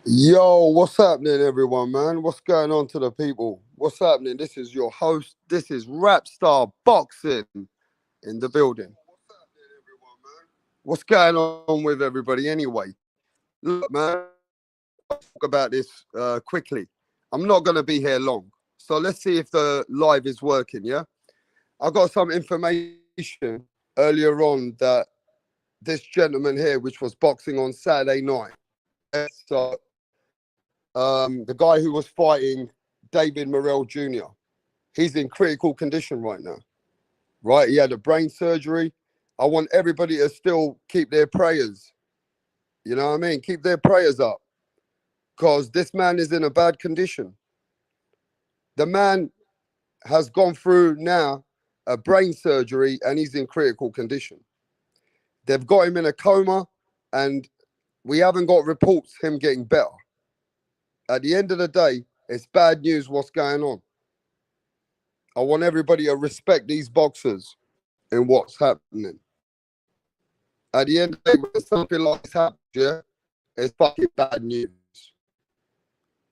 Yo, what's happening, everyone, man? What's going on to the people? What's happening? This is your host. This is Rap Star Boxing in the building. What's going on with everybody anyway? Look, man, talk about this quickly. I'm not going to be here long. So let's see if the live is working, yeah? I got some information earlier on that this gentleman here, which was boxing on Saturday night, yeah? So the guy who was fighting David Morrell Jr., he's in critical condition right now, right? He had a brain surgery. I want everybody to still keep their prayers. You know what I mean? Keep their prayers up because this man is in a bad condition. The man has gone through now a brain surgery and he's in critical condition. They've got him in a coma and we haven't got reports him getting better. At the end of the day, it's bad news what's going on. I want everybody to respect these boxers and what's happening. At the end of the day, when something like this happens, yeah, it's fucking bad news.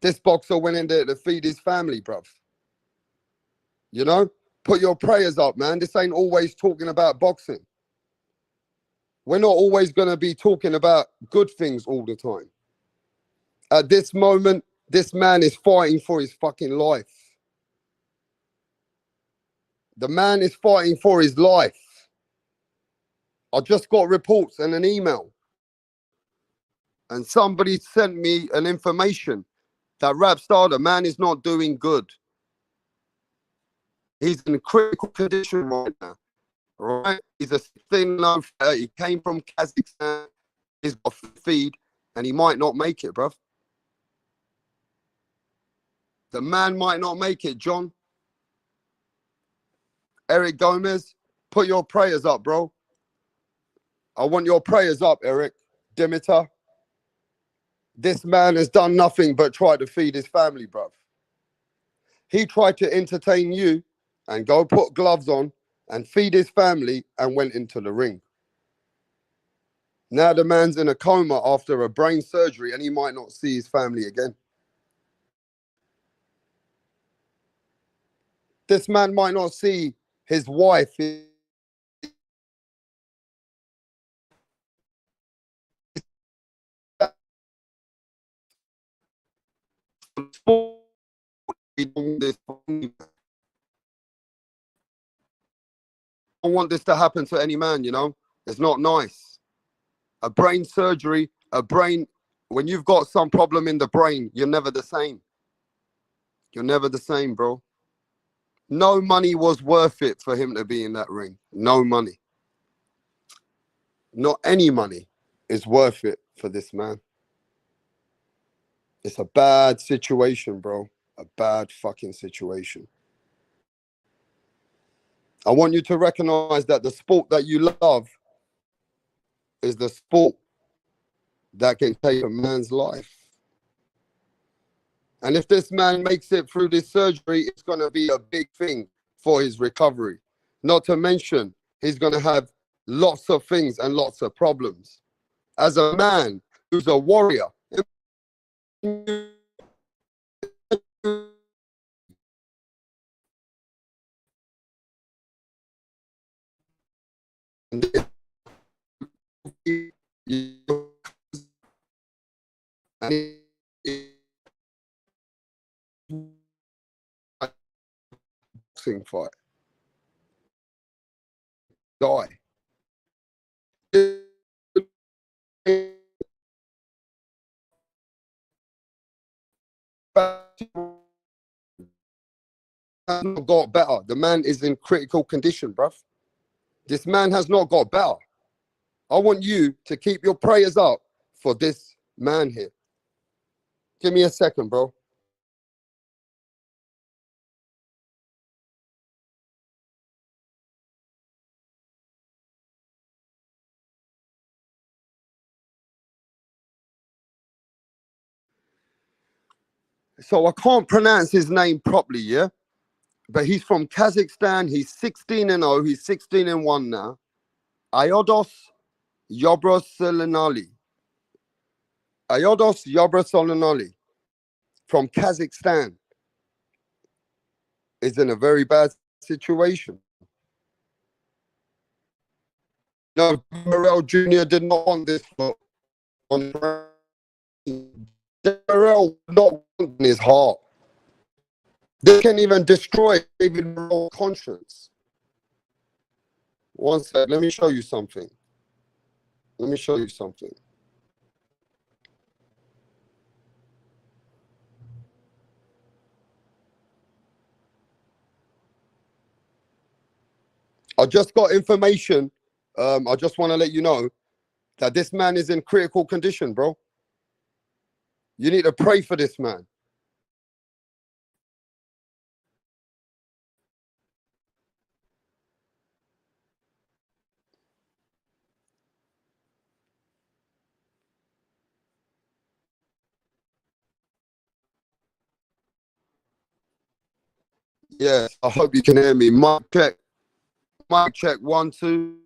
This boxer went in there to feed his family, bruv. You know? Put your prayers up, man. This ain't always talking about boxing. We're not always going to be talking about good things all the time. At this moment, this man is fighting for his fucking life. The man is fighting for his life. I just got reports and an email. And somebody sent me an information that Rapstar, the man is not doing good. He's in critical condition right now. Right? He's a thin low. He came from Kazakhstan. He's got feed, and he might not make it, bruv. The man might not make it, John. Eric Gomez, put your prayers up, bro. I want your prayers up, Eric. Dimitar. This man has done nothing but try to feed his family, bruv. He tried to entertain you and go put gloves on and feed his family and went into the ring. Now the man's in a coma after a brain surgery and he might not see his family again. This man might not see his wife. I don't want this to happen to any man, you know? It's not nice. A brain surgery, when you've got some problem in the brain, you're never the same. You're never the same, bro. No money was worth it for him to be in that ring. No money. Not any money is worth it for this man. It's a bad situation, bro. A bad fucking situation. I want you to recognize that the sport that you love is the sport that can take a man's life. And if this man makes it through this surgery, it's going to be a big thing for his recovery. Not to mention, he's going to have lots of things and lots of problems. As a man who's a warrior, boxing fight. Die. Has not got better. The man is in critical condition, bruv. This man has not got better. I want you to keep your prayers up for this man here. Give me a second, bro. So I can't pronounce his name properly, yeah? But he's from Kazakhstan. He's 16-0. He's 16-1 now. AIDOS Yerbossynully. AIDOS YERBOSSYNULY from Kazakhstan is in a very bad situation. No, Morel Jr. did not want this on Morel not want in his heart. They can even destroy David Morel's conscience. One sec, let me show you something. Let me show you something. I just got information. I just want to let you know that this man is in critical condition, bro. You need to pray for this man. Yes, I hope you can hear me. Mic check. Mic check. 1, 2.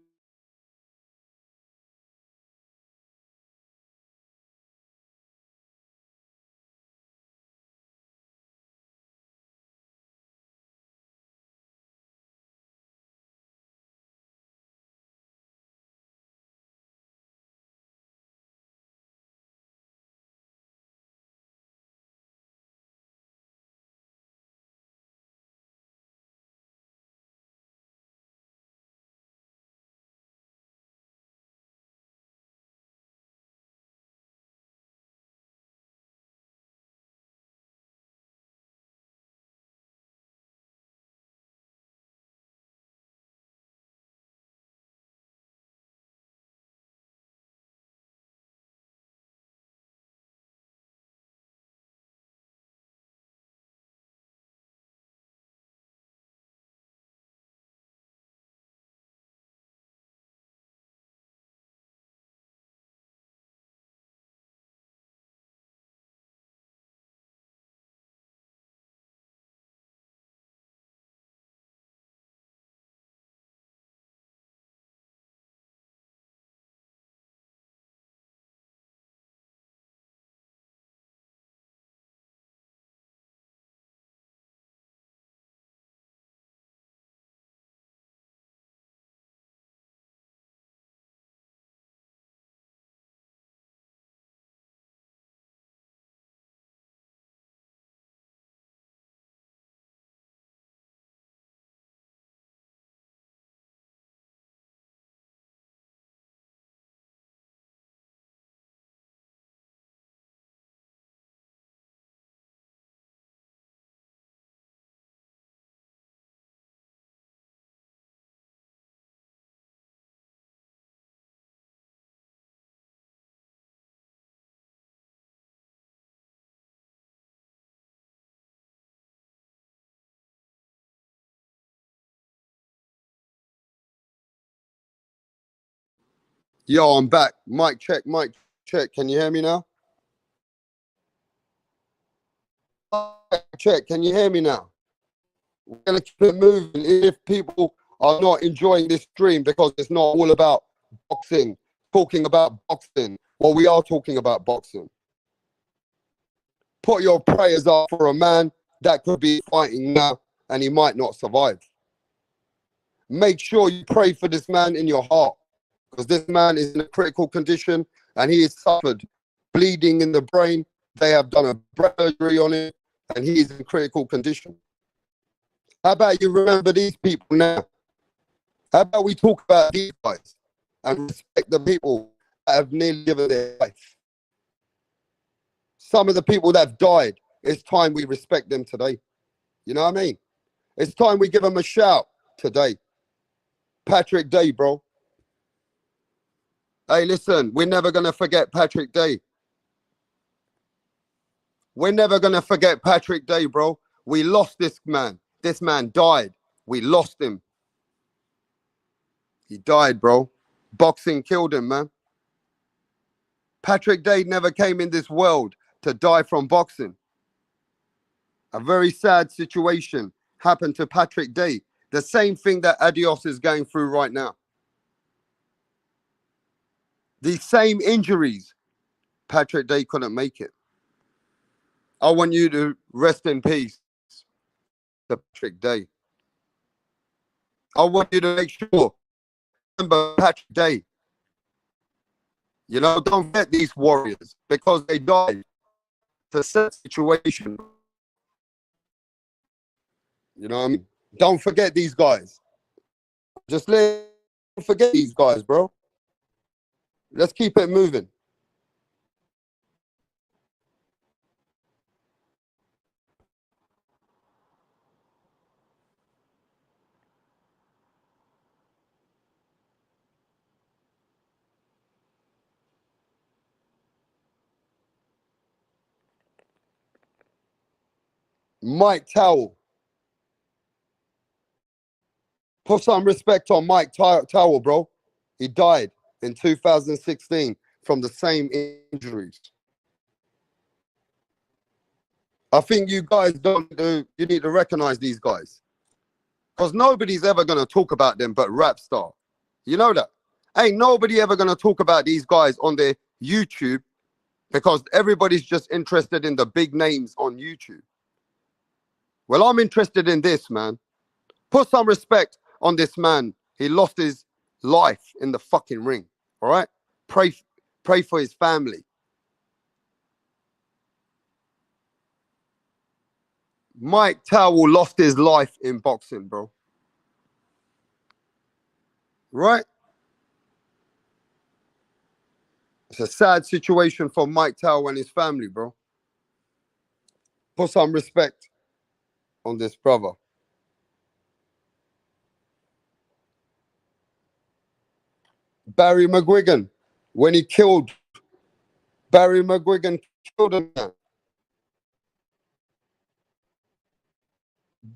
Yo, I'm back. Mic check. Mic check. Can you hear me now? Mic check. Can you hear me now? We're gonna keep it moving. If people are not enjoying this stream because it's not all about boxing, talking about boxing, well, we are talking about boxing. Put your prayers up for a man that could be fighting now and he might not survive. Make sure you pray for this man in your heart, because this man is in a critical condition and he has suffered bleeding in the brain. They have done a brain surgery on him and he is in critical condition. How about you remember these people now? How about we talk about these guys and respect the people that have nearly given their life? Some of the people that have died, it's time we respect them today. You know what I mean? It's time we give them a shout today. Patrick Day, bro. Hey, listen, we're never going to forget Patrick Day. We're never going to forget Patrick Day, bro. We lost this man. This man died. We lost him. He died, bro. Boxing killed him, man. Patrick Day never came in this world to die from boxing. A very sad situation happened to Patrick Day. The same thing that AIDOS is going through right now. These same injuries Patrick Day couldn't make it. I want you to rest in peace to Patrick Day. I want you to make sure, remember Patrick Day. You know, don't forget these warriors because they died. It's a sad situation. You know what I mean? Don't forget these guys. Just don't forget these guys, bro. Let's keep it moving. Mike Towell. Put some respect on Mike Towell, bro. He died in 2016 from the same injuries. I think you guys you need to recognize these guys. Because nobody's ever going to talk about them but Rap Star. You know that? Ain't nobody ever going to talk about these guys on their YouTube because everybody's just interested in the big names on YouTube. Well, I'm interested in this, man. Put some respect on this man. He lost his life in the fucking ring, all right? Pray for his family. Mike Towell lost his life in boxing, bro. Right? It's a sad situation for Mike Towell and his family, bro. Put some respect on this brother. Barry McGuigan, when he killed Barry McGuigan, killed a man.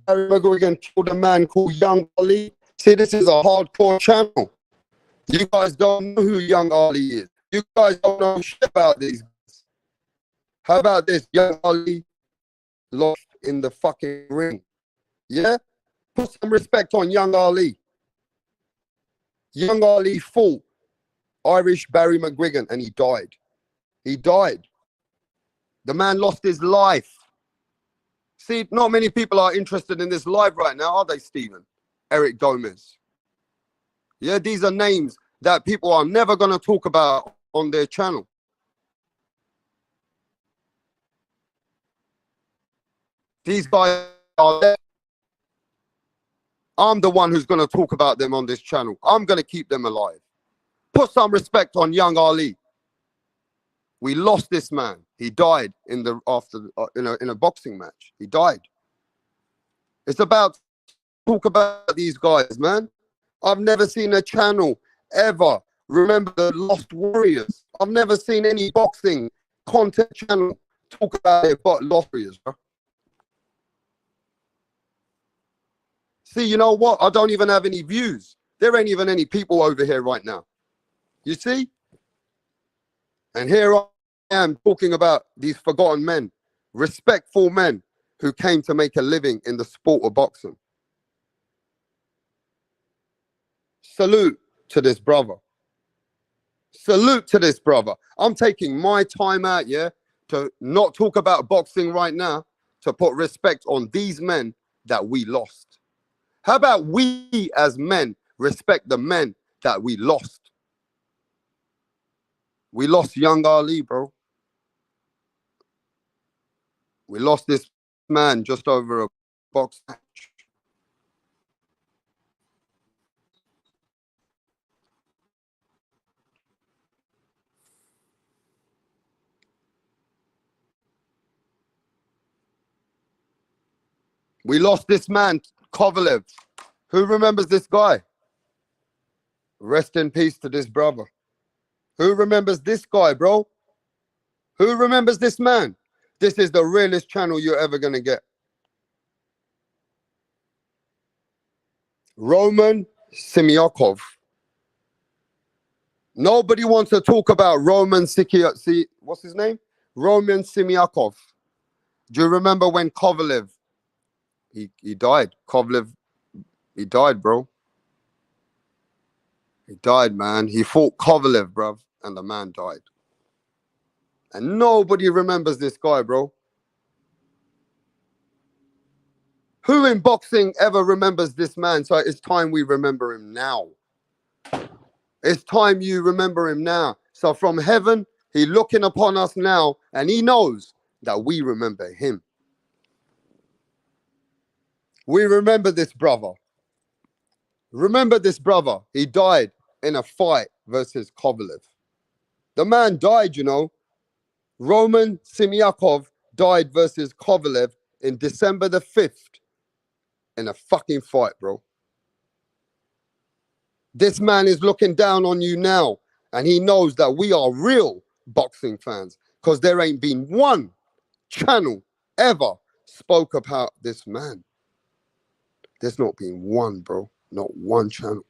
Barry McGuigan killed a man called Young Ali. See, this is a hardcore channel. You guys don't know who Young Ali is. You guys don't know shit about these guys. How about this? Young Ali lost in the fucking ring. Yeah? Put some respect on Young Ali. Young Ali fought Irish Barry McGuigan and he died. He died. The man lost his life. See, not many people are interested in this live right now, are they, Stephen? Eric Gomez. Yeah, these are names that people are never going to talk about on their channel. These guys are there. I'm the one who's going to talk about them on this channel. I'm going to keep them alive. Put some respect on Young Ali. We lost this man. He died in a boxing match. He died. It's about talk about these guys, man. I've never seen a channel ever remember the Lost Warriors. I've never seen any boxing content channel talk about their Lost Warriors, bro. See, you know what? I don't even have any views. There ain't even any people over here right now. You see? And here I am talking about these forgotten men, respectful men who came to make a living in the sport of boxing. Salute to this brother. Salute to this brother. I'm taking my time out, yeah, to not talk about boxing right now, to put respect on these men that we lost. How about we as men respect the men that we lost? We lost Young Ali, bro. We lost this man just over a box match. We lost this man, Kovalev. Who remembers this guy? Rest in peace to this brother. Who remembers this guy, bro? Who remembers this man? This is the realest channel you're ever going to get. Roman Simiakov. Nobody wants to talk about Roman Simiakov. What's his name? Roman Simiakov. Do you remember when Kovalev, he died? Kovalev, he died, bro. He died, man. He fought Kovalev, bruv, and the man died. And nobody remembers this guy, bro. Who in boxing ever remembers this man? So it's time we remember him now. It's time you remember him now. So from heaven, he's looking upon us now, and he knows that we remember him. We remember this brother. Remember this brother. He died in a fight versus Kovalev. The man died, you know. Roman Simiakov died versus Kovalev in December the 5th in a fucking fight, bro. This man is looking down on you now, and he knows that we are real boxing fans, because there ain't been one channel ever spoke about this man. There's not been one, bro. Not one channel.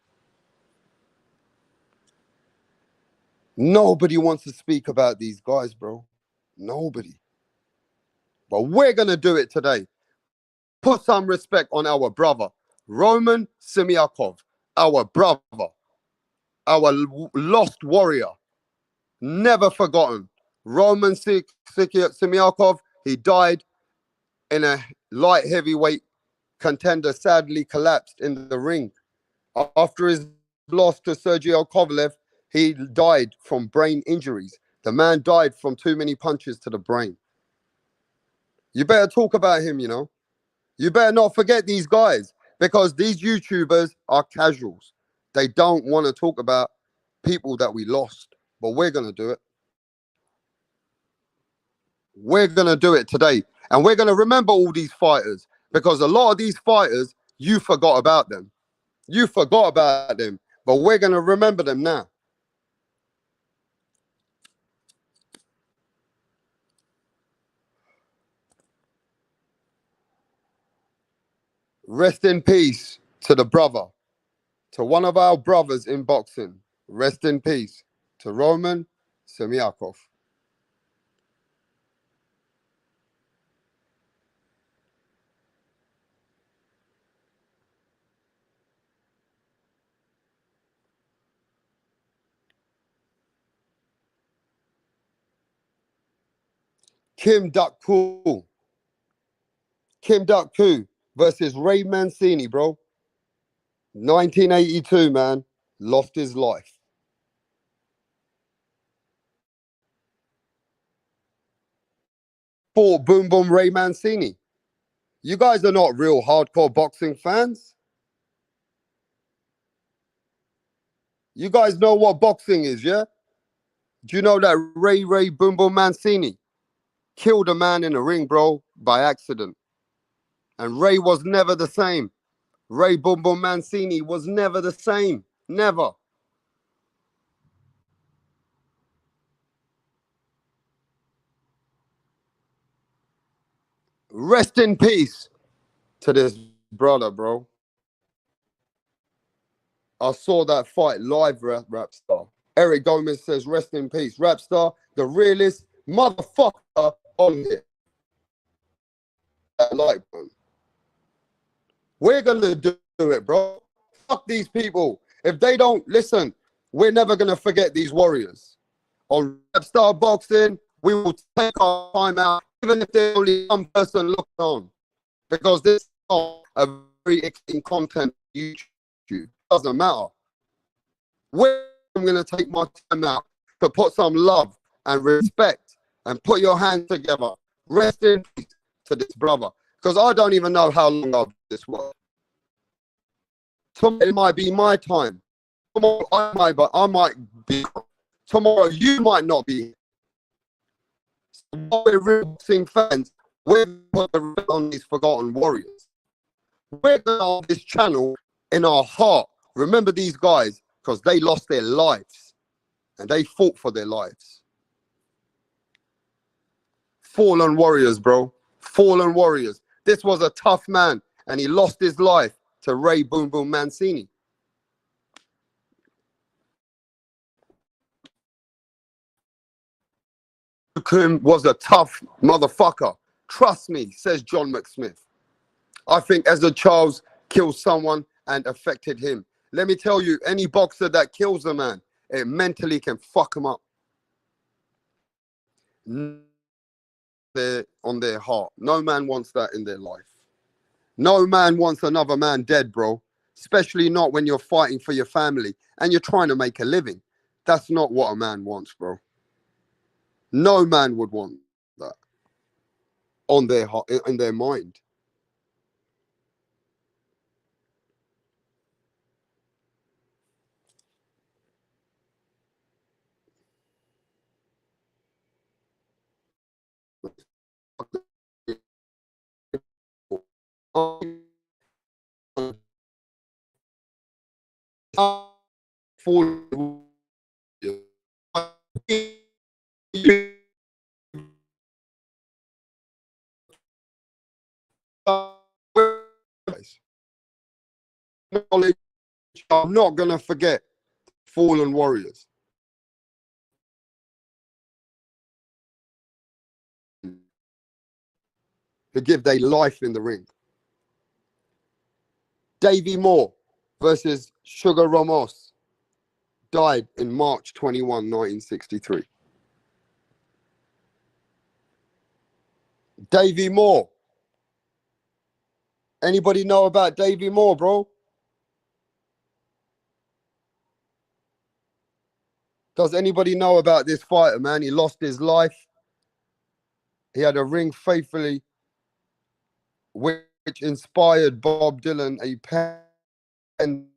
Nobody wants to speak about these guys, bro. Nobody. But we're going to do it today. Put some respect on our brother, Roman Simiakov, our brother, our lost warrior, never forgotten. Roman Simiakov, he died in a light heavyweight contender, sadly collapsed in the ring. After his loss to Sergio Kovalev, he died from brain injuries. The man died from too many punches to the brain. You better talk about him, you know. You better not forget these guys, because these YouTubers are casuals. They don't want to talk about people that we lost, but we're going to do it. We're going to do it today. And we're going to remember all these fighters, because a lot of these fighters, you forgot about them. You forgot about them, but we're going to remember them now. Rest in peace to the brother, to one of our brothers in boxing. Rest in peace to Roman Simiakov. Kim Duck-Koo versus Ray Mancini, bro. 1982, man. Lost his life. Fought Boom Boom Ray Mancini. You guys are not real hardcore boxing fans. You guys know what boxing is, yeah? Do you know that Ray Boom Boom Mancini killed a man in the ring, bro, by accident? And Ray was never the same. Ray Boom Boom Mancini was never the same. Never. Rest in peace to this brother, bro. I saw that fight live, Rapstar. Eric Gomez says, rest in peace. Rapstar, the realest motherfucker on here. Like, we're going to do it, bro. Fuck these people. If they don't listen, we're never going to forget these warriors. On Rapstar Boxing, we will take our time out, even if there's only one person looking on. Because this is not a very exciting content on YouTube. Doesn't matter. I'm going to take my time out to put some love and respect and put your hands together. Rest in peace to this brother. Because I don't even know how long I'll do this work. Tomorrow it might be my time. Tomorrow I might be. Tomorrow you might not be. So while we're real boxing fans, we're put on these forgotten warriors. We're on this channel in our heart. Remember these guys, because they lost their lives and they fought for their lives. Fallen warriors, bro. Fallen warriors. This was a tough man and he lost his life to Ray Boom Boom Mancini. Kim was a tough motherfucker. Trust me, says John McSmith. I think Ezra Charles killed someone and affected him. Let me tell you, any boxer that kills a man, it mentally can fuck him up. on their heart. No man wants that in their life. No man wants another man dead, bro. Especially not when you're fighting for your family and you're trying to make a living. That's not what a man wants, bro. No man would want that on their heart, in their mind. I'm not gonna forget fallen warriors who give their life in the ring. Davey Moore versus Sugar Ramos died in March 21, 1963. Davey Moore. Anybody know about Davey Moore, bro? Does anybody know about this fighter, man? He lost his life. He had a ring faithfully, which inspired Bob Dylan, a pen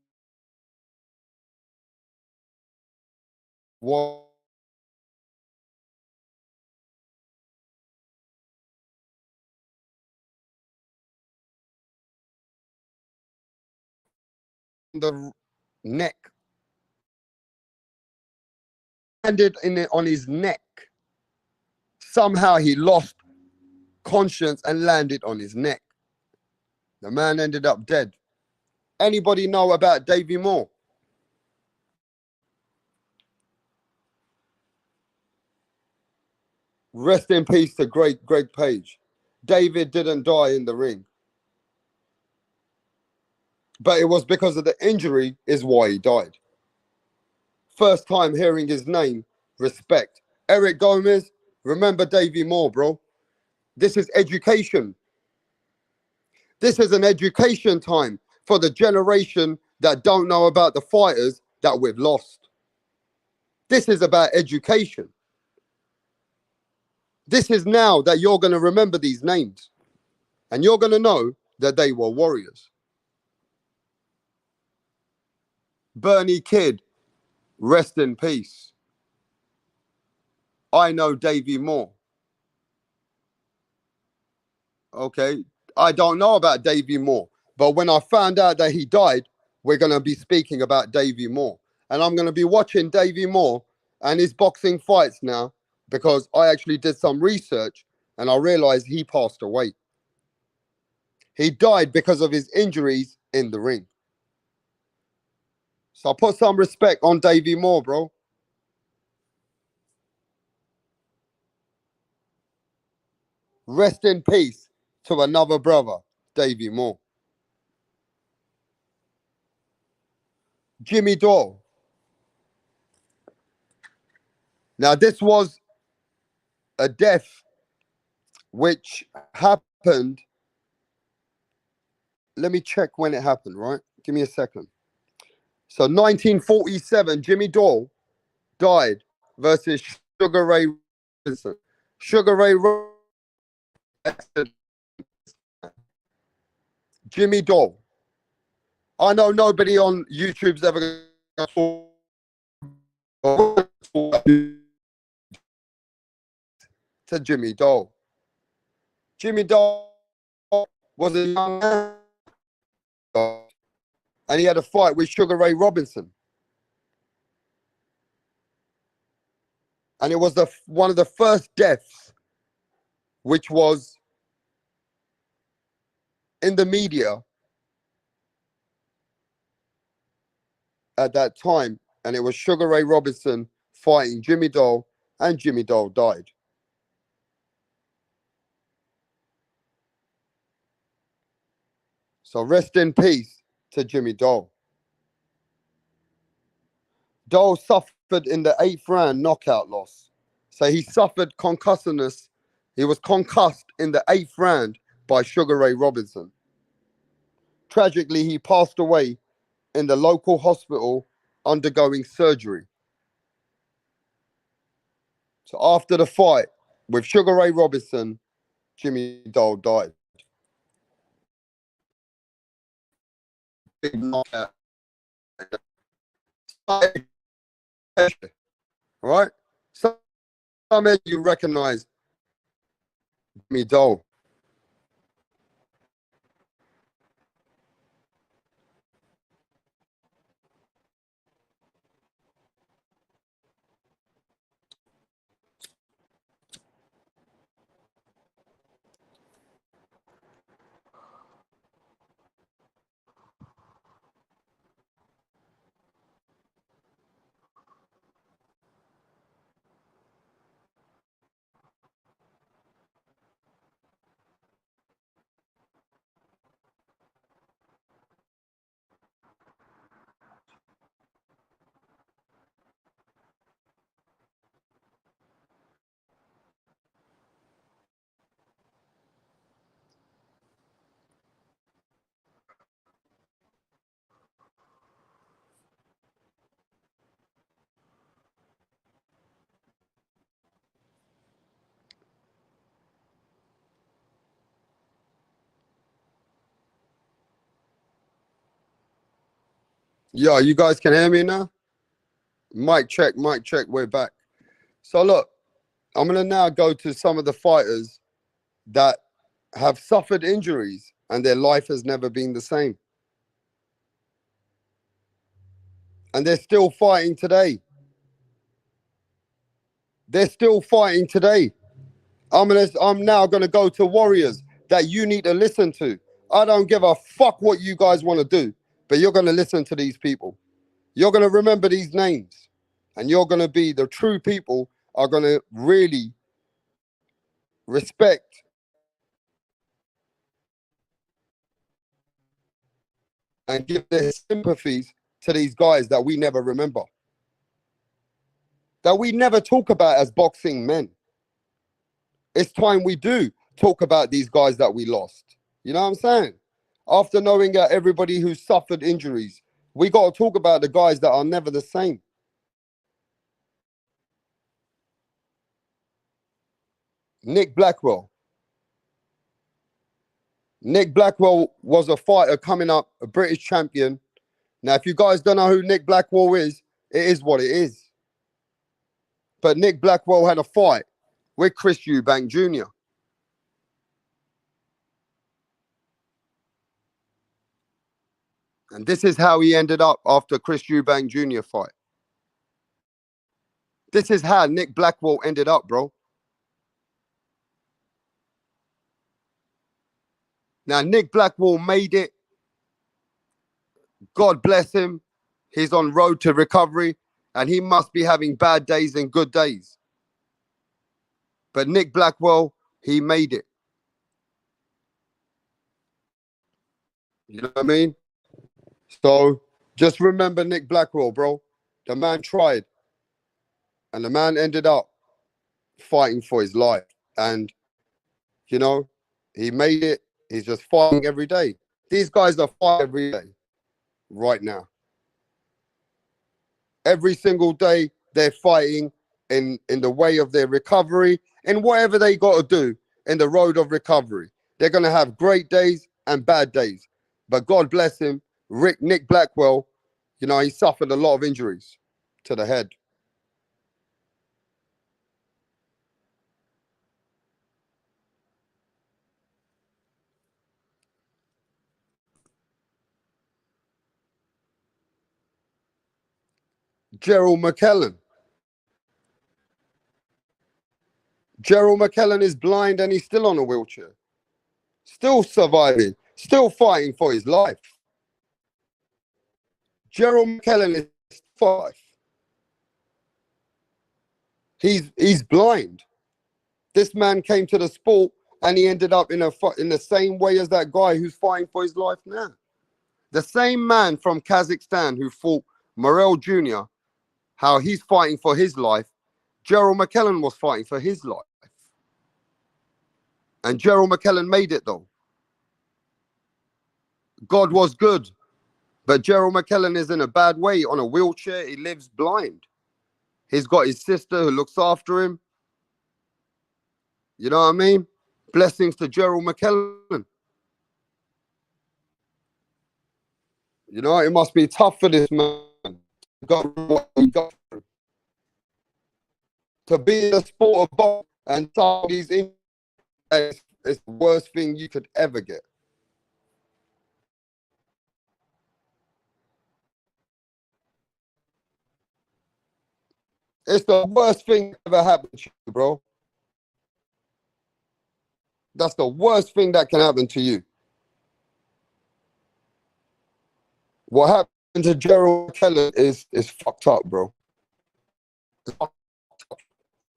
was the neck, landed in it on his neck. Somehow he lost conscience and landed on his neck. The man ended up dead. Anybody know about Davey Moore? Rest in peace to great Greg Page. David didn't die in the ring, but it was because of the injury is why he died. First time hearing his name, respect. Eric Gomez, remember Davey Moore, bro. This is education. This is an education time for the generation that don't know about the fighters that we've lost. This is about education. This is now that you're going to remember these names and you're going to know that they were warriors. Bernie Kidd, rest in peace. I know Davey Moore. Okay. I don't know about Davey Moore, but when I found out that he died, we're going to be speaking about Davey Moore. And I'm going to be watching Davey Moore and his boxing fights now because I actually did some research and I realized he passed away. He died because of his injuries in the ring. So I put some respect on Davey Moore, bro. Rest in peace to another brother, Davey Moore. Jimmy Dore. Now, this was a death which happened. Let me check when it happened, right? Give me a second. So 1947, Jimmy Dore died versus Sugar Ray Robinson. Sugar Ray Robinson. Jimmy Dore. I know nobody on YouTube's ever going to Jimmy Dore. Jimmy Dore was a young man and he had a fight with Sugar Ray Robinson. And it was one of the first deaths which was in the media at that time. And it was Sugar Ray Robinson fighting Jimmy Dore, and Jimmy Dore died. So rest in peace to Jimmy Dore. Dole suffered in the 8th round knockout loss. So he suffered concussiousness. He was concussed in the 8th round by Sugar Ray Robinson. Tragically, he passed away in the local hospital undergoing surgery. So after the fight with Sugar Ray Robinson, Jimmy Dole died. Big knockout. Right? Some of you recognize Jimmy Dole. Yeah, you guys can hear me now? Mic check, we're back. So look, I'm going to now go to some of the fighters that have suffered injuries and their life has never been the same. And they're still fighting today. They're still fighting today. I'm now going to go to warriors that you need to listen to. I don't give a fuck what you guys want to do, but you're going to listen to these people. You're going to remember these names, and you're going to be the true people are going to really respect and give their sympathies to these guys that we never remember, that we never talk about as boxing men. It's time we do talk about these guys that we lost. You know what I'm saying? After knowing everybody who suffered injuries, we got to talk about the guys that are never the same. Nick Blackwell. Nick Blackwell was a fighter coming up, a British champion. Now, if you guys don't know who Nick Blackwell is, it is what it is. But Nick Blackwell had a fight with Chris Eubank Jr. And this is how he ended up after Chris Eubank Jr. fight. This is how Nick Blackwell ended up, bro. Now, Nick Blackwell made it. God bless him. He's on road to recovery, and he must be having bad days and good days. But Nick Blackwell, he made it. You know what I mean? So just remember Nick Blackwell, bro. The man tried, and the man ended up fighting for his life. And, you know, he made it. He's just fighting every day. These guys are fighting every day right now. Every single day, they're fighting in the way of their recovery and whatever they got to do in the road of recovery. They're going to have great days and bad days. But God bless him, Nick Blackwell, you know, he suffered a lot of injuries to the head. Gerald McClellan. Gerald McClellan is blind and he's still on a wheelchair. Still surviving. Still fighting for his life. Gerald McClellan is 5. He's blind. This man came to the sport and he ended up in the same way as that guy who's fighting for his life now. The same man from Kazakhstan who fought Morel Jr., how he's fighting for his life, Gerald McClellan was fighting for his life. And Gerald McClellan made it though. God was good. But Gerald McClellan is in a bad way, on a wheelchair. He lives blind. He's got his sister who looks after him. You know what I mean? Blessings to Gerald McClellan. You know, it must be tough for this man. To be in the sport of boxing and somebody's in, it's the worst thing you could ever get. It's the worst thing that ever happened to you, bro. That's the worst thing that can happen to you. What happened to Gerald McClellan is fucked up, bro. A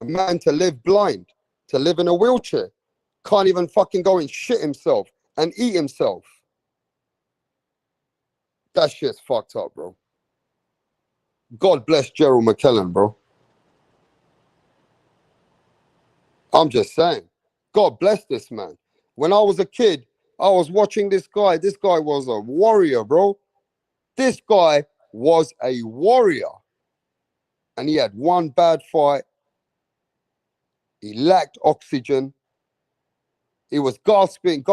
man to live blind, to live in a wheelchair, can't even fucking go and shit himself and eat himself. That shit's fucked up, bro. God bless Gerald McClellan, bro. I'm just saying. God bless this man. When I was a kid, I was watching this guy. This guy was a warrior, bro. This guy was a warrior. And he had one bad fight. He lacked oxygen. He was gasping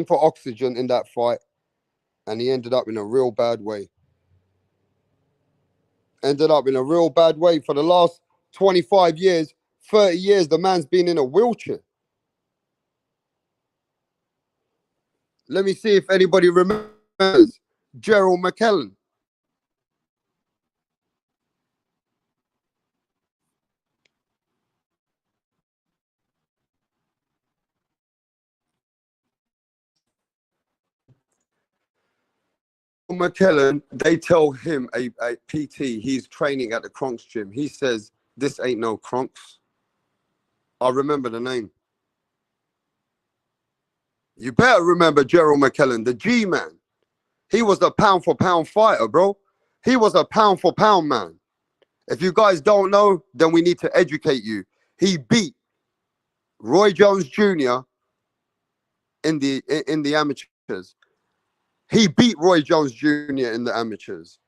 for oxygen in that fight. And he ended up in a real bad way. Ended up in a real bad way. For the last 25 years, 30 years, the man's been in a wheelchair. Let me see if anybody remembers Gerald McClellan. McKellen, they tell him a PT, he's training at the Kronks gym. He says, this ain't no Kronks. I remember the name. You better remember Gerald McClellan, the G-man. He was a pound for pound fighter, bro. He was a pound for pound man. If you guys don't know, then we need to educate you. He beat Roy Jones Jr. in the amateurs. He beat Roy Jones Jr. in the amateurs.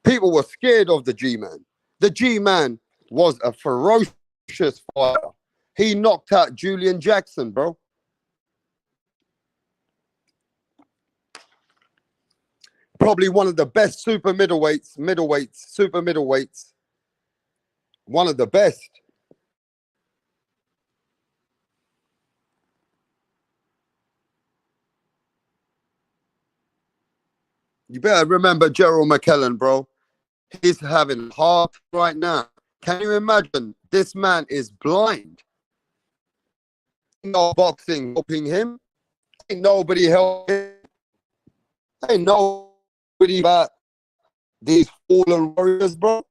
People were scared of the G-man. The G-man was a ferocious fighter. He knocked out Julian Jackson, bro. Probably one of the best super middleweights. One of the best. You better remember Gerald McClellan, bro. He's having heart right now. Can you imagine? This man is blind. No boxing helping him. Ain't nobody helping him. Ain't nobody about these fallen warriors, bro.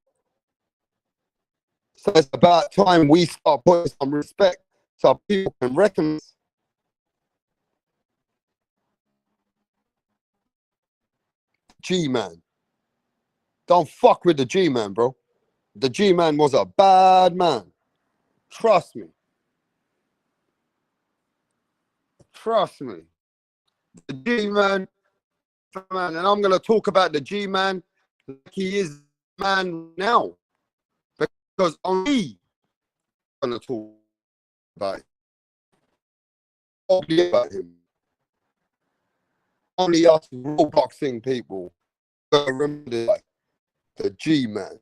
So it's about time we start putting some respect so people can recognize. G-man. Don't fuck with the G-man, bro. The G-man was a bad man. Trust me. Trust me. The G-man, and I'm going to talk about the G-man like he is man now. Because only going to talk about him. Only us raw boxing people remember like the G-man.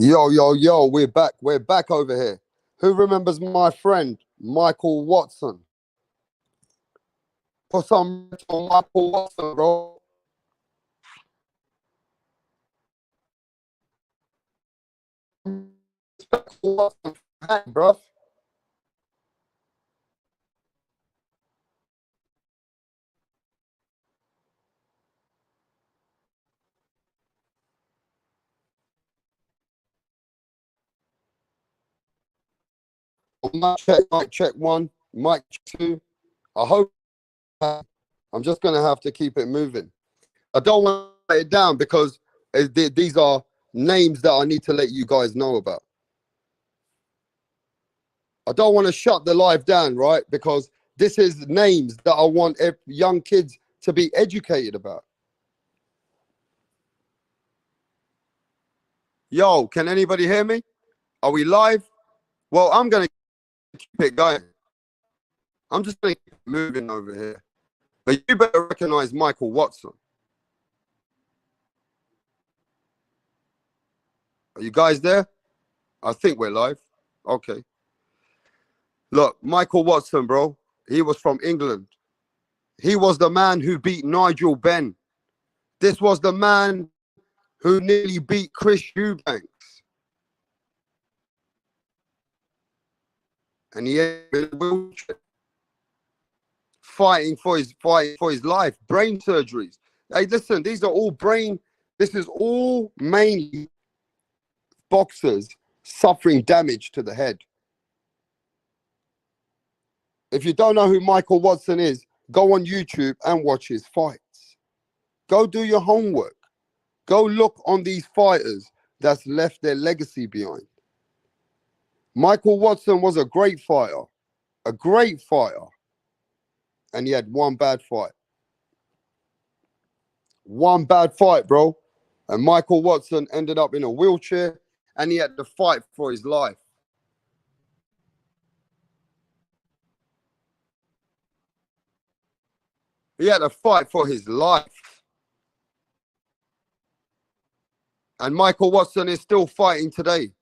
Yo, yo, yo, we're back. We're back over here. Who remembers my friend, Michael Watson? Put some respect on Michael Watson, bro. Watson, bro. Mic check one, mic check two. I hope I'm just going to have to keep it moving. I don't want to let it down because these are names that I need to let you guys know about. I don't want to shut the live down, right? Because this is names that I want young kids to be educated about. Yo, can anybody hear me? Are we live? Well, I'm going to keep it going. I'm just going to keep it moving over here. But you better recognize Michael Watson. Are you guys there? I think we're live. Okay. Look, Michael Watson, bro. He was from England. He was the man who beat Nigel Benn. This was the man who nearly beat Chris Eubanks. And he ended up in a wheelchair, fighting for his life. Brain surgeries. Hey, listen, these are all this is all mainly boxers suffering damage to the head. If you don't know who Michael Watson is, go on YouTube and watch his fights. Go do your homework. Go look on these fighters that's left their legacy behind. Michael Watson was a great fighter, and he had one bad fight. One bad fight, bro. And Michael Watson ended up in a wheelchair, and he had to fight for his life. He had to fight for his life. And Michael Watson is still fighting today.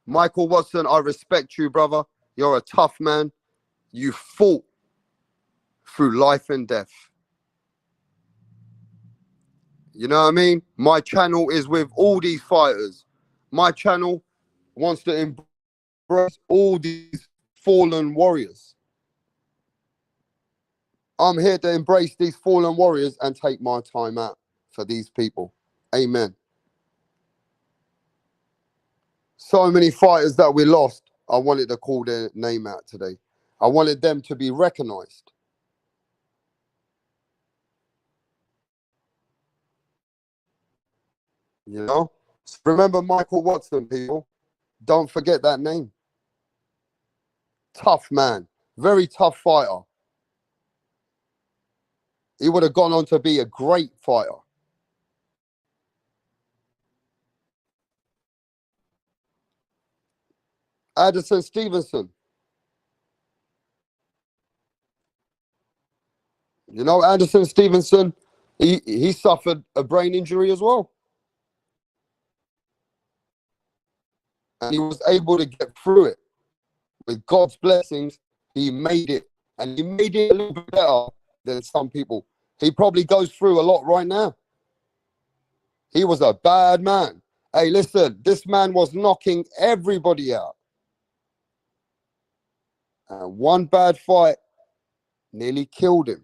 Michael Watson, I respect you, brother. You're a tough man. You fought through life and death. You know what I mean? My channel is with all these fighters. My channel wants to embrace all these fallen warriors. I'm here to embrace these fallen warriors and take my time out for these people. Amen. So many fighters that we lost, I wanted to call their name out today. I wanted them to be recognized. You know? So remember Michael Watson, people. Don't forget that name. Tough man. Very tough fighter. He would have gone on to be a great fighter. Adonis Stevenson. You know, Adonis Stevenson, he suffered a brain injury as well. And he was able to get through it. With God's blessings, he made it. And he made it a little bit better than some people. He probably goes through a lot right now. He was a bad man. Hey, listen, this man was knocking everybody out. And one bad fight nearly killed him.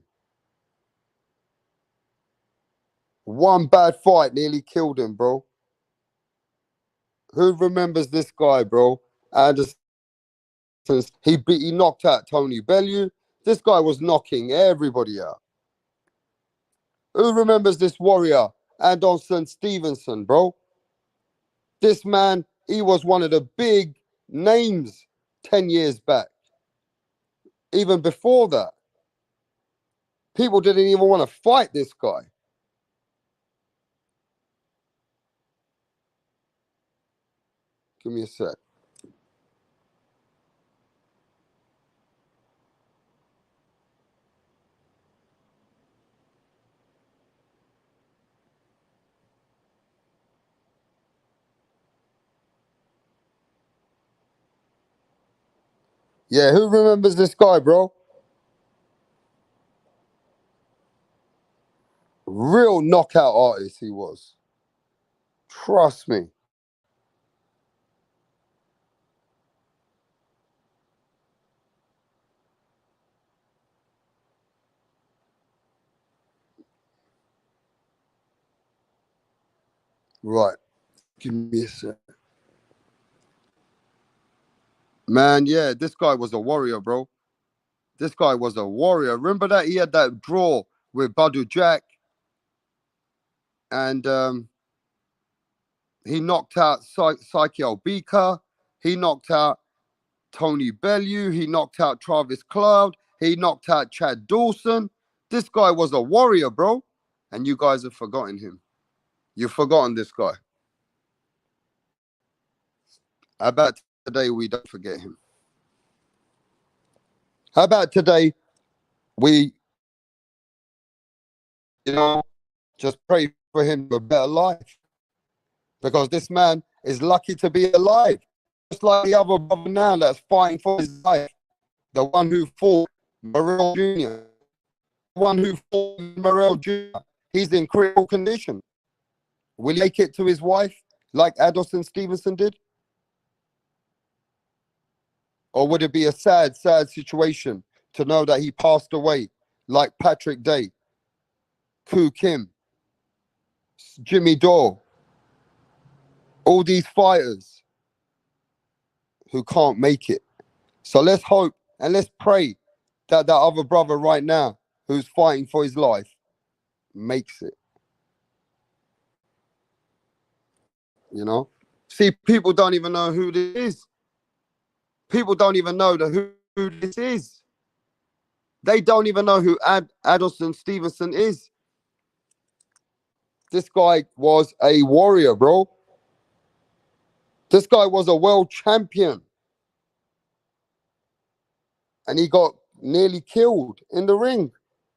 One bad fight nearly killed him, bro. Who remembers this guy, bro? Anderson. He knocked out Tony Bellew. This guy was knocking everybody out. Who remembers this warrior, Adonis Stevenson, bro? This man, he was one of the big names 10 years back. Even before that, people didn't even want to fight this guy. Give me a sec. Yeah, who remembers this guy, bro? Real knockout artist he was. Trust me. Right. Give me a sec. Man, yeah, this guy was a warrior, bro. This guy was a warrior. Remember that he had that draw with Badu Jack, and he knocked out Psyche Albika. He knocked out Tony Bellew. He knocked out Travis Cloud. He knocked out Chad Dawson. This guy was a warrior, bro. And you guys have forgotten him. You've forgotten this guy. How about today we don't forget him? How about today we, just pray for him for a better life? Because this man is lucky to be alive. Just like the other brother now that's fighting for his life. The one who fought Morrell Jr. The one who fought Morrell Jr. He's in critical condition. Will he make it to his wife like Adonis Stevenson did? Or would it be a sad, sad situation to know that he passed away like Patrick Day, Koo Kim, Jimmy Dore, all these fighters who can't make it? So let's hope and let's pray that that other brother right now who's fighting for his life makes it. See, people don't even know who this is. People don't even know who this is. They don't even know who Adonis Stevenson is. This guy was a warrior, bro. This guy was a world champion. And he got nearly killed in the ring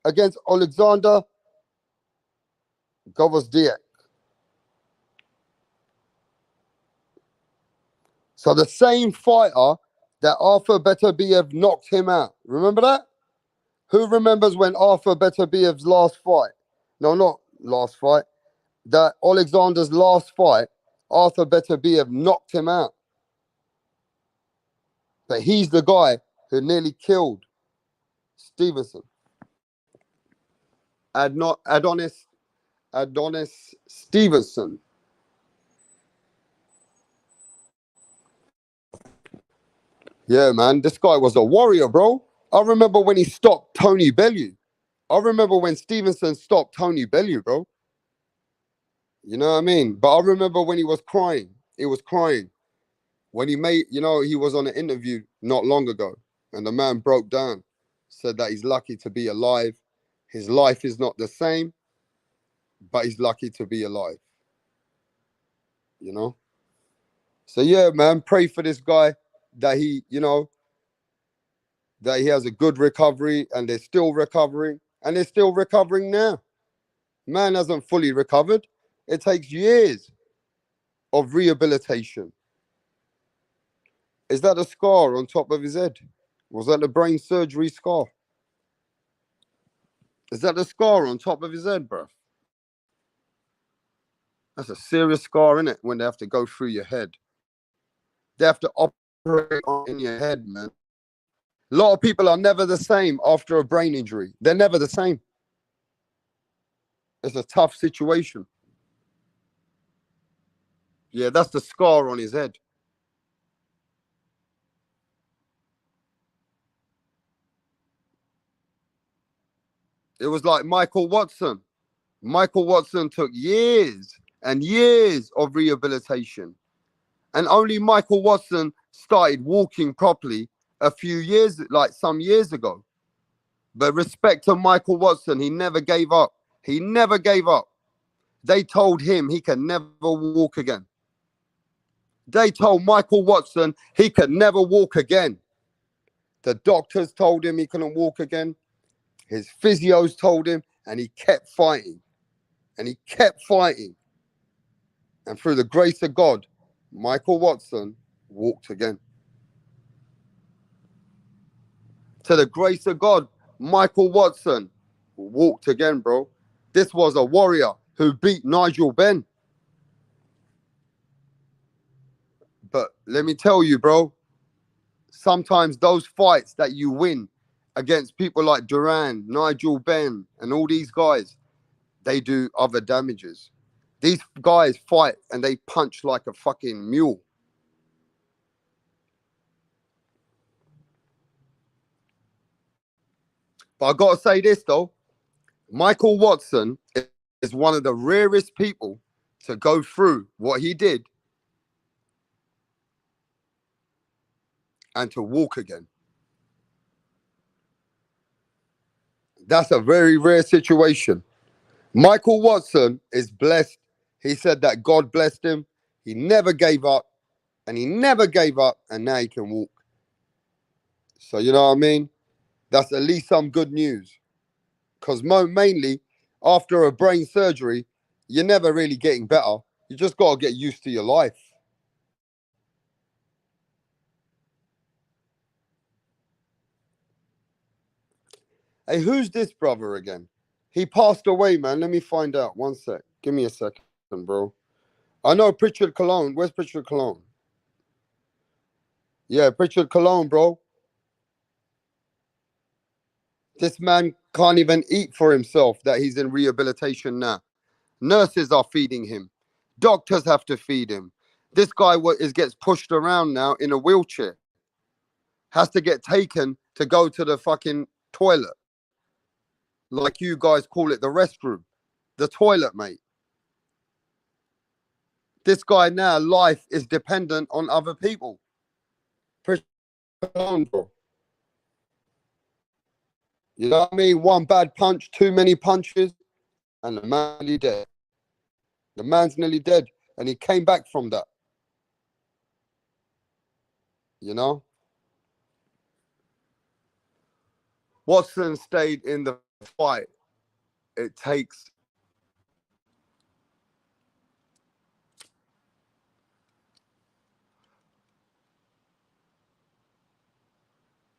against Alexander Gvozdyk. So the same fighter that Arthur Beterbiev knocked him out. Remember that? Who remembers when Arthur Beterbiev's last fight? No, not last fight. That Alexander's last fight, Arthur Beterbiev knocked him out. But he's the guy who nearly killed Stevenson. Adonis Stevenson. Yeah, man, this guy was a warrior, bro. I remember when he stopped Tony Bellew. I remember when Stevenson stopped Tony Bellew, bro. You know what I mean? But I remember when he was crying. He was crying. When he made, he was on an interview not long ago, and the man broke down, said that he's lucky to be alive. His life is not the same, but he's lucky to be alive. So yeah, man, pray for this guy that that he has a good recovery, and they're still recovering, and they're still recovering now. Man hasn't fully recovered. It takes years of rehabilitation. Is that a scar on top of his head? Was that the brain surgery scar? Is that the scar on top of his head, bro? That's a serious scar, isn't it? When they have to go through your head. They have to operate in your head, man. A lot of people are never the same after a brain injury. They're never the same. It's a tough situation. Yeah, that's the scar on his head. It was like Michael Watson. Michael Watson took years and years of rehabilitation. And only Michael Watson started walking properly a few years, like some years ago. But respect to Michael Watson, he never gave up. He never gave up. They told him he could never walk again. They told Michael Watson he could never walk again. The doctors told him he couldn't walk again. His physios told him, and he kept fighting. And he kept fighting. And through the grace of God, Michael Watson walked again. To the grace of God, Michael Watson walked again, bro. This was a warrior who beat Nigel Benn. But let me tell you, bro, sometimes those fights that you win against people like Duran, Nigel Benn, and all these guys, they do other damages. These guys fight and they punch like a fucking mule. But I gotta say this though, Michael Watson is one of the rarest people to go through what he did and to walk again. That's a very rare situation. Michael Watson is blessed. He said that God blessed him. He never gave up and he never gave up and now he can walk. So, you know what I mean? That's at least some good news. Because mainly after a brain surgery, you're never really getting better. You just got to get used to your life. Hey, who's this brother again? He passed away, man. Let me find out. One sec. Give me a second, bro. I know Pritchard Cologne. Where's Pritchard Cologne? Yeah, Pritchard Cologne, bro. This man can't even eat for himself that he's in rehabilitation now. Nurses are feeding him. Doctors have to feed him. This guy gets pushed around now in a wheelchair. Has to get taken to go to the fucking toilet. Like you guys call it the restroom. The toilet, mate. This guy now, life is dependent on other people. Bro. You know what I mean? One bad punch, too many punches, and the man's nearly dead. The man's nearly dead, and he came back from that. You know? Watson stayed in the fight. It takes.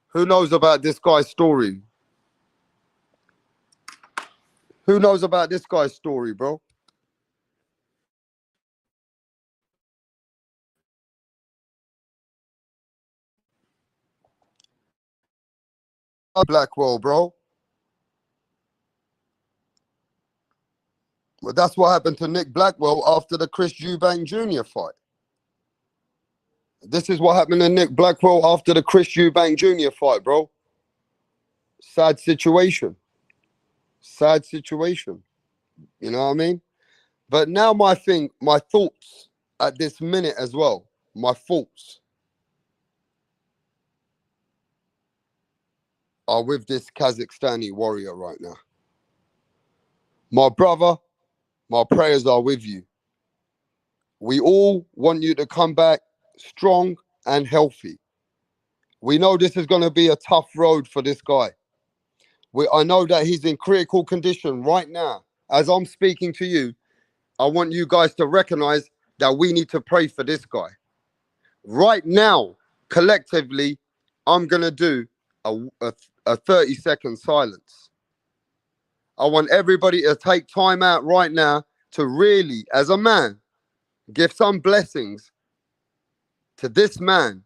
Who knows about this guy's story? Who knows about this guy's story, bro? Blackwell, bro. Well, that's what happened to Nick Blackwell after the Chris Eubank Jr. fight. This is what happened to Nick Blackwell after the Chris Eubank Jr. fight, bro. Sad situation. Sad situation. You know what I mean? But now my thoughts at this minute as well, my thoughts are with this Kazakhstani warrior right now. My brother, my prayers are with you. We all want you to come back strong and healthy. We know this is going to be a tough road for this guy. I know that he's in critical condition right now. As I'm speaking to you, I want you guys to recognize that we need to pray for this guy. Right now, collectively, I'm going to do a 30-second silence. I want everybody to take time out right now to really, as a man, give some blessings to this man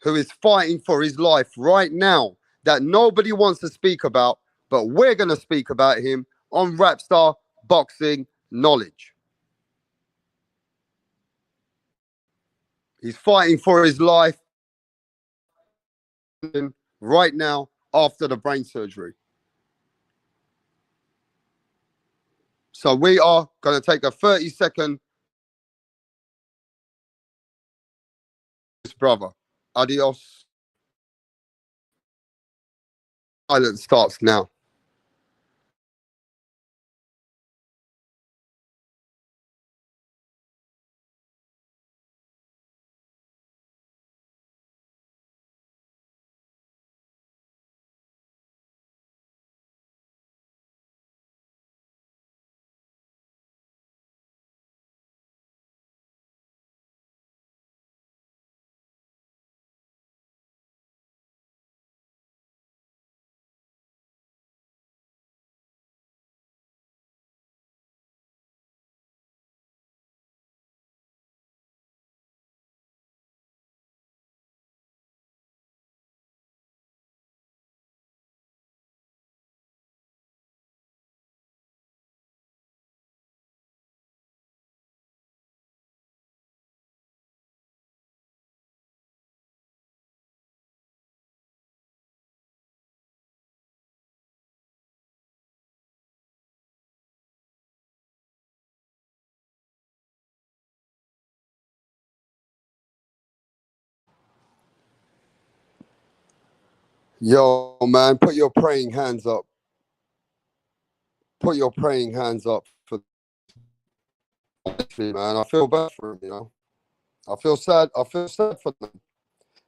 who is fighting for his life right now that nobody wants to speak about, but we're going to speak about him on Rapstar Boxing Knowledge. He's fighting for his life right now after the brain surgery. So we are going to take a 30-second brother. Adios. Silence starts now. Yo, man, put your praying hands up. Put your praying hands up for, honestly, man. I feel bad for him, you know. I feel sad. I feel sad for them.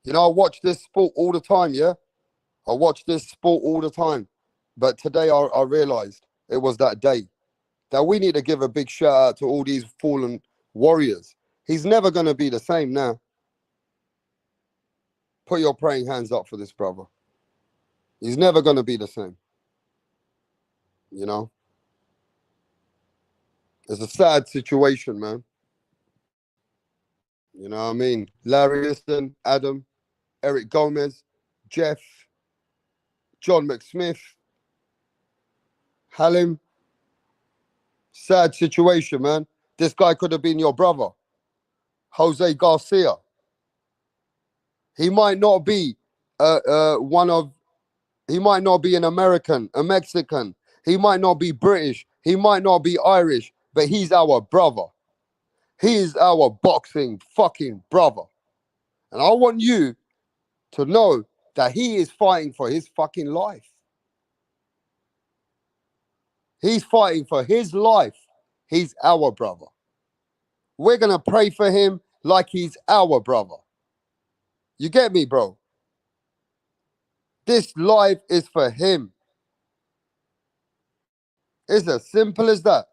You know, I watch this sport all the time, yeah? I watch this sport all the time. But today I realized it was that day that we need to give a big shout out to all these fallen warriors. He's never going to be the same now. Put your praying hands up for this brother. He's never going to be the same. You know? It's a sad situation, man. You know what I mean? Larry Liston, Adam, Eric Gomez, Jeff, John McSmith, Halim. Sad situation, man. This guy could have been your brother, Jose Garcia. He might not be he might not be an American, a Mexican. He might not be British. He might not be Irish, but he's our brother. He is our boxing fucking brother. And I want you to know that he is fighting for his fucking life. He's fighting for his life. He's our brother. We're going to pray for him like he's our brother. You get me, bro? This life is for him. It's as simple as that.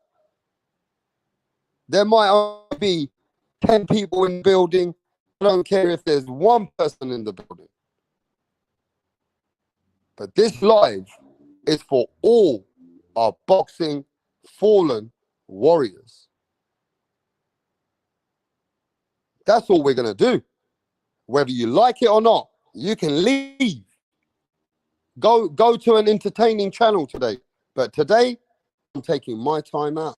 There might only be 10 people in the building. I don't care if there's one person in the building. But this live is for all our boxing fallen warriors. That's all we're going to do. Whether you like it or not, you can leave. Go to an entertaining channel today. But today, I'm taking my time out.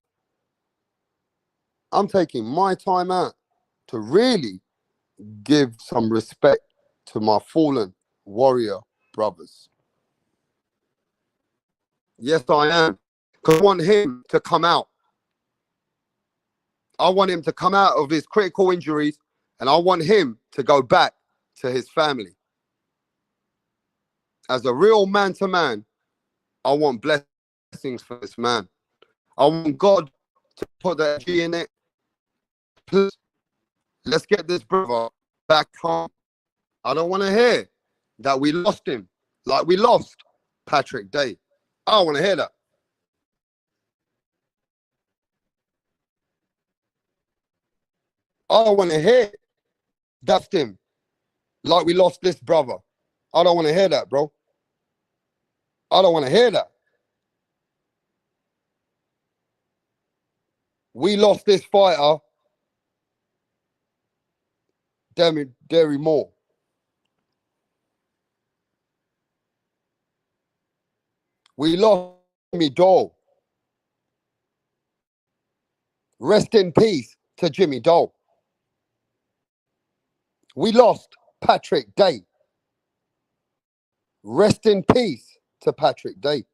I'm taking my time out to really give some respect to my fallen warrior brothers. Yes, I am. Because I want him to come out. I want him to come out of his critical injuries, and I want him to go back to his family. As a real man-to-man, I want blessings for this man. I want God to put that G in it. Please, let's get this brother back home. I don't want to hear that we lost him like we lost Patrick Day. I don't want to hear that. I don't want to hear that's him like we lost this brother. I don't want to hear that, bro. I don't want to hear that. We lost this fighter, Derry Moore. We lost Jimmy Dole. Rest in peace to Jimmy Dole. We lost Patrick Day. Rest in peace to Patrick Day.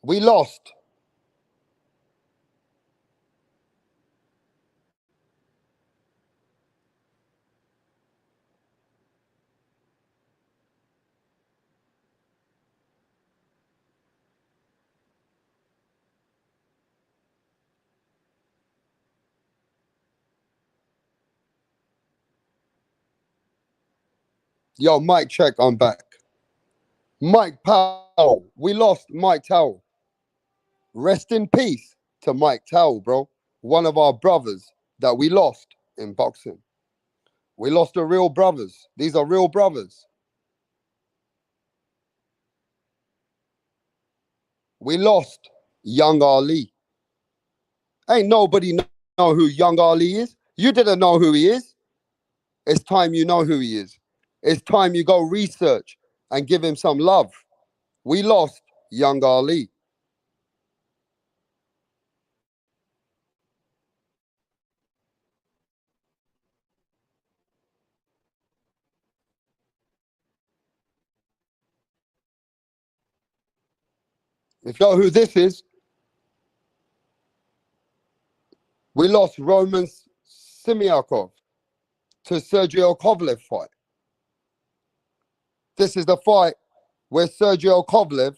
We lost Yo, Mike, check, I'm back. Mike Powell. We lost Mike Towell. Rest in peace to Mike Towell, bro. One of our brothers that we lost in boxing. We lost the real brothers. These are real brothers. We lost Young Ali. Ain't nobody know who Young Ali is. You didn't know who he is. It's time you know who he is. It's time you go research and give him some love. We lost Young Ali. If you know who this is, we lost Roman Simiakov to Sergio Kovalev fight. This is the fight where Sergio Kovalev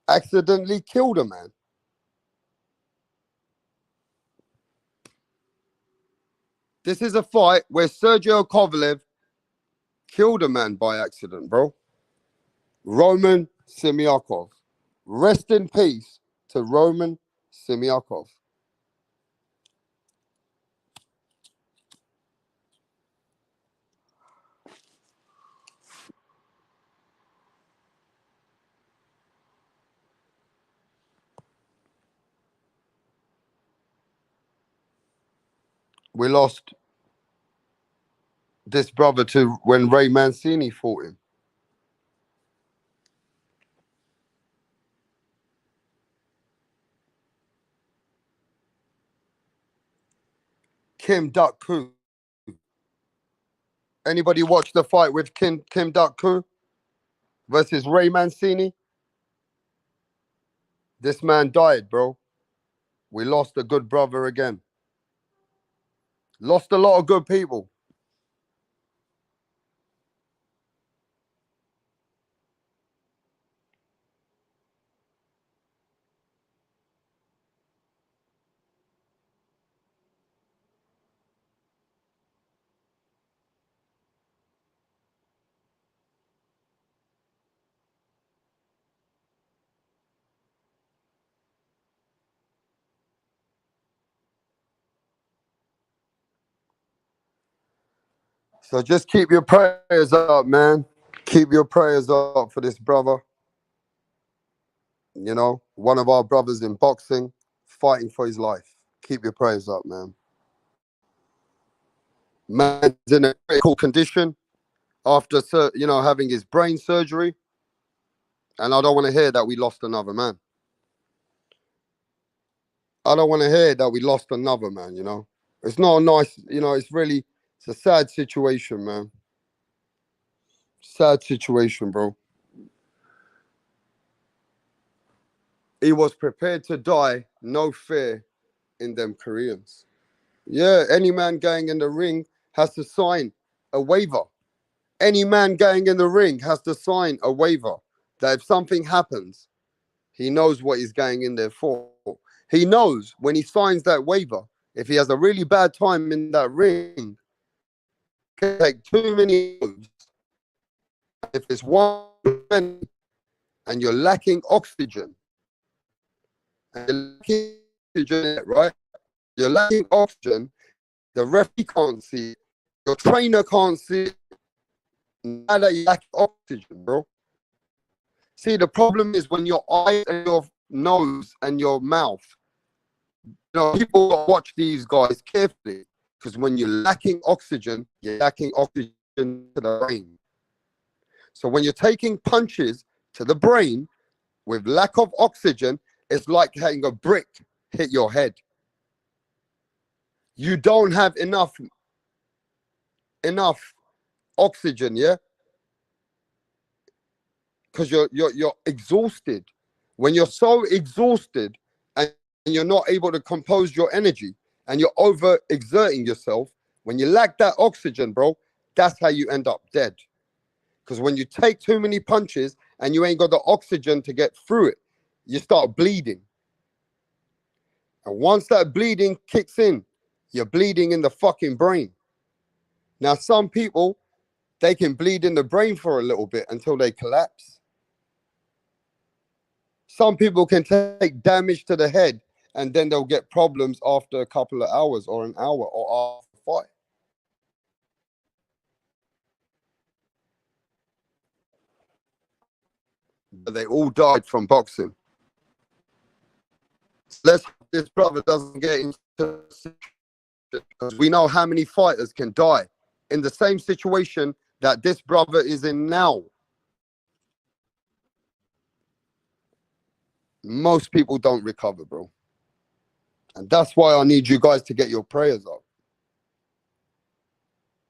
accidentally killed a man. This is a fight where Sergio Kovalev killed a man by accident, bro. Roman Simeakov. Rest in peace to Roman Simeakov. We lost this brother to when Ray Mancini fought him. Kim Duk-Koo. Anybody watch the fight with Kim Duk-Koo versus Ray Mancini? This man died, bro. We lost a good brother again. Lost a lot of good people. So just keep your prayers up, man. Keep your prayers up for this brother. You know, one of our brothers in boxing, fighting for his life. Keep your prayers up, man. Man's in a critical condition after, having his brain surgery. And I don't want to hear that we lost another man. I don't want to hear that we lost another man, you know. It's not a nice, it's a sad situation, man. Sad situation, bro. He was prepared to die, no fear in them Koreans. Yeah, any man going in the ring has to sign a waiver. Any man going in the ring has to sign a waiver that if something happens, he knows what he's going in there for. He knows when he signs that waiver, if he has a really bad time in that ring, can take too many moves. If it's 1 and you're lacking oxygen, right? You're lacking oxygen, the referee can't see it, your trainer can't see it. Now that you lack oxygen, bro. See, the problem is when your eyes and your nose and your mouth, people watch these guys carefully because when you're lacking oxygen to the brain. So when you're taking punches to the brain with lack of oxygen, it's like having a brick hit your head. You don't have enough oxygen, yeah? Because you're exhausted. When you're so exhausted and you're not able to compose your energy and you're over exerting yourself, when you lack that oxygen, bro, that's how you end up dead. Because when you take too many punches and you ain't got the oxygen to get through it, you start bleeding. And once that bleeding kicks in, you're bleeding in the fucking brain. Now, some people, they can bleed in the brain for a little bit until they collapse. Some people can take damage to the head and then they'll get problems after a couple of hours or an hour or after a fight. But they all died from boxing. Let's hope this brother doesn't get into because we know how many fighters can die in the same situation that this brother is in now. Most people don't recover, bro. And that's why I need you guys to get your prayers up.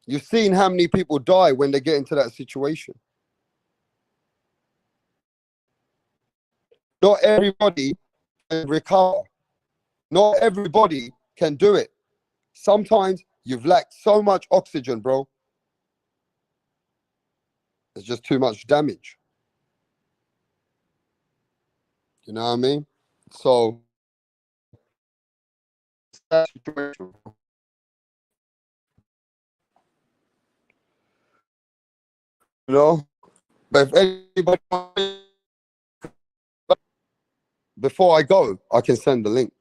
You've seen how many people die when they get into that situation. Not everybody can recover. Not everybody can do it. Sometimes you've lacked so much oxygen, bro. There's just too much damage. You know what I mean? So that situation, you know. But if anybody, before I go, I can send the link.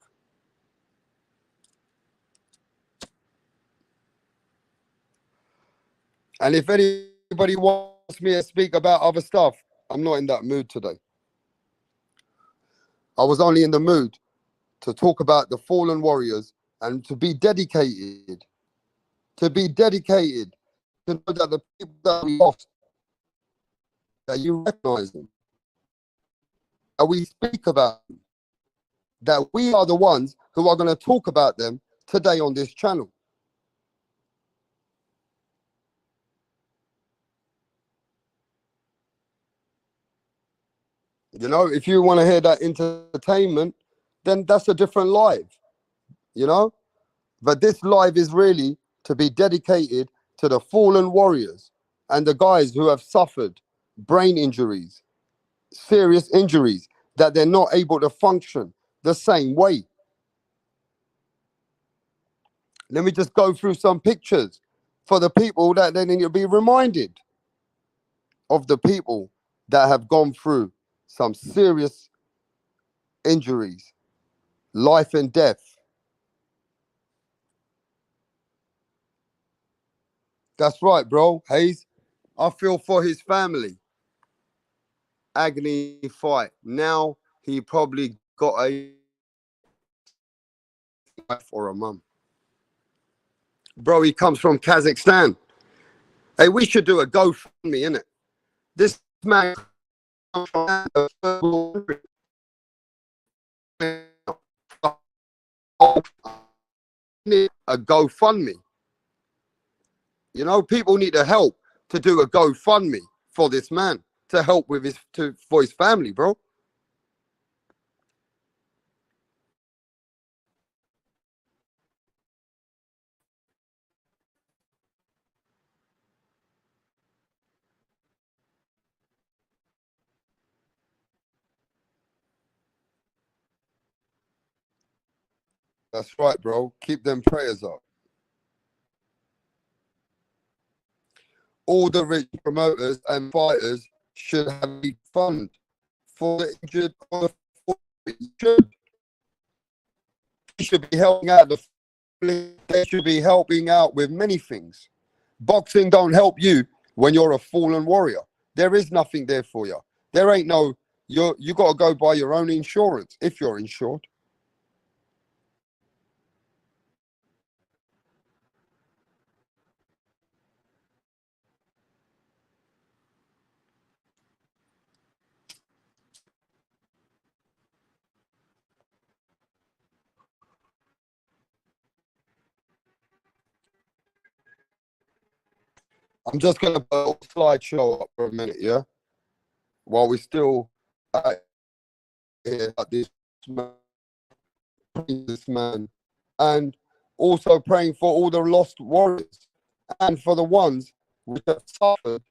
And if anybody wants me to speak about other stuff, I'm not in that mood today. I was only in the mood to talk about the fallen warriors and to be dedicated, to know that the people that we lost, that you recognize them, that we speak about them, that we are the ones who are going to talk about them today on this channel. You know, if you want to hear that entertainment, then that's a different live, you know? But this live is really to be dedicated to the fallen warriors and the guys who have suffered brain injuries, serious injuries, that they're not able to function the same way. Let me just go through some pictures for the people that they need to be reminded of the people that have gone through some serious injuries, life and death. That's right, bro. Hayes, I feel for his family. Agony fight. Now he probably got a wife or a mum. Bro, he comes from Kazakhstan. Hey, we should do a GoFundMe, innit? This man comes from a GoFundMe. You know, people need to help to do a GoFundMe for this man to help with for his family, bro. That's right, bro. Keep them prayers up. All the rich promoters and fighters should have a fund for the injured or the should. They should be helping out they should be helping out with many things. Boxing don't help you when you're a fallen warrior. There is nothing there for you. There ain't no you got to go buy your own insurance if you're insured. I'm just gonna put a slideshow up for a minute, yeah, while we still here at this man, and also praying for all the lost warriors and for the ones which have suffered.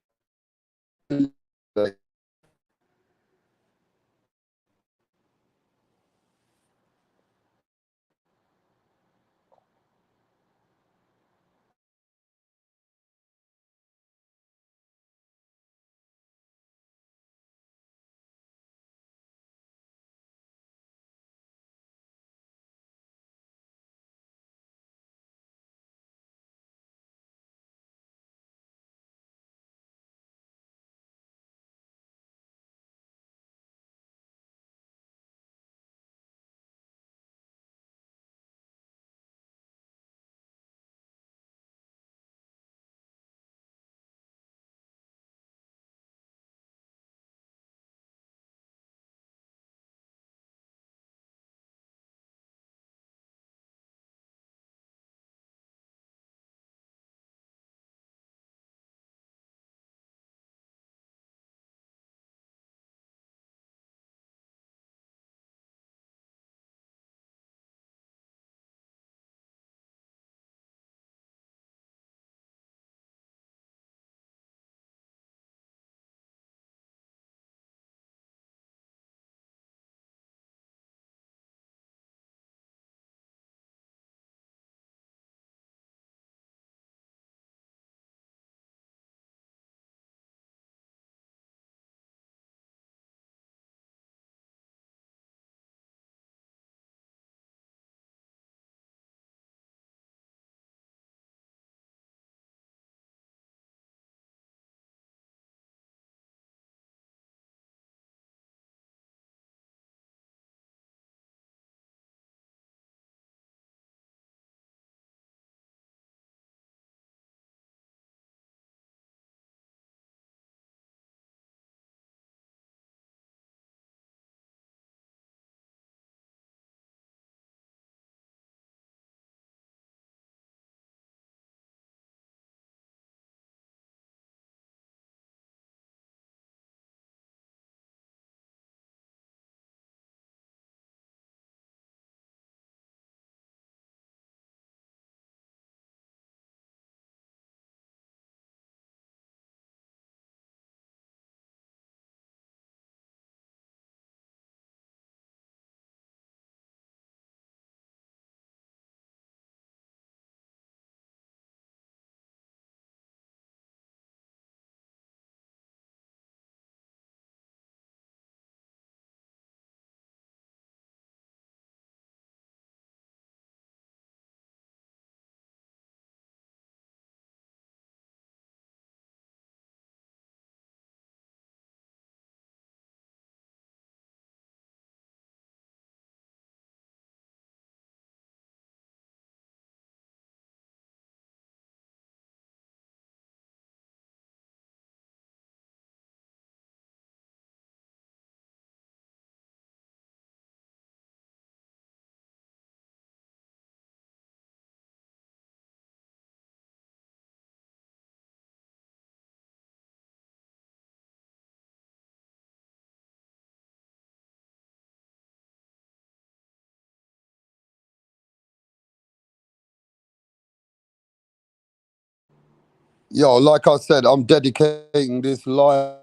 Yo, like I said, I'm dedicating this live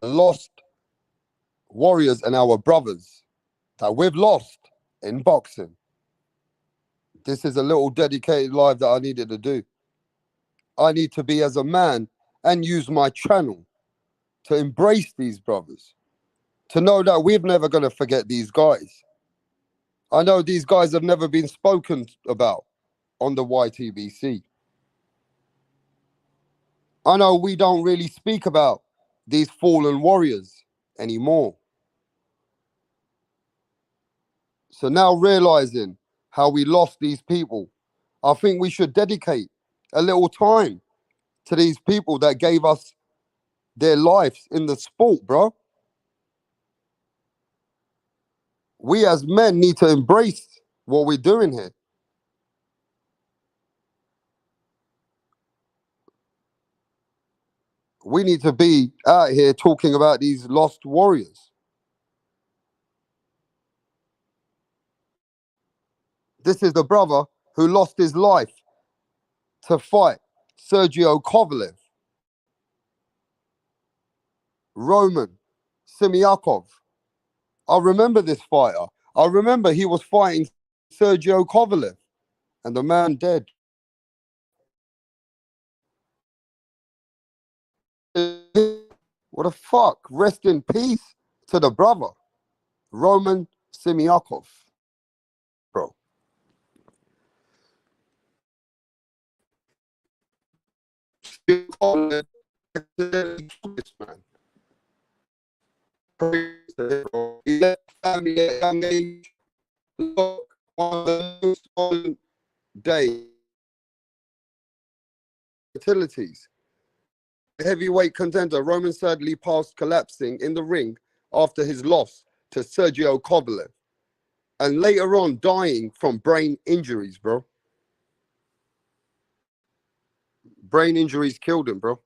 to lost warriors and our brothers that we've lost in boxing. This is a little dedicated live that I needed to do. I need to be as a man and use my channel to embrace these brothers, to know that we're never going to forget these guys. I know these guys have never been spoken about on the YTBC. I know we don't really speak about these fallen warriors anymore. So now realizing how we lost these people, I think we should dedicate a little time to these people that gave us their lives in the sport, bro. We as men need to embrace what we're doing here. We need to be out here talking about these lost warriors. This is the brother who lost his life to fight Sergio Kovalev, Roman Simiakov. I remember this fighter. I remember he was fighting Sergio Kovalev, and the man dead. What the fuck? Rest in peace to the brother, Roman Simiakov, bro. Man. He left family at a young age. Look, on the most day, utilities. Heavyweight contender Roman sadly passed collapsing in the ring after his loss to Sergio Kovalev, and later on dying from brain injuries, bro. Brain injuries killed him, bro.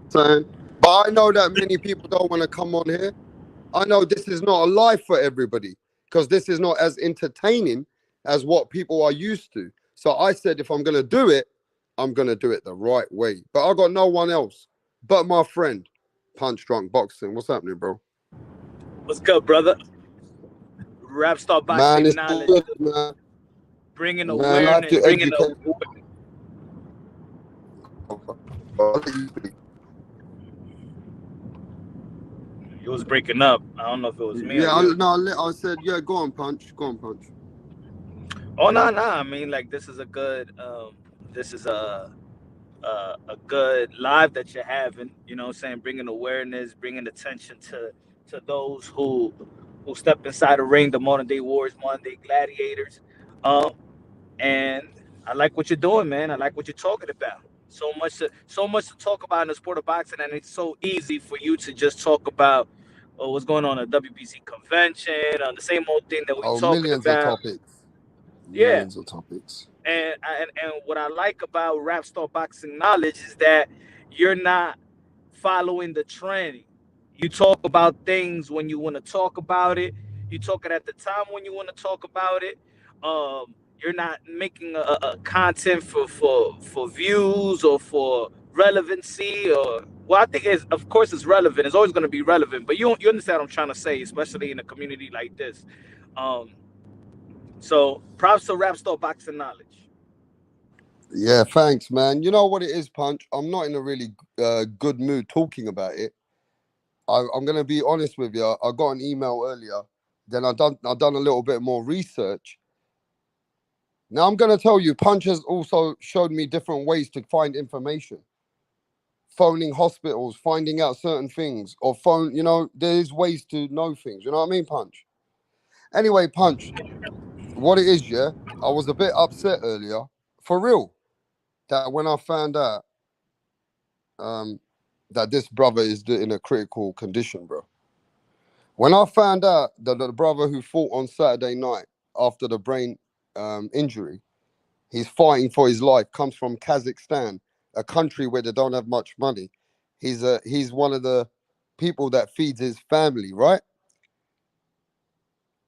Saying, but I know that many people don't want to come on here. I know this is not a life for everybody because this is not as entertaining as what people are used to. So I said, if I'm going to do it, I'm going to do it the right way. But I got no one else but my friend, Punch Drunk Boxing. What's happening, bro? What's good, brother? Rap star Man, boxing it's knowledge, good, man. bringing Man, I have awareness, to bringing educate. It was breaking up. I don't know if it was me or Yeah, you. I said, yeah, go on, Punch. Go on, Punch. Oh no, no. I mean, like this is a good. This is a good live that you're having. You know, what I'm saying, bringing awareness, bringing attention to those who step inside the ring, the modern day warriors, modern day gladiators. Um, and I like what you're doing, man. I like what you're talking about. So much to talk about in the sport of boxing, and it's so easy for you to just talk about what's going on at WBC convention, the same old thing that we Oh, talking millions of about. topics. Yeah, Millions of topics. and what I like about Rap Star Boxing Knowledge is that you're not following the trend. You talk about things when you want to talk about it. You talk it at the time when you want to talk about it. You're not making a content for views or for relevancy or well, I think it's of course it's relevant. It's always going to be relevant, but you understand what I'm trying to say, especially in a community like this. Um, so props to Rap Star Boxing Knowledge. Yeah, thanks, man. You know what it is, Punch? I'm not in a really good mood talking about it. I'm gonna be honest with you. I got an email earlier. Then I done a little bit more research. Now I'm gonna tell you, Punch has also showed me different ways to find information. Phoning hospitals, finding out certain things, or phone. You know, there's ways to know things. You know what I mean, Punch? Anyway, Punch. What it is, yeah. I was a bit upset earlier, for real, that when I found out um, that this brother is in a critical condition, bro. When I found out that the brother who fought on Saturday night after the brain injury, he's fighting for his life, comes from Kazakhstan, a country where they don't have much money. He's one of the people that feeds his family, right?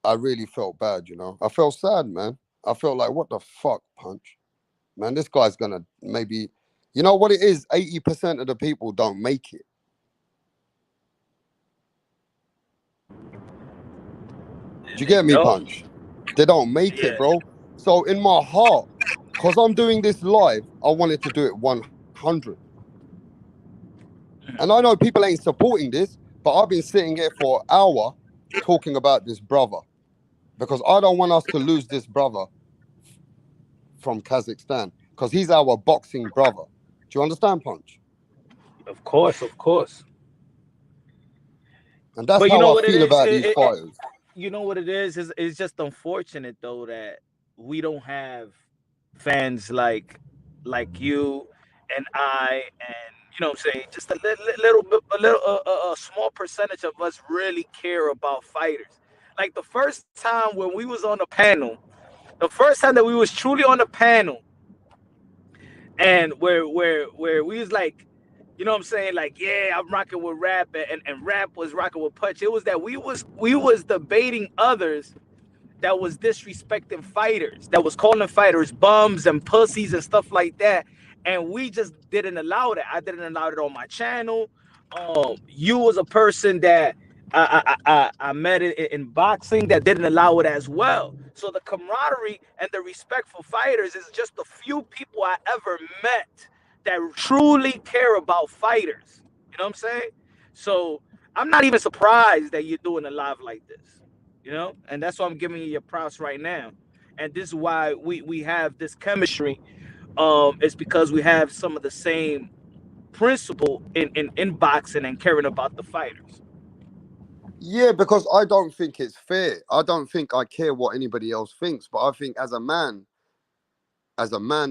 I really felt bad, you know. I felt sad, man. I felt like, what the fuck, Punch? man, this guy's gonna maybe, you know what it is? 80% of the people don't make it. Do you get me, No, Punch? They don't make it, yeah, bro. So in my heart, because I'm doing this live, I wanted to do it 100. And I know people ain't supporting this, but I've been sitting here for an hour talking about this brother because I don't want us to lose this brother from Kazakhstan because he's our boxing brother. Do you understand, Punch? of course, of course. And that's But you how know I what it feel is? about these fighters. You know what it is? It's just unfortunate though that we don't have fans like you and I, and you know what I'm saying, just a little bit, a small percentage of us really care about fighters. Like the first time when we was on the panel, the first time that we was truly on the panel, and where we was like, you know what I'm saying, like, yeah, I'm rocking with Rap, and Rap was rocking with Punch. It was that we was debating others that was disrespecting fighters, that was calling fighters bums and pussies and stuff like that, and we just didn't allow that. I didn't allow it on my channel. You was a person that I met in boxing that didn't allow it as well. So the camaraderie and the respect for fighters is just the few people I ever met that truly care about fighters. You know what I'm saying? So I'm not even surprised that you're doing a live like this. You know, and that's why I'm giving you your props right now. And this is why we have this chemistry. It's because we have some of the same principle in boxing and caring about the fighters. Yeah, because I don't think it's fair. I don't think I care what anybody else thinks, but I think as a man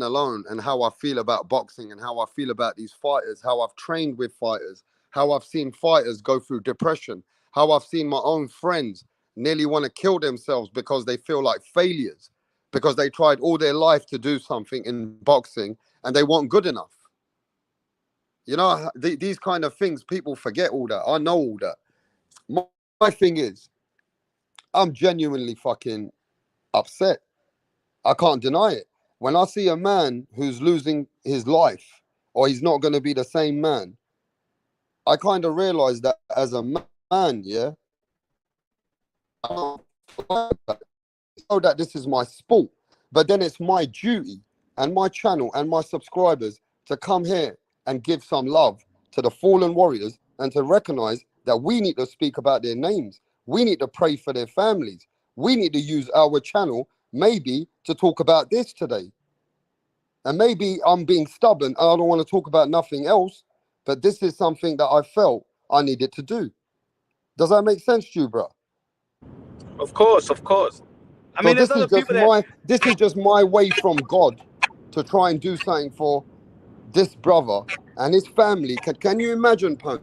alone, and how I feel about boxing and how I feel about these fighters, how I've trained with fighters, how I've seen fighters go through depression, how I've seen my own friends nearly want to kill themselves because they feel like failures, because they tried all their life to do something in boxing and they weren't good enough. You know, these kind of things, people forget all that. I know all that. My thing is, I'm genuinely fucking upset. I can't deny it. When I see a man who's losing his life or he's not going to be the same man, I kind of realize that as a man, yeah, I don't know that this is my sport, but then it's my duty and my channel and my subscribers to come here and give some love to the fallen warriors and to recognize that we need to speak about their names. We need to pray for their families. We need to use our channel maybe to talk about this today. And maybe I'm being stubborn and I don't want to talk about nothing else, but this is something that I felt I needed to do. Does that make sense to you, bro? Of course, of course. I So mean, there's other people that this is just my way from God to try and do something for this brother and his family. Can you imagine, Punch,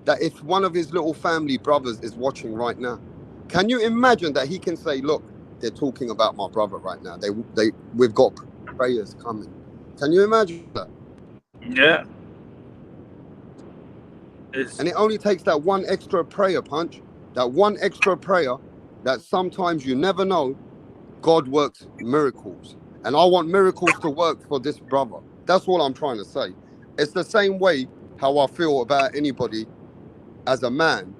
that if one of his little family brothers is watching right now, can you imagine that he can say, look, they're talking about my brother right now. We've got prayers coming. Can you imagine that? yeah. And it only takes that one extra prayer, Punch, that one extra prayer that sometimes you never know, God works miracles. And I want miracles to work for this brother. That's all I'm trying to say. It's the same way how I feel about anybody as a man.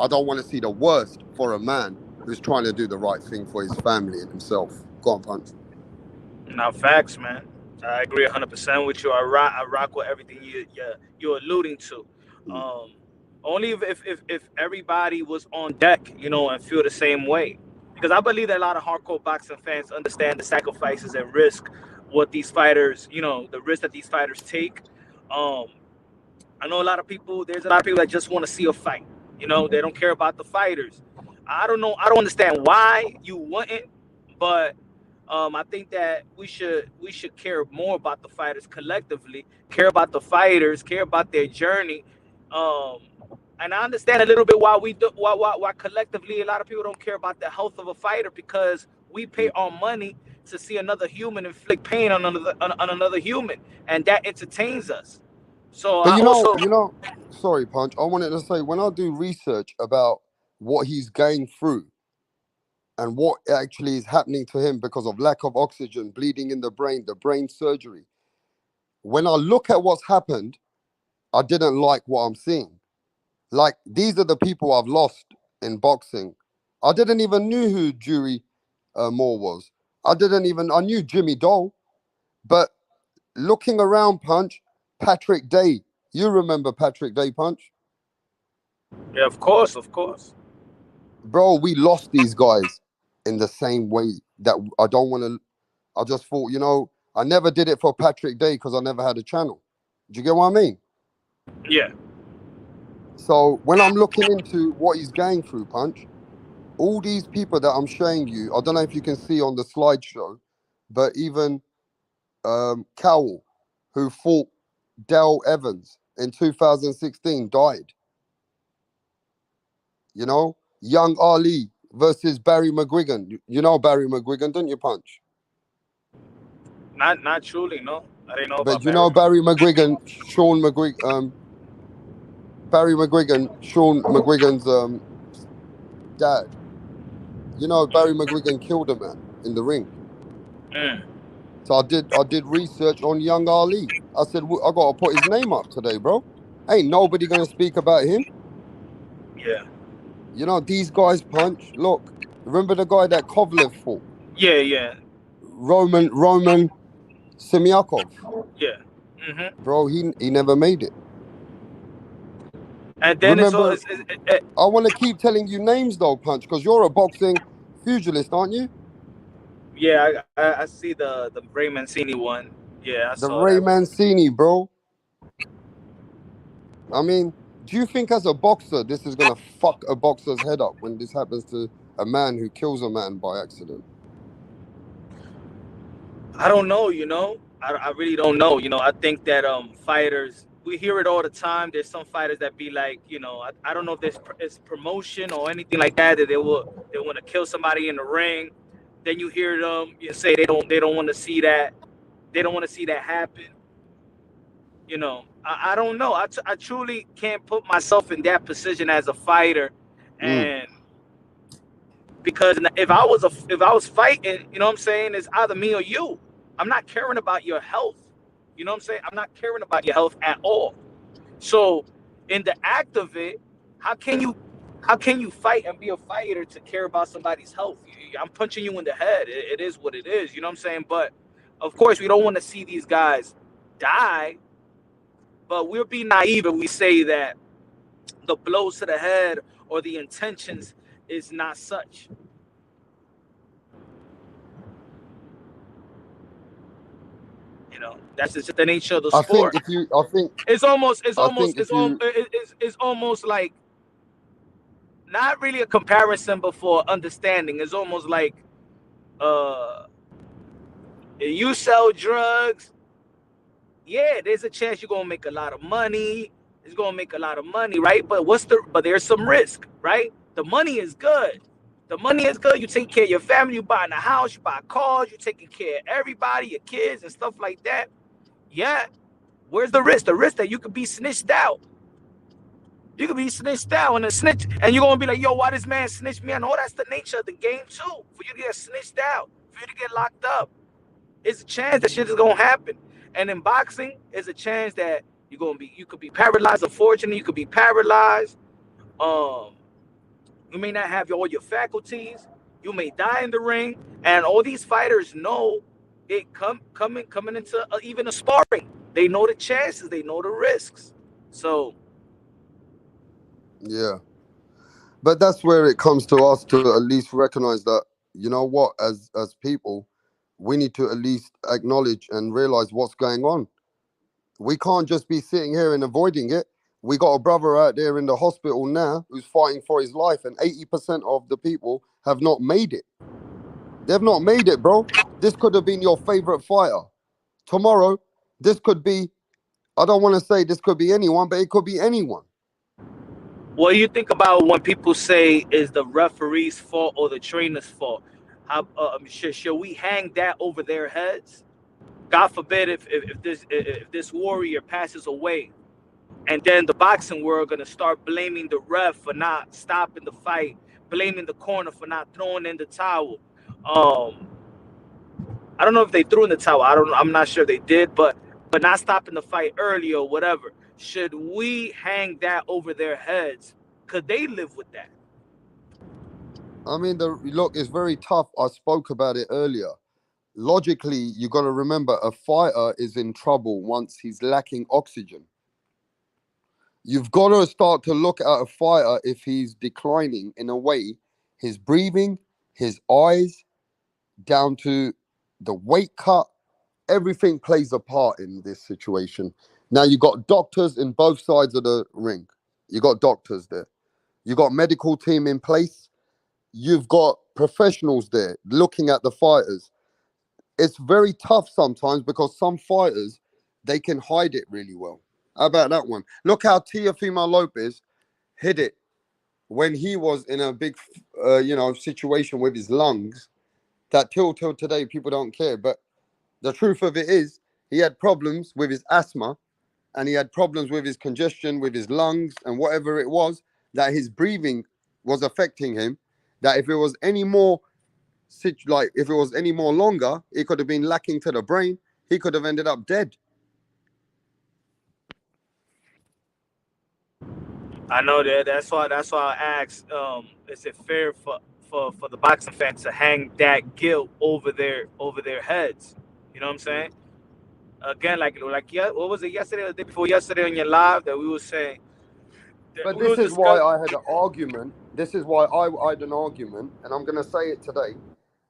I don't want to see the worst for a man who's trying to do the right thing for his family and himself. Go on, Punch. Now, facts, man. I agree 100% with you. I rock with everything you're alluding to. Mm. Um, only if everybody was on deck, you know, and feel the same way. Because I believe that a lot of hardcore boxing fans understand the sacrifices and risk what these fighters, you know, the risk that these fighters take. Um, I know a lot of people. There's a lot of people that just want to see a fight. You know, they don't care about the fighters. I don't know. I don't understand why you wouldn't, but I think that we should care more about the fighters collectively, care about the fighters, care about their journey. Um, and I understand a little bit why we do, why collectively a lot of people don't care about the health of a fighter, because we pay our money to see another human inflict pain on another human, and that entertains us. So But I also sorry, Punch. I wanted to say when I do research about what he's going through, and what actually is happening to him because of lack of oxygen, bleeding in the brain surgery. When I look at what's happened, I didn't like what I'm seeing. Like, these are the people I've lost in boxing. I didn't even knew who Jury Moore was. I knew Jimmy Dole, but looking around, Punch, Patrick Day. You remember Patrick Day, Punch? Yeah, of course, of course. Bro, we lost these guys in the same way that I don't want to. I just thought, I never did it for Patrick Day because I never had a channel. Do you get what I mean? Yeah. So when I'm looking into what he's going through, Punch, all these people that I'm showing you, I don't know if you can see on the slideshow, but even Cowell, who fought Dale Evans in 2016, died. Young Ali versus Barry McGuigan. You know Barry McGuigan, don't you, Punch? Not truly, no. I didn't know But about you know Barry. Barry McGuigan, Barry McGuigan, Sean McGuigan's dad. You know Barry McGuigan killed a man in the ring. Mm. So I did research on young Ali. I said, I gotta put his name up today, bro. Ain't nobody gonna speak about him. Yeah. These guys, Punch. Look, remember the guy that Kovalev fought? Yeah, yeah. Roman Semyakov. Yeah. Mm-hmm. Bro, he never made it. And then Remember, I want to keep telling you names though, Punch, because you're a boxing pugilist, aren't you? yeah, I see the Ray Mancini one. Yeah, I The saw Ray that one. Mancini, bro. I mean, do you think as a boxer, this is going to fuck a boxer's head up when this happens to a man who kills a man by accident? I don't know, I really don't know. I think that fighters, we hear it all the time. There's some fighters that be like, I don't know if it's promotion or anything like that they want to kill somebody in the ring. Then you hear them say they don't want to see that. They don't want to see that happen. I don't know. I truly can't put myself in that position as a fighter, Mm, and because if I was fighting, what I'm saying, it's either me or you. I'm not caring about your health. You know what I'm saying? I'm not caring about your health at all. So in the act of it, how can you fight and be a fighter to care about somebody's health? I'm punching you in the head. It is what it is. You know what I'm saying? But of course, we don't want to see these guys die. But we'll be naive if we say that the blows to the head or the intentions is not such. That's just the nature of the I think sport. if you, I think, It's almost it's I think almost if it's all you, it's almost like not really a comparison, but for understanding. It's almost like uh you sell drugs, yeah, there's a chance you're gonna make a lot of money. It's gonna make a lot of money, right? But there's some risk, right? The money is good. The money is good. You take care of your family, you buying a house, you buy cars, you taking care of everybody, your kids and stuff like that. Yeah. Where's the risk? The risk that you could be snitched out. You could be snitched out and a snitch, and you're gonna be like, yo, why this man snitched me? I know that's the nature of the game too. For you to get snitched out, for you to get locked up. It's a chance that shit is gonna happen. And in boxing, it's a chance that you could be paralyzed. Unfortunately, you could be paralyzed. Um, you may not have all your faculties. You may die in the ring. And all these fighters know it coming into even a sparring. They know the chances. They know the risks. So yeah. But that's where it comes to us to at least recognize that, you know what, as people, we need to at least acknowledge and realize what's going on. We can't just be sitting here and avoiding it. We got a brother out there in the hospital now who's fighting for his life, and 80% of the people have not made it. They've not made it, bro. This could have been your favorite fighter. Tomorrow, this could be, I don't want to say this could be anyone, but it could be anyone. what do you think about when people say is the referee's fault or the trainer's fault? Should we hang that over their heads? God forbid if this warrior passes away, and then the boxing world gonna start blaming the ref for not stopping the fight, blaming the corner for not throwing in the towel. I don't know if they threw in the towel. I'm not sure they did, but not stopping the fight early or whatever. Should we hang that over their heads? Could they live with that? I mean, look, it's very tough. I spoke about it earlier. Logically, you got to remember a fighter is in trouble once he's lacking oxygen. You've got to start to look at a fighter if he's declining in a way, his breathing, his eyes, down to the weight cut, everything plays a part in this situation. Now, you got doctors in both sides of the ring. You got doctors there. You got medical team in place. You've got professionals there looking at the fighters. It's very tough sometimes because some fighters, they can hide it really well. How about that one? Look how Teofimo Lopez hid it when he was in a big, situation with his lungs. That till today people don't care. But the truth of it is, he had problems with his asthma, and he had problems with his congestion, with his lungs, and whatever it was, that his breathing was affecting him. That if it was any more, if it was any more longer, it could have been lacking to the brain. He could have ended up dead. I know that. That's why I asked. Is it fair for the boxing fans to hang that guilt over their heads? You know what I'm saying? Again, yeah, what was it yesterday or the day before yesterday on your live that we were saying? But this is why I had an argument. This is why I had an argument, and I'm going to say it today.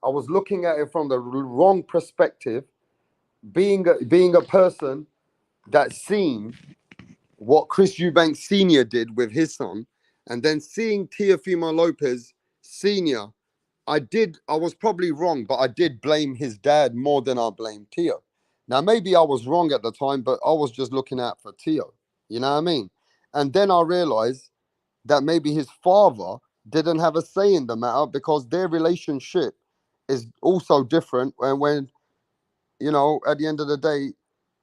I was looking at it from the wrong perspective, being a person that's seen what Chris Eubanks Sr. did with his son, and then seeing Teofimo Lopez Sr., I was probably wrong, but I did blame his dad more than I blamed Teo. Now, maybe I was wrong at the time, but I was just looking out for Teo. You know what I mean? And then I realized that maybe his father didn't have a say in the matter because their relationship is also different. And when, at the end of the day,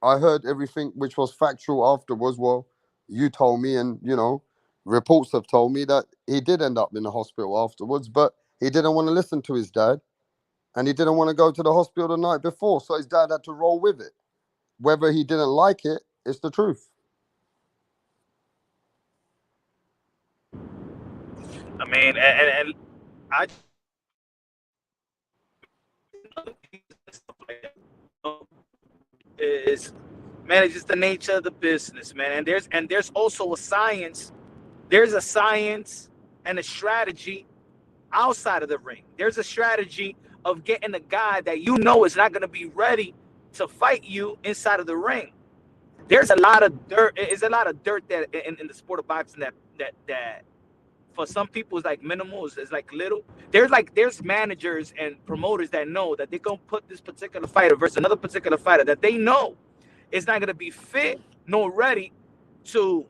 I heard everything which was factual afterwards. Well, you told me, and, reports have told me that he did end up in the hospital afterwards, but he didn't want to listen to his dad. And he didn't want to go to the hospital the night before. So his dad had to roll with it. Whether he didn't like it, it's the truth. I mean, and I is, man, it's just the nature of the business, man. And there's also a science. There's a science and a strategy outside of the ring. There's a strategy of getting a guy that is not going to be ready to fight you inside of the ring. There's a lot of dirt. It's a lot of dirt that in the sport of boxing that for some people is like minimal, is like little. There's managers and promoters that know that they're gonna put this particular fighter versus another particular fighter that they know is not gonna be fit nor ready to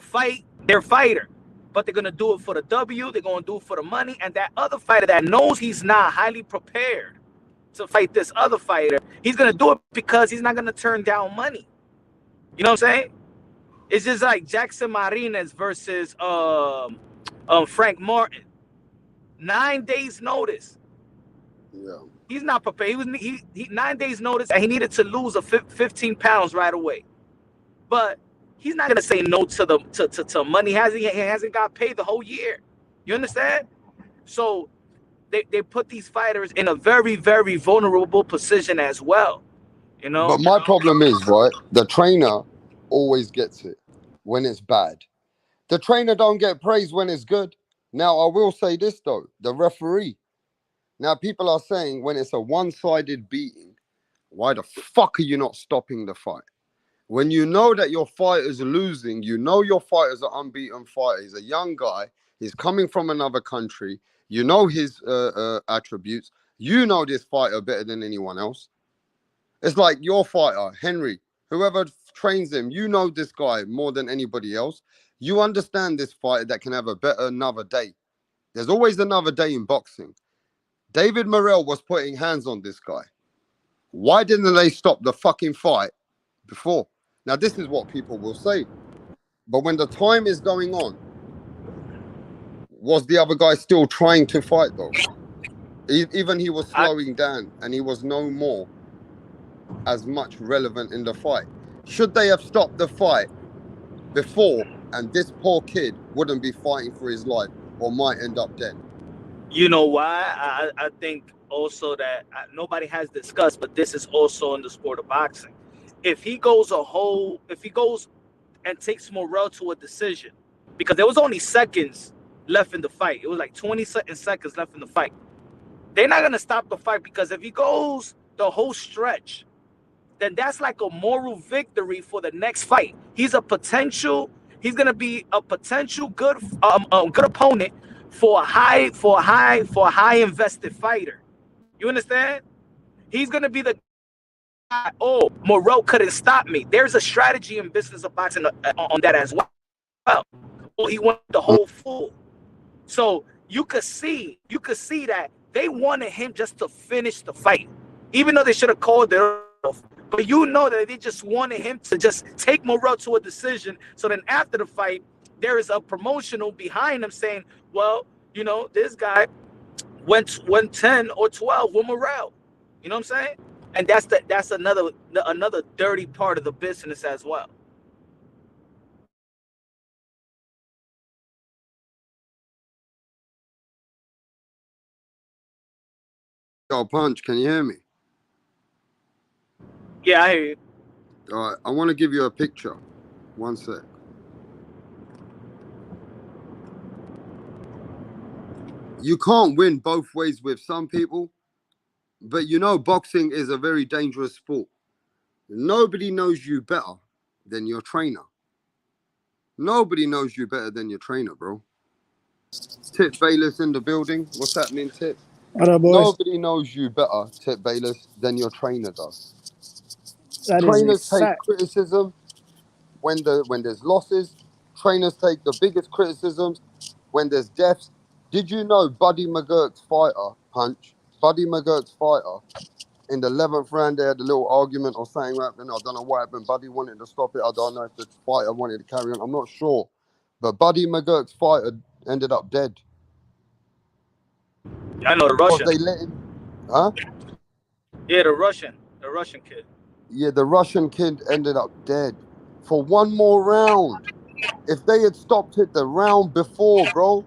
fight their fighter. But they're gonna do it for the W, they're gonna do it for the money, and that other fighter that knows he's not highly prepared to fight this other fighter, he's gonna do it because he's not gonna turn down money. You know what I'm saying? It's just like Jackson Martinez versus Frank Martin. 9 days notice. Yeah. He's not prepared. He 9 days notice, and he needed to lose 15 pounds right away. But he's not gonna say no to money. He hasn't got paid the whole year. You understand? So they put these fighters in a very, very vulnerable position as well. But my problem is, right, the trainer always gets it when it's bad. The trainer don't get praised when it's good. Now, I will say this, though. The referee. Now, people are saying when it's a one-sided beating, why the fuck are you not stopping the fight? When you know that your fighter's losing, you know your fighter's an unbeaten fighter. He's a young guy. He's coming from another country. You know his attributes. You know this fighter better than anyone else. It's like your fighter, Henry, whoever trains him, you know this guy more than anybody else. You understand this fighter that can have a better another day. There's always another day in boxing. David Morrell was putting hands on this guy. Why didn't they stop the fucking fight before? Now, this is what people will say. But when the time is going on, Was the other guy still trying to fight though? Even he was I, slowing down, and he was no more as much relevant in the fight. Should they have stopped the fight before, and this poor kid wouldn't be fighting for his life or might end up dead? you know why? I think also that nobody has discussed, but this is also in the sport of boxing. If he goes and takes Morrell to a decision, because there was only seconds left in the fight. It was like 20 seconds left in the fight. They're not going to stop the fight, because if he goes the whole stretch, then that's like a moral victory for the next fight. He's going to be a potential good opponent for a high invested fighter. You understand? He's going to be the guy, oh, Morrell couldn't stop me. There's a strategy in business of boxing on that as well. Well, he went the whole full. So you could see that they wanted him just to finish the fight, even though they should have called it off. But you know that they just wanted him to just take Morrell to a decision. So then after the fight, there is a promotional behind him saying, well, you know, this guy went 10 or 12 with Morrell. You know what I'm saying? And that's another dirty part of the business as well. Yo, Punch, can you hear me? Yeah, I hear you. All right, I want to give you a picture. One sec. You can't win both ways with some people, but you know boxing is a very dangerous sport. Nobody knows you better than your trainer. Nobody knows you better than your trainer, bro. Tip Bayless in the building. What's happening, Tip? What up, boys? Nobody knows you better, Tip Bayless, than your trainer does. That Trainers is a take fact. criticism when there's losses. Trainers take the biggest criticisms when there's deaths. Did you know Buddy McGurk's fighter, Punch? Buddy McGurk's fighter, in the 11th round, they had a little argument or something happened. I don't know what happened. Buddy wanted to stop it. I don't know if the fighter wanted to carry on. I'm not sure. But Buddy McGurk's fighter ended up dead. I know the Russian. They let him, huh? Yeah, the Russian kid. Yeah, the Russian kid ended up dead for one more round. If they had stopped it the round before, bro.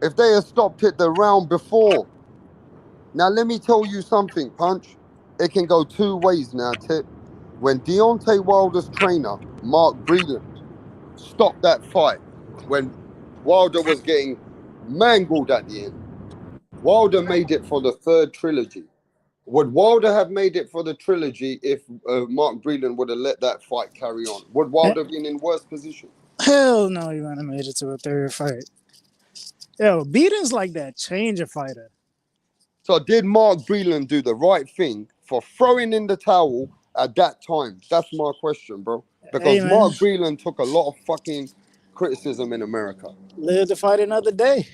If they had stopped it the round before. Now, let me tell you something, Punch. It can go two ways now, Tip. When Deontay Wilder's trainer, Mark Breland, stopped that fight, when Wilder was getting mangled at the end, Wilder made it for the third trilogy. Would Wilder have made it for the trilogy if Mark Breland would have let that fight carry on? Would Wilder have been in worse position? Hell no, he wouldn't have made it to a third fight. Yo, beating's like that change a fighter. So did Mark Breland do the right thing for throwing in the towel at that time? That's my question, bro. Because Hey, Mark Breland took a lot of fucking criticism in America. Live to fight another day.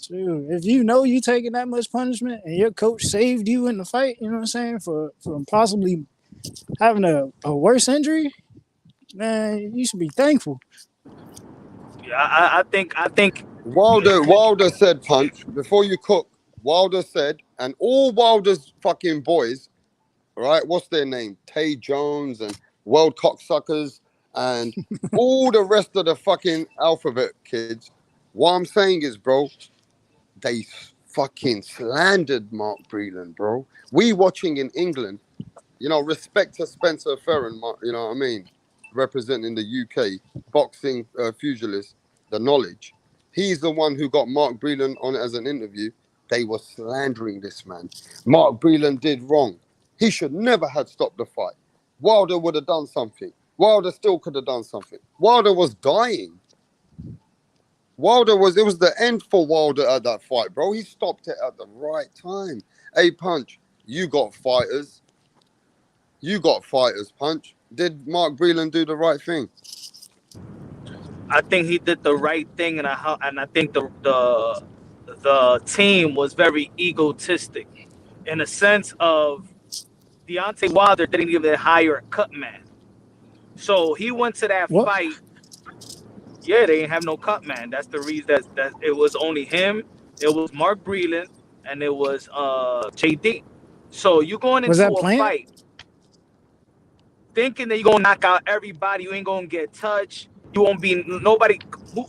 True. If you know you taking that much punishment and your coach saved you in the fight, you know what I'm saying, for possibly having a worse injury, man, you should be thankful. Yeah, I think Wilder said, Punch, before you cook, Wilder said, and all Wilder's fucking boys, right? What's their name? Tay Jones and World Cocksuckers and all the rest of the fucking alphabet kids. What I'm saying is, bro, they fucking slandered Mark Breland, bro. We watching in England, you know, respect to Spencer Ferron, you know what I mean? Representing the UK, boxing pugilist, the knowledge. He's the one who got Mark Breland on as an interview. They were slandering this man. Mark Breland did wrong. He should never have stopped the fight. Wilder would have done something. Wilder still could have done something. Wilder was dying. It was the end for Wilder at that fight, bro. He stopped it at the right time. Hey, Punch, you got fighters. You got fighters, Punch. Did Mark Breland do the right thing? I think he did the right thing, and I think the team was very egotistic, in a sense of Deontay Wilder didn't even hire a cut man. So he went to that What? fight. Yeah, they didn't have no cut man. That's the reason that it was only him. It was Mark Breland and it was JD. So you going Was into that a planned? fight thinking that you're gonna knock out everybody, you ain't gonna get touched. You won't be nobody.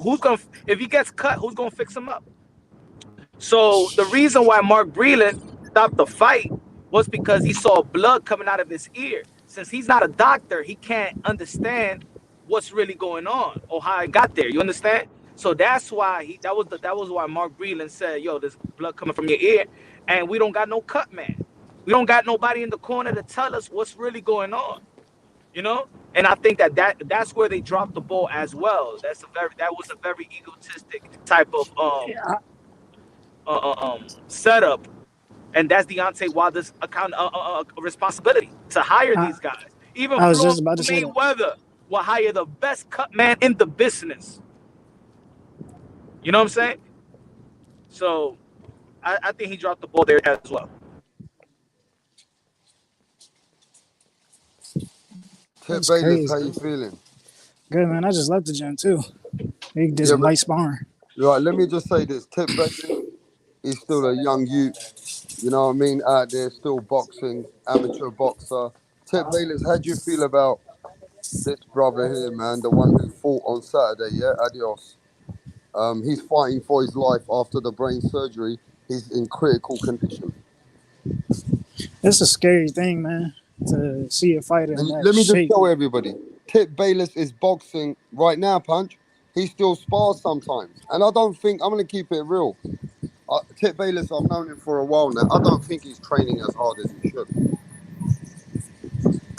Who's gonna if he gets cut? Who's gonna fix him up? So the reason why Mark Breland stopped the fight was because he saw blood coming out of his ear. Since he's not a doctor, he can't understand what's really going on or how it got there. You understand? So that's why that was why Mark Breland said, "Yo, there's blood coming from your ear, and we don't got no cut man. We don't got nobody in the corner to tell us what's really going on." You know, and I think that's where they dropped the ball as well. That was a very egotistic type of Yeah, setup, and that's Deontay Wilder's responsibility to hire I, these guys. Even I was Floyd just about to say that. Mayweather will hire the best cut man in the business. You know what I'm saying? So I think he dropped the ball there as well. Tip That's Bayless, how crazy. you feeling? Good, man. I just left the gym too. He did Yeah, some but light sparring. right, let me just say this. Tip Bayless is still a young youth, you know what I mean, out there, still boxing, amateur boxer. Tip Bayless, how do you feel about this brother here, man, the one who fought on Saturday, yeah, Adios? He's fighting for his life after the brain surgery. He's in critical condition. It's a scary thing, man, to see a fighter in And that let me just shape. tell everybody, Tip Bayless is boxing right now, Punch. He still spars sometimes. And I don't think, I'm going to keep it real. Tip Bayless, I've known him for a while now. I don't think he's training as hard as he should.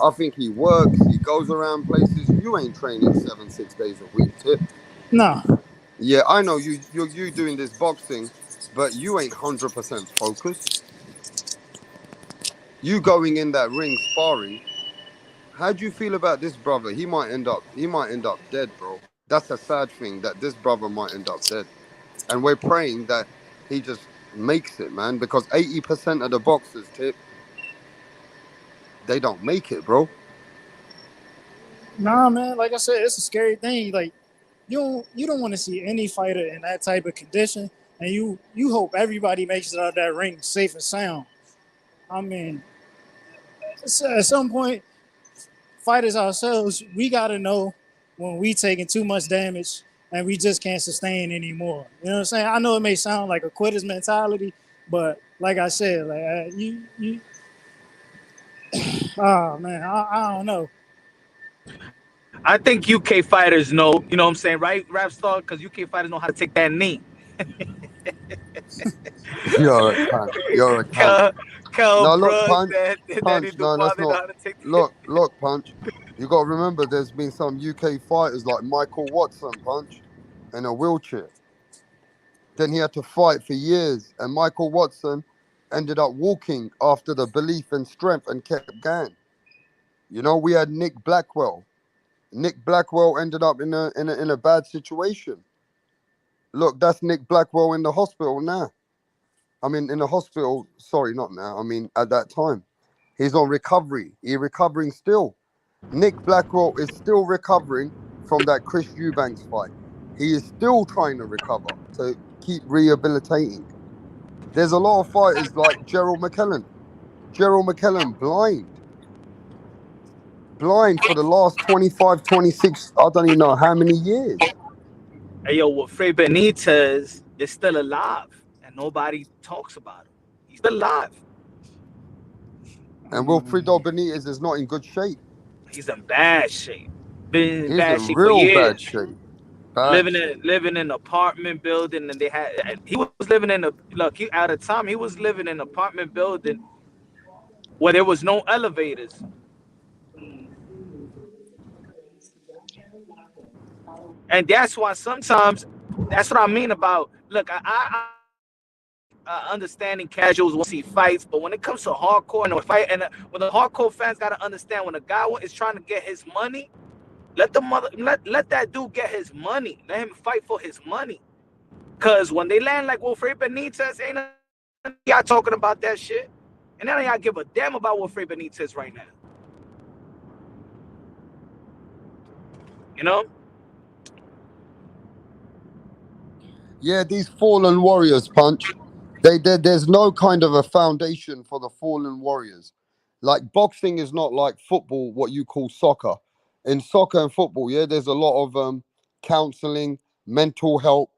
I think he works, he goes around places. You ain't training 6 days a week, Tip. No, Yeah, I know you doing this boxing, but you ain't 100% focused. You going in that ring sparring. How do you feel about this brother? He might end up dead, bro. That's a sad thing that this brother might end up dead. And we're praying that he just makes it, man, because 80% of the boxers, Tip, they don't make it, bro. nah, man. Like I said, it's a scary thing. Like you don't want to see any fighter in that type of condition, and you hope everybody makes it out of that ring safe and sound. I mean, at some point, fighters ourselves, we gotta know when we taking too much damage and we just can't sustain anymore. You know what I'm saying? I know it may sound like a quitter's mentality, but like I said, like oh man, I don't know. I think UK fighters know. You know what I'm saying, right, Rap Star? Because UK fighters know how to take that knee. You're a cunt. You're a cunt. Cal No, look, Brooks Punch. and Danny Punch. No, Dubois, that's they know not. how to take the Look, Punch. You got to remember there's been some UK fighters like Michael Watson, Punch, in a wheelchair. Then he had to fight for years. And Michael Watson ended up walking after the belief and strength and kept going. You know, we had Nick Blackwell. Nick Blackwell ended up in a bad situation. Look, that's Nick Blackwell in the hospital now. I mean, in the hospital. Sorry, not now. I mean, at that time, he's on recovery. He's recovering still. Nick Blackwell is still recovering from that Chris Eubanks fight. He is still trying to recover to keep rehabilitating. There's a lot of fighters like Gerald McClellan. Gerald McClellan, blind for the last 25, 26, I don't even know how many years. Hey, yo, Wilfred Benitez is still alive, and nobody talks about him. He's still alive. And Wilfredo Benitez is not in good shape. He's in bad shape. Been in He's bad in shape for real bad years. shape. Bad shape. Living in an apartment building, and he was living in a look. He at a time he was living in an apartment building where there was no elevators, and that's why sometimes that's what I mean about look. Understanding casuals want to see fights, but when it comes to hardcore and a fight, and when the hardcore fans got to understand when a guy is trying to get his money, let that dude get his money. Let him fight for his money. Cause when they land like Wilfred Benitez, ain't y'all talking about that shit, and then y'all give a damn about Wilfred Benitez right now. You know, Yeah, these fallen warriors, Punch. There's no kind of a foundation for the fallen warriors. Like boxing is not like football, what you call soccer. In soccer and football, yeah, there's a lot of counseling, mental help,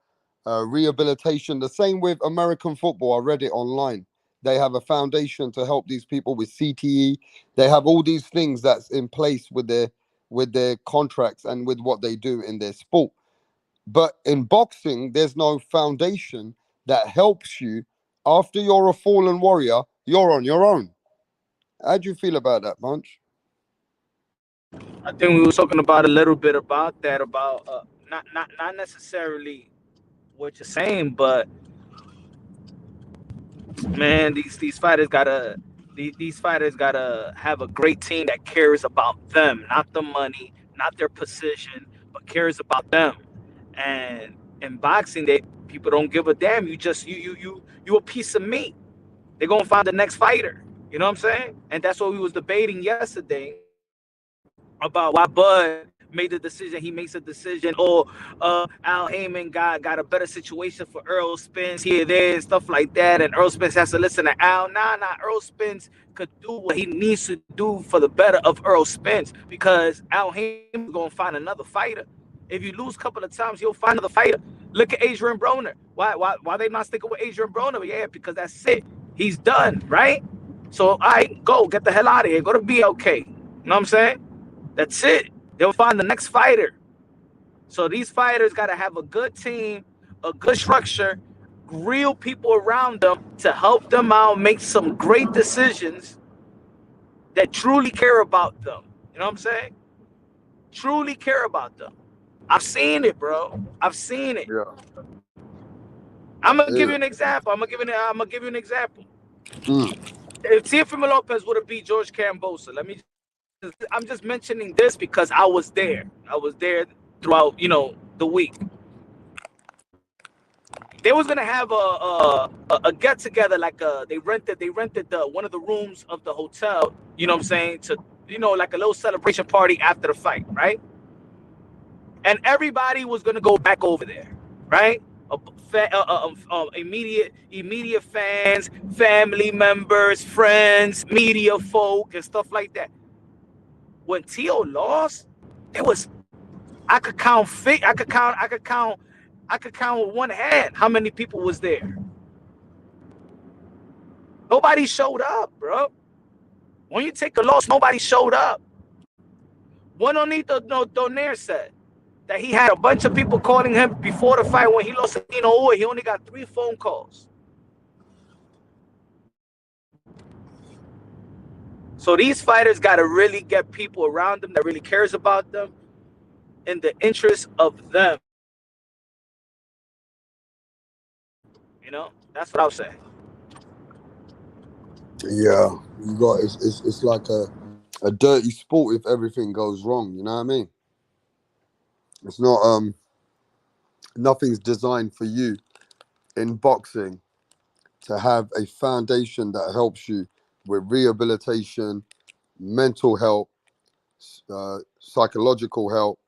rehabilitation. The same with American football. I read it online. They have a foundation to help these people with CTE. They have all these things that's in place with their contracts and with what they do in their sport. But in boxing, there's no foundation that helps you. After you're a fallen warrior, you're on your own. How do you feel about that, Punch? I think we were talking about a little bit about that, about not necessarily what you're saying, but man, these fighters gotta these fighters gotta have a great team that cares about them, not the money, not their position, but cares about them. And in boxing, they people don't give a damn. You just you a piece of meat. They're gonna find the next fighter. You know what I'm saying? And that's what we was debating yesterday about why Bud made the decision. He makes a decision, or Al Heyman got a better situation for Earl Spence here, there, and stuff like that. And Earl Spence has to listen to Al. Nah. Earl Spence could do what he needs to do for the better of Earl Spence, because Al Heyman is gonna find another fighter. If you lose a couple of times, you'll find another fighter. Look at Adrian Broner. Why they not sticking with Adrian Broner? Yeah, because that's it. He's done, right? So I go get the hell out of here. Go to BLK. You know what I'm saying? That's it. They'll find the next fighter. So these fighters got to have a good team, a good structure, real people around them to help them out, make some great decisions that truly care about them. You know what I'm saying? Truly care about them. I've seen it, bro. I've seen it. Yeah. I'm gonna give you Yeah. an example. I'm gonna give you an example. Mm. If Teofimo Lopez would have beat George Cambosa, I'm just mentioning this because I was there. I was there throughout, the week. They was gonna have a get together, like they rented the one of the rooms of the hotel. You know what I'm saying? To like a little celebration party after the fight, right? And everybody was gonna go back over there, right? Immediate fans, family members, friends, media folk, and stuff like that. When Tio lost, there was I could count I could count with one hand how many people was there. Nobody showed up, bro. When you take a loss, nobody showed up. Juanito Donaire said that he had a bunch of people calling him before the fight. When he lost to Nino, he only got 3 phone calls. So these fighters got to really get people around them that really cares about them in the interest of them. That's what I was saying. Yeah. You got it's like a dirty sport if everything goes wrong. You know what I mean? It's not nothing's designed for you in boxing to have a foundation that helps you with rehabilitation, mental health, psychological help,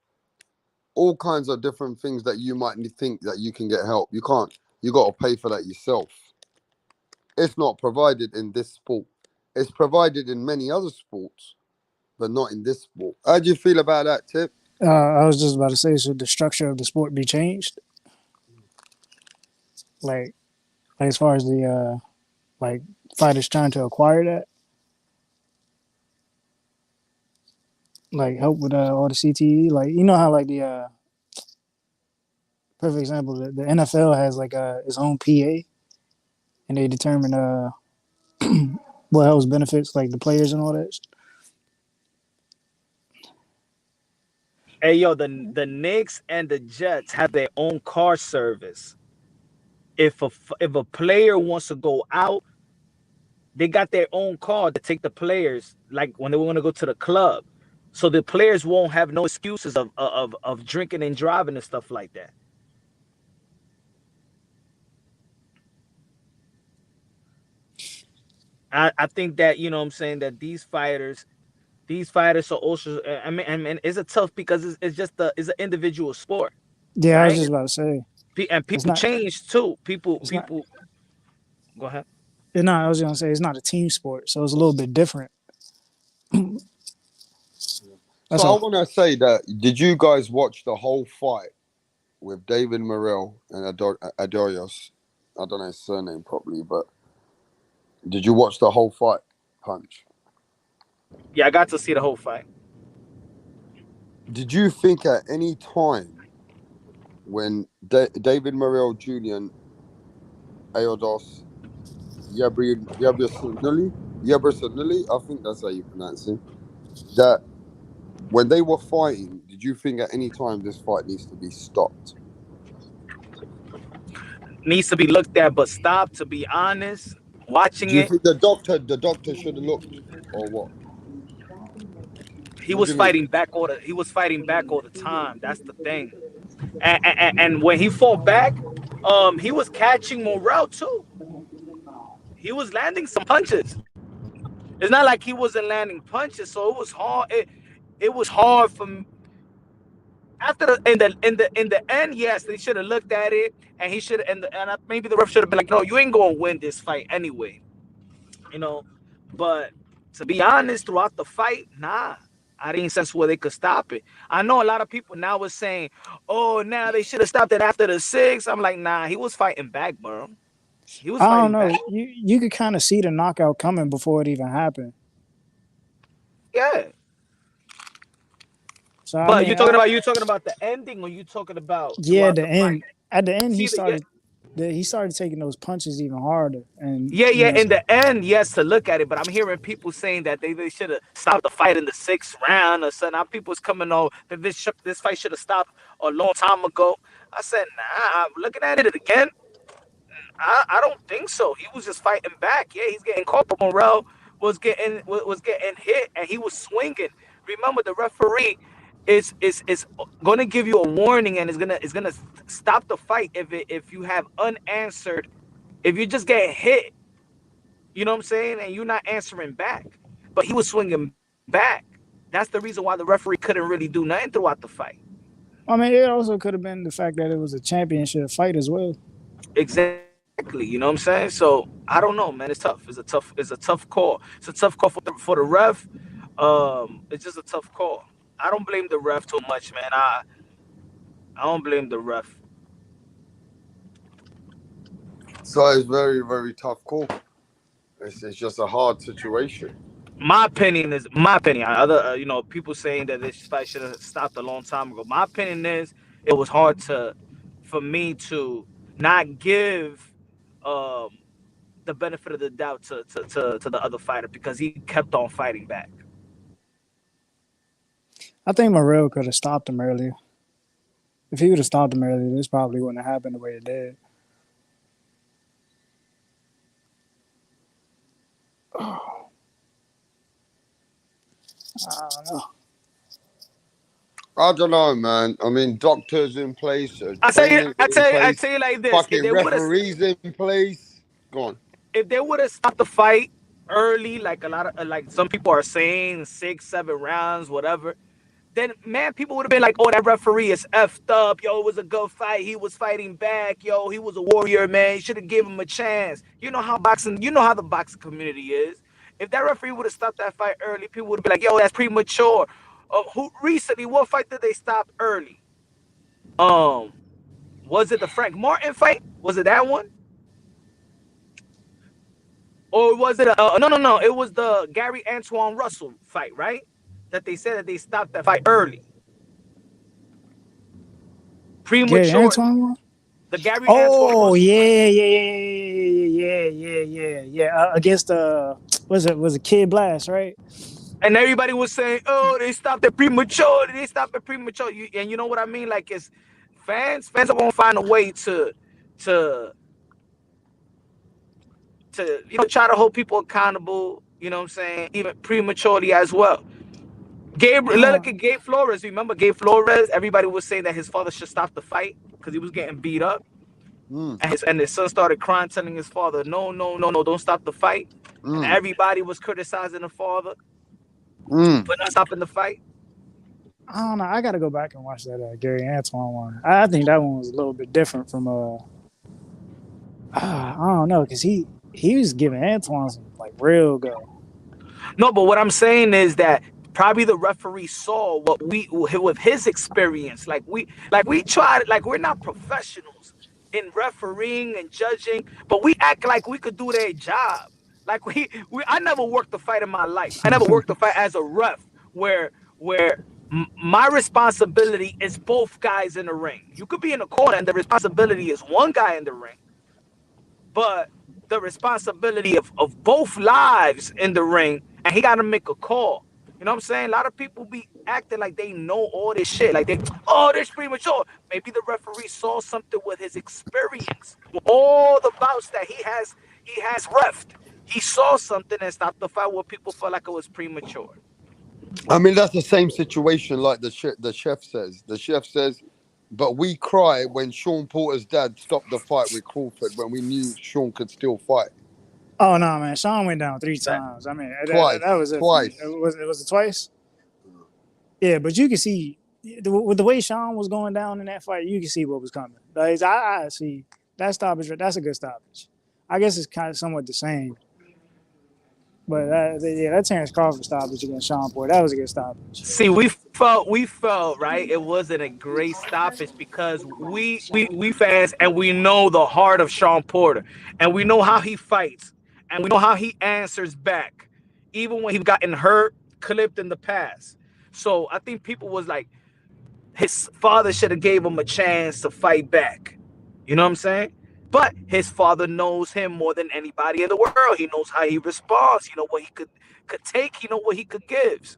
all kinds of different things that you might think that you can get help. You can't. You got to pay for that yourself. It's not provided in this sport. It's provided in many other sports, but not in this sport. How do you feel about that, Tip? I was just about to say, should the structure of the sport be changed? Like, as far as the like fighters trying to acquire that, like help with all the CTE. Like, you know how like the perfect example, the NFL has like its own PA, and they determine what helps benefits like the players and all that. Hey, yo, the Knicks and the Jets have their own car service. If a player wants to go out, they got their own car to take the players, like when they want to go to the club. So the players won't have no excuses of drinking and driving and stuff like that. I think that, what I'm saying, that these fighters These fighters are also. I mean, it's a tough because it's just it's an individual sport, Yeah, I was right? just about to say And it's people not. change too. People, It's not. people. Go ahead. It's not. I was gonna say it's not a team sport, so it's a little bit different. So That's I all. want to say that, did you guys watch the whole fight with David Morrell and Adonis? I don't know his surname properly, but did you watch the whole fight, Punch? Yeah, I got to see the whole fight. Did you think at any time when David Morrell Jr. and AIDOS Yerbossynuly, I think that's how you pronounce him, that when they were fighting, did you think at any time this fight needs to be stopped? Needs to be looked at, but stop. To be honest, watching Do you it, think the doctor should have looked, or what? he What was do you mean? fighting back he was fighting back all the time. That's the thing. And when he fought back, he was catching Morrell too. He was landing some punches. It's not like he wasn't landing punches, so it was hard. It was hard for me. After in the end, yes, they should have looked at it, and he should maybe the ref should have been like, no, you ain't gonna win this fight anyway, you know. But to be honest, throughout the fight, nah, I didn't sense where they could stop it. I know a lot of people now was saying, oh, now they should have stopped it after the 6. I'm like, nah, he was fighting back, bro. He was I don't fighting know. back. You could kind of see the knockout coming before it even happened. Yeah. So I But mean, you talking about the ending, or you talking about yeah, throughout the the fight? end. At the end, See the he started taking those punches even harder, and yeah, you yeah. know, In the end, yes, to look at it, but I'm hearing people saying that they should have stopped the fight in the 6th round or something. Now people's coming on that this fight should have stopped a long time ago. I said, nah. I'm looking at it again. I don't think so. He was just fighting back. Yeah, he's getting caught, but Morrell was getting hit, and he was swinging. Remember, the referee is going to give you a warning, and is gonna stop the fight if you have unanswered. If you just get hit, you know what I'm saying, and you're not answering back. But he was swinging back. That's the reason why the referee couldn't really do nothing throughout the fight. I mean, it also could have been the fact that it was a championship fight as well. Exactly. You know what I'm saying? So I don't know, man. It's tough. It's a tough call. It's a tough call for the ref. It's just a tough call. I don't blame the ref too much, man. I don't blame the ref. So it's very, very tough call. It's just a hard situation. My opinion is my opinion. Other people saying that this fight should have stopped a long time ago. My opinion is it was hard for me to not give um the benefit of the doubt to the other fighter because he kept on fighting back. I think Morrell could have stopped him earlier. If he would have stopped him earlier, this probably wouldn't have happened the way it did. Oh. I don't know. I don't know, man. I mean, doctors in place, I trainers in place, tell you like this: fucking referees in place. Go on. if they would have stopped the fight early, like a lot of like some people are saying 6, 7 rounds, whatever, then man, people would have been like, "Oh, that referee is effed up. Yo, it was a good fight. He was fighting back. Yo, he was a warrior, man. You should have given him a chance." You know how the boxing community is. If that referee would have stopped that fight early, people would be like, "Yo, that's premature." What fight did they stop early? Was it the Frank Martin fight? Was it that one? Or was it no? It was the Gary Antoine Russell fight, right? That they said that they stopped that fight early, Gary prematurely. Antoine? The Gary Antoine Oh Russell fight. yeah. Against was it Kid Blast, right? And everybody was saying, "Oh, they stopped it prematurely. They stopped it premature." And you know what I mean? Like, it's fans are gonna find a way to try to hold people accountable. You know what I'm saying? Even prematurely as well. Look at Gabe Flores. Remember Gabe Flores? Everybody was saying that his father should stop the fight because he was getting beat up. And his son started crying, telling his father, no, don't stop the fight. And everybody was criticizing the father. for not stopping the fight? I don't know. I got to go back and watch that Gary Antoine one. I think that one was a little bit different from I don't know, because he was giving Antoine some like real go. No, but what I'm saying is that probably the referee saw what we with his experience. Like we tried, like we're not professionals in refereeing and judging, but we act like we could do their job. Like I never worked a fight in my life. I never worked a fight as a ref where my responsibility is both guys in the ring. You could be in the corner and the responsibility is one guy in the ring, but the responsibility of both lives in the ring, and he got to make a call. You know what I'm saying? A lot of people be acting like they know all this shit. Like this premature. Maybe the referee saw something with his experience. All the bouts that he has refed. He saw something and stopped the fight where people felt like it was premature. I mean, that's the same situation like the chef says. The chef says, but we cry when Sean Porter's dad stopped the fight with Crawford when we knew Sean could still fight. Oh no, man! Sean went down 3 times. I mean, twice. That was it. Twice. It was twice. Yeah, but you can see with the way Sean was going down in that fight, you can see what was coming. Like, I see that stoppage. That's a good stoppage. I guess it's kind of somewhat the same. But that Terrence Crawford stoppage against Sean Porter, that was a good stoppage. See, we felt right. It wasn't a great stoppage because we fans and we know the heart of Sean Porter, and we know how he fights, and we know how he answers back, even when he's gotten hurt, clipped in the past. So I think people was like, his father should have gave him a chance to fight back. You know what I'm saying? But his father knows him more than anybody in the world. He knows how he responds. He knows what he could take. He knows what he could give.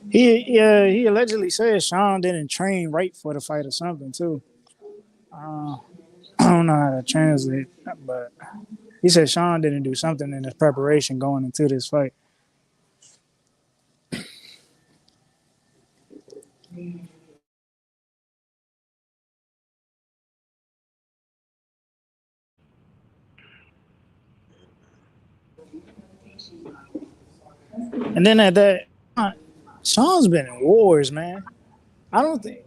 He allegedly said Sean didn't train right for the fight or something too. I don't know how to translate, but he said Sean didn't do something in his preparation going into this fight. And then at that, Sean's been in wars, man. I don't think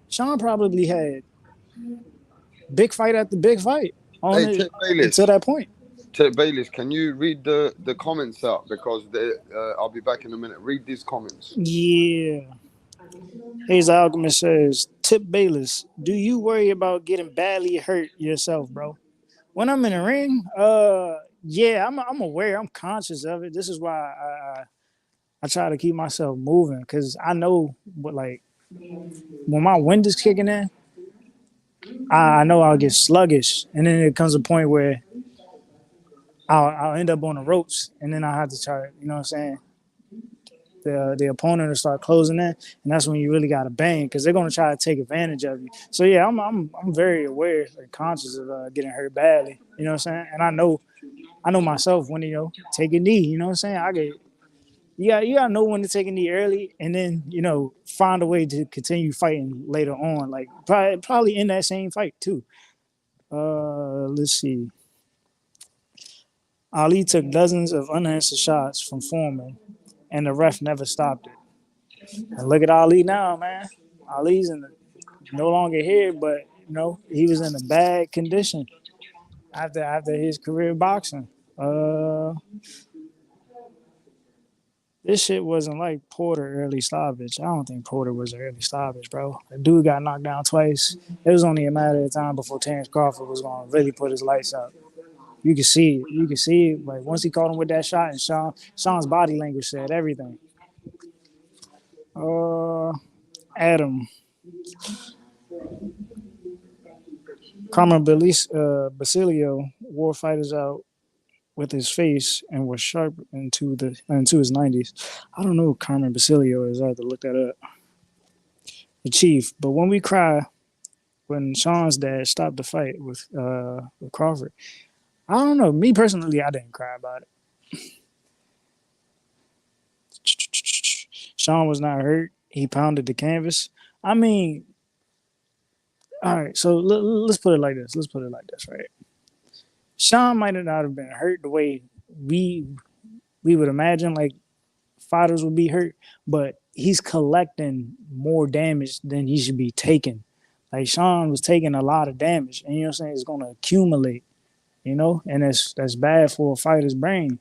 Sean probably had big fight after big fight until that point. Ted Bayless, can you read the comments out? Because I'll be back in a minute. Read these comments. Yeah. Hayes Alchemist says, Tip Bayless, do you worry about getting badly hurt yourself, bro? When I'm in the ring, yeah, I'm aware. I'm conscious of it. This is why I try to keep myself moving, because I know what, like, when my wind is kicking in, I know I'll get sluggish, and then it comes a point where I'll end up on the ropes, and then I have to try, you know what I'm saying? The opponent will start closing in, and that's when you really got to bang, because they're going to try to take advantage of you. So yeah, I'm very aware and conscious of getting hurt badly. You know what I'm saying? And I know myself when take a knee. You know what I'm saying? You gotta know when to take a knee early, and then find a way to continue fighting later on. Like probably in that same fight too. Let's see. Ali took dozens of unanswered shots from Foreman, and the ref never stopped it. And look at Ali now, man. Ali's no longer here, but he was in a bad condition after his career boxing. This shit wasn't like Porter early stoppage. I don't think Porter was an early stoppage, bro. The dude got knocked down twice. It was only a matter of time before Terrence Crawford was going to really put his lights up. You can see it. You can see it. Like, once he caught him with that shot, and Sean's body language said everything. Adam. Carmen Basilio wore fighters out with his face and was sharp into his 90s. I don't know who Carmen Basilio is. I have to look that up. The Chief. But when we cry, when Sean's dad stopped the fight with Crawford, I don't know. Me personally, I didn't cry about it. Sean was not hurt. He pounded the canvas. I mean, all right. So let's put it like this. Right? Sean might not have been hurt the way we would imagine. Like, fighters will be hurt, but he's collecting more damage than he should be taking. Like Sean was taking a lot of damage, and you know what I'm saying? It's going to accumulate, you know, and that's bad for a fighter's brain.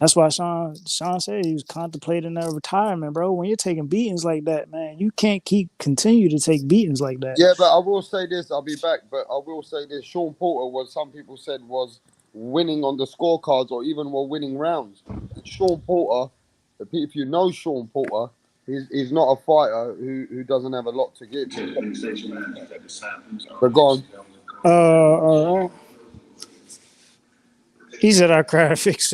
That's why Sean said he was contemplating that retirement, bro. When you're taking beatings like that, man, you can't continue to take beatings like that. Yeah, but I will say this. I'll be back, but I will say this. Sean Porter was, some people said, was winning on the scorecards or even were winning rounds. And Sean Porter, if you know Sean Porter, he's not a fighter who doesn't have a lot to give. But go on. He said I cried fix.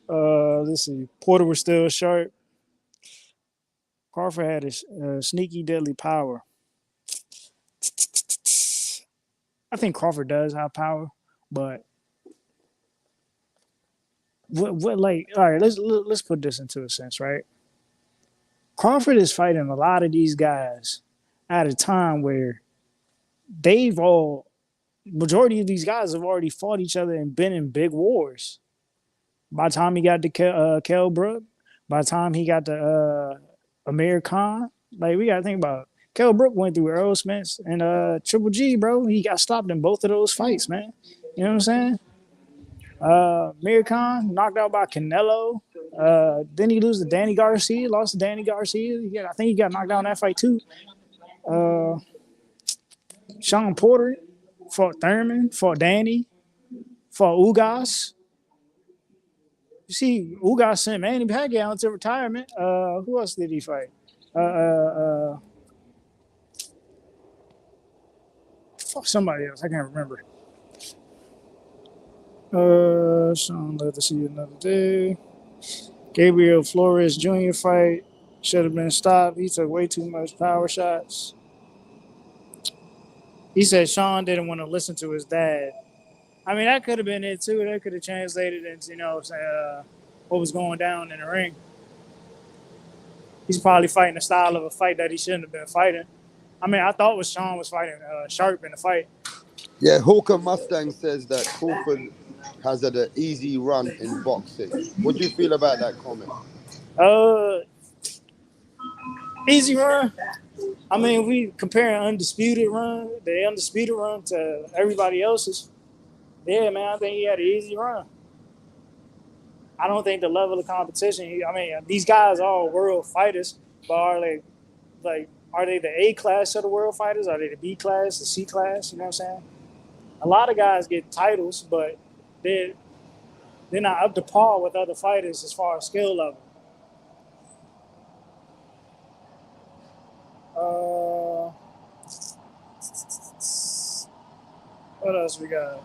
Let's see. Porter was still sharp. Crawford had a sneaky, deadly power. I think Crawford does have power, but what like, all right, let's put this into a sense, right? Crawford is fighting a lot of these guys at a time where majority of these guys have already fought each other and been in big wars. By the time he got to Kell Brook, by the time he got to Amir Khan, like we got to think about it. Kell Brook went through Earl Spence and Triple G, bro. He got stopped in both of those fights, man. You know what I'm saying? Amir Khan knocked out by Canelo. Then he lost to Danny Garcia. Yeah, I think he got knocked out in that fight too. Sean Porter fought Thurman, fought Danny, fought Ugas. You see, Ugas sent Manny Pacquiao into retirement. Who else did he fight? Somebody else. I can't remember. Sean, let us see you another day. Gabriel Flores Jr. fight should have been stopped. He took way too much power shots. He said Sean didn't want to listen to his dad. I mean, that could have been it too. That could have translated into, you know, what was going down in the ring. He's probably fighting the style of a fight that he shouldn't have been fighting. I mean, I thought Sean was fighting sharp in the fight. Yeah, Hawker Mustang says that Crawford has had an easy run in boxing. What do you feel about that comment? Easy run. I mean, if we compare the undisputed run to everybody else's, yeah, man, I think he had an easy run. I don't think the level of competition, I mean, these guys are all world fighters, but are they the A class of the world fighters? Are they the B class, the C class? You know what I'm saying? A lot of guys get titles, but they're not up to par with other fighters as far as skill level. What else we got?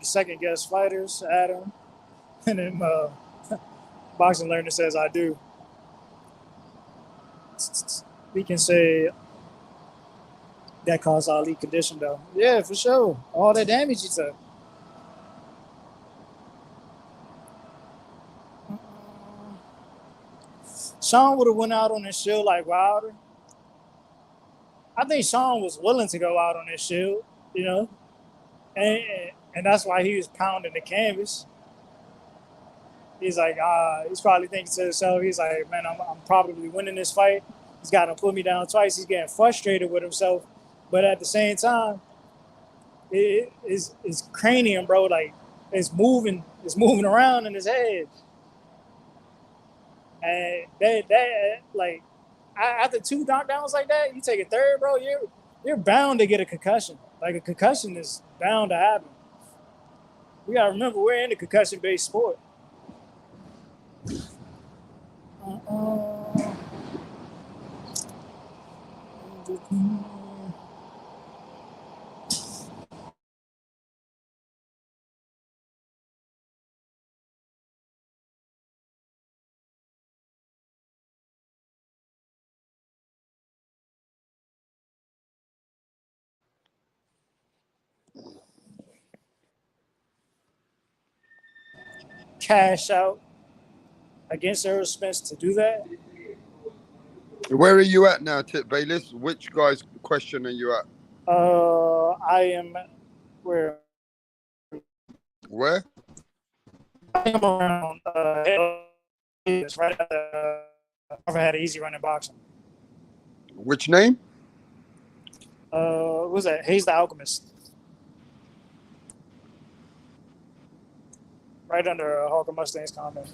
Second guest fighters, Adam, and then Boxing Learner says I do. We can say that caused Ali condition though. Yeah, for sure. All that damage he took. Sean would have went out on his shield like Wilder. I think Sean was willing to go out on his shield, you know, and that's why he was pounding the canvas. He's like, he's probably thinking to himself, he's like, man, I'm probably winning this fight. He's got to put me down twice. He's getting frustrated with himself. But at the same time, his cranium, bro, like, it's moving around in his head. And that like, after two knockdowns like that, you take a third, bro, you're bound to get a concussion. Like, a concussion is bound to happen. We got to remember, we're in a concussion-based sport. Cash out against Errol Spence to do that. Where are you at now, Tip Bayless? Which guy's question are you at? I am where? Where? I think I'm around it's right after Crawford had an easy run in boxing. Which name? What was that? Hayes the Alchemist. Right under Hawker Mustang's comment.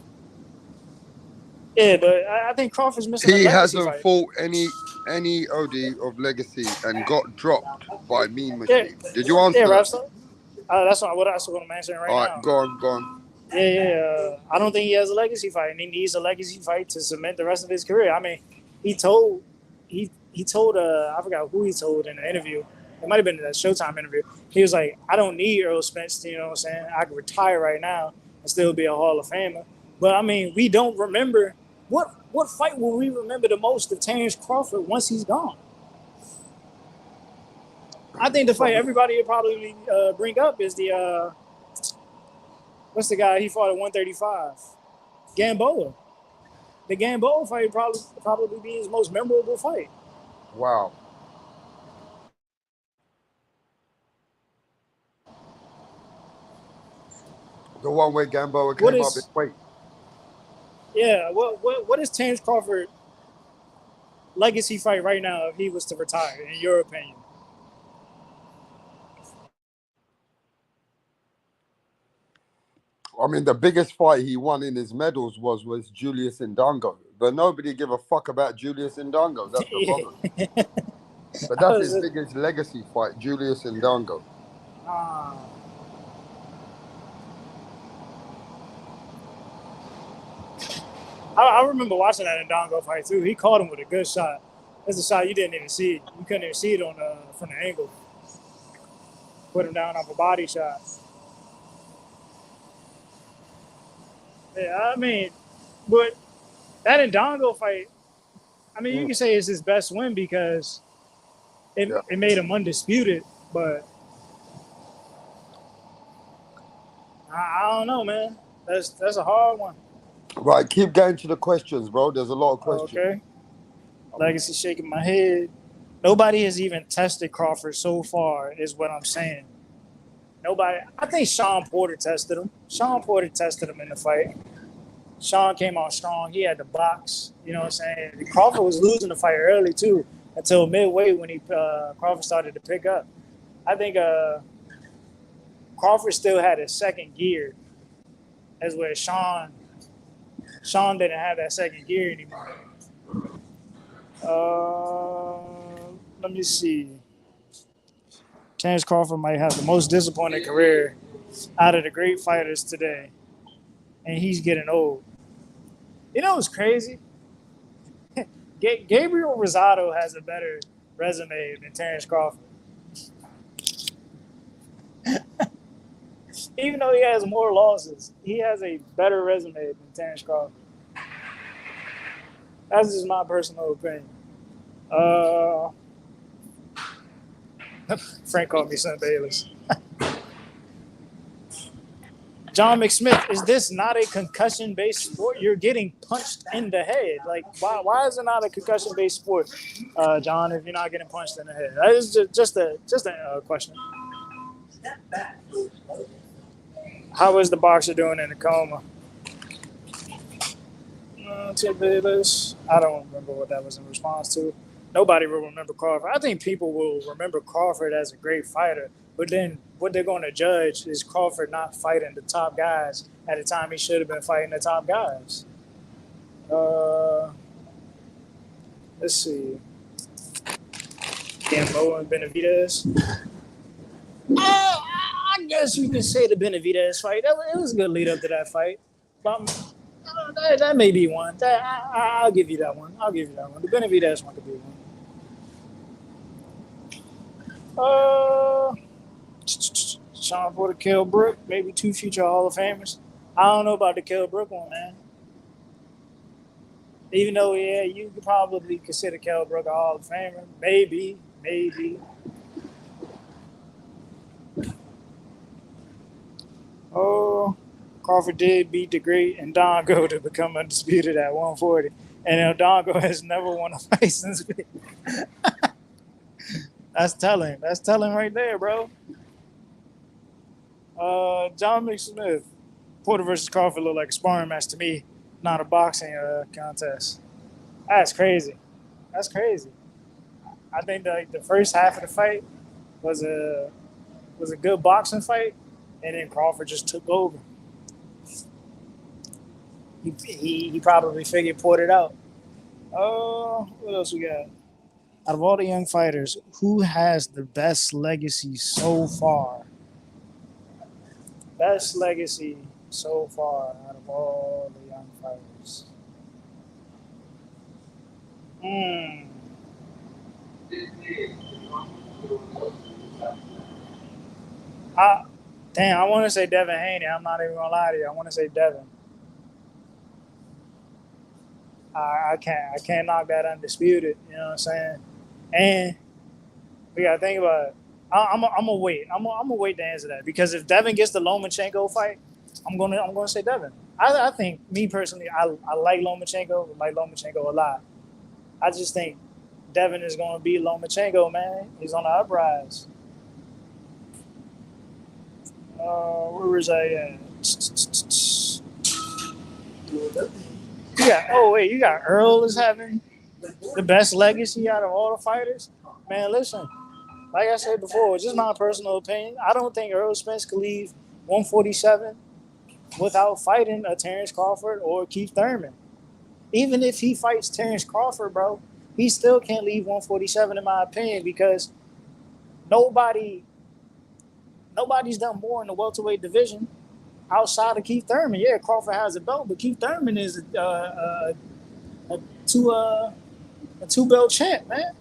Yeah, but I think Crawford's missing a He legacy hasn't fight. fought any OD of legacy and got dropped by Mean Machine. Did you answer Yeah, that? Rapstar. That's what I'm answering right All now. right, go on. Yeah. I don't think he has a legacy fight, and he needs a legacy fight to cement the rest of his career. I mean, he told I forgot who he told in the interview. It might have been in that Showtime interview. He was like, I don't need Earl Spence, you know what I'm saying? I could retire right now and still be a Hall of Famer. But I mean, we don't remember what fight will we remember the most of Terrence Crawford once he's gone? I think the fight everybody would probably bring up is the what's the guy he fought at 135? Gamboa. The Gamboa fight probably be his most memorable fight. Wow. The one where Gamboa came up in weight. Yeah, what is Terrence Crawford legacy fight right now if he was to retire, in your opinion? I mean, the biggest fight he won in his medals was Julius Indongo. But nobody give a fuck about Julius Indongo. That's the problem. But that's his biggest legacy fight, Julius Indongo. I remember watching that Indongo fight too. He caught him with a good shot. That's a shot you didn't even see. You couldn't even see it on from the angle. Put him down off a body shot. Yeah, I mean, but that Indongo fight, I mean, you can say it's his best win because it made him undisputed, but I don't know, man. That's a hard one. Right, keep going to the questions, bro. There's a lot of questions. Okay. Legacy shaking my head. Nobody has even tested Crawford so far, is what I'm saying. Nobody. I think Sean Porter tested him. Sean Porter tested him in the fight. Sean came out strong. He had the box. You know what I'm saying? Crawford was losing the fight early, too, until midway when Crawford started to pick up. I think Crawford still had his second gear, as where Sean didn't have that second gear anymore. Let me see. Terrence Crawford might have the most disappointing career out of the great fighters today, and he's getting old. You know what's crazy? Gabriel Rosado has a better resume than Terrence Crawford. Even though he has more losses, he has a better resume than Terrence Crawford. That's just my personal opinion. Frank called me Son Bayless. John McSmith, is this not a concussion-based sport? You're getting punched in the head. Like, why is it not a concussion-based sport, John, if you're not getting punched in the head? That is just a question. How is the boxer doing in a coma? Chip Bayless. I don't remember what that was in response to. Nobody will remember Crawford. I think people will remember Crawford as a great fighter, but then what they're going to judge is Crawford not fighting the top guys at the time he should have been fighting the top guys. Let's see. Gamboa and Benavidez. I guess you can say the Benavidez fight. It was a good lead up to that fight. But that may be one. I'll give you that one. The Benavidez one could be one. Sean Porter, Kell Brook, maybe two future Hall of Famers. I don't know about the Kell Brook one, man. Even though, yeah, you could probably consider Kell Brook a Hall of Famer. Maybe. Oh, Crawford did beat the great Indongo to become undisputed at 140. And Indongo has never won a fight since. That's telling. That's telling right there, bro. John McSmith. Porter versus Crawford looked like a sparring match to me, not a boxing contest. That's crazy. That's crazy. I think the first half of the fight was a good boxing fight, and then Crawford just took over. He probably figured Porter out. Oh, what else we got? Out of all the young fighters, who has the best legacy so far? Best legacy so far out of all the young fighters. I want to say Devin Haney. I'm not even gonna lie to you. I want to say Devin. I can't knock that undisputed. You know what I'm saying? And we gotta think about it. I'm gonna wait. I'm gonna wait to answer that, because if Devin gets the Lomachenko fight, I'm gonna say Devin. I think, me personally, I like Lomachenko. I like Lomachenko a lot. I just think Devin is gonna beat Lomachenko, man. He's on the uprise. Where was I at? You got Earl is having the best legacy out of all the fighters. Man, listen. Like I said before, it's just my personal opinion. I don't think Earl Spence could leave 147 without fighting a Terrence Crawford or Keith Thurman. Even if he fights Terrence Crawford, bro, he still can't leave 147, in my opinion, because nobody's done more in the welterweight division outside of Keith Thurman. Yeah, Crawford has a belt, but Keith Thurman is a two-belt champ, man.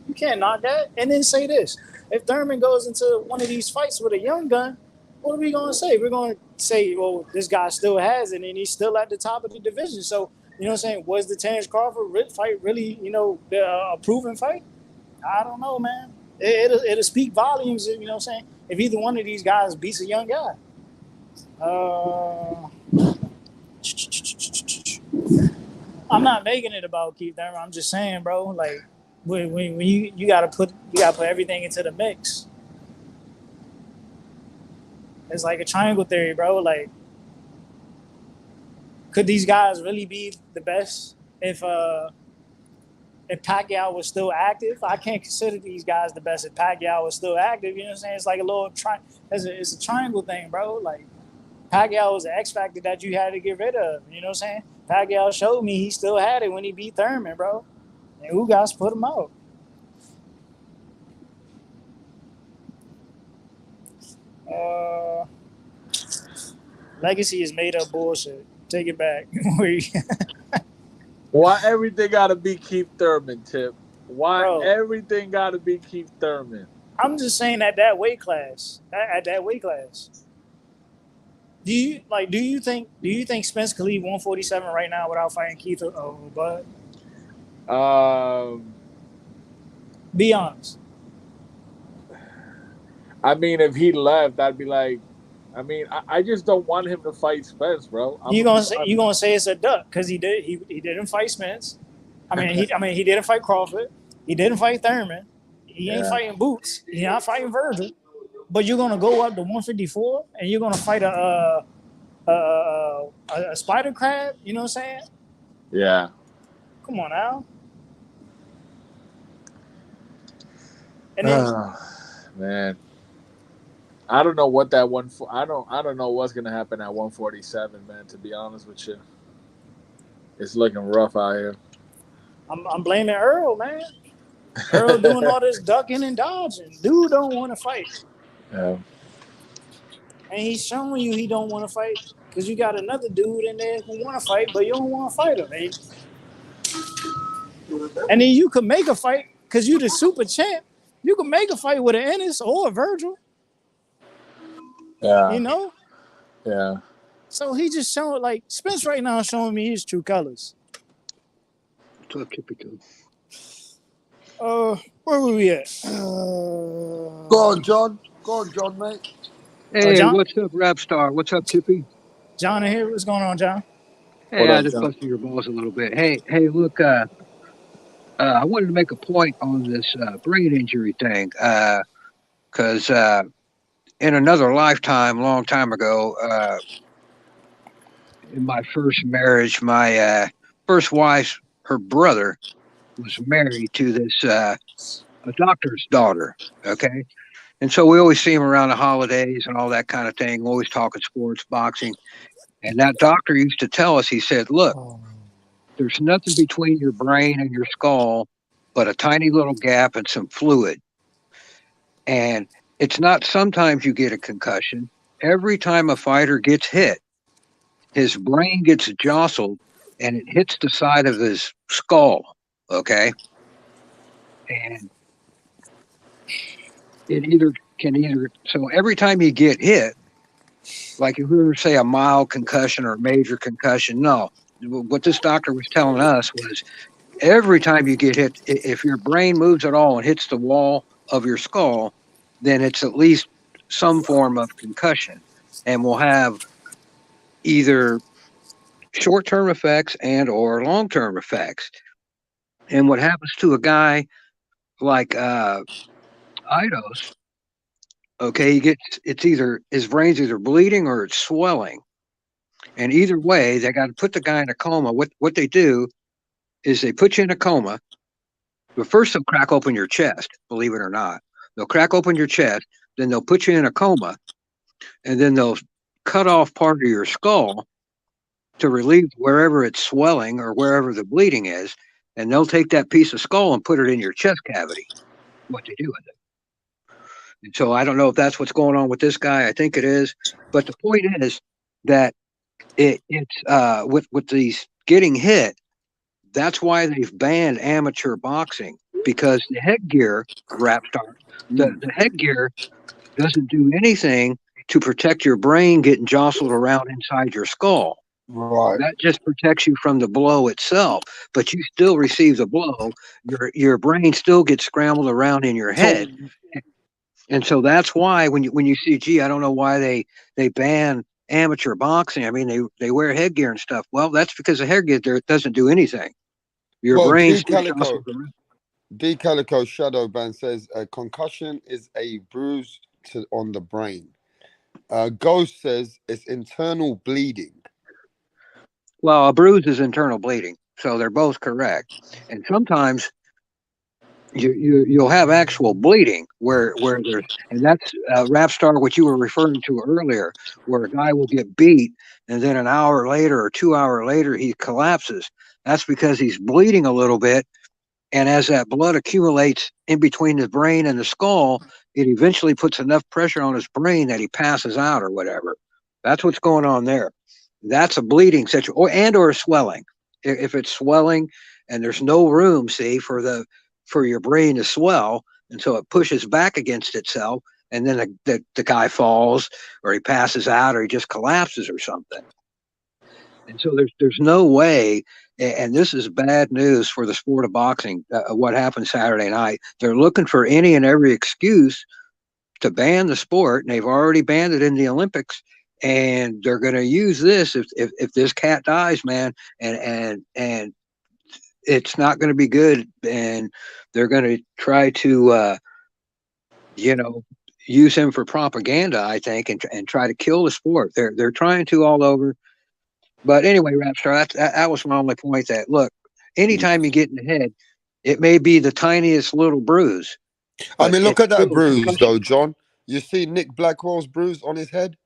You can't knock that. And then say this: if Thurman goes into one of these fights with a young gun, what are we going to say? We're going to say, well, this guy still has it, and he's still at the top of the division. So, you know what I'm saying? Was the Terrence Crawford fight really, a proven fight? I don't know, man. It'll speak volumes, you know what I'm saying, if either one of these guys beats a young guy. I'm not making it about Keith Thurman. I'm just saying, bro, like, when you gotta put everything into the mix. It's like a triangle theory, bro. Like, could these guys really be the best if Pacquiao was still active? I can't consider these guys the best if Pacquiao was still active. You know what I'm saying? It's like a little it's a triangle thing, bro. Like, Pacquiao was an X factor that you had to get rid of. You know what I'm saying? Pacquiao showed me he still had it when he beat Thurman, bro. And who guys put him out? Legacy is made up bullshit. Take it back. Why everything gotta be Keith Thurman, Tip? Why everything gotta be Keith Thurman? I'm just saying at that weight class. At that weight class. Do you think Spence could leave 147 right now without fighting Keith or Bud? Be honest. I mean, if he left, I'd be like, I just don't want him to fight Spence, bro. You gonna say it's a duck because he didn't fight Spence. He didn't fight Crawford. He didn't fight Thurman. He ain't fighting Boots. He's not fighting Virgil. But you're gonna go up to 154 and you're gonna fight a spider crab. You know what I'm saying? Yeah. Come on now. And then, man, I don't know what that I don't know what's gonna happen at 147, man. To be honest with you, it's looking rough out here. I'm blaming Earl, man. Earl doing all this ducking and dodging. Dude don't want to fight. Yeah. And he's showing you he don't want to fight because you got another dude in there who want to fight, but you don't want to fight him, man. And then you could make a fight because you the super champ. You could make a fight with an Ennis or a Virgil. Yeah. You know? Yeah. So he just showing, like, Spence right now is showing me his true colors. Typical. Where were we at? Go on, John, mate. Hey, what's up, Rap Star? What's up, Tippy? John in here. What's going on, John? Hey, I just busted your balls a little bit. Hey, look, I wanted to make a point on this brain injury thing, because in another lifetime, long time ago, in my first marriage, my first wife, her brother was married to this a doctor's daughter. Okay. And so we always see him around the holidays and all that kind of thing, always talking sports, boxing. And that doctor used to tell us, he said, look, Oh, there's nothing between your brain and your skull but a tiny little gap and some fluid. And it's not sometimes you get a concussion. Every time a fighter gets hit, his brain gets jostled and it hits the side of his skull. Okay. And so every time you get hit, like if we were to say a mild concussion or a major concussion, no. What this doctor was telling us was every time you get hit, if your brain moves at all and hits the wall of your skull, then it's at least some form of concussion and will have either short-term effects and or long-term effects. And what happens to a guy like Idos, okay, it's either his brain's either bleeding or it's swelling. And either way, they got to put the guy in a coma. What they do is they put you in a coma. But first, they'll crack open your chest, believe it or not. They'll crack open your chest, then they'll put you in a coma, and then they'll cut off part of your skull to relieve wherever it's swelling or wherever the bleeding is. And they'll take that piece of skull and put it in your chest cavity. What they do with it. And so I don't know if that's what's going on with this guy. I think it is. But the point is that it's with these getting hit, that's why they've banned amateur boxing, because the headgear, the headgear doesn't do anything to protect your brain getting jostled around inside your skull. Right. That just protects you from the blow itself, but you still receive the blow. Your brain still gets scrambled around in your head. And so that's why when you see, gee, I don't know why they ban amateur boxing. I mean, they wear headgear and stuff. Well, that's because the headgear doesn't do anything. Your brain's D Calico Shadowban says a concussion is a bruise on the brain. Ghost says it's internal bleeding. Well, a bruise is internal bleeding, so they're both correct. And sometimes you'll have actual bleeding where there's, and that's Rap Star, what you were referring to earlier, where a guy will get beat and then an hour later or 2 hours later he collapses. That's because he's bleeding a little bit, and as that blood accumulates in between the brain and the skull, it eventually puts enough pressure on his brain that he passes out or whatever. That's what's going on there. That's a bleeding situation, or swelling. If it's swelling and there's no room, see, for your brain to swell, and so it pushes back against itself, and then the guy falls or he passes out or he just collapses or something. And so there's no way, and this is bad news for the sport of boxing, what happened Saturday night. They're looking for any and every excuse to ban the sport, and they've already banned it in the Olympics, and they're going to use this if this cat dies, man, and it's not going to be good, and they're going to try to use him for propaganda, I think, and try to kill the sport. They're trying to all over. But anyway, Rapstar, that was my only point. That look, anytime you get in the head, it may be the tiniest little bruise. I mean, look at that bruise, though, John. You see Nick Blackwell's bruise on his head?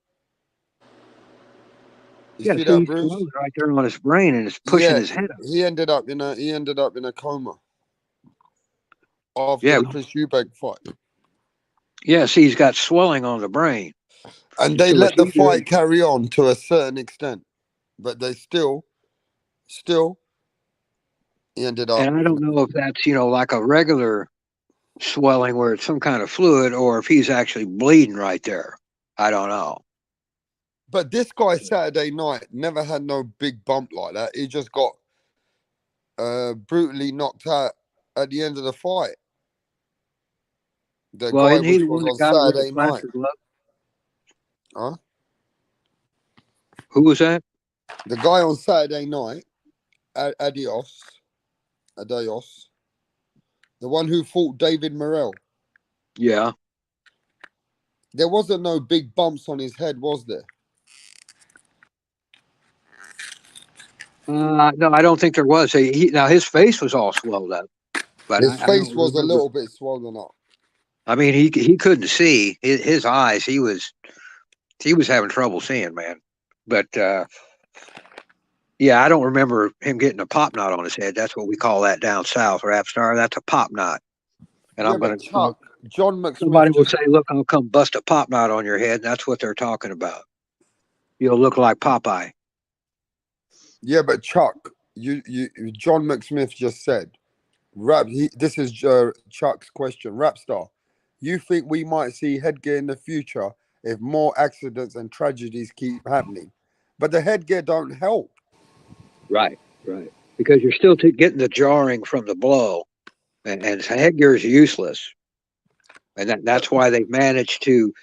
You see that bruise right there on his brain, and it's pushing his head up. He ended up in a coma after the Chris Eubank fight. Yeah, see, he's got swelling on the brain, and they let the fight carry on to a certain extent, but they still he ended up. And I don't know if that's like a regular swelling where it's some kind of fluid, or if he's actually bleeding right there. I don't know. But this guy Saturday night never had no big bump like that. He just got brutally knocked out at the end of the fight. The guy which was on Saturday night. Huh? Who was that? The guy on Saturday night, Adonis, the one who fought David Morrell. Yeah. There wasn't no big bumps on his head, was there? No, I don't think there was. Now his face was all swelled up, but His I face don't was a remember. little bit swollen up. I mean, he couldn't see his eyes. He was having trouble seeing, man. But yeah, I don't remember him getting a pop knot on his head. That's what we call that down south, Rap Star. That's a pop knot. And Yeah, I'm but gonna. Chuck, John McSmith Somebody will just say, "Look, I'll come bust a pop knot on your head." And that's what they're talking about. You'll look like Popeye. yeah, but Chuck, John McSmith just said, this is Chuck's question, Rapstar. You think we might see headgear in the future if more accidents and tragedies keep happening? But the headgear don't help. Right. Because you're still getting the jarring from the blow, and headgear is useless, and that's why they've managed to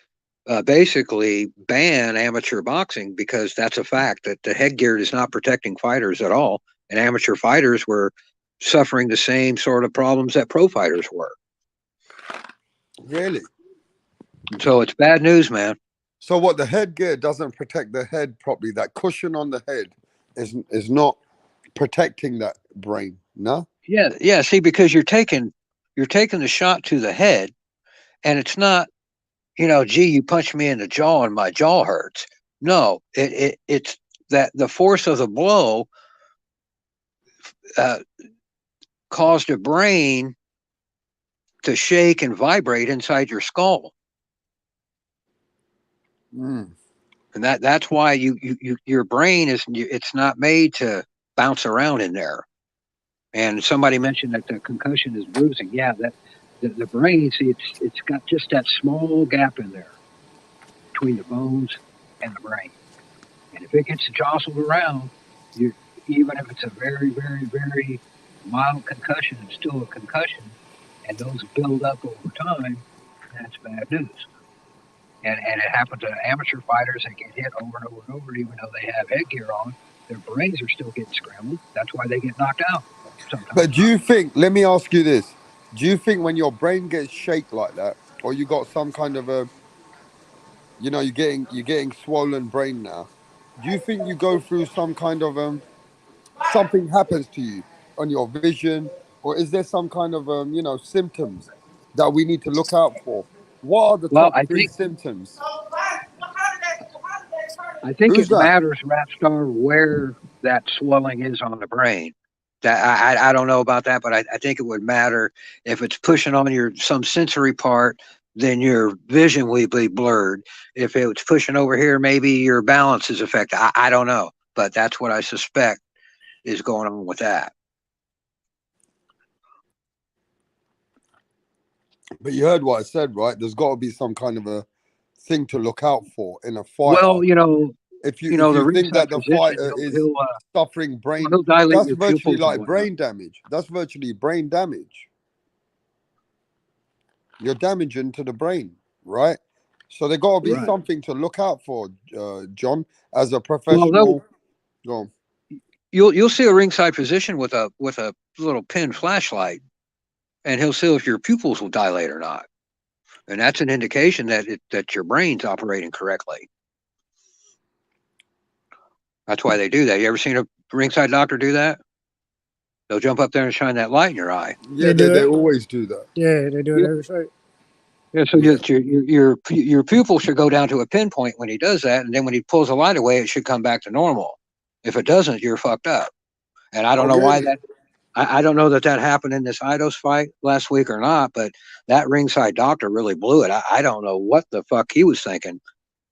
basically ban amateur boxing, because that's a fact that the headgear is not protecting fighters at all, and amateur fighters were suffering the same sort of problems that pro fighters were. Really? So it's bad news, man. So what, the headgear doesn't protect the head properly? That cushion on the head is not protecting that brain, no? Yeah. See, because you're taking the shot to the head, and it's not, gee, you punched me in the jaw and my jaw hurts. No, it's that the force of the blow caused a brain to shake and vibrate inside your skull. Mm. And that's why your brain it's not made to bounce around in there. And somebody mentioned that the concussion is bruising. Yeah, that the brain, see, it's got just that small gap in there between the bones and the brain. And if it gets jostled around, even if it's a very, very, very mild concussion, it's still a concussion, and those build up over time. That's bad news. And it happens to amateur fighters that get hit over and over and over, even though they have headgear on. Their brains are still getting scrambled. That's why they get knocked out sometimes. But do you think, let me ask you this, do you think when your brain gets shaked like that, or you got some kind of a, you're getting swollen brain now, do you think you go through some kind of something happens to you on your vision, or is there some kind of symptoms that we need to look out for? What are the Well, top three symptoms? I think Who's it that? matters, Rapstar, where that swelling is on the brain. That I don't know about that, but I think it would matter if it's pushing on some sensory part. Then your vision will be blurred. If it's pushing over here, maybe your balance is affected. I don't know, but that's what I suspect is going on with that. But you heard what I said, right? There's got to be some kind of a thing to look out for in a fighter. Well, if you the think that the physician, fighter is suffering brain, he'll dilate that's your virtually pupils like brain damage. That's virtually brain damage. You're damaging to the brain, right? So there got to be something to look out for, John, as a professional. Well, you'll see a ringside physician with a little pin flashlight, and he'll see if your pupils will dilate or not, and that's an indication that your brain's operating correctly. That's why they do that. You ever seen a ringside doctor do that? They'll jump up there and shine that light in your eye. Yeah, they always do that. Yeah, they do it every fight. Yeah, so your pupil should go down to a pinpoint when he does that, and then when he pulls the light away, it should come back to normal. If it doesn't, you're fucked up. And I don't know why that. I don't know that happened in this AIDOS fight last week or not, but that ringside doctor really blew it. I don't know what the fuck he was thinking,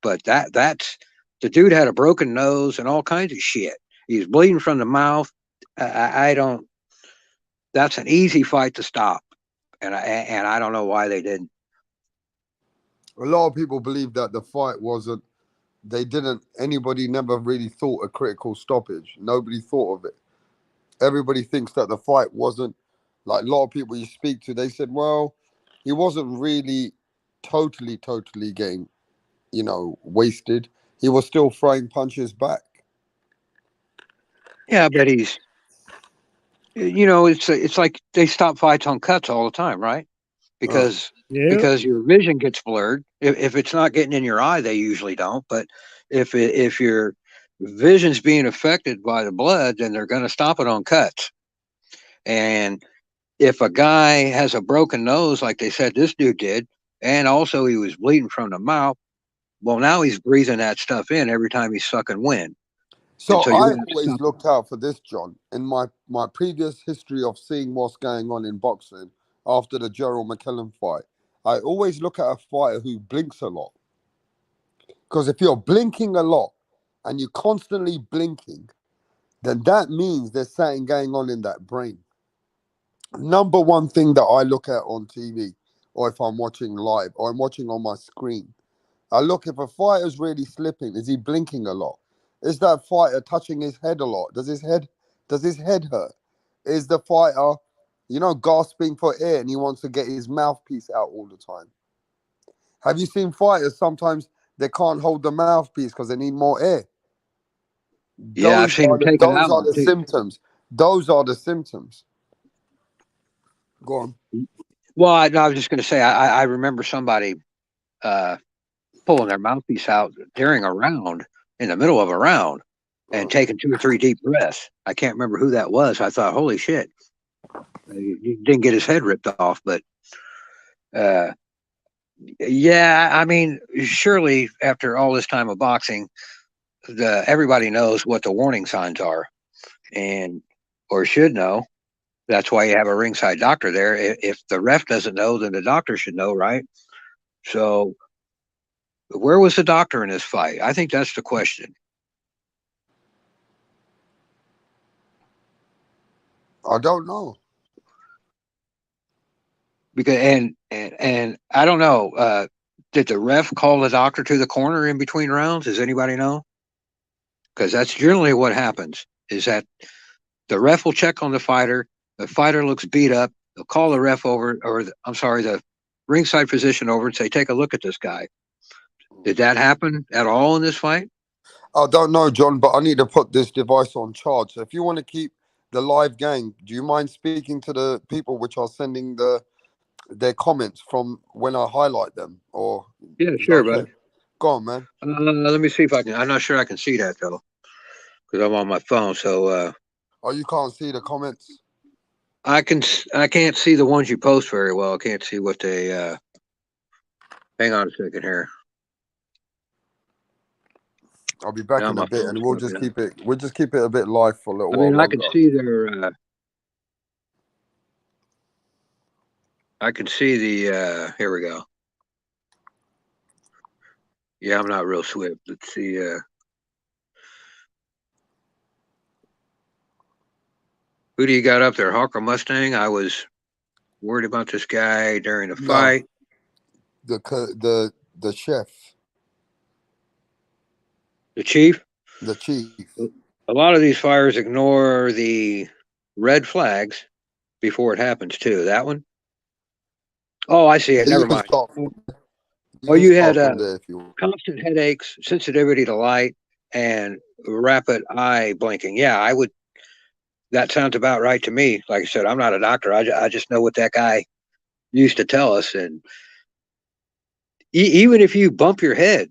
but that's the dude had a broken nose and all kinds of shit. He's bleeding from the mouth. I don't. That's an easy fight to stop, and I don't know why they didn't. A lot of people believe that the fight wasn't. Anybody never really thought a critical stoppage. Nobody thought of it. Everybody thinks that the fight wasn't, like a lot of people you speak to, they said, well, he wasn't really totally getting, wasted. He was still throwing punches back. Yeah, but he's, it's like they stop fights on cuts all the time, right? Because your vision gets blurred. If it's not getting in your eye, they usually don't. But if vision's being affected by the blood, then they're going to stop it on cuts. And if a guy has a broken nose, like they said this dude did, and also he was bleeding from the mouth, well, now he's breathing that stuff in every time he's sucking wind. So so I always looked out for this, John. In my previous history of seeing what's going on in boxing after the Gerald McClellan fight, I always look at a fighter who blinks a lot. Because if you're blinking a lot and you're constantly blinking, then that means there's something going on in that brain. Number one thing that I look at on TV, or if I'm watching live, or I'm watching on my screen, I look if a fighter's really slipping, is he blinking a lot? Is that fighter touching his head a lot? Does his head hurt? Is the fighter, gasping for air and he wants to get his mouthpiece out all the time? Have you seen fighters sometimes they can't hold the mouthpiece because they need more air? Yeah, I've seen them take it out. Those are the symptoms. Those are the symptoms. Go on. Well, I was just going to say, I remember somebody pulling their mouthpiece out during a round, in the middle of a round, and taking 2 or 3 deep breaths. I can't remember who that was. I thought, holy shit. He didn't get his head ripped off, but yeah, I mean, surely after all this time of boxing, everybody knows what the warning signs are, or should know. That's why you have a ringside doctor there. If the ref doesn't know, then the doctor should know, right? So where was the doctor in this fight? I think that's the question. I don't know. Because and I don't know. Did the ref call the doctor to the corner in between rounds? Does anybody know? Because that's generally what happens. Is that the ref will check on the fighter. The fighter looks beat up. They'll call the ref over, or the ringside physician over and say, "Take a look at this guy." Did that happen at all in this fight? I don't know, John, but I need to put this device on charge. So if you want to keep the live game, do you mind speaking to the people which are sending their comments from when I highlight them? Or yeah, sure, bud. Go on, man. Let me see if I can. I'm not sure I can see that though, because I'm on my phone. So oh, you can't see the comments? I can't see the ones you post very well. I can't see what they hang on a second here. I'll be back in a bit, and we'll just keep it a bit live for a little while. I mean, I can see their I can see the here we go. Yeah, I'm not real swift. Let's see. Who do you got up there? Hawk or Mustang? I was worried about this guy during the fight. The chef. The chief? The chief. A lot of these fires ignore the red flags before it happens too. That one? Oh, I see it. Never mind. Oh, you had constant headaches, sensitivity to light, and rapid eye blinking. Yeah, I would. That sounds about right to me. Like I said, I'm not a doctor. I just know what that guy used to tell us. And even if you bump your head,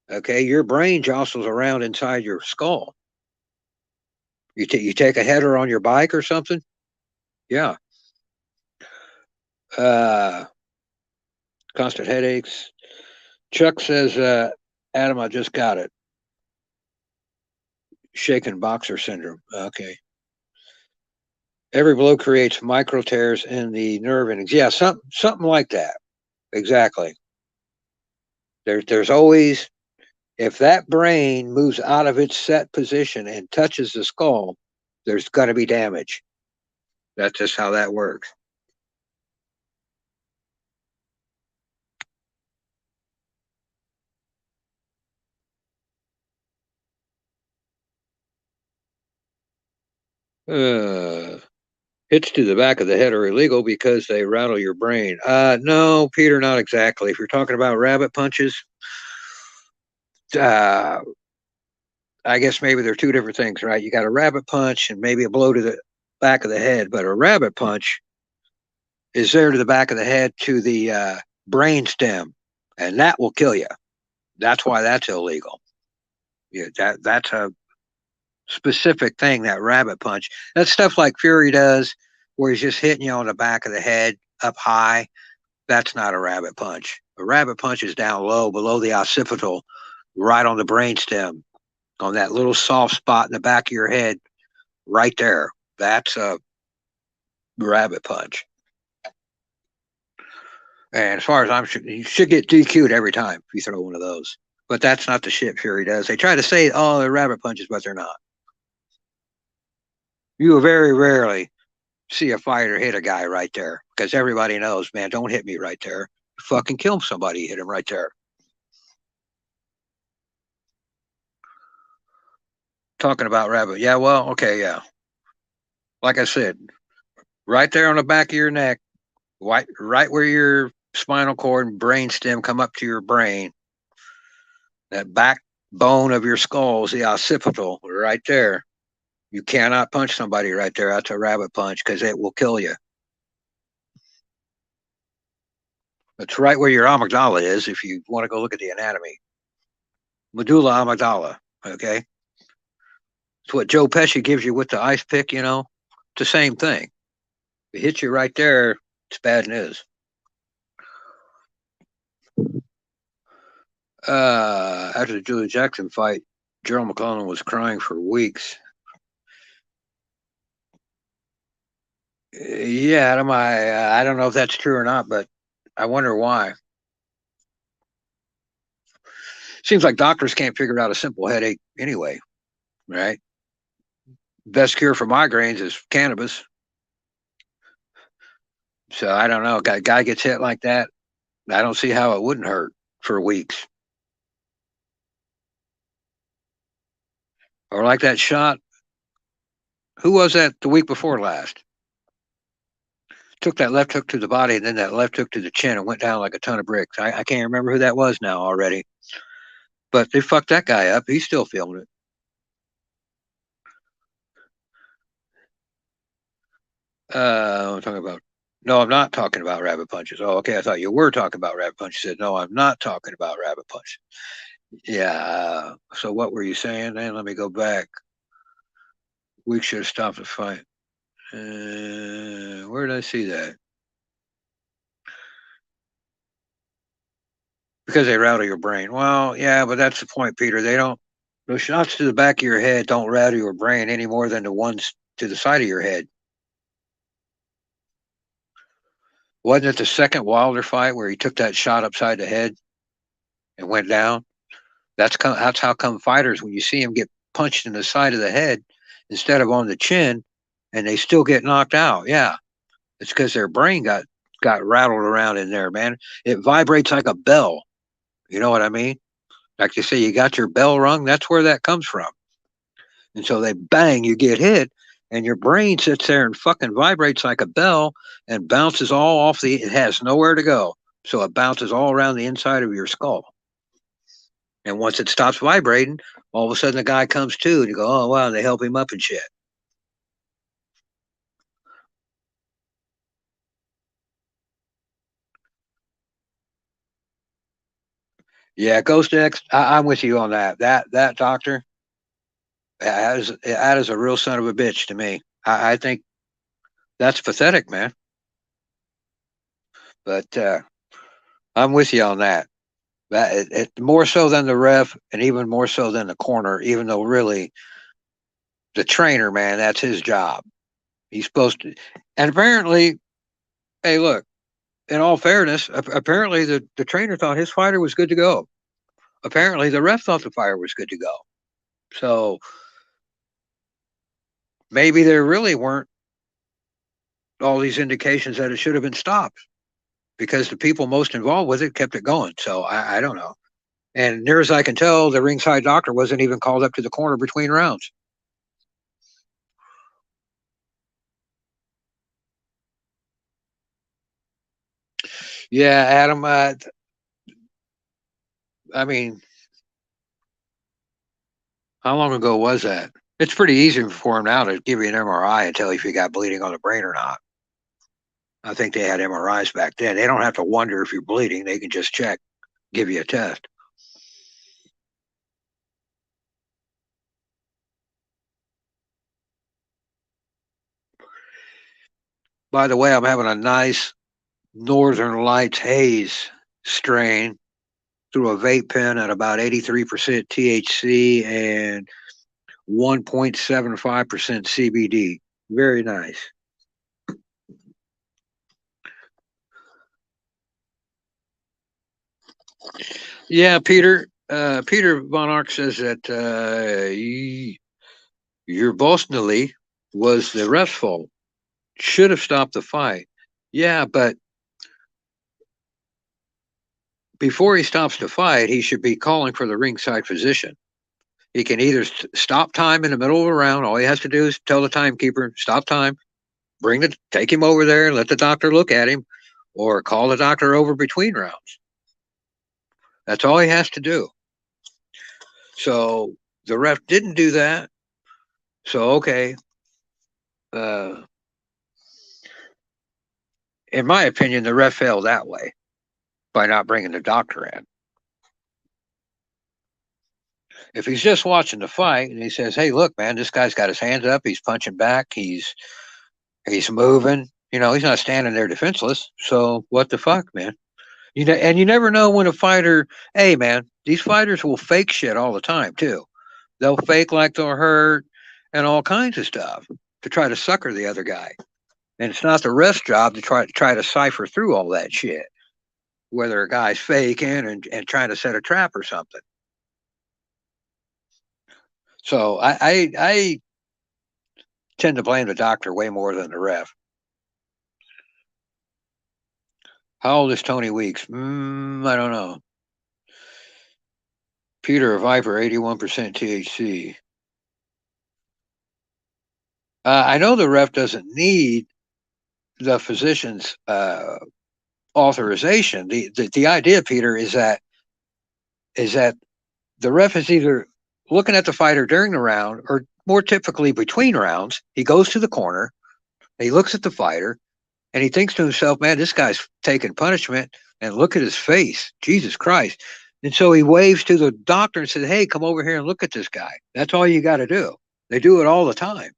okay, your brain jostles around inside your skull. You take a header on your bike or something? Yeah. Constant headaches. Chuck says, Adam, I just got it. Shaken boxer syndrome. Okay. Every blow creates micro tears in the nerve endings. Yeah, something like that. Exactly. There's always, if that brain moves out of its set position and touches the skull, there's going to be damage. That's just how that works. Hits to the back of the head are illegal because they rattle your brain. No, Peter, not exactly. If you're talking about rabbit punches, I guess maybe they're two different things, right? You got a rabbit punch and maybe a blow to the back of the head, but a rabbit punch is there to the back of the head to the brain stem, and that will kill you. That's why that's illegal. Yeah, that's a specific thing, that rabbit punch. That's stuff like Fury does, where he's just hitting you on the back of the head up high. That's not a rabbit punch. A rabbit punch is down low, below the occipital, right on the brainstem, on that little soft spot in the back of your head, right there. That's a rabbit punch. And as far as I'm sure, you should get DQ'd every time if you throw one of those. But that's not the shit Fury does. They try to say, oh, they're rabbit punches, but they're not. You will very rarely see a fighter hit a guy right there, because everybody knows, man, don't hit me right there. You fucking kill somebody, hit him right there. Talking about rabbit. Yeah, well, okay, yeah. Like I said, right there on the back of your neck, right where your spinal cord and brain stem come up to your brain, that backbone of your skull is the occipital, right there. You cannot punch somebody right there. That's a rabbit punch, because it will kill you. It's right where your amygdala is, if you want to go look at the anatomy. Medulla amygdala, okay? It's what Joe Pesci gives you with the ice pick, you know? It's the same thing. If it hits you right there, it's bad news. After the Julia Jackson fight, Gerald McClellan was crying for weeks. Yeah, Adam, I don't know if that's true or not, but I wonder why. Seems like doctors can't figure out a simple headache anyway, right? Best cure for migraines is cannabis. So I don't know. Guy gets hit like that, I don't see how it wouldn't hurt for weeks. Or like that shot. Who was that the week before last? Took that left hook to the body and then that left hook to the chin and went down like a ton of bricks. I can't remember who that was now already. But they fucked that guy up. He's still feeling it. I'm talking about. No, I'm not talking about rabbit punches. Oh, okay. I thought you were talking about rabbit punches. You said, no, I'm not talking about rabbit punches. Yeah. So what were you saying then? Let me go back. We should have stopped the fight. Where did I see that? Because they rattle your brain. Well, yeah, but that's the point, Peter. Those shots to the back of your head don't rattle your brain any more than the ones to the side of your head. Wasn't it the second Wilder fight where he took that shot upside the head and went down? That's how come fighters, when you see them get punched in the side of the head instead of on the chin, and they still get knocked out. Yeah, it's because their brain got rattled around in there, man. It vibrates like a bell. You know what I mean? Like they say, you got your bell rung. That's where that comes from. And so they bang, you get hit, and your brain sits there and fucking vibrates like a bell and bounces all off it has nowhere to go. So it bounces all around the inside of your skull. And once it stops vibrating, all of a sudden the guy comes to and you go, oh, wow, they help him up and shit. Yeah, Ghost X, I'm with you on that. That doctor, that is a real son of a bitch to me. I think that's pathetic, man. But I'm with you on that. It more so than the ref, and even more so than the corner. Even though really, the trainer, man, that's his job. He's supposed to. And apparently, hey, look. In all fairness, apparently the trainer thought his fighter was good to go. Apparently, the ref thought the fighter was good to go. So maybe there really weren't all these indications that it should have been stopped, because the people most involved with it kept it going. So I don't know. And near as I can tell, the ringside doctor wasn't even called up to the corner between rounds. Yeah, Adam, I mean, how long ago was that? It's pretty easy for him now to give you an MRI and tell you if you got bleeding on the brain or not. I think they had MRIs back then. They don't have to wonder if you're bleeding. They can just check, give you a test. By the way, I'm having a nice Northern Lights haze strain through a vape pen at about 83% THC and 1.75% CBD. Very nice. Yeah, Peter. Peter Von Ark says that Yerbossynuly was the ref's fault. Should have stopped the fight. Yeah, but before he stops the fight, he should be calling for the ringside physician. He can either stop time in the middle of a round. All he has to do is tell the timekeeper, stop time, take him over there and let the doctor look at him, or call the doctor over between rounds. That's all he has to do. So the ref didn't do that. So, okay. In my opinion, the ref failed that way by not bringing the doctor in. If he's just watching the fight and he says, "Hey, look, man, this guy's got his hands up. He's punching back. He's moving. You know, he's not standing there defenseless. So what the fuck, man? You know, and you never know when a fighter. Hey, man, these fighters will fake shit all the time too. They'll fake like they're hurt and all kinds of stuff to try to sucker the other guy. And it's not the ref's job to try to cipher through all that shit, whether a guy's faking and trying to set a trap or something. So I tend to blame the doctor way more than the ref. How old is Tony Weeks? I don't know. Peter Viper, 81% THC. I know the ref doesn't need the physician's authorization. The idea, Peter, is that the ref is either looking at the fighter during the round, or more typically between rounds. He goes to the corner, he looks at the fighter, and he thinks to himself, man, this guy's taking punishment, and look at his face. Jesus Christ. And so he waves to the doctor and says, hey, come over here and look at this guy. That's all you got to do. They do it all the time.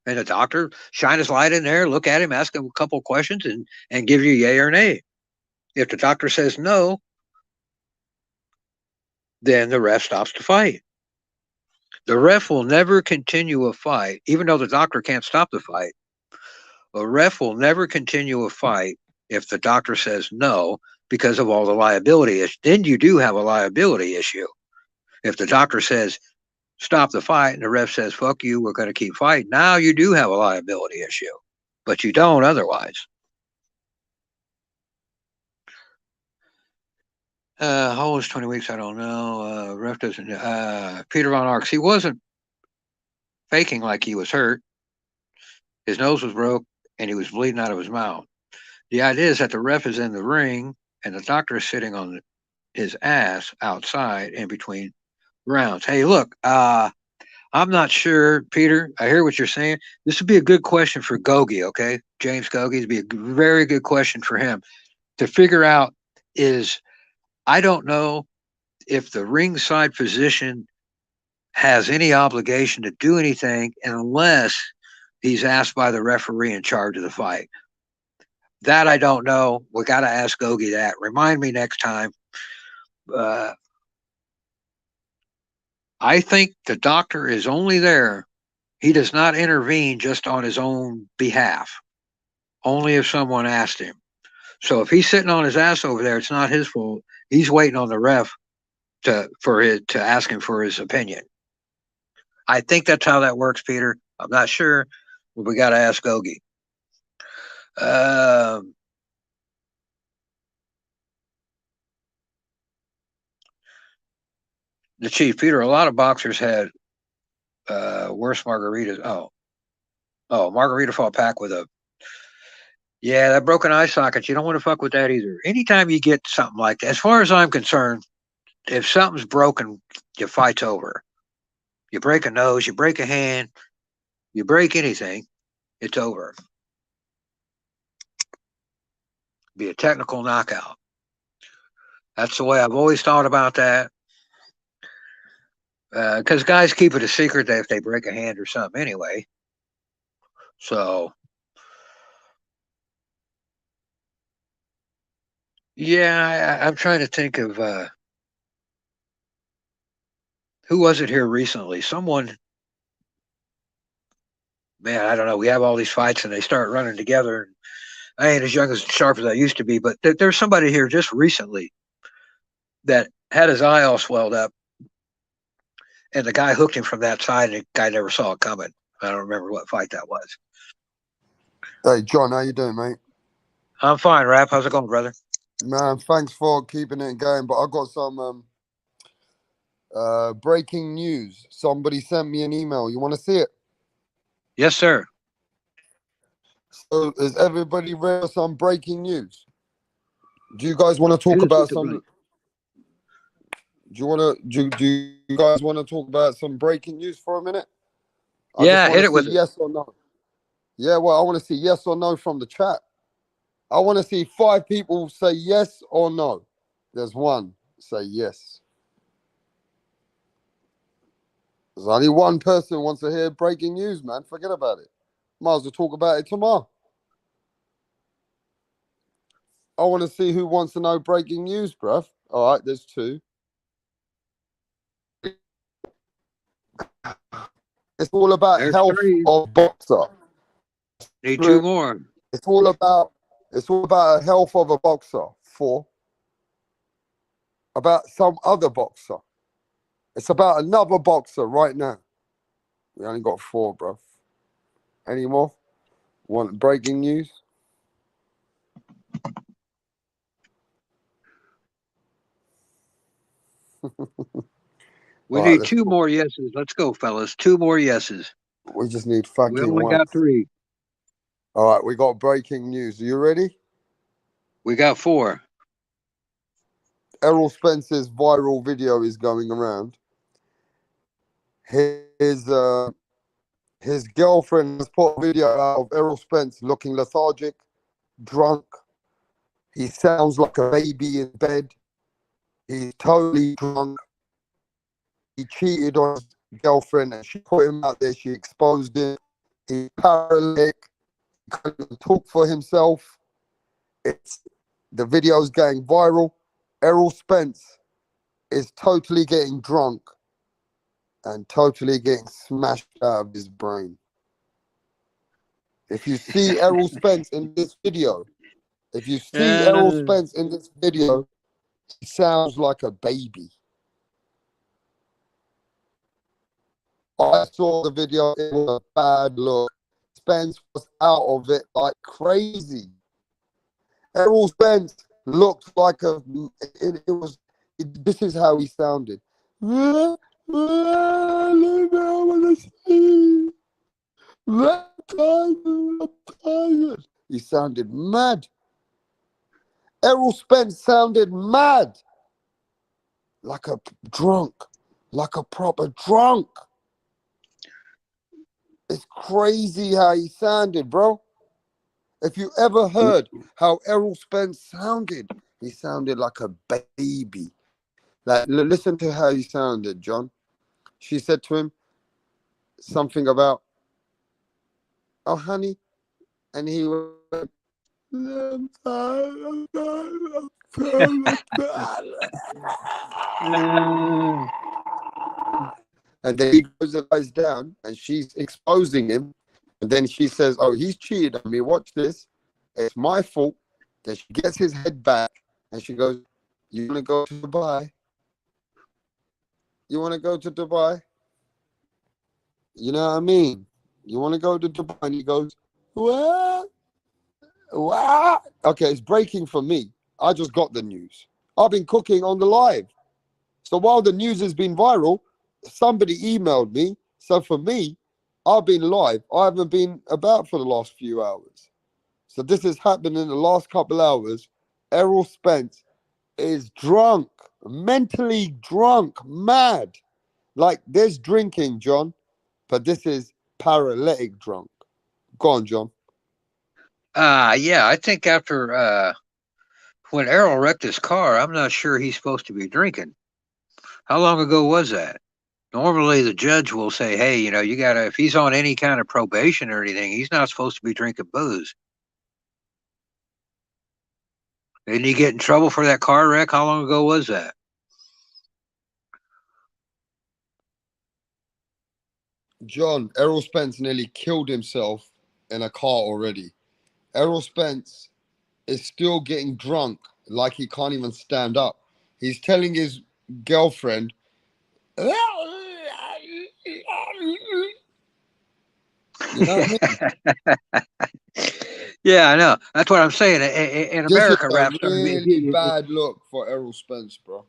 And the doctor shine his light in there, look at him, ask him a couple of questions, and give you yay or nay. If the doctor says no, then the ref stops the fight. The ref will never continue a fight, even though the doctor can't stop the fight. A ref will never continue a fight if the doctor says no because of all the liability. Then you do have a liability issue. If the doctor says stop the fight and the ref says fuck you, we're going to keep fighting, now you do have a liability issue, but you don't otherwise. How old is 20 Weeks? I don't know. Ref doesn't. Peter Von Arx, he wasn't faking like he was hurt. His nose was broke and he was bleeding out of his mouth. The idea is that the ref is in the ring and the doctor is sitting on his ass outside in between rounds. Hey, look, I'm not sure, Peter. I hear what you're saying. This would be a good question for Gogi, okay? James Gogi would be a very good question for him to figure out is, I don't know if the ringside physician has any obligation to do anything unless he's asked by the referee in charge of the fight. That I don't know. We got to ask Gogi that. Remind me next time. I think the doctor is only there. He does not intervene just on his own behalf, only if someone asked him. So if he's sitting on his ass over there, it's not his fault. He's waiting on the ref to ask him for his opinion. I think that's how that works, Peter. I'm not sure, but we got to ask Gogi. The Chief, Peter, a lot of boxers had worse margaritas. Margarita fall pack with a, yeah, that broken eye socket. You don't want to fuck with that either. Anytime you get something like that, as far as I'm concerned, if something's broken, your fight's over. You break a nose, you break a hand, you break anything, it's over. Be a technical knockout. That's the way I've always thought about that. Because guys keep it a secret that if they break a hand or something anyway. So Yeah, I'm trying to think of who was it here recently? Someone, man, I don't know. We have all these fights and they start running together. And I ain't as young as sharp as I used to be, but there's somebody here just recently that had his eye all swelled up, and the guy hooked him from that side, and the guy never saw it coming. I don't remember what fight that was. Hey, John, how you doing, mate? I'm fine, Rap. How's it going, brother? Man, thanks for keeping it going. But I got some breaking news. Somebody sent me an email. You want to see it? Yes, sir. So, is everybody ready for some breaking news? Do you guys want to talk Hit us about with the some? break. Do you guys want to talk about some breaking news for a minute? I Yeah, just want hit to it with see it. yes or no. Yeah, well, I want to see yes or no from the chat. I want to see 5 people say yes or no. There's 1 say yes. There's only 1 person who wants to hear breaking news, man. Forget about it. Might as well talk about it tomorrow. I want to see who wants to know breaking news, bruv. All right, there's 2. It's all about There's health 3. of boxer. Need 2 more. It's all about a health of a boxer. 4. About some other boxer. It's about another boxer right now. We only got 4, bruv. Any more? Want breaking news? We All right, need let's 2 go. more yeses. Let's go, fellas. 2 more yeses. We just need We fucking only 1. got 3. All right, we got breaking news. Are you ready? We got 4. Errol Spence's viral video is going around. His girlfriend has put a video out of Errol Spence looking lethargic, drunk. He sounds like a baby in bed. He's totally drunk. He cheated on his girlfriend and she put him out there. She exposed him. He's paralytic. He can't talk for himself. The video's going viral. Errol Spence is totally getting drunk and totally getting smashed out of his brain. If you see Errol Spence in this video, he sounds like a baby. I saw the video, it was a bad look. Spence was out of it like crazy. Errol Spence looked like this is how he sounded. He sounded mad. Errol Spence sounded mad. Like a drunk. Like a proper drunk. It's crazy how he sounded, bro. If you ever heard how Errol Spence sounded, he sounded like a baby. Like, listen to how he sounded, John. She said to him something about, "Oh, honey," and he went, and then he goes and lies down, and she's exposing him. And then she says, "Oh, he's cheated on me. Watch this. It's my fault." Then she gets his head back, and she goes, "You want to go to Dubai? You want to go to Dubai? You know what I mean? You want to go to Dubai?" And he goes, "What? What?" Okay, it's breaking for me. I just got the news. I've been cooking on the live. So while the news has been viral, somebody emailed me. So for me, I've been live. I haven't been about for the last few hours. So this has happened in the last couple hours. Errol Spence is drunk, mentally drunk, mad. Like, there's drinking, John, but this is paralytic drunk. Go on, John. Yeah, I think after when Errol wrecked his car, I'm not sure he's supposed to be drinking. How long ago was that? Normally the judge will say, hey, you gotta, if he's on any kind of probation or anything, he's not supposed to be drinking booze. Didn't he get in trouble for that car wreck? How long ago was that? John, Errol Spence nearly killed himself in a car already. Errol Spence is still getting drunk like he can't even stand up. He's telling his girlfriend, you know what I mean? Yeah, I know. That's what I'm saying. In This is America, a rap star, really bad look for Errol Spence, bro.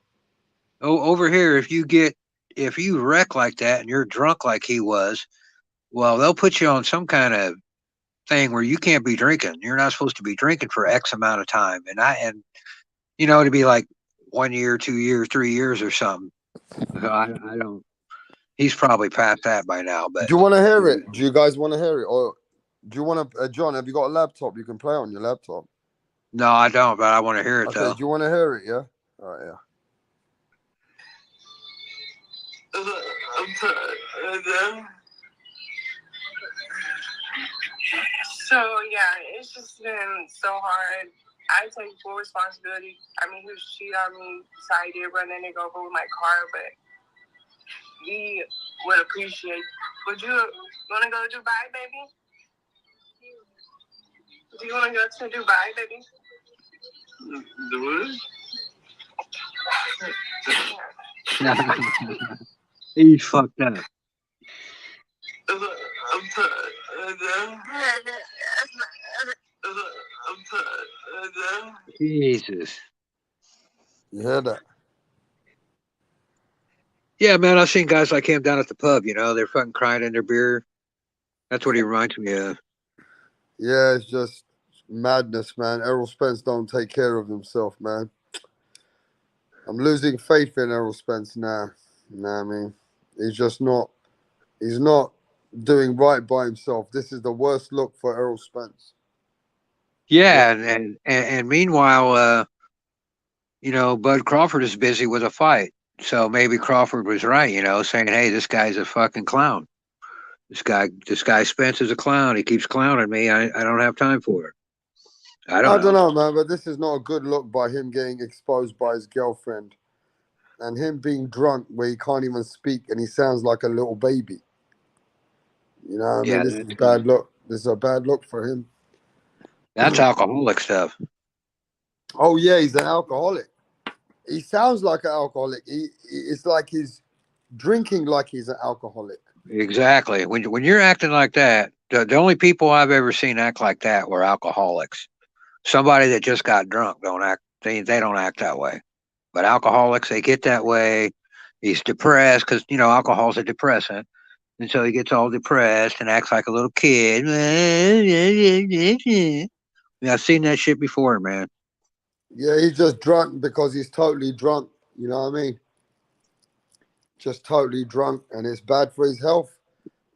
over here, if you wreck like that and you're drunk like he was, well, they'll put you on some kind of thing where you can't be drinking. You're not supposed to be drinking for X amount of time, and to be like 1 year, 2 years, 3 years or something. So I don't. He's probably past that by now. But do you want to hear it? Do you guys want to hear it, or do you want to, John? Have you got a laptop? You can play on your laptop. No, I don't. But I want to hear it though. Do you want to hear it? Yeah. All right. Yeah. So yeah, it's just been so hard. I take full responsibility. I mean, he was cheating on me, so I did run that nigga over with my car, but he would appreciate. Would you want to go to Dubai, baby? Do you want to go to Dubai, baby? Dubai? He's fucked up. Jesus. You heard that? Yeah, man, I've seen guys like him down at the pub, they're fucking crying in their beer. That's what he reminds me of. Yeah, it's just madness, man. Errol Spence don't take care of himself, man. I'm losing faith in Errol Spence now. You know what I mean? He's not doing right by himself. This is the worst look for Errol Spence. Yeah, and meanwhile, Bud Crawford is busy with a fight. So maybe Crawford was right, saying, hey, this guy's a fucking clown. This guy Spence is a clown. He keeps clowning me. I don't have time for it. I don't know, man, but this is not a good look by him getting exposed by his girlfriend and him being drunk where he can't even speak and he sounds like a little baby. You know what I mean? This is a bad look. This is a bad look for him. That's alcoholic stuff. Oh, yeah, he's an alcoholic. He sounds like an alcoholic. It's like he's drinking like he's an alcoholic. Exactly. When you're acting like that, the only people I've ever seen act like that were alcoholics. Somebody that just got drunk they don't act that way. But alcoholics, they get that way. He's depressed because, alcohol's a depressant. And so he gets all depressed and acts like a little kid. I've seen that shit before, man. Yeah, he's just drunk because he's totally drunk. You know what I mean? Just totally drunk, and it's bad for his health,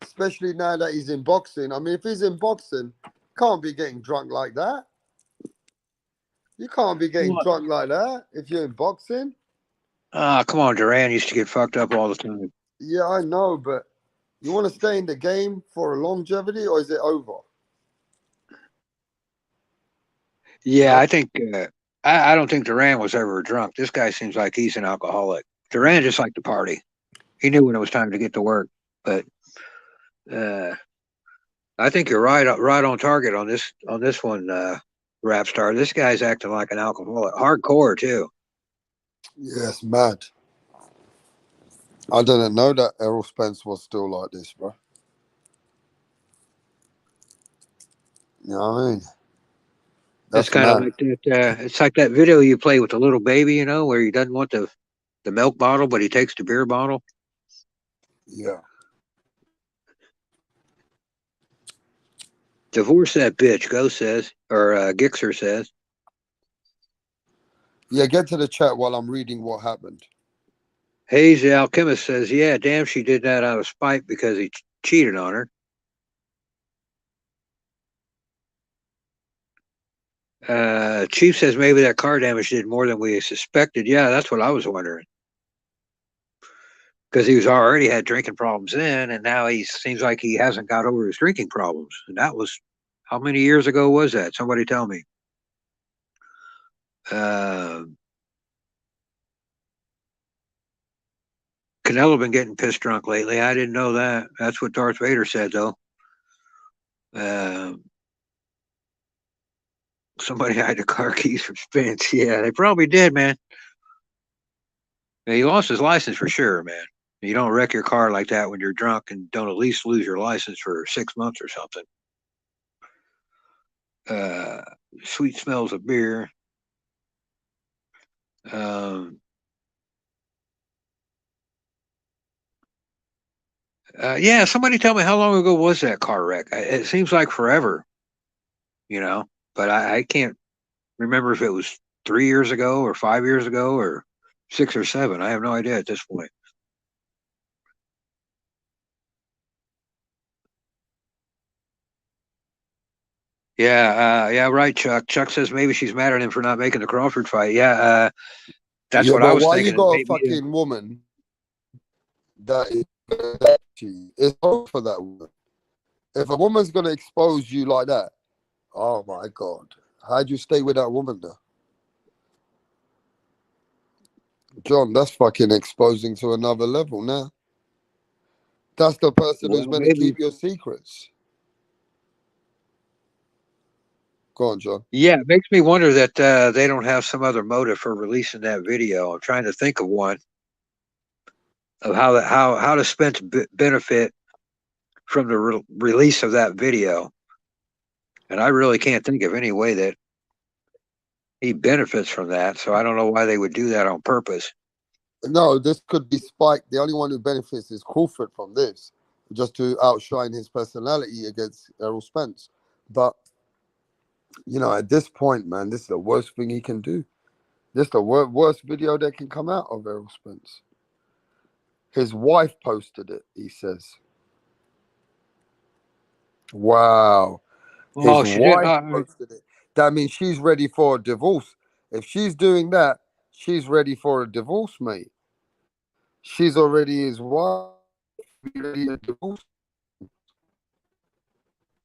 especially now that he's in boxing. I mean, if he's in boxing, can't be getting drunk like that. You can't be getting drunk like that if you're in boxing. Come on, Duran used to get fucked up all the time. Yeah, I know, but you want to stay in the game for a longevity, or is it over? Yeah, I think I don't think Duran was ever drunk. This guy seems like he's an alcoholic. Duran just liked to party. He knew when it was time to get to work. But I think you're right on target on this one, Rap Star. This guy's acting like an alcoholic, hardcore too. Yes, mad. I didn't know that Errol Spence was still like this, bro. You know what I mean? That's kind of like that. It's like that video you play with the little baby, where he doesn't want the milk bottle, but he takes the beer bottle. Yeah. Divorce that bitch, Ghost says, or Gixxer says. Yeah, get to the chat while I'm reading what happened. Hayes the Alchemist says, yeah, damn, she did that out of spite because he cheated on her. Chief says maybe that car damage did more than we suspected. Yeah, that's what I was wondering. Because he was already had drinking problems then, and now he seems like he hasn't got over his drinking problems. And that was, how many years ago was that? Somebody tell me. Canelo been getting pissed drunk lately. I didn't know that. That's what Darth Vader said, though. Somebody hide the car keys from Spence. Yeah, they probably did, man. He lost his license for sure, man. You don't wreck your car like that when you're drunk and don't at least lose your license for 6 months or something. Sweet smells of beer. Yeah, somebody tell me how long ago was that car wreck? It seems like forever, but I can't remember if it was 3 years ago or 5 years ago or 6 or 7. I have no idea at this point. Yeah, right, Chuck. Chuck says maybe she's mad at him for not making the Crawford fight. Yeah, that's what I was why thinking. You got a fucking woman that is hard for that woman. If a woman's gonna expose you like that, oh my God, how'd you stay with that woman there? John, that's fucking exposing to another level now. That's the person who's meant to keep your secrets. Go on, John. Yeah, it makes me wonder that they don't have some other motive for releasing that video. I'm trying to think of one of how to Spence benefit from the release of that video, and I really can't think of any way that he benefits from that. So I don't know why they would do that on purpose. No, this could be Spike. The only one who benefits is Crawford from this, just to outshine his personality against Errol Spence. But at this point, man, this is the worst thing he can do. This is the worst video that can come out of Errol Spence. His wife posted it, he says. Wow. His wife posted it. That means she's ready for a divorce. If she's doing that, she's ready for a divorce, mate. She's already his wife. Ready to divorce.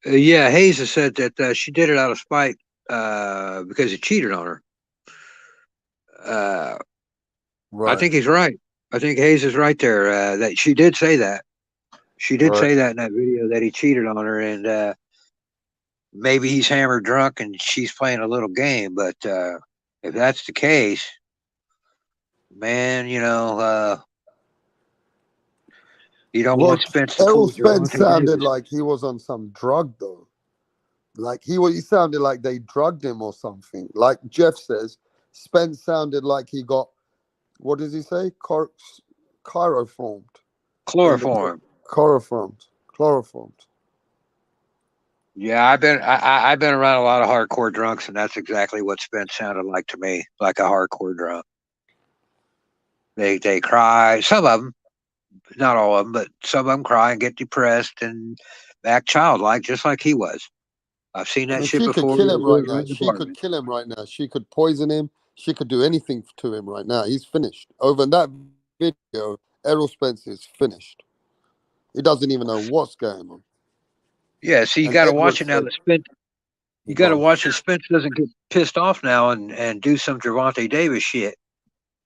Yeah, Hayes has said that she did it out of spite because he cheated on her. Right. I think he's right. I think Hayes is right there. That she did say that. She did say that in that video that he cheated on her, and maybe he's hammered drunk and she's playing a little game. But if that's the case, man, you don't want Spence to Errol Spence sounded like he was on some drug, though. Like he sounded like they drugged him or something. Like Jeff says, Spence sounded like he got, what does he say? Chloroformed. Chloroformed. Yeah, I've been around a lot of hardcore drunks, and that's exactly what Spence sounded like to me, like a hardcore drunk. They cry. Some of them, not all of them, but some of them cry and get depressed and act childlike, just like he was. I've seen that shit before. She could kill him right now. She could kill him right now. She could poison him. She could do anything to him right now. He's finished. Over in that video, Errol Spence is finished. He doesn't even know what's going on. Yeah, so you got to watch it now. You got to watch that Spence doesn't get pissed off now and do some Gervonta Davis shit.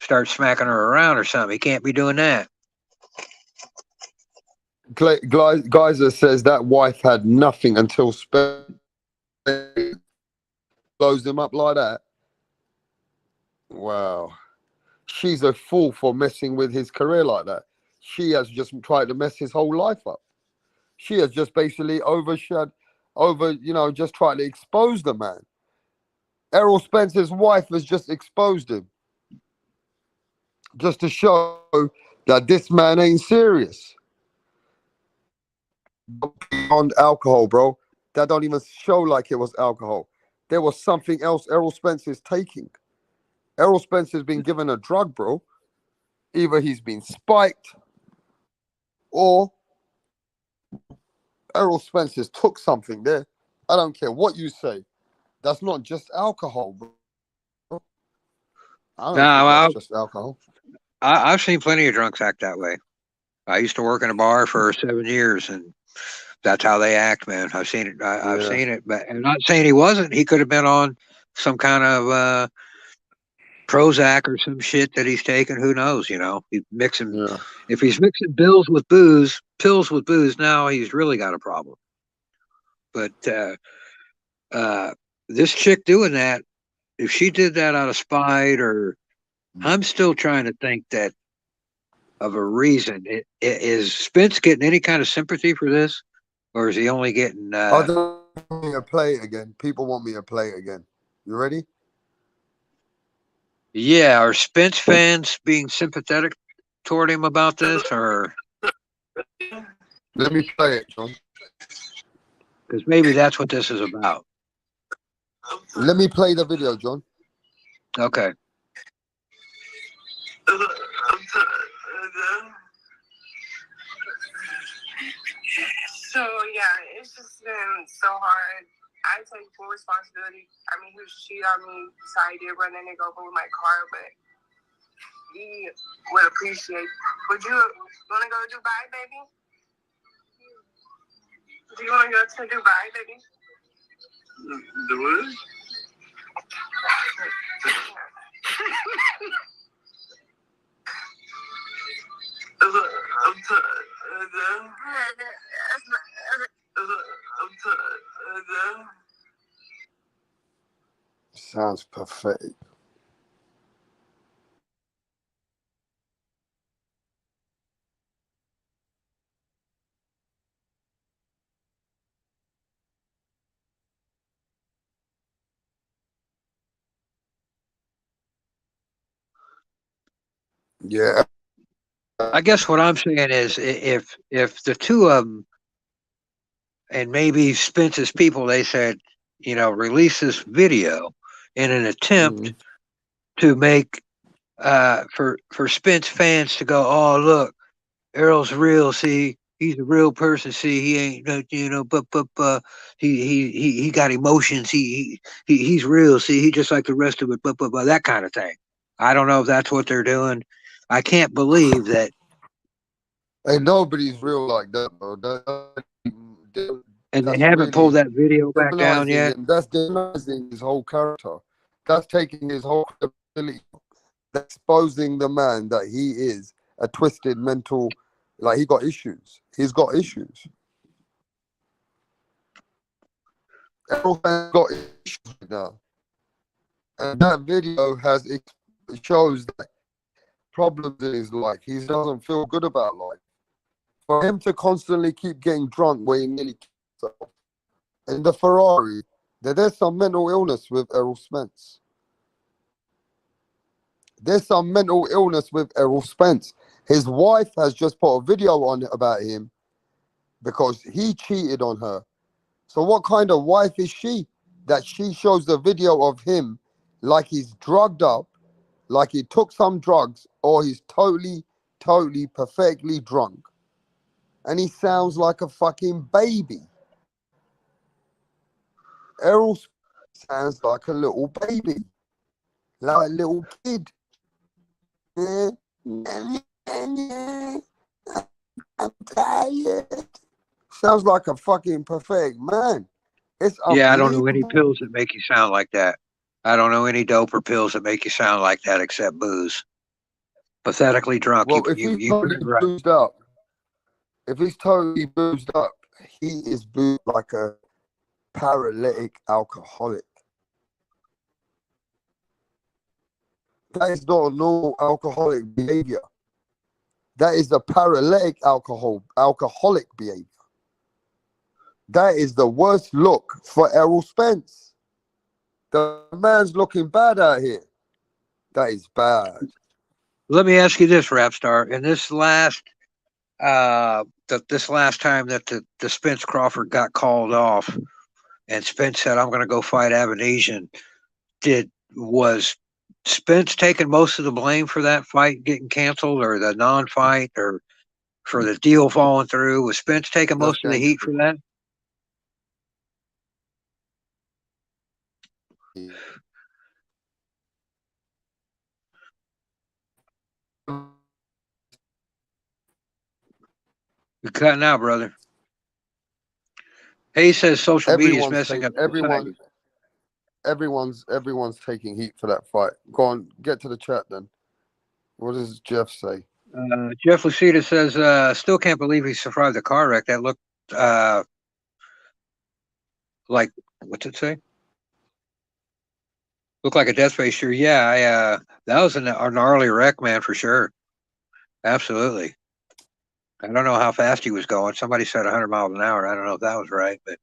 Start smacking her around or something. He can't be doing that. Geyser says that wife had nothing until Spence blows him up like that. Wow. She's a fool for messing with his career like that. She has just tried to mess his whole life up. She has just basically just trying to expose the man. Errol Spence's wife has just exposed him. Just to show that this man ain't serious. On alcohol, bro. That don't even show like it was alcohol. There was something else Errol Spence is taking. Errol Spence has been given a drug, bro. Either he's been spiked or Errol Spence has took something there. I don't care what you say. That's not just alcohol, bro. I don't think that's just alcohol. I've seen plenty of drunks act that way. I used to work in a bar for 7 years, and that's how they act, man. I've seen it. I've seen it, but I'm not saying he wasn't. He could have been on some kind of Prozac or some shit that he's taking. Who knows? You know, he's mixing. Yeah. If he's mixing pills with booze, now he's really got a problem. But this chick doing that, if she did that out of spite, or I'm still trying to think that of a reason. Is Spence getting any kind of sympathy for this, or is he only getting? I don't want me to play it again. People want me to play it again. You ready? Yeah, are Spence fans being sympathetic toward him about this, or? Let me play it, John. Because maybe that's what this is about. Let me play the video, John. Okay. So yeah, it's just been so hard. I take full responsibility. I mean, he was cheating on me, so I did run that nigga over with my car, but he would appreciate. Would you want to go to Dubai, baby? Do you want to go to Dubai, baby? Dubai? Sounds pathetic. Yeah. I guess what I'm saying is, if the two of them, and maybe Spence's people, they said, you know, release this video in an attempt to make for Spence fans to go, oh look, Errol's real. See, he's a real person. See, he ain't no, you know, but he got emotions. He's real. See, he just like the rest of it. But that kind of thing. I don't know if that's what they're doing. I can't believe that. Hey, nobody's real like that, bro. And they haven't pulled that video back down yet. That's demonizing his whole character. That's taking his whole credibility. That's exposing the man that he is a twisted mental, like he got issues. He's got issues. Everyone's got issues now. And that video shows that problems in his life. He doesn't feel good about life. For him to constantly keep getting drunk where he nearly kills himself in the Ferrari, there's some mental illness with Errol Spence. There's some mental illness with Errol Spence. His wife has just put a video on about him because he cheated on her. So what kind of wife is she that she shows the video of him like he's drugged up, like he took some drugs, or he's totally, perfectly drunk? And he sounds like a fucking baby. Errol sounds like a little baby, like a little kid. I'm tired. Sounds like a fucking pathetic man. It's I don't know any pills that make you sound like that. I don't know any dope or pills that make you sound like that except booze. Pathetically drunk. Well, if he's totally boozed up, he is boozed like a paralytic alcoholic. That is not a normal alcoholic behavior. That is a paralytic alcoholic behavior. That is the worst look for Errol Spence. The man's looking bad out here. That is bad. Let me ask you this, Rapstar. In this last this last time that the Spence Crawford got called off and Spence said, I'm gonna go fight Avenesian, was Spence taking most of the blame for that fight getting canceled, or the non-fight, or for the deal falling through? Was Spence taking most of the heat for that? You're cutting out, brother. Hey, he says social media is messing up society. everyone's taking heat for that fight. Go on, get to the chat then. What does Jeff say? Jeff Lucida says, still can't believe he survived the car wreck. That looked like, what's it say? Looked like a death face. Sure. Yeah, that was a gnarly wreck, man, for sure. Absolutely. I don't know how fast he was going. Somebody said 100 miles an hour. I don't know if that was right, but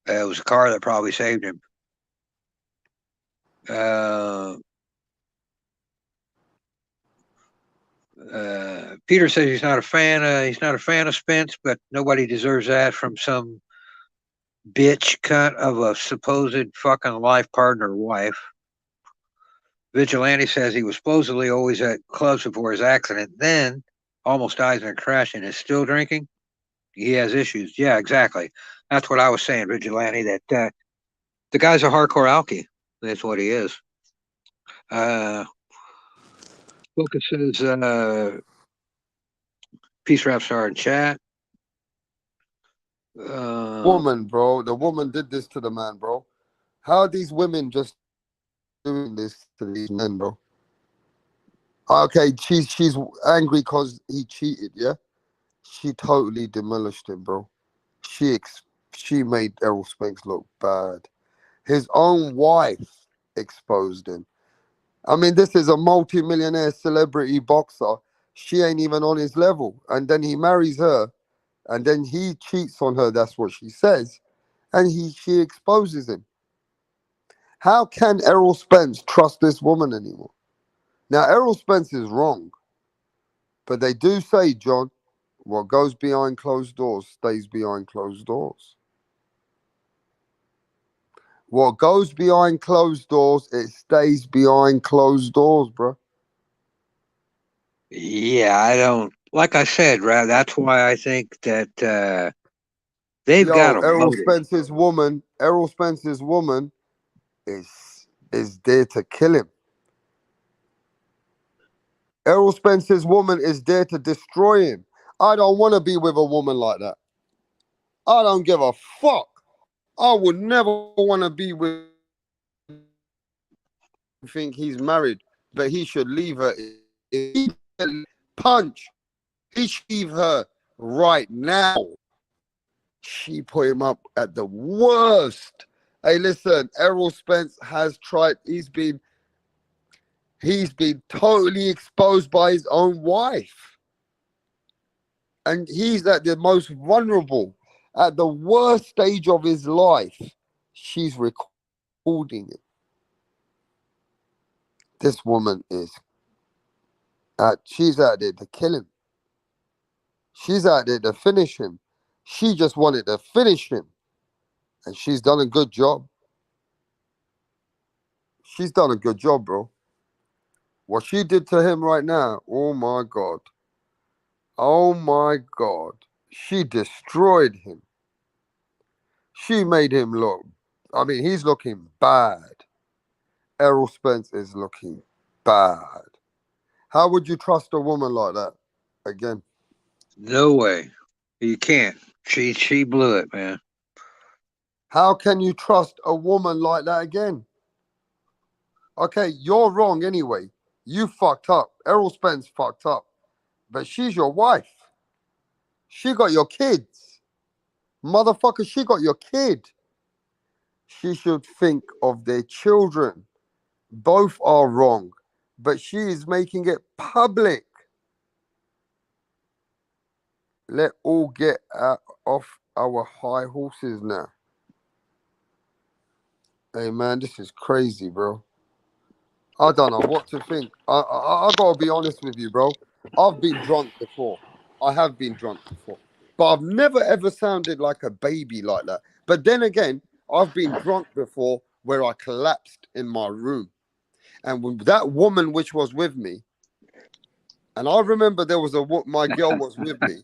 it was a car that probably saved him. Peter says he's not a fan. He's not a fan of Spence, but nobody deserves that from some bitch cunt of a supposed fucking life partner wife. Vigilante says he was supposedly always at clubs before his accident, then almost dies in a crash and is still drinking. He has issues. Yeah, exactly. That's what I was saying, Vigilante, that the guy's a hardcore alkie. That's what he is. Focus says, Peace Rap Star in chat. Woman, bro. The woman did this to the man, bro. How are these women just doing this to these men, bro? Okay, she's angry because he cheated, yeah? She totally demolished him, bro. She made Errol Spence look bad. His own wife exposed him. I mean, this is a multi-millionaire celebrity boxer. She ain't even on his level. And then he marries her, and then he cheats on her. That's what she says. And she exposes him. How can Errol Spence trust this woman anymore? Now, Errol Spence is wrong. But they do say, John, what goes behind closed doors stays behind closed doors. What goes behind closed doors, it stays behind closed doors, bro. Yeah, I don't. Like I said, Brad, that's why I think that they've got a Errol motive. Spence's woman is there to kill him. Errol Spence's woman is there to destroy him. I don't want to be with a woman like that. I don't give a fuck. I would never want to be with. Think he's married, but he should leave her. If he punch, he should leave her right now. She put him up at the worst. Hey, listen, Errol Spence has tried. He's been totally exposed by his own wife, and he's at the most vulnerable, at the worst stage of his life. She's recording it. This woman is. She's out there to kill him. She's out there to finish him. She just wanted to finish him. And she's done a good job. She's done a good job, bro. What she did to him right now, oh my God. Oh my God. She destroyed him. She made him look, I mean, he's looking bad. Errol Spence is looking bad. How would you trust a woman like that again? No way. You can't. She blew it, man. How can you trust a woman like that again? Okay, you're wrong anyway. You fucked up. Errol Spence fucked up. But she's your wife. She got your kids. Motherfucker, she got your kid. She should think of their children. Both are wrong. But she is making it public. Let all get off our high horses now. Hey, man, this is crazy, bro. I don't know what to think. I gotta be honest with you, bro. I've been drunk before. I have been drunk before. But I've never ever sounded like a baby like that. But then again, I've been drunk before where I collapsed in my room. And when that woman which was with me, and I remember there was my girl was with me.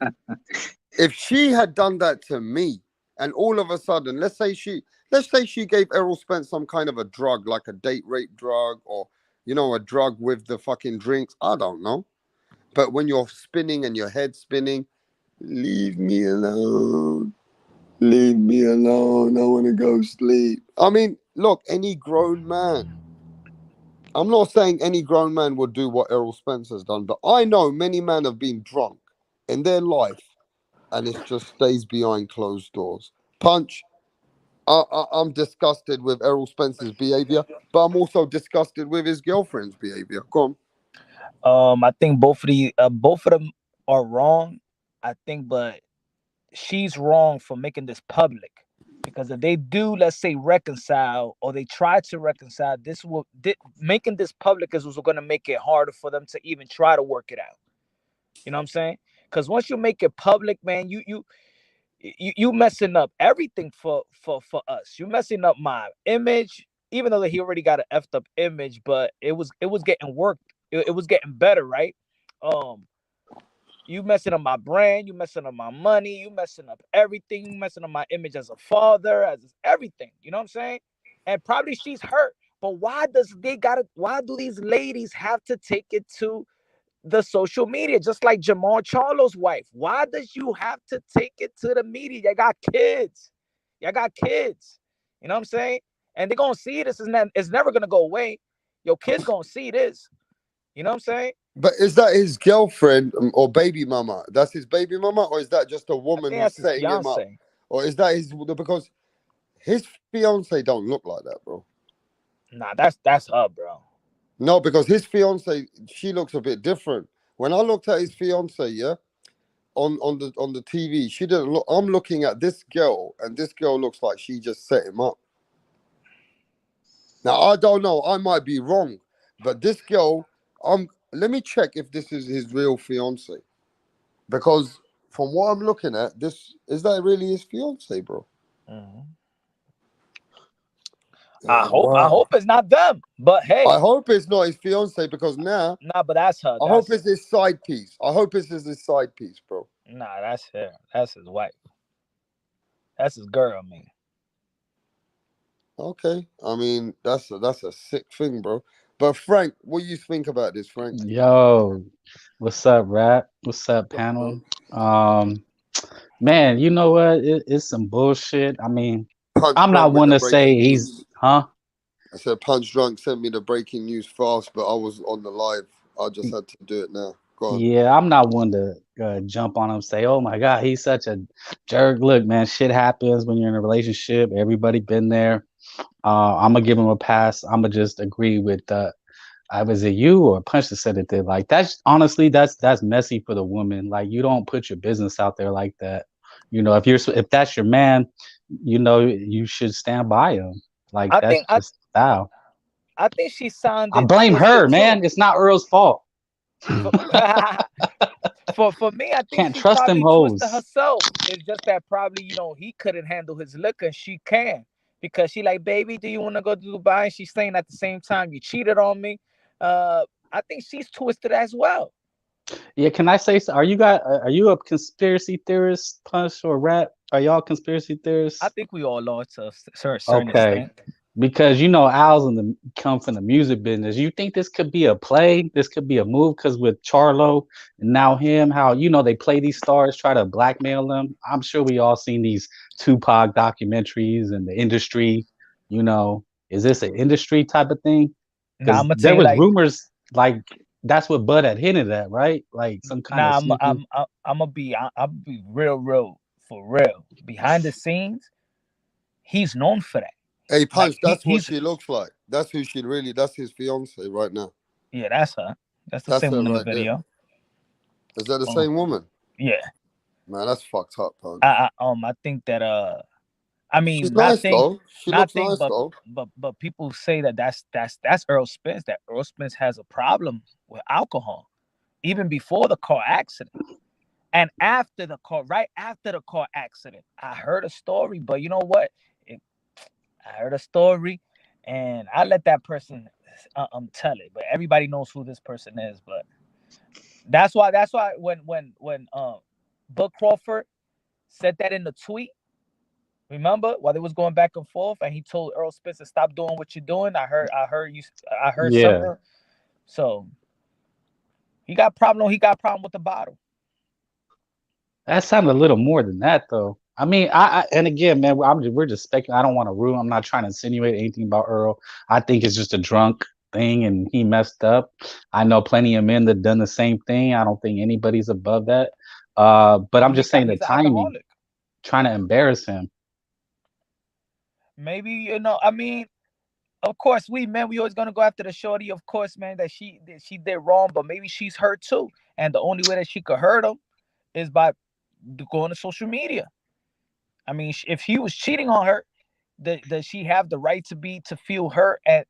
If she had done that to me, and all of a sudden, let's say she gave Errol Spence some kind of a drug, like a date rape drug, or a drug with the fucking drinks. I don't know. But when you're spinning and your head's spinning, leave me alone. Leave me alone. I want to go sleep. I mean, look, any grown man. I'm not saying any grown man would do what Errol Spencer's done, but I know many men have been drunk in their life, and it just stays behind closed doors. Punch. I'm disgusted with Errol Spencer's behavior, but I'm also disgusted with his girlfriend's behavior. Go on. I think both of them are wrong. I think, but she's wrong for making this public, because if they do, let's say, reconcile, or they try to reconcile, making this public is what's going to make it harder for them to even try to work it out. You know what I'm saying? Because once you make it public, man, you messing up everything for us. You messing up my image, even though that he already got an effed up image, but it was getting worked. It was getting better, right? You messing up my brand, you messing up my money, you messing up everything, you messing up my image as a father, as everything. You know what I'm saying? And probably she's hurt. But why do these ladies have to take it to the social media, just like Jamal Charlo's wife? Why does you have to take it to the media? You got kids. You got kids. You know what I'm saying? And they're gonna see this, and it's never gonna go away. Your kids gonna see this. You know what I'm saying? But is that his girlfriend or baby mama? That's his baby mama, or is that just a woman who's setting him up? Or is that his? Because his fiance don't look like that, bro. Nah, that's her, bro. No, because his fiance, she looks a bit different. When I looked at his fiance, yeah, on the TV, she didn't look. I'm looking at this girl, and this girl looks like she just set him up. Now I don't know. I might be wrong, but this girl, let me check if this is his real fiance, because from what I'm looking at, is that really his fiance, bro? Mm-hmm. I hope it's not them, but hey, I hope it's not his fiance, because now, nah, but that's her. I hope it's his side piece. I hope it's his side piece, bro. Nah, that's her. That's his wife. That's his girl, I mean. Okay, I mean that's a sick thing, bro. But Frank, what do you think about this, Frank? Yo, what's up, Rap? What's up, panel? Man, you know what? It's some bullshit. I mean, I'm not one to say he's, huh? I said Punch Drunk sent me the breaking news fast, but I was on the live. I just had to do it now. Go on. Yeah, I'm not one to jump on him and say, oh my God, he's such a jerk. Look, man, shit happens when you're in a relationship. Everybody been there. I'm gonna give him a pass. I'm gonna just agree with was it you or Punch that said it did? Like, that's honestly, that's messy for the woman. Like, you don't put your business out there like that. You know, if that's your man, you know, you should stand by him. Like, that's just style. I think she signed. I blame her, man. It's not Earl's fault. For me, I think can't she trust them hoes herself. It's just that probably, you know, he couldn't handle his liquor, and she can, because she like, baby, do you want to go to Dubai? And she's saying at the same time, you cheated on me. I think she's twisted as well. Yeah, can I say so? Are you a conspiracy theorist, Punch or Rap? Are y'all conspiracy theorists? I think we all are to a certain extent. Because, you know, Al's come from the music business. You think this could be a play? This could be a move? Because with Charlo and now him, how, you know, they play these stars, try to blackmail them. I'm sure we all seen these Tupac documentaries and the industry. You know, is this an industry type of thing? Because there was rumors like that's what Bud had hinted at, right? Like some kind of. I'll be real for real. Behind the scenes, he's known for that. Hey, Punch, that's what she looks like. That's who that's his fiance right now. Yeah, that's her. That's the same woman in the video. Is that the same woman? Yeah. Man, that's fucked up, Punch. I think that I mean, she's nice though. She looks nice though. But people say that's Earl Spence. That Earl Spence has a problem with alcohol, even before the car accident. And after the car, right after the car accident, I heard a story, but you know what? I heard a story, and I let that person tell it. But everybody knows who this person is. But that's why when Bud Crawford said that in the tweet, remember while they was going back and forth, and he told Earl Spence to stop doing what you're doing. I heard something. So he got problem with the bottle. That sounded a little more than that, though. I mean, and again, man, we're just speculating. I don't want to ruin. I'm not trying to insinuate anything about Earl. I think it's just a drunk thing, and he messed up. I know plenty of men that done the same thing. I don't think anybody's above that. But I'm just saying the He's an timing, alcoholic. trying to embarrass him. Maybe, you know, I mean, of course, we always gonna go after the shorty, of course, man, that she did wrong, but maybe she's hurt too, and the only way that she could hurt him is by going to social media. I mean, if he was cheating on her, does she have the right to feel hurt and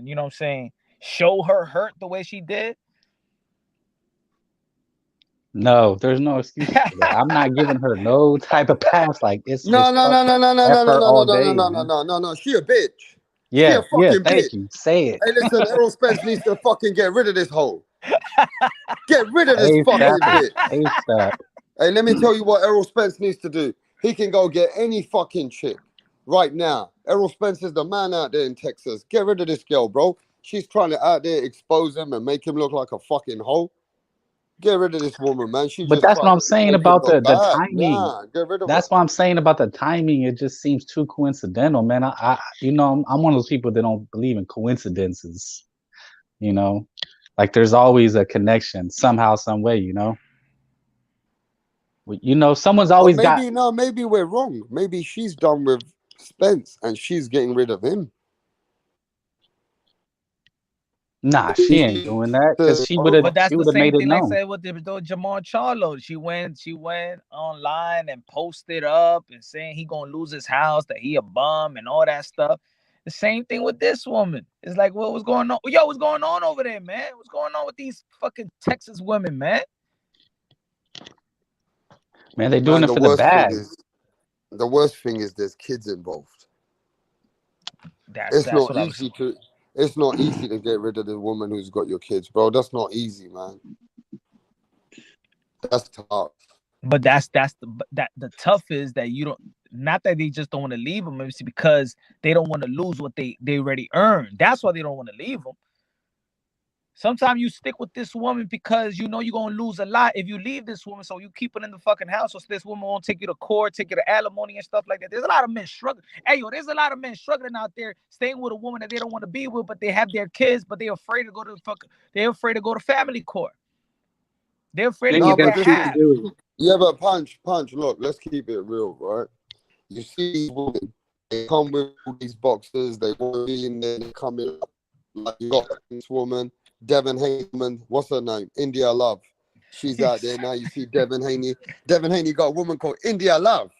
you know what I'm saying, show her hurt the way she did? No, there's no excuse for that. I'm not giving her no type of pass. Like it's No, just no, fuck no, no, no, no, F no, no, her no, no, all no, no, day, no, no, man. no, no, no. She a bitch. She Yeah, a fucking thank bitch. you. Say it. Hey, listen, Errol Spence needs to fucking get rid of this hoe. Get rid of this fucking ASAP. bitch. ASAP. Hey, let me tell you what Errol Spence needs to do. He can go get any fucking chick right now. Errol Spence is the man out there in Texas. Get rid of this girl, bro. She's trying to out there expose him and make him look like a fucking hoe. Get rid of this woman, man. She But just that's what trying I'm to saying make him about look the bad. timing. Nah, get rid of her. That's what I'm saying about the timing. It just seems too coincidental, man. I you know, I'm one of those people that don't believe in coincidences. You know, like there's always a connection somehow, some way. You know, you know, someone's Or always got. maybe, no, maybe we're wrong. Maybe she's done with Spence and she's getting rid of him. Nah, she ain't doing that because she would have. But that's She the would have same made it thing, like I known. said, with the Jamar Charlo. She went online and posted up and saying he gonna lose his house, that he a bum and all that stuff. The same thing with this woman. It's like, what was going on? Yo, what's going on over there, man? What's going on with these fucking Texas women, man? Man, they're doing it for the bag. The worst thing is there's kids involved. It's not easy to get rid of the woman who's got your kids, bro. That's not easy, man. That's tough. But the tough is that you don't, not that they just don't want to leave them, it's because they don't want to lose what they already earned. That's why they don't want to leave them. Sometimes you stick with this woman because you know you're gonna lose a lot if you leave this woman. So you keep it in the fucking house, so this woman won't take you to court, take you to alimony and stuff like that. There's a lot of men struggling. Hey, yo, there's a lot of men struggling out there, staying with a woman that they don't want to be with, but they have their kids, but they're afraid to go to they're afraid to go to family court. They're afraid to get that half. Yeah, but punch. Look, let's keep it real, right? You see these women, they come with all these boxes, they want to be in there, they come in like you got this woman. Devin Haney, what's her name? India Love. She's out there now. You see Devin Haney. Devin Haney got a woman called India Love.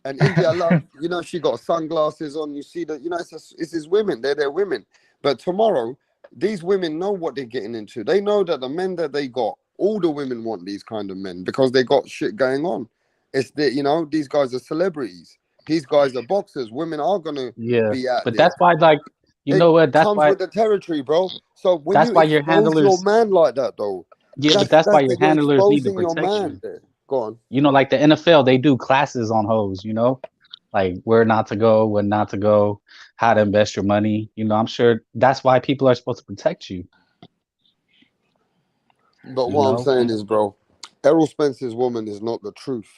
And India Love, you know, she got sunglasses on. You see that, you know, it's his women. They're their women. But tomorrow, these women know what they're getting into. They know that the men that they got, all the women want these kind of men because they got shit going on. It's that, you know, these guys are celebrities. These guys are boxers. Women are going to be out but there. that's why, like, you know what? That's comes why with the territory, bro. So when that's you why your expose handlers, your man like that, though, yeah, but that's why your you're handlers need to exposing your protect man you. there. Go on. You know, like the NFL, they do classes on hoes. You know, like where not to go, when not to go, how to invest your money. You know, I'm sure that's why people are supposed to protect you. But what I'm saying is, bro, Errol Spence's woman is not the truth.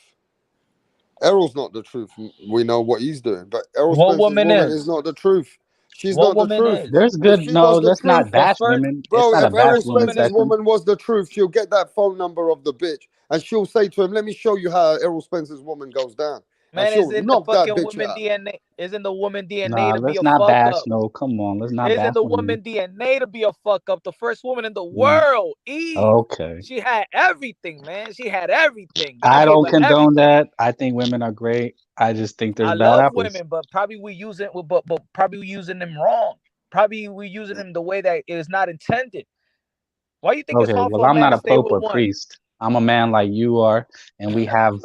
Errol's not the truth. We know what he's doing, but Errol Spence's woman is not the truth. She's not the truth. There's good. No, let's not bash women. Bro, it's not if a bash Errol woman Spence's session. woman was the truth, she'll get that phone number of the bitch and she'll say to him, "Let me show you how Errol Spence's woman goes down." Man, and she'll knock that bitch out. DNA? Isn't the woman DNA Nah, to be let's a not fuck bash. up? No, come on, let's not bash. Isn't the women. woman DNA to be a fuck up? The first woman in the world, Eve. Okay. She had everything, man. She had everything. I don't condone that. I think women are great. I just think there's bad apples. Women, but probably we using them wrong. Probably we using them the way that it is not intended. Why do you think it's hard for a man to stay with one? I'm not a pope or priest. I'm a man like you are, and we have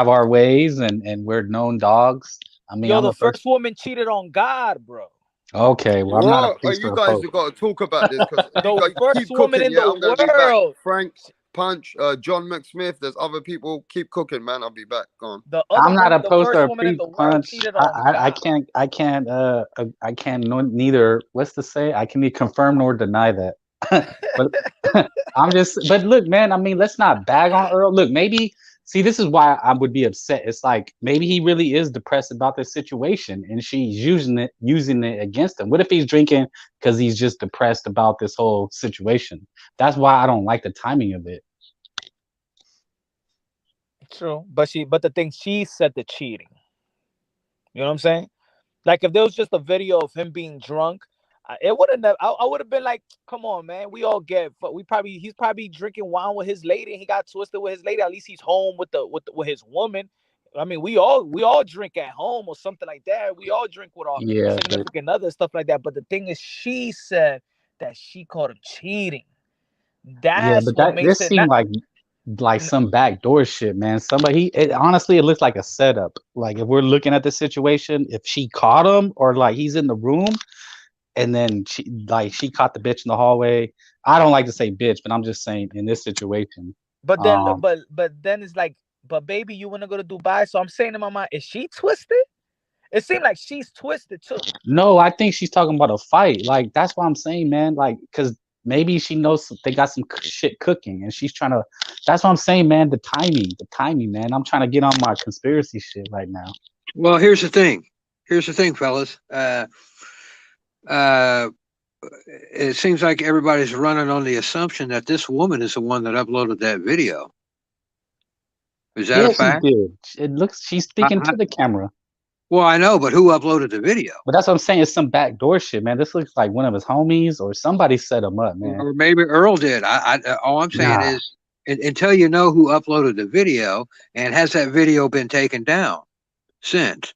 our ways, and we're known dogs. I mean, the first woman cheated on God, bro. Okay, well, I'm not a priest or a pope. You guys have got to talk about this because the first woman in the world. Frank, Punch, John McSmith. There's other people. Keep cooking, man. I'll be back. Go on. I'm not opposed to a priest. Punch. I can't. Neither. What's to say? I can neither confirm nor deny that. But I'm just. But look, man. I mean, let's not bag on Earl. Look, maybe See, this is why I would be upset. It's like maybe he really is depressed about this situation, and she's using it against him. What if he's drinking because he's just depressed about this whole situation? That's why I don't like the timing of it. True, but the thing, she said the cheating. You know what I'm saying? Like if there was just a video of him being drunk, it wouldn't have. I would have been like, "Come on, man. We all get. He's probably drinking wine with his lady, and he got twisted with his lady. At least he's home with his woman. I mean, we all drink at home or something like that. We all drink with our significant other, stuff like that. But the thing is, she said that she caught him cheating. That's what makes this it seemed like some backdoor shit, man. Honestly, it looks like a setup. Like if we're looking at the situation, if she caught him or like he's in the room and then she caught the bitch in the hallway. I don't like to say bitch, but I'm just saying in this situation. But then it's like, but baby, you want to go to Dubai? So I'm saying in my mind, is she twisted? It seemed like she's twisted too. No, I think she's talking about a fight. Like that's what I'm saying, man. Like because maybe she knows they got some shit cooking, and she's trying to. That's what I'm saying, man. The timing, man. I'm trying to get on my conspiracy shit right now. Well, here's the thing, fellas. It seems like everybody's running on the assumption that this woman is the one that uploaded that video. Is that a fact? It looks she's speaking to the camera. Well, I know, but who uploaded the video? But that's what I'm saying. It's some backdoor shit, man. This looks like one of his homies or somebody set him up, man. Or maybe Earl did. All I'm saying is, until you know who uploaded the video, and has that video been taken down since?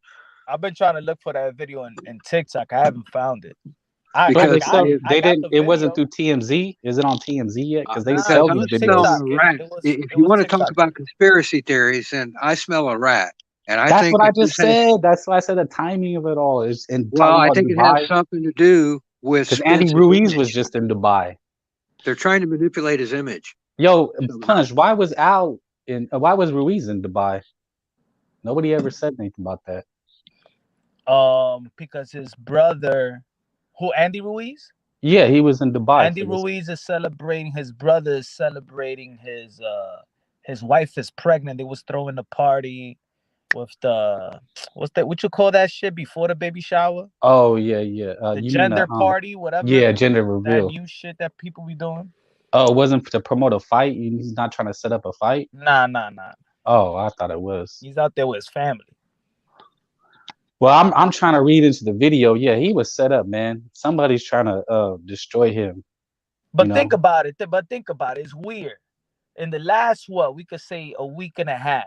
I've been trying to look for that video in TikTok. I haven't found it. Because they didn't. It wasn't through TMZ. Is it on TMZ yet? Because they sell these videos. If you want to talk about conspiracy theories, then I smell a rat. And that's what I just said. That's why I said the timing of it all is. Well, I think it has something to do with because Andy Ruiz was just in Dubai. They're trying to manipulate his image. Yo, Punch. Why was Ruiz in Dubai? Nobody ever said anything about that. Because his brother, Andy Ruiz? Yeah, he was in Dubai. Andy Ruiz is celebrating. His brother is celebrating. His wife is pregnant. They was throwing a party with what you call that shit before the baby shower? Oh yeah. The gender party, whatever. Yeah, gender reveal. That new shit that people be doing. Oh, it wasn't to promote a fight. He's not trying to set up a fight. Nah. Oh, I thought it was. He's out there with his family. Well, I'm trying to read into the video. Yeah, he was set up, man. Somebody's trying to destroy him. But think about it. It's weird. In the last we could say a week and a half,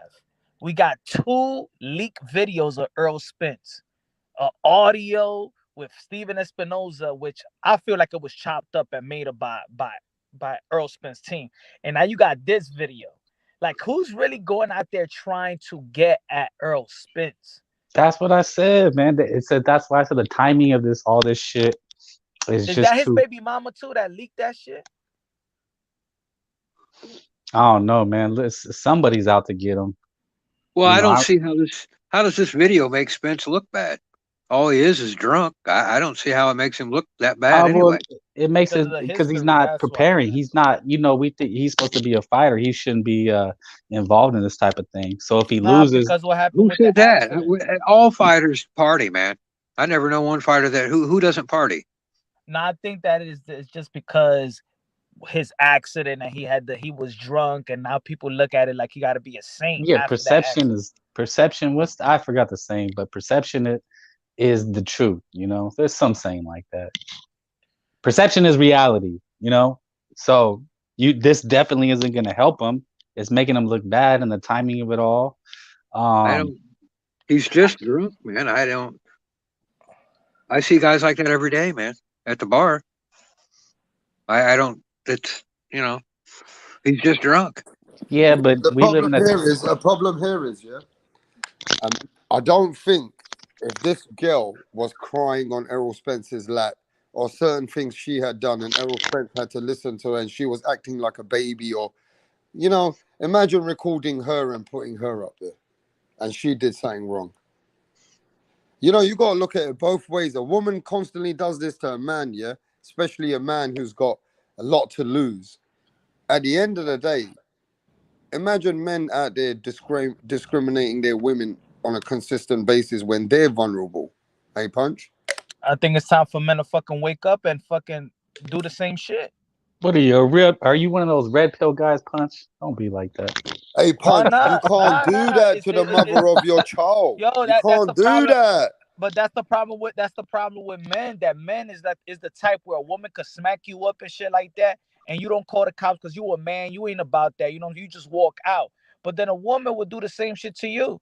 we got 2 leaked videos of Earl Spence, audio with Steven Espinoza, which I feel like it was chopped up and made up by Earl Spence's team. And now you got this video. Like, who's really going out there trying to get at Earl Spence? That's what I said, man. It said that's why I said the timing of all this shit is just that his baby mama too that leaked that shit? I don't know, man. Listen, somebody's out to get him. Well, I don't see how does this video make Spence look bad? All he is drunk. I don't see how it makes him look that bad anyway. It makes it because he's not preparing. He's not, we think he's supposed to be a fighter. He shouldn't be involved in this type of thing. So if he loses, because what happened? Who said that? All fighters party, man. I never know one fighter that who doesn't party. No, I think that it's just because his accident and he was drunk, and now people look at it like he got to be a saint. Yeah, perception. I forgot the saying, but perception is the truth. There's some saying like that. Perception is reality. So this definitely isn't going to help him. It's making him look bad, and the timing of it all. He's just drunk, man. I see guys like that every day, man, at the bar. I don't. It's he's just drunk. Yeah, but the problem here is I don't think if this girl was crying on Errol Spence's lap or certain things she had done and Errol Spence had to listen to her and she was acting like a baby, or imagine recording her and putting her up there and she did something wrong. You got to look at it both ways. A woman constantly does this to a man, especially a man who's got a lot to lose. At the end of the day, imagine men out there discriminating their women on a consistent basis when they're vulnerable. Hey, Punch? I think it's time for men to fucking wake up and fucking do the same shit. What are you, a real? Are you one of those red pill guys, Punch? Don't be like that. Hey, No, Punch, you can't do that It's, to the mother of your child. yo, You that's the can't do problem. that. But that's the problem with men. That men is the type where a woman could smack you up and shit like that, and you don't call the cops because you a man. You ain't about that. You know, you just walk out. But then a woman would do the same shit to you.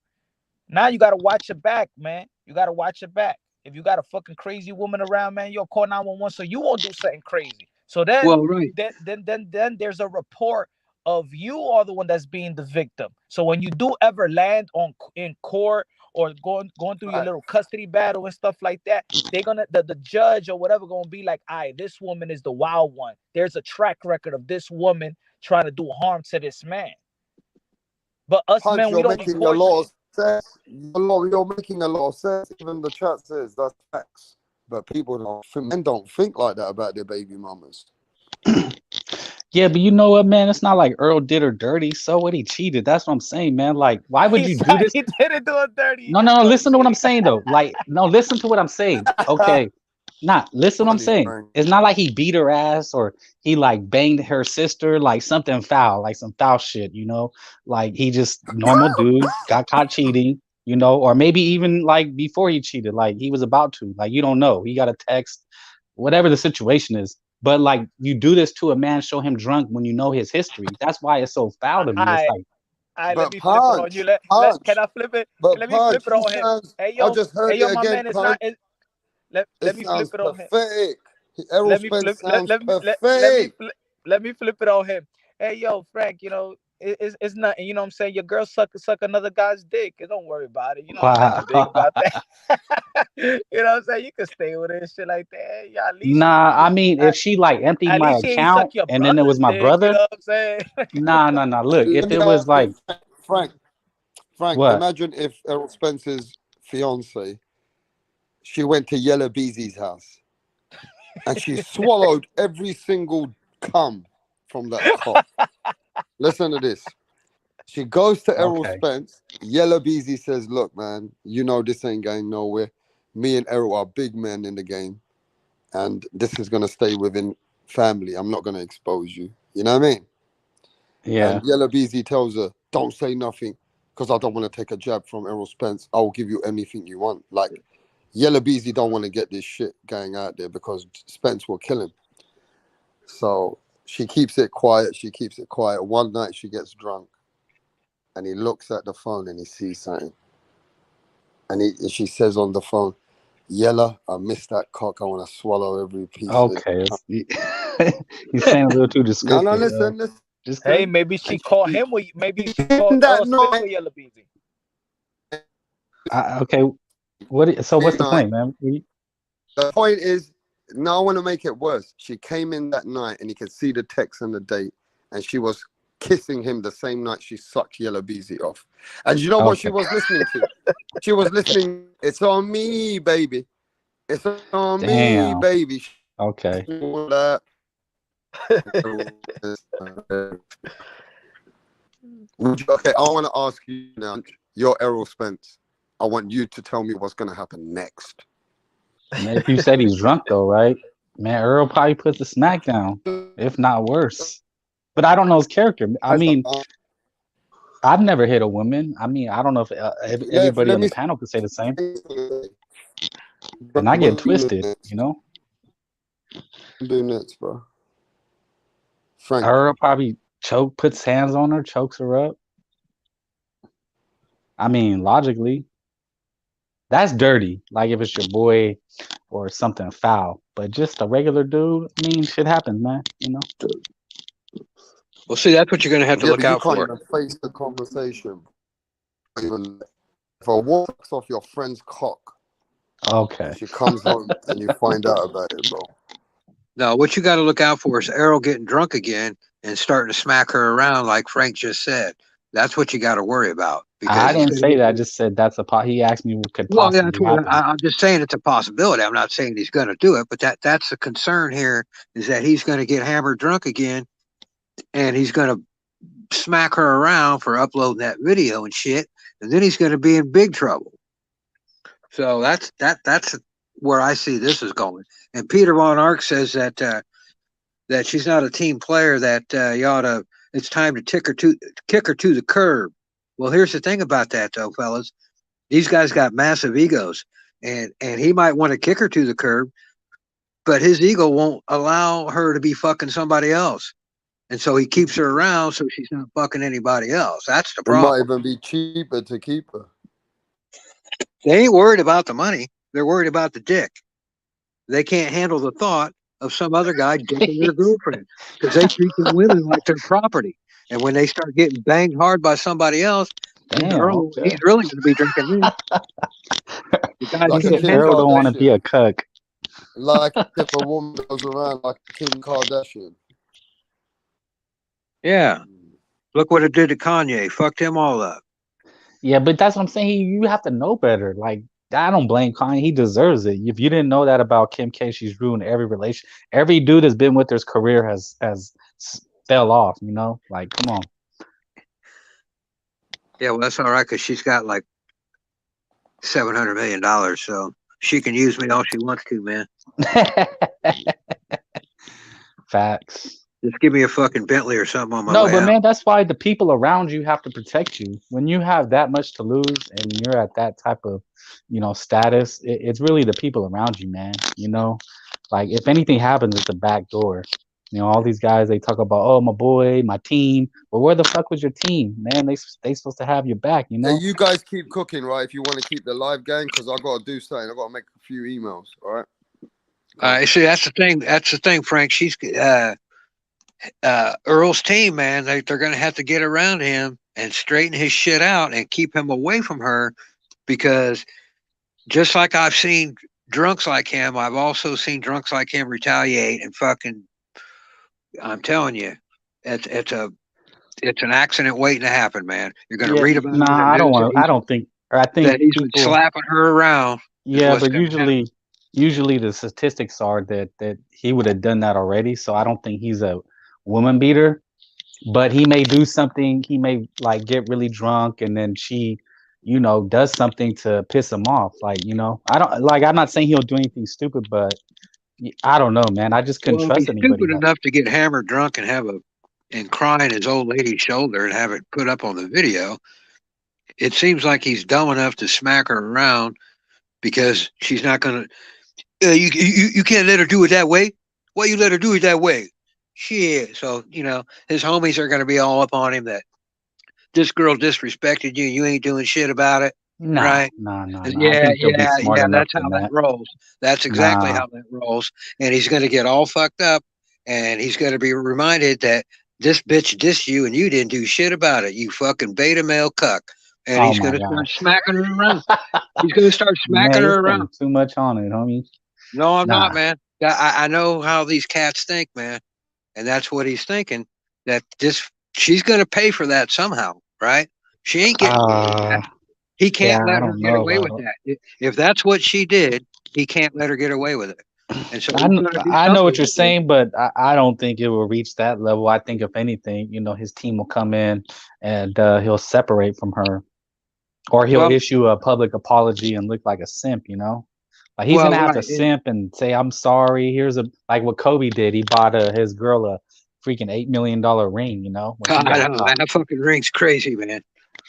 Now you gotta watch your back, man. You gotta watch your back. If you got a fucking crazy woman around, man, you'll call 911 so you won't do something crazy. So then, Well, right. then there's a report of you are the one that's being the victim. So when you do ever land in court or going through your little custody battle and stuff like that, they're gonna the judge or whatever gonna be like, "All right, this woman is the wild one. There's a track record of this woman trying to do harm to this man." But us Punch, men, we you're don't making a report lot shit. of sense. You're making a lot of sense. Even the chat says that's facts. But people don't think, men don't think like that about their baby mamas. Yeah, but you know what, man? It's not like Earl did her dirty. So what? He cheated. That's what I'm saying, man. Like, why would you do this? He didn't do it dirty. No. Listen to what I'm saying, though. Like, no, listen to what I'm saying. Okay. Listen to what I'm saying. It's not like he beat her ass or he like banged her sister, like something foul, like some foul shit, you know? Like he just normal dude got caught cheating, you know, or maybe even like before he cheated, like he was about to, like you don't know. He got a text, whatever the situation is. But like you do this to a man, show him drunk when you know his history. That's why it's so foul to me. It's like, let me flip it on you. Can I flip it? But Let me flip it on him. I just heard it my again, man, it's Punch. not. Let me flip it on him. Pathetic. Errol Spence sounds pathetic. Let me flip it on him. Hey, yo, Frank, you know, it's nothing. You know what I'm saying? Your girl suck another guy's dick. Don't worry about it. You know what I'm saying? Nothing big about that. You know what I'm saying? You can stay with it and shit like that. Yeah, at least I mean, if she like emptied at my least she ain't account suck your and then it was my dick, brother, you know what I'm saying? nah. Look, if Let me it was ask like you, Frank, what? imagine if Errol Spence's fiance, she went to Yellow Beezy's house and she swallowed every single cum from that cock. Listen to this. She goes to Errol Spence. Yellow Beezy says, "Look, man, you know this ain't going nowhere. Me and Errol are big men in the game, and this is gonna stay within family. I'm not gonna expose you. You know what I mean?" Yeah. And Yellow Beezy tells her, "Don't say nothing, because I don't want to take a jab from Errol Spence. I'll give you anything you want." Like, Yellow Beezy don't want to get this shit going out there because Spence will kill him. So she keeps it quiet. One night she gets drunk and he looks at the phone and he sees something. And she says on the phone, "Yella, I missed that cock. I want to swallow every piece of it." He's saying a little too descriptive. No, listen. Just hey, maybe she called him with maybe she called that Earl Spence night, with Yellow Beezy. okay. What's the point, man? The point is, now I want to make it worse. She came in that night and you could see the text and the date, and she was kissing him the same night she sucked Yellow Beezy off. And you know what she was listening to? She was listening, "It's on me, baby. It's on me, baby." Okay. Okay, I want to ask you now. You're Errol Spence. I want you to tell me what's going to happen next. Man, if you said he's drunk, though, right? Man, Earl probably puts the smack down, if not worse. But I don't know his character. I mean, I've never hit a woman. I mean, I don't know if everybody on the panel could say the same. And I get twisted, you know? Do nuts, bro. Frank. Earl probably puts hands on her, chokes her up. I mean, logically, that's dirty. Like if it's your boy or something foul. But just a regular dude, I mean, shit happens, man. You know? Well, see, that's what you're going to have to look out for. You can't even face the conversation. If a woman sucks off your friend's cock, okay, she comes home and you find out about it, bro. No, what you got to look out for is Errol getting drunk again and starting to smack her around like Frank just said. That's what you got to worry about. I didn't say that. I just said that's he asked me what could possibly happen. I'm just saying it's a possibility. I'm not saying he's going to do it, but that's the concern here is that he's going to get hammered drunk again and he's going to smack her around for uploading that video and shit, and then he's going to be in big trouble. So that's where I see this is going. And Peter Von Ark says that that she's not a team player. That you ought to. It's time to kick her to the curb. Well, here's the thing about that, though, fellas. These guys got massive egos, and he might want to kick her to the curb, but his ego won't allow her to be fucking somebody else. And so he keeps her around so she's not fucking anybody else. That's the It might problem. even be cheaper to keep her. They ain't worried about the money. They're worried about the dick. They can't handle the thought of some other guy dicking their girlfriend because they treat them women like their property. And when they start getting banged hard by somebody else, Damn, Earl, okay. he's really going to be drinking this. The guys Like who a get Kim Earl don't want to Kardashian. be a cuck. Like if a woman goes around like Kim Kardashian. Yeah. Look what it did to Kanye. Fucked him all up. Yeah, but that's what I'm saying. You have to know better. Like, I don't blame Kanye. He deserves it. If you didn't know that about Kim K, she's ruined every relation. Every dude that's been with her career has fell off, you know? Like, come on. Yeah, well, that's all right because she's got like $700 million. So she can use me all she wants to, man. Facts. Just give me a fucking Bentley or something on my No, way but out. man, that's why the people around you have to protect you. When you have that much to lose and you're at that type of, you know, status, it's really the people around you, man. You know, like if anything happens, it's the back door. You know, all these guys, they talk about, oh, my boy, my team. But where the fuck was your team, man? They supposed to have your back, you Hey, know? you guys keep cooking, right? If you want to keep the live game, because I got to do something. I got to make a few emails. All right. See, that's the thing. That's the thing, Frank. She's Earl's team, man. They're going to have to get around him and straighten his shit out and keep him away from her, because just like I've seen drunks like him, I've also seen drunks like him retaliate and fucking. I'm telling you, it's an accident waiting to happen, man. You're going to read about it. Nah, I don't want to. I don't think. Or I think that he's been people slapping her around. Yeah, but usually the statistics are that he would have done that already. So I don't think he's a woman beater. But he may do something. He may like get really drunk, and then she, you know, does something to piss him off. Like, you know, I don't like. I'm not saying he'll do anything stupid, but I don't know, man. I just couldn't trust he's anybody. Stupid enough to get hammered drunk and cry in his old lady's shoulder and have it put up on the video. It seems like he's dumb enough to smack her around because she's not gonna. You can't let her do it that way. Why you let her do it that way? Shit. So you know his homies are gonna be all up on him that this girl disrespected you. You ain't doing shit about it. No, right? No. Yeah. That's how that rolls. That's exactly how that rolls. And he's gonna get all fucked up, and he's gonna be reminded that this bitch dissed you and you didn't do shit about it. You fucking beta male cuck. And he's going to start smacking her around. He's going to start smacking her around. Too much on it, homie. No, I'm not, man. I know how these cats think, man. And that's what he's thinking. That she's going to pay for that somehow, right? She ain't getting. He can't let her get away with that. If that's what she did, he can't let her get away with it. And so I know what you're saying, but I don't think it will reach that level. I think if anything, you know, his team will come in and he'll separate from her. Or he'll issue a public apology and look like a simp, you know? Like he's gonna have to simp and say, I'm sorry. Here's like what Kobe did. He bought his girl a freaking $8 million ring, you know? That fucking ring's crazy, man.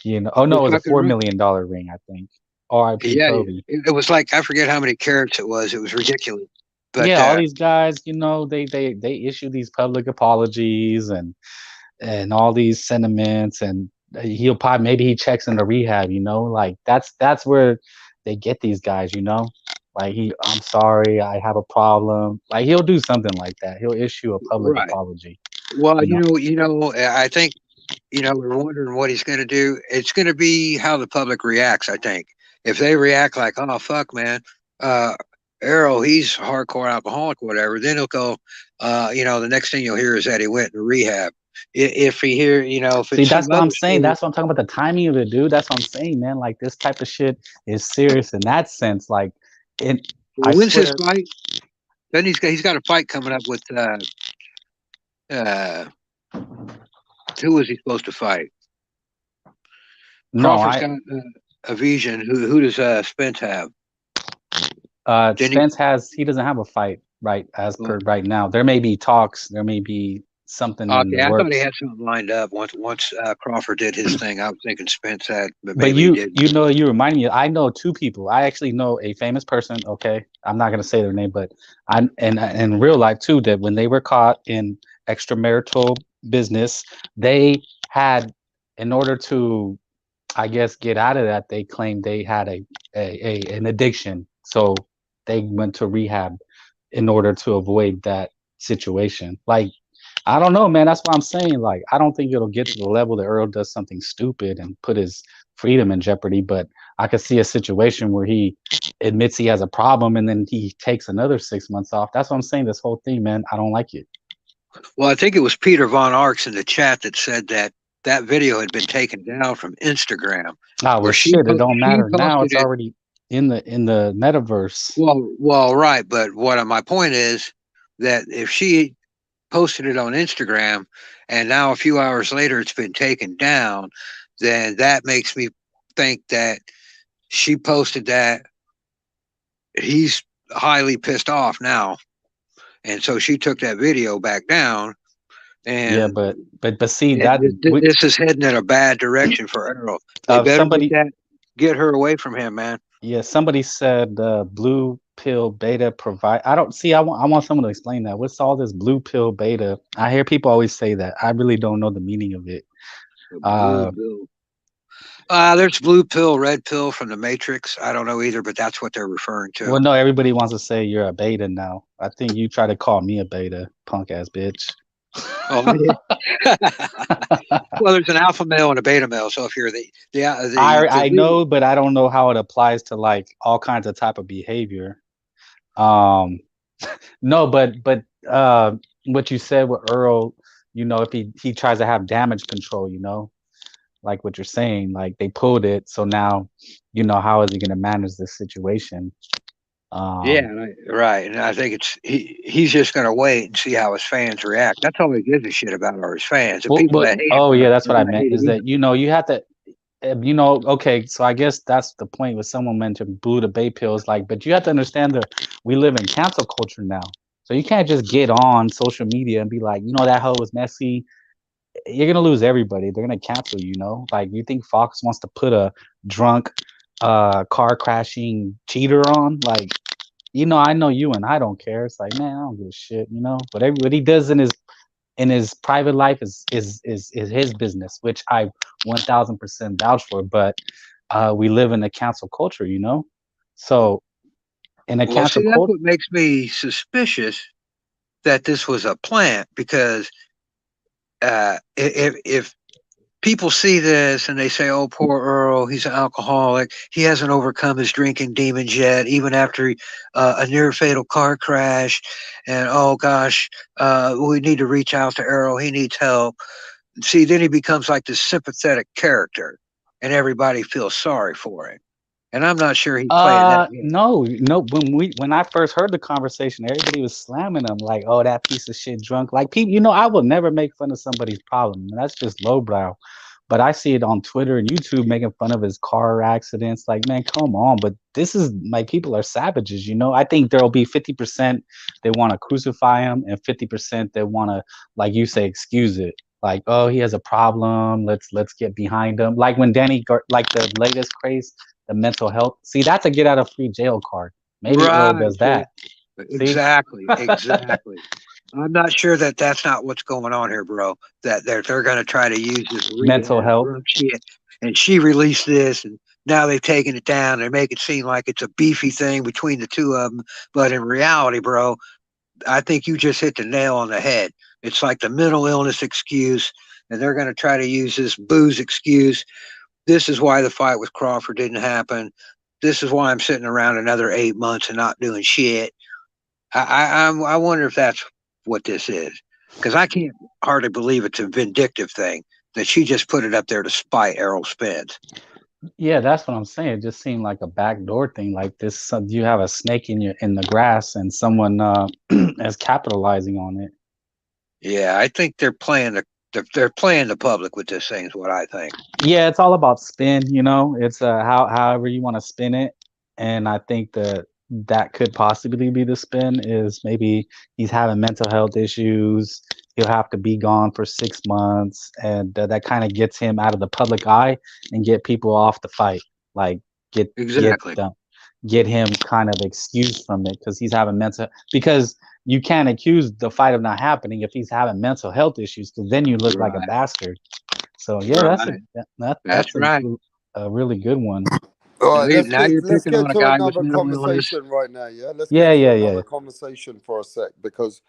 You know, oh no, it was a $4 million ring, I think. R.I.P. Kobe. It was like, I forget how many carats it was. It was ridiculous. But yeah, all these guys, you know, they issue these public apologies and all these sentiments, and he'll probably maybe he checks into rehab, you know, like that's where they get these guys, you know, like I'm sorry, I have a problem, like he'll do something like that. He'll issue a public apology. Well, you know, I think, you know, we're wondering what he's going to do. It's going to be how the public reacts. I think if they react like, oh fuck, man, Errol, he's a hardcore alcoholic, whatever, then he'll go. You know, the next thing you'll hear is that he went to rehab. If he hear, you know, if it's that's what I'm saying. That's what I'm talking about. The timing of it, dude. That's what I'm saying, man. Like this type of shit is serious in that sense. Like, when's his fight? Then he's got a fight coming up with Who was he supposed to fight? No, Crawford's got a vision. Who does Spence have? Spence he doesn't have a fight as per right now. There may be talks. There may be something in the I works. thought he had something lined up once Crawford did his thing. I was thinking Spence had, but But maybe he didn't. you remind me. I know two people. I actually know a famous person. Okay, I'm not gonna say their name, but in real life too, that when they were caught in extramarital business, they had, in order to, I guess, get out of that, they claimed they had an addiction, so they went to rehab in order to avoid that situation. Like, I don't know, man. That's what I'm saying. Like, I don't think it'll get to the level that Earl does something stupid and put his freedom in jeopardy, but I could see a situation where he admits he has a problem and then he takes another 6 months off. That's what I'm saying. This whole thing, man, I don't like it. Well, I think it was Peter Von Arx in the chat that said that video had been taken down from Instagram. Oh, well, shit, it don't matter now. It's already in the metaverse. Well, right. But my point is that if she posted it on Instagram and now a few hours later it's been taken down, then that makes me think that she posted that. He's highly pissed off now. And so she took that video back down. And yeah, but see that this is heading in a bad direction for Earl. They better get her away from him, man. Yeah, somebody said blue pill beta provide. I don't see. I want someone to explain that. What's all this blue pill beta? I hear people always say that. I really don't know the meaning of it. There's blue pill, red pill from the Matrix. I don't know either, but that's what they're referring to. Well, no, everybody wants to say you're a beta now. I think you try to call me a beta, punk ass bitch. Oh, well, there's an alpha male and a beta male. So if you're I know, but I don't know how it applies to like all kinds of type of behavior. No, but what you said with Earl, you know, if he tries to have damage control, you know, like what you're saying, like they pulled it, so now, you know, how is he going to manage this situation? Yeah, right. And I think he's just going to wait and see how his fans react. That's all he gives a shit about are his fans. Yeah, that's what I meant. Is that, you know, you have to, you know, okay, so I guess that's the point with someone mentioned blue to bay pills, like, but you have to understand that we live in cancel culture now. So you can't just get on social media and be like, you know, that hoe was messy. You're going to lose everybody. They're going to cancel, you know? Like, you think Fox wants to put a drunk car crashing cheater on? Like, you know, I know you and I don't care. It's like, man, I don't give a shit, you know? But what he does in his private life is his business, which I 1000% vouch for. But we live in a cancel culture, you know? So in a cancel culture, that's what makes me suspicious that this was a plant, because if people see this and they say, oh, poor Earl, he's an alcoholic, he hasn't overcome his drinking demons yet, even after a near fatal car crash, and oh gosh, we need to reach out to Earl, he needs help. See, then he becomes like this sympathetic character and everybody feels sorry for him. And I'm not sure he's playing that game. No. When I first heard the conversation, everybody was slamming him like, "Oh, that piece of shit drunk." Like, people, you know, I will never make fun of somebody's problem. That's just lowbrow. But I see it on Twitter and YouTube making fun of his car accidents. Like, man, come on. But this is like, people are savages, you know. I think there'll be 50% they want to crucify him, and 50% they want to, like you say, excuse it. Like, oh, he has a problem. Let's get behind him. Like when like the latest craze. The mental health. See, that's a get out of free jail card. Maybe Earl does that. Exactly. I'm not sure that that's not what's going on here, bro. That they're going to try to use this mental health shit. And she released this, and now they've taken it down. They make it seem like it's a beefy thing between the two of them. But in reality, bro, I think you just hit the nail on the head. It's like the mental illness excuse, and they're going to try to use this booze excuse. This is why the fight with Crawford didn't happen. This is why I'm sitting around another 8 months and not doing shit. I wonder if that's what this is, because I can't hardly believe it's a vindictive thing that she just put it up there to spite Errol Spence. Yeah, that's what I'm saying. It just seemed like a backdoor thing. Like this, you have a snake in the grass, and someone is capitalizing on it. Yeah, I think they're playing they're playing the public with this thing is what I think. Yeah, it's all about spin, you know. It's however you want to spin it, and I think that could possibly be the spin is maybe he's having mental health issues. He'll have to be gone for 6 months, and that kind of gets him out of the public eye and get people off the fight. Like Exactly. get him kind of excused from it because he's having mental. Because you can't accuse the fight of not happening if he's having mental health issues, because then you look like a bastard. So yeah, that's right. a really good one. All right, Now you're let's picking on get a to guy with another mental illness. conversation right now. Yeah, let's Yeah, get to yeah, another yeah. conversation for a sec, because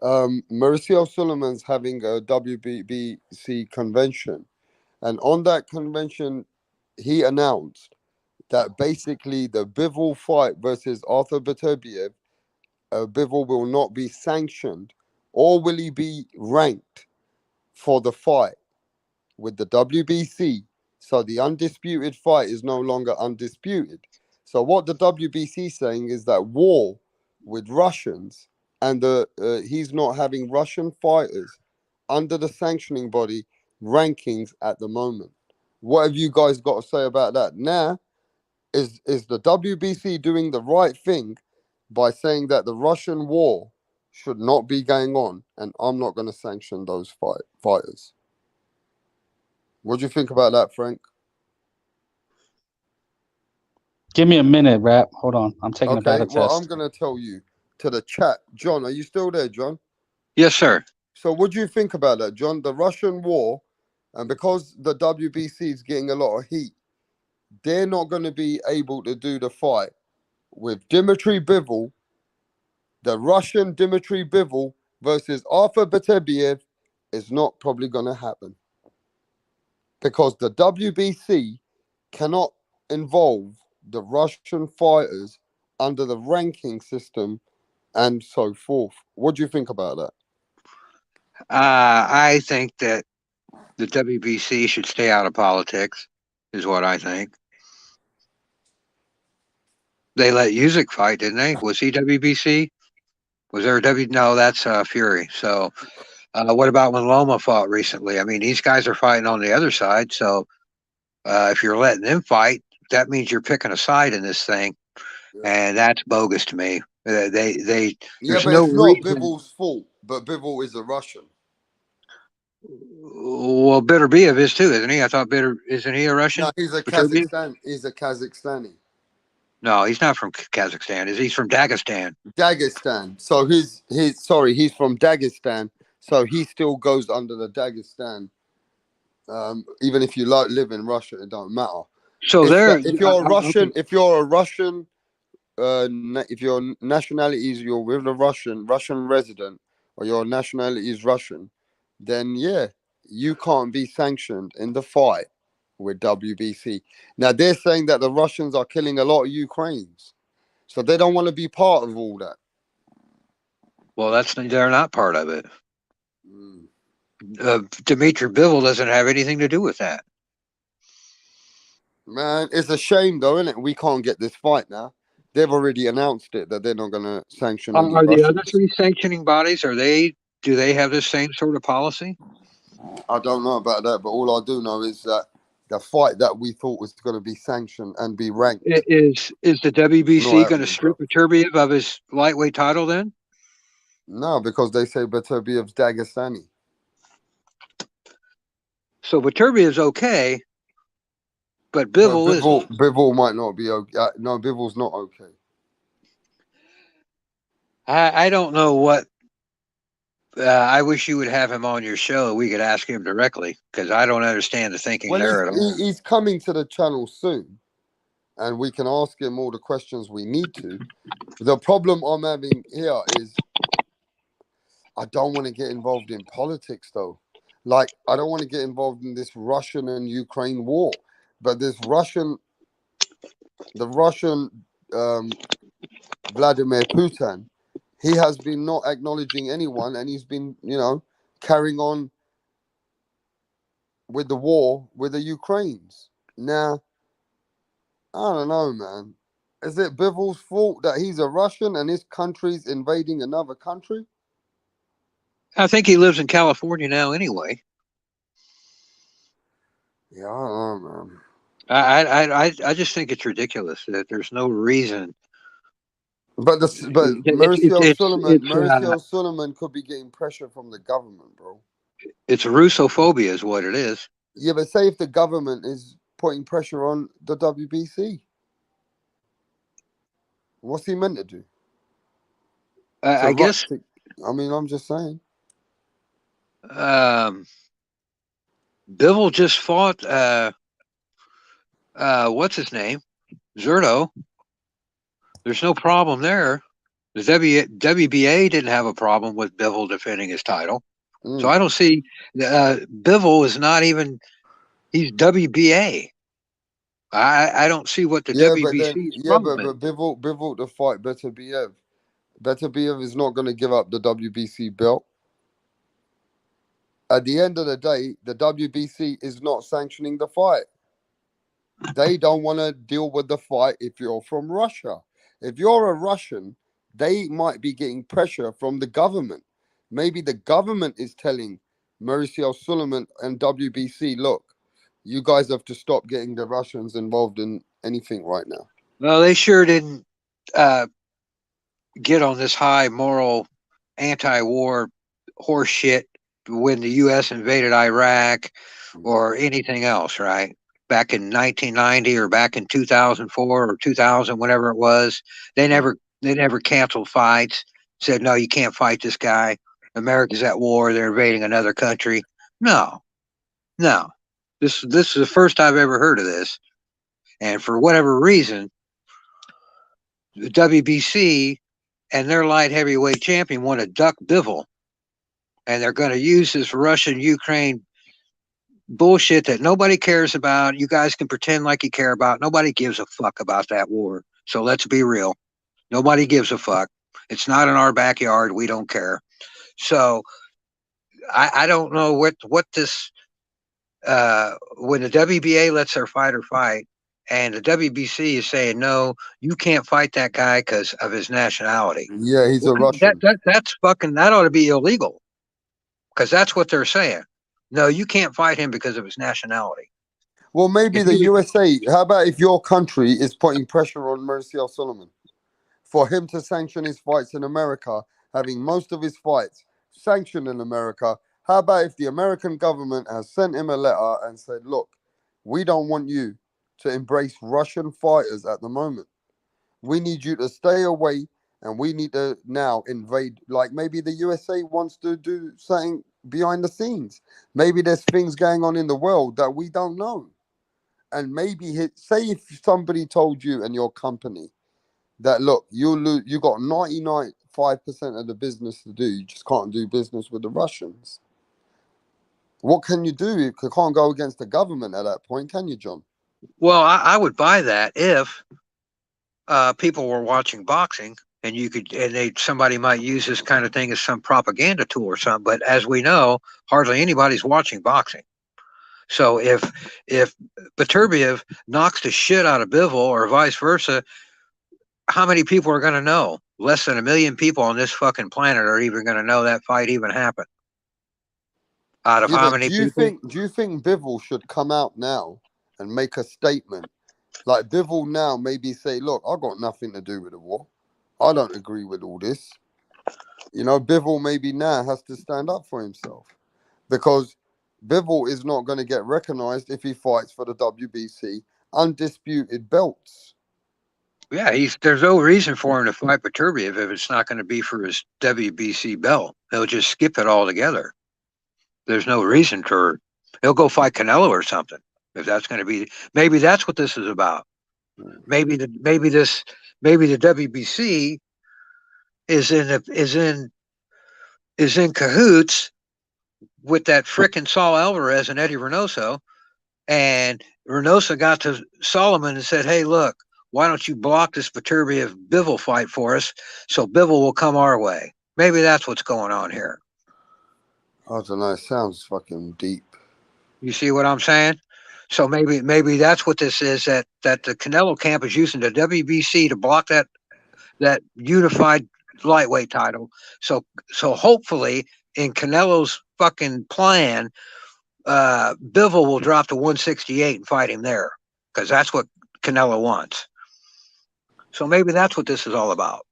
Mauricio Suleiman's having a WBC convention, and on that convention, he announced that basically the Bivol fight versus Arthur Beterbiev, Bivol will not be sanctioned, or will he be ranked for the fight with the WBC. So the undisputed fight is no longer undisputed. So what the WBC is saying is that war with Russians, and he's not having Russian fighters under the sanctioning body rankings at the moment. What have you guys got to say about that? Now, is the WBC doing the right thing by saying that the Russian war should not be going on, and I'm not going to sanction those fighters? What do you think about that, Frank? Give me a minute, Rap. Hold on. I'm taking a beta Well, test. I'm going to tell you to the chat. John, are you still there, John? Yes, sir. So what do you think about that, John? The Russian war, and because the WBC is getting a lot of heat, they're not going to be able to do the fight with Dmitry Bivol, the Russian Dmitry Bivol versus Arthur Beterbiev is not probably going to happen. Because the WBC cannot involve the Russian fighters under the ranking system and so forth. What do you think about that? I think that the WBC should stay out of politics, is what I think. They let Usyk fight, didn't they? Was he WBC? Was there a W? No, that's Fury. So what about when Loma fought recently? I mean, these guys are fighting on the other side. So if you're letting them fight, that means you're picking a side in this thing. Yeah. And that's bogus to me. There's but no it's not reason. Bivol's fault, but Bivol is a Russian. Well, Beterbiev is too, isn't he? I thought isn't he a Russian? No, he's a Kazakhstan. He's a Kazakhstani. No, he's not from Kazakhstan. He's from Dagestan. Dagestan. So he's from Dagestan. So he still goes under the Dagestan. Even if you live in Russia, it don't matter. So if your nationality is you're with a Russian resident, or your nationality is Russian, then yeah, you can't be sanctioned in the fight with WBC. Now they're saying that the Russians are killing a lot of Ukrainians, so they don't want to be part of all that. Well, they're not part of it. Dmitry Bivol doesn't have anything to do with that. Man, it's a shame though, isn't it? We can't get this fight now. They've already announced it that they're not going to sanction any Are the Russians. other three sanctioning bodies? Do they have the same sort of policy? I don't know about that, but all I do know is that the fight that we thought was going to be sanctioned and be ranked is the WBC going to strip Beterbiev of his lightweight title then? No, because they say Beterbiev's Dagestani. So Beterbiev's okay, but Bivol isn't. Bivol might not be okay. No, Bivol's not okay. I don't know what. I wish you would have him on your show. We could ask him directly, because I don't understand the thinking there at all. He's coming to the channel soon, and we can ask him all the questions we need to. The problem I'm having here is I don't want to get involved in politics, though. Like, I don't want to get involved in this Russian and Ukraine war. But the Russian Vladimir Putin, he has been not acknowledging anyone, and he's been, carrying on with the war with the Ukrainians. Now, I don't know, man. Is it Bivol's fault that he's a Russian and his country's invading another country? I think he lives in California now anyway. Yeah, I don't know, man. I just think it's ridiculous that there's no reason. But It's Mauricio Suleiman could be getting pressure from the government, bro. it's Russophobia is what it is. Yeah, but say if the government is putting pressure on the WBC, what's he meant to do? I guess I mean, I'm just saying. Bivol just fought what's his name? Zerto. There's no problem there. The WBA didn't have a problem with Bivol defending his title. So I don't see Bivol is not even, he's WBA. I don't see what the WBC's problem is. But Bivol to fight Beterbiev. Beterbiev is not going to give up the WBC belt. At the end of the day, the WBC is not sanctioning the fight. They don't want to deal with the fight if you're from Russia. If you're a Russian, they might be getting pressure from the government. Maybe the government is telling Mauricio Suleiman and WBC, look, you guys have to stop getting the Russians involved in anything right now. Well, they sure didn't get on this high moral anti-war horse shit when the U.S. invaded Iraq or anything else, right? Back in 1990 or back in 2004 or 2000, whatever it was, they never canceled fights. Said, no, you can't fight this guy. America's at war. They're invading another country. No. This is the first I've ever heard of this. And for whatever reason, the WBC and their light heavyweight champion want to duck Bivol. And they're going to use this Russian-Ukraine bullshit that nobody cares about. You guys can pretend like you care about. Nobody gives a fuck about that war. So let's be real. Nobody gives a fuck. It's not in our backyard. We don't care. So I don't know what this when the WBA lets their fighter fight and the WBC is saying, no, you can't fight that guy because of his nationality. Yeah, he's a Russian. That's fucking, that ought to be illegal because that's what they're saying. No, you can't fight him because of his nationality. Well, maybe the USA, how about if your country is putting pressure on Mauricio Suleiman for him to sanction his fights in America, having most of his fights sanctioned in America? How about if the American government has sent him a letter and said, look, we don't want you to embrace Russian fighters at the moment. We need you to stay away and we need to now invade. Like maybe the USA wants to do something behind the scenes. Maybe there's things going on in the world that we don't know. And maybe say if somebody told you and your company that, look, you got 99.5% of the business to do. You just can't do business with the Russians. What can you do? You can't go against the government at that point, can you, John? Well, I would buy that if people were watching boxing and somebody might use this kind of thing as some propaganda tool or something. But as we know, hardly anybody's watching boxing. So if Beterbiev knocks the shit out of Bivol or vice versa, how many people are going to know? Less than 1 million people on this fucking planet are even going to know that fight even happened. Out of how many people? Do you think Bivol should come out now and make a statement? Like Bivol now maybe say, look, I got nothing to do with the war. I don't agree with all this. You know, Bivol maybe now has to stand up for himself because Bivol is not going to get recognized if he fights for the WBC undisputed belts. Yeah, there's no reason for him to fight Beterbiev if it's not going to be for his WBC belt. He'll just skip it altogether. There's no reason to. He'll go fight Canelo or something if that's going to be. Maybe that's what this is about. Maybe the WBC is in cahoots with that frickin' Saul Alvarez and Eddie Reynoso, and Reynoso got to Solomon and said, "Hey, look, why don't you block this Beterbiev Bivol fight for us so Bivol will come our way?" Maybe that's what's going on here. I don't know. It sounds fucking deep. You see what I'm saying? So maybe that's what this is, that the Canelo camp is using the WBC to block that unified lightweight title. So hopefully in Canelo's fucking plan, Bivol will drop to 168 and fight him there because that's what Canelo wants. So maybe that's what this is all about.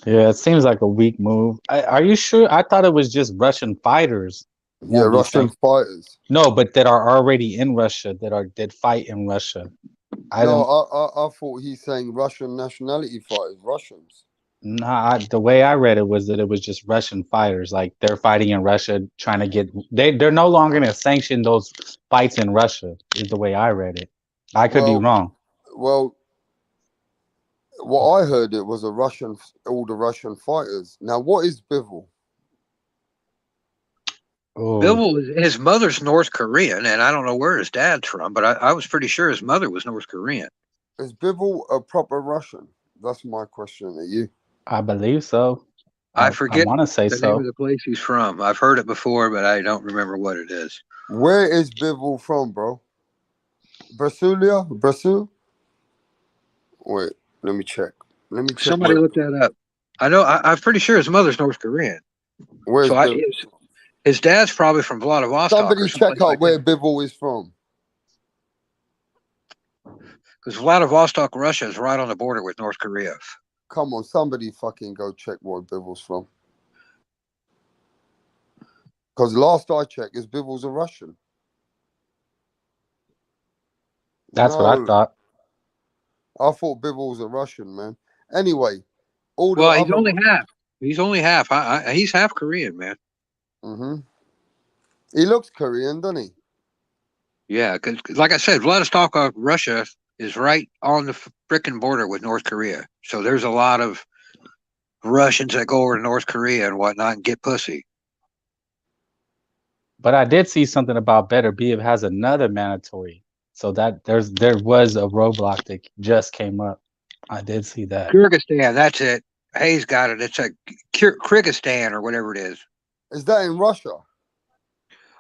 Yeah, it seems like a weak move. Are you sure? I thought it was just Russian fighters. Yeah, Russian fighters. No, but that are already in Russia, that fight in Russia. I thought he's saying Russian nationality fighters, Russians. Nah, the way I read it was that it was just Russian fighters. Like they're fighting in Russia, trying to get. They're no longer going to sanction those fights in Russia. Is the way I read it. I could be wrong. Well, what I heard it was all the Russian fighters. Now, what is Bivol? Bivol, his mother's North Korean, and I don't know where his dad's from, but I was pretty sure his mother was North Korean. Is Bivol a proper Russian? That's my question to you. I believe so. I forget. I want to say the name of the place he's from. I've heard it before, but I don't remember what it is. Where is Bivol from, bro? Brasilia? Brazil? Wait, let me check. Somebody look that up. I know. I'm pretty sure his mother's North Korean. Where's his dad's probably from Vladivostok. Somebody check out where Bivol is from. Because Vladivostok, Russia is right on the border with North Korea. Come on, somebody fucking go check where Bivol's from. Because last I checked, is Bivol's a Russian. That's what I thought. I thought Bivol's a Russian, man. Anyway, he's only half. He's only half. He's half Korean, man. Mm-hmm. He looks Korean, doesn't he? Yeah, because like I said, Vladivostok, Russia is right on the frickin' border with North Korea. So there's a lot of Russians that go over to North Korea and whatnot and get pussy. But I did see something about Better Be has another mandatory. So that there was a roadblock that just came up. I did see that. Kyrgyzstan, that's it. Hayes got it. It's a Kyrgyzstan or whatever it is. Is that in Russia?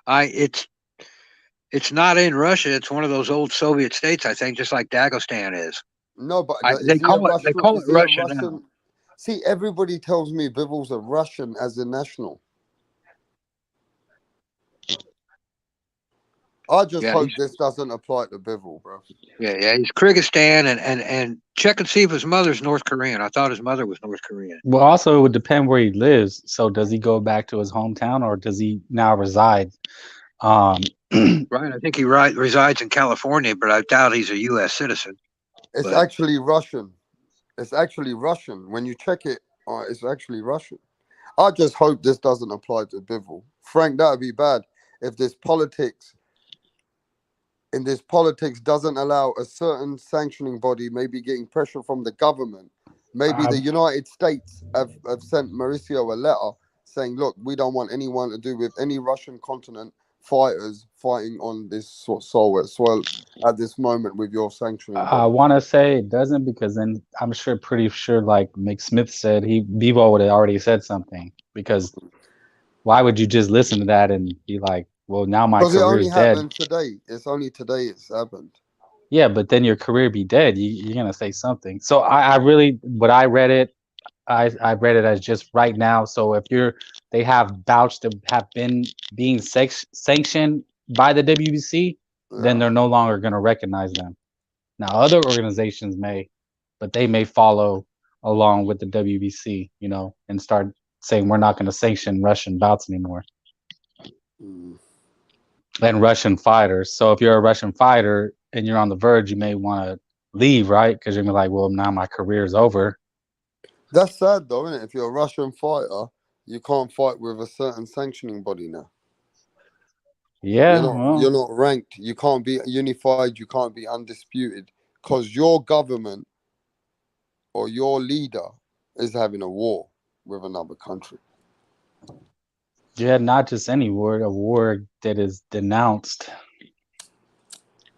It's not in Russia. It's one of those old Soviet states, I think, just like Dagestan is. No, but they call it Russian now. See, everybody tells me Bivol's a Russian as a national. I just hope this doesn't apply to Bivol, bro. Yeah, he's Kyrgyzstan and check and see if his mother's North Korean. I thought his mother was North Korean. Well, also it would depend where he lives. So does he go back to his hometown or does he now reside? Right, I think he resides in California, but I doubt he's a U.S. citizen. It's actually Russian. It's actually Russian. When you check it, it's actually Russian. I just hope this doesn't apply to Bivol. Frank, that would be bad if this politics doesn't allow a certain sanctioning body, maybe getting pressure from the government. Maybe the United States have sent Mauricio a letter saying, look, we don't want anyone to do with any Russian continent fighters fighting on this soil at this moment with your sanctioning body. I want to say it doesn't because then I'm pretty sure, like Mick Smith said, Bivol would have already said something. Because why would you just listen to that and be like, well, now my career is dead. It only happened today. It's only today it's happened. Yeah, but then your career be dead. You're going to say something. So I really, what I read it, I read it as just right now. So if they have vouched to have been being sanctioned by the WBC, then they're no longer going to recognize them. Now, other organizations may, but they may follow along with the WBC, and start saying we're not going to sanction Russian bouts anymore. And Russian fighters. So if you're a Russian fighter and you're on the verge, you may want to leave, right? Because you're gonna be like, well, now my career is over. That's sad, though, isn't it? If you're a Russian fighter, you can't fight with a certain sanctioning body now. Yeah, you're not ranked. You can't be unified. You can't be undisputed because your government or your leader is having a war with another country. Yeah, not just any war, a war that is denounced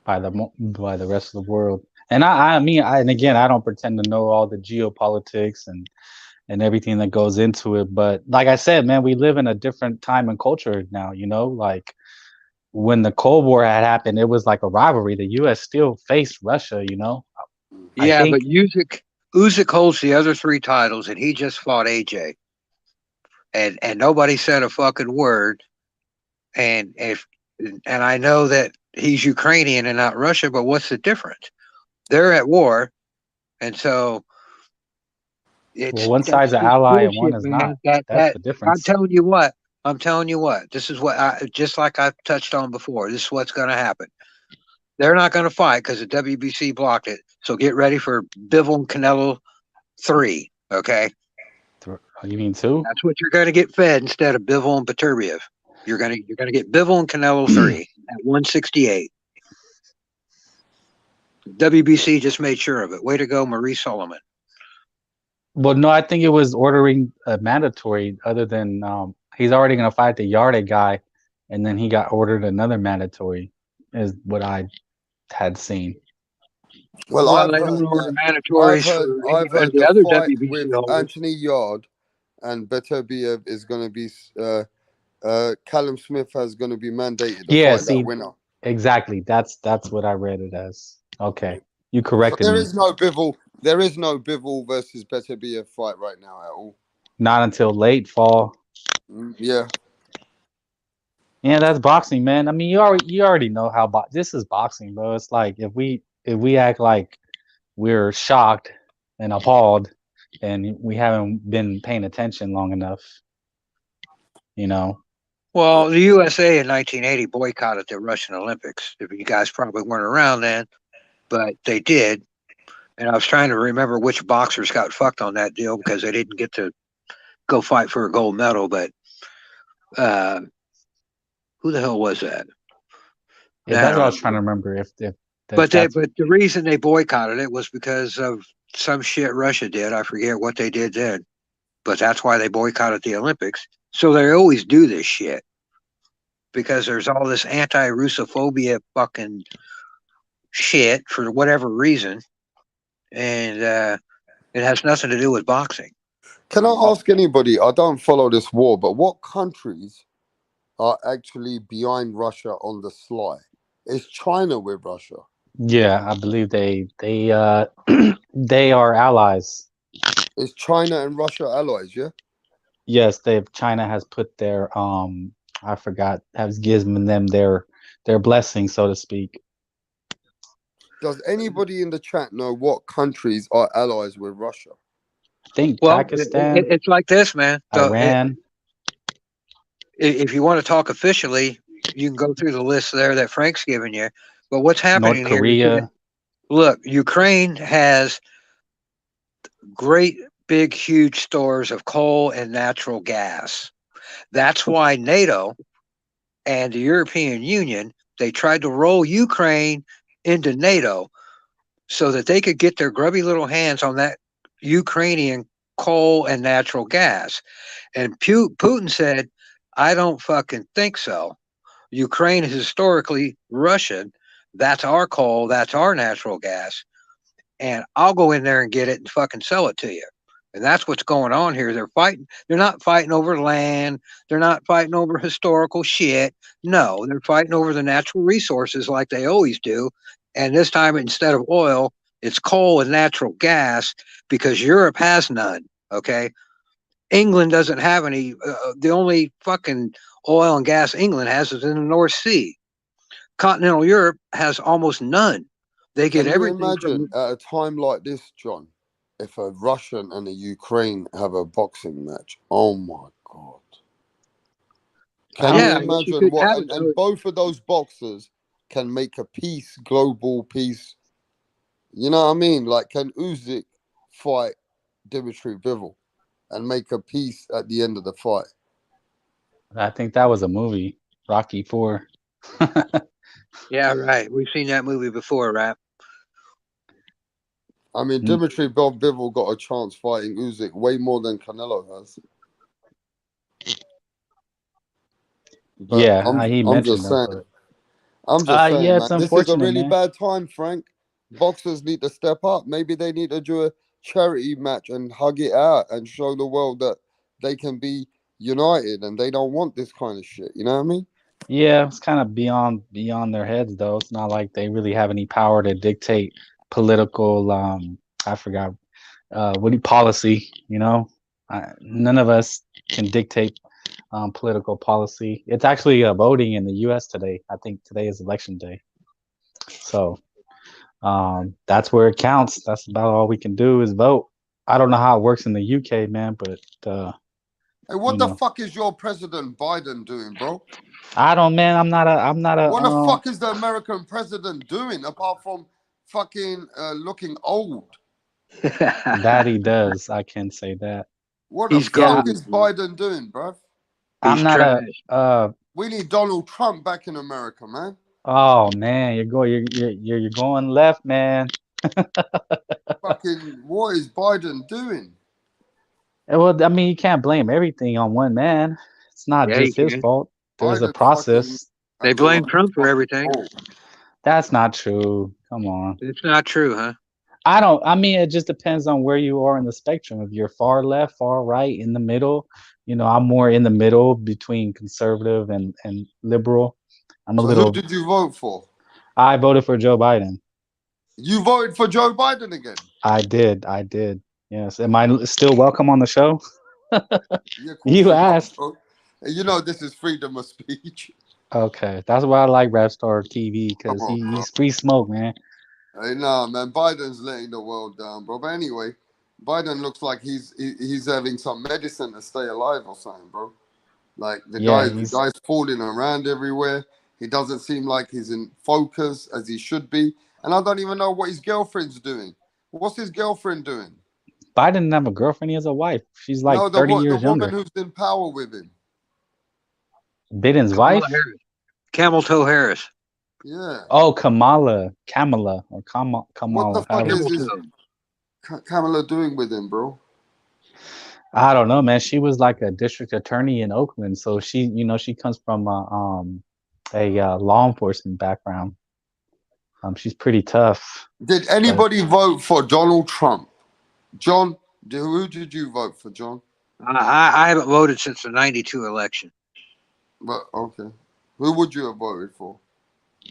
by the rest of the world. And and again, I don't pretend to know all the geopolitics and everything that goes into it. But like I said, man, we live in a different time and culture now, like when the Cold War had happened, it was like a rivalry. The U.S. still faced Russia, Yeah, but Usyk holds the other 3 titles, and he just fought AJ. and nobody said a fucking word. And I know that he's Ukrainian and not Russia, but what's the difference? They're at war, and so Well, one side's an ally and one bullshit, is man. not. That's the I'm difference. telling you what. I'm telling you what. This is what just like I touched on before. This is what's going to happen. They're not going to fight because the WBC blocked it. So get ready for Bivol and Canelo 3. Okay, You mean 2? that's what you're going to get fed instead of Bivol and Beterbiev. You're gonna get Bivol and Canelo 3 at 168. WBC just made sure of it. Way to go, Marie Solomon. Well, no, I think it was ordering a mandatory. Other than he's already going to fight the Yarde guy, and then he got ordered another mandatory, is what I had seen. Well, I've they heard, don't order I've mandatories heard, for I've any of heard the the other fight WBC with holders. Anthony Yard and Beterbiev is going to be Callum Smith is going to be mandated to Yeah, fight see, that winner. exactly. That's what I read it as. Okay, you So corrected there me. is no Bivol. There is no Bivol versus Beterbiev fight right now at all. Not until late fall. Yeah. Yeah, that's boxing, man. I mean, you already know how this is boxing, bro. It's like if we act like we're shocked and appalled, and we haven't been paying attention long enough, you know. Well, the USA in 1980 boycotted the Russian Olympics. If you guys probably weren't around then, but they did. And I was trying to remember which boxers got fucked on that deal because they didn't get to go fight for a gold medal. But who the hell was that? Yeah, that's what I was trying to remember. But the reason they boycotted it was because of some shit Russia did. I forget what they did then, but that's why they boycotted the Olympics. So they always do this shit because there's all this anti-Russophobia fucking shit for whatever reason, and it has nothing to do with boxing. Can I ask anybody? I don't follow this war, but what countries are actually behind Russia on the sly? Is China with Russia? Yeah, I believe they they are allies. Is China and Russia allies? Yeah. Yes, China has put their I forgot, has given them their blessing, so to speak. Does anybody in the chat know what countries are allies with Russia? I think Well, Pakistan, it's like this, man. So Iran. If you want to talk officially, you can go through the list there that Frank's given you. But what's happening North Korea. here? Look, Ukraine has great, big, huge stores of coal and natural gas. That's why NATO and the European Union, they tried to roll Ukraine into NATO so that they could get their grubby little hands on that Ukrainian coal and natural gas. And Putin said, I don't fucking think so. Ukraine is historically Russian. That's our coal. That's our natural gas. And I'll go in there and get it and fucking sell it to you. And that's what's going on here. They're fighting. They're not fighting over land. They're not fighting over historical shit. No, they're fighting over the natural resources like they always do. And this time, instead of oil, it's coal and natural gas because Europe has none. Okay. England doesn't have any. The only fucking oil and gas England has is in the North Sea. Continental Europe has almost none. They get everything. Can you imagine at a time like this, John, if a Russian and a Ukraine have a boxing match? Oh my God. Can you imagine what? And both of those boxers can make a peace, global peace. You know what I mean? Like, can Usyk fight Dmitry Bivol and make a peace at the end of the fight? I think that was a movie, Rocky IV. Yeah, right. We've seen that movie before, right? I mean, Dmitry Bivol got a chance fighting Usyk way more than Canelo has. But yeah, I'm mentioned just that. saying. I'm just saying, yeah, man, this is a really bad time, Frank. Boxers need to step up. Maybe they need to do a charity match and hug it out and show the world that they can be united and they don't want this kind of shit. You know what I mean? Yeah, it's kind of beyond their heads, though. It's not like they really have any power to dictate political. I forgot policy. You know. None of us can dictate political policy. It's actually voting in the U.S. today. I think today is election day. So that's where it counts. That's about all we can do is vote. I don't know how it works in the UK, man, but Hey, what the fuck is your President Biden doing, bro? I don't, man. I'm not a. What the fuck is the American president doing apart from fucking looking old? That he does. I can say that. What the fuck is Biden doing, bro? I'm not a. We need Donald Trump back in America, man. Oh man, you're going left, man. Fucking, what is Biden doing? Well, I mean, you can't blame everything on one man. It's not just his fault. There's a process. They blame Trump for everything. That's not true. Come on. It's not true, huh? I mean, it just depends on where you are in the spectrum. If you're far left, far right, in the middle, I'm more in the middle between conservative and liberal. I'm a little. Who did you vote for? I voted for Joe Biden. You voted for Joe Biden again? I did. Yes. Am I still welcome on the show? Yeah, you asked. You know this is freedom of speech. Okay, that's why I like Rapstar TV, because he's free smoke, man. Hey, nah, man, Biden's letting the world down, bro. But anyway, Biden looks like he's having some medicine to stay alive or something, bro. Like the guy's falling around everywhere. He doesn't seem like he's in focus as he should be, and I don't even know what his girlfriend's doing. What's his girlfriend doing? Biden didn't have a girlfriend. He has a wife. She's like 30 years younger. The woman who's in power with him. Biden's wife? Camel Toe Harris. Yeah. Oh, Kamala, or Kamala. What the fuck is Kamala doing with him, bro? I don't know, man. She was like a district attorney in Oakland, so she comes from a law enforcement background. She's pretty tough. Did anybody vote for Donald Trump? John, who did you vote for, John? I haven't voted since the '92 election. But okay, who would you have voted for?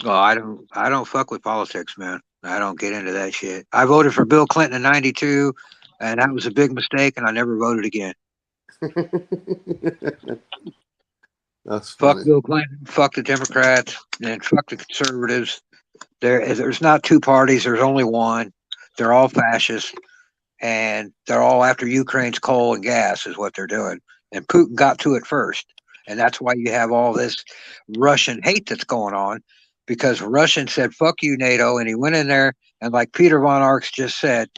Oh, I don't fuck with politics, man. I don't get into that shit. I voted for Bill Clinton in '92, and that was a big mistake, and I never voted again. That's funny. Fuck Bill Clinton, fuck the Democrats, and fuck the conservatives. There's not two parties. There's only one. They're all fascists, and they're all after Ukraine's coal and gas is what they're doing. And Putin got to it first. And that's why you have all this Russian hate that's going on, because Russian said, fuck you, NATO. And he went in there, and like Peter von Arx just said,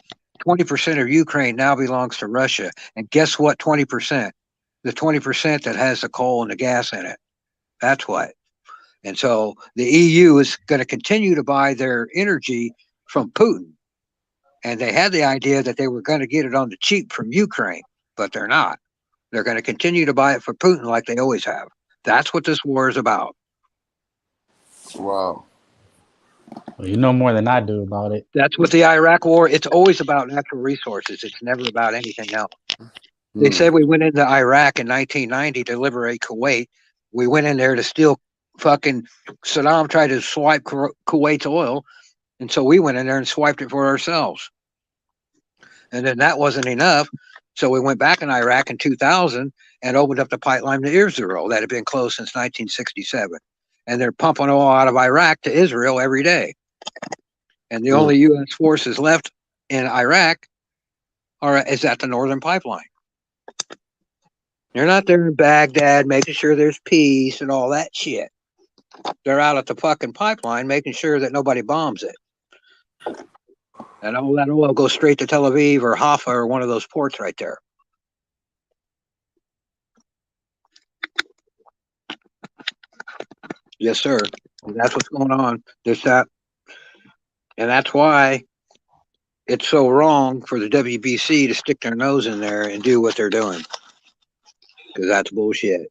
20% of Ukraine now belongs to Russia. And guess what? 20%. The 20% that has the coal and the gas in it. That's what. And so the EU is going to continue to buy their energy from Putin. And they had the idea that they were going to get it on the cheap from Ukraine, but they're not. They're going to continue to buy it for Putin like they always have. That's what this war is about. Wow. Well, you know more than I do about it. That's what the Iraq war, it's always about natural resources. It's never about anything else. They said we went into Iraq in 1990 to liberate Kuwait. We went in there to steal fucking Saddam tried to swipe Kuwait's oil. And so we went in there and swiped it for ourselves. And then that wasn't enough. So we went back in Iraq in 2000 and opened up the pipeline to Israel that had been closed since 1967. And they're pumping oil out of Iraq to Israel every day. And the only U.S. forces left in Iraq is at the Northern Pipeline. They're not there in Baghdad making sure there's peace and all that shit. They're out at the fucking pipeline making sure that nobody bombs it. And all that oil goes straight to Tel Aviv or Haifa or one of those ports right there. Yes, sir. And that's what's going on. There's that. And that's why it's so wrong for the WBC to stick their nose in there and do what they're doing. Because that's bullshit.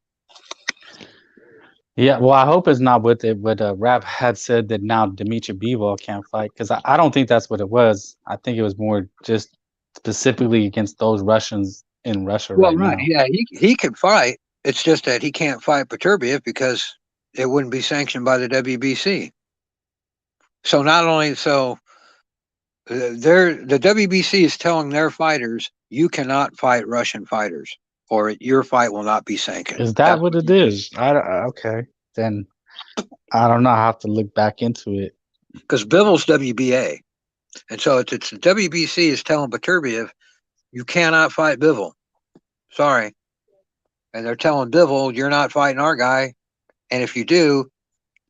Yeah, well, I hope it's not with it, but Rap had said that now Dmitry Bivol can't fight, because I don't think that's what it was. I think it was more just specifically against those Russians in Russia right now. Yeah, he can fight. It's just that he can't fight Beterbiev because it wouldn't be sanctioned by the WBC. So not only so The WBC is telling their fighters, you cannot fight Russian fighters, or your fight will not be sanctioned. Is that what it is? Okay, then I don't know. I have to look back into it. Because Bivol's WBA, and so it's the WBC is telling Beterbiev, you cannot fight Bivol. Sorry, and they're telling Bivol, you're not fighting our guy, and if you do,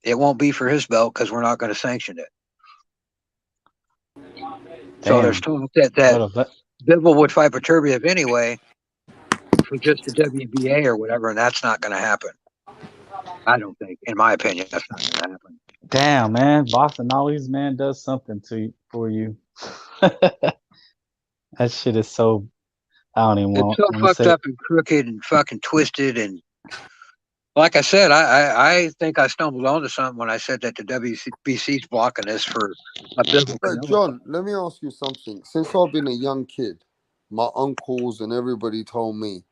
it won't be for his belt because we're not going to sanction it. So there's talk that Bivol would fight Beterbiev anyway for just the WBA or whatever, and that's not going to happen. I don't think, in my opinion, that's not going to happen. Damn, man, Boston always, man, does something for you. That shit is so. I don't even want. It's so fucked up and crooked and fucking twisted, and like I said, I think I stumbled onto something when I said that the WBC's blocking this for a biblical. John, let me ask you something. Since I've been a young kid, my uncles and everybody told me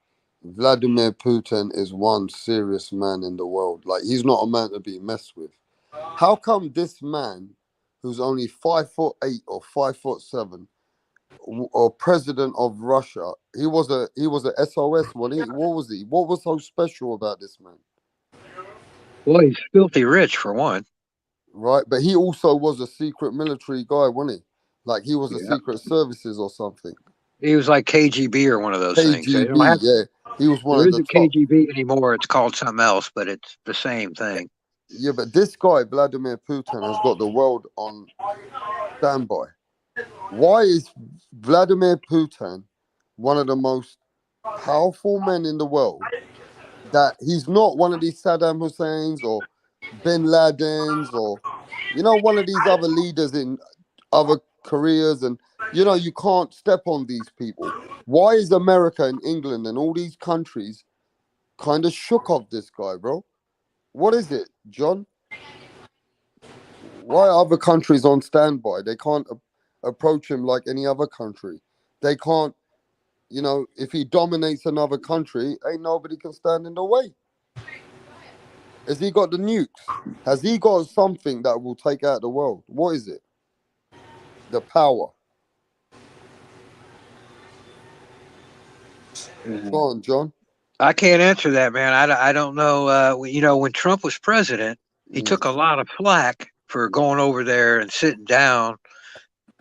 Vladimir Putin is one serious man in the world. Like, he's not a man to be messed with. How come this man, who's only 5'8" or 5'7", or president of Russia, he was a SOS, wasn't he? What was he? What was so special about this man? Well, he's filthy rich for one. Right, but he also was a secret military guy, wasn't he? Like, he was a secret services or something. He was like KGB or one of those things. KGB, yeah. He was one of the top. There isn't KGB anymore. It's called something else, but it's the same thing. Yeah, but this guy, Vladimir Putin, has got the world on standby. Why is Vladimir Putin one of the most powerful men in the world? That he's not one of these Saddam Husseins or Bin Ladens or, one of these other leaders in other careers, and, you can't step on these people. Why is America and England and all these countries kind of shook off this guy, bro? What is it, John? Why are other countries on standby? They can't approach him like any other country. They can't, if he dominates another country, ain't nobody can stand in the way. Has he got the nukes? Has he got something that will take out the world? What is it? The power. Go on, John. I can't answer that, man. I don't know. When Trump was president, he took a lot of flack for going over there and sitting down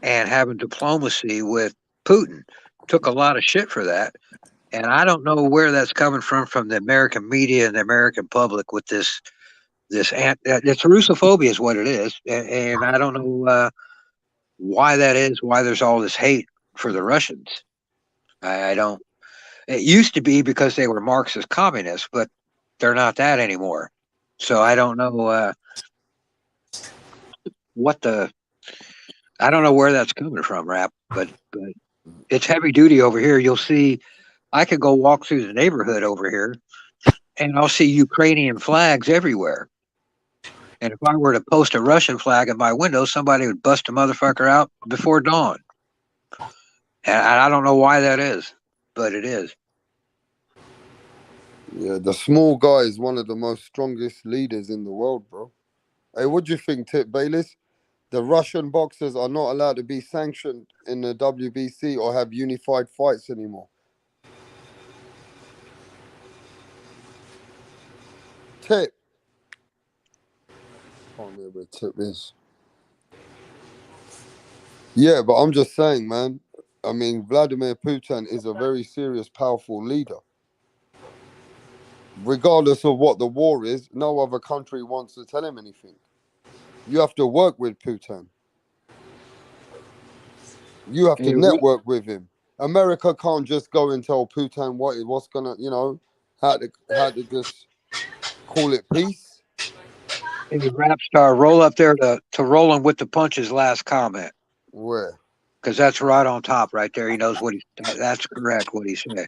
and having diplomacy with Putin. Took a lot of shit for that. And I don't know where that's coming from the American media and the American public with this it's Russophobia is what it is. And I don't know why that is, why there's all this hate for the Russians. I don't. It used to be because they were Marxist communists, but they're not that anymore. So I don't know I don't know where that's coming from, Rap, but it's heavy duty over here. You'll see, I could go walk through the neighborhood over here and I'll see Ukrainian flags everywhere. And if I were to post a Russian flag at my window, somebody would bust a motherfucker out before dawn. And I don't know why that is, but it is. Yeah, the small guy is one of the most strongest leaders in the world, bro. Hey, what do you think, Tip Bayless? The Russian boxers are not allowed to be sanctioned in the WBC or have unified fights anymore. Tip. I can't remember what Tip is. Yeah, but I'm just saying, man. I mean, Vladimir Putin is a very serious, powerful leader. Regardless of what the war is, no other country wants to tell him anything. You have to work with Putin. You have to network with him. America can't just go and tell Putin what's gonna, how to just call it peace. Hey, Rap Star, roll up there to Rolling with the Punches last comment. Where? Because that's right on top, right there. He knows that's correct what he said.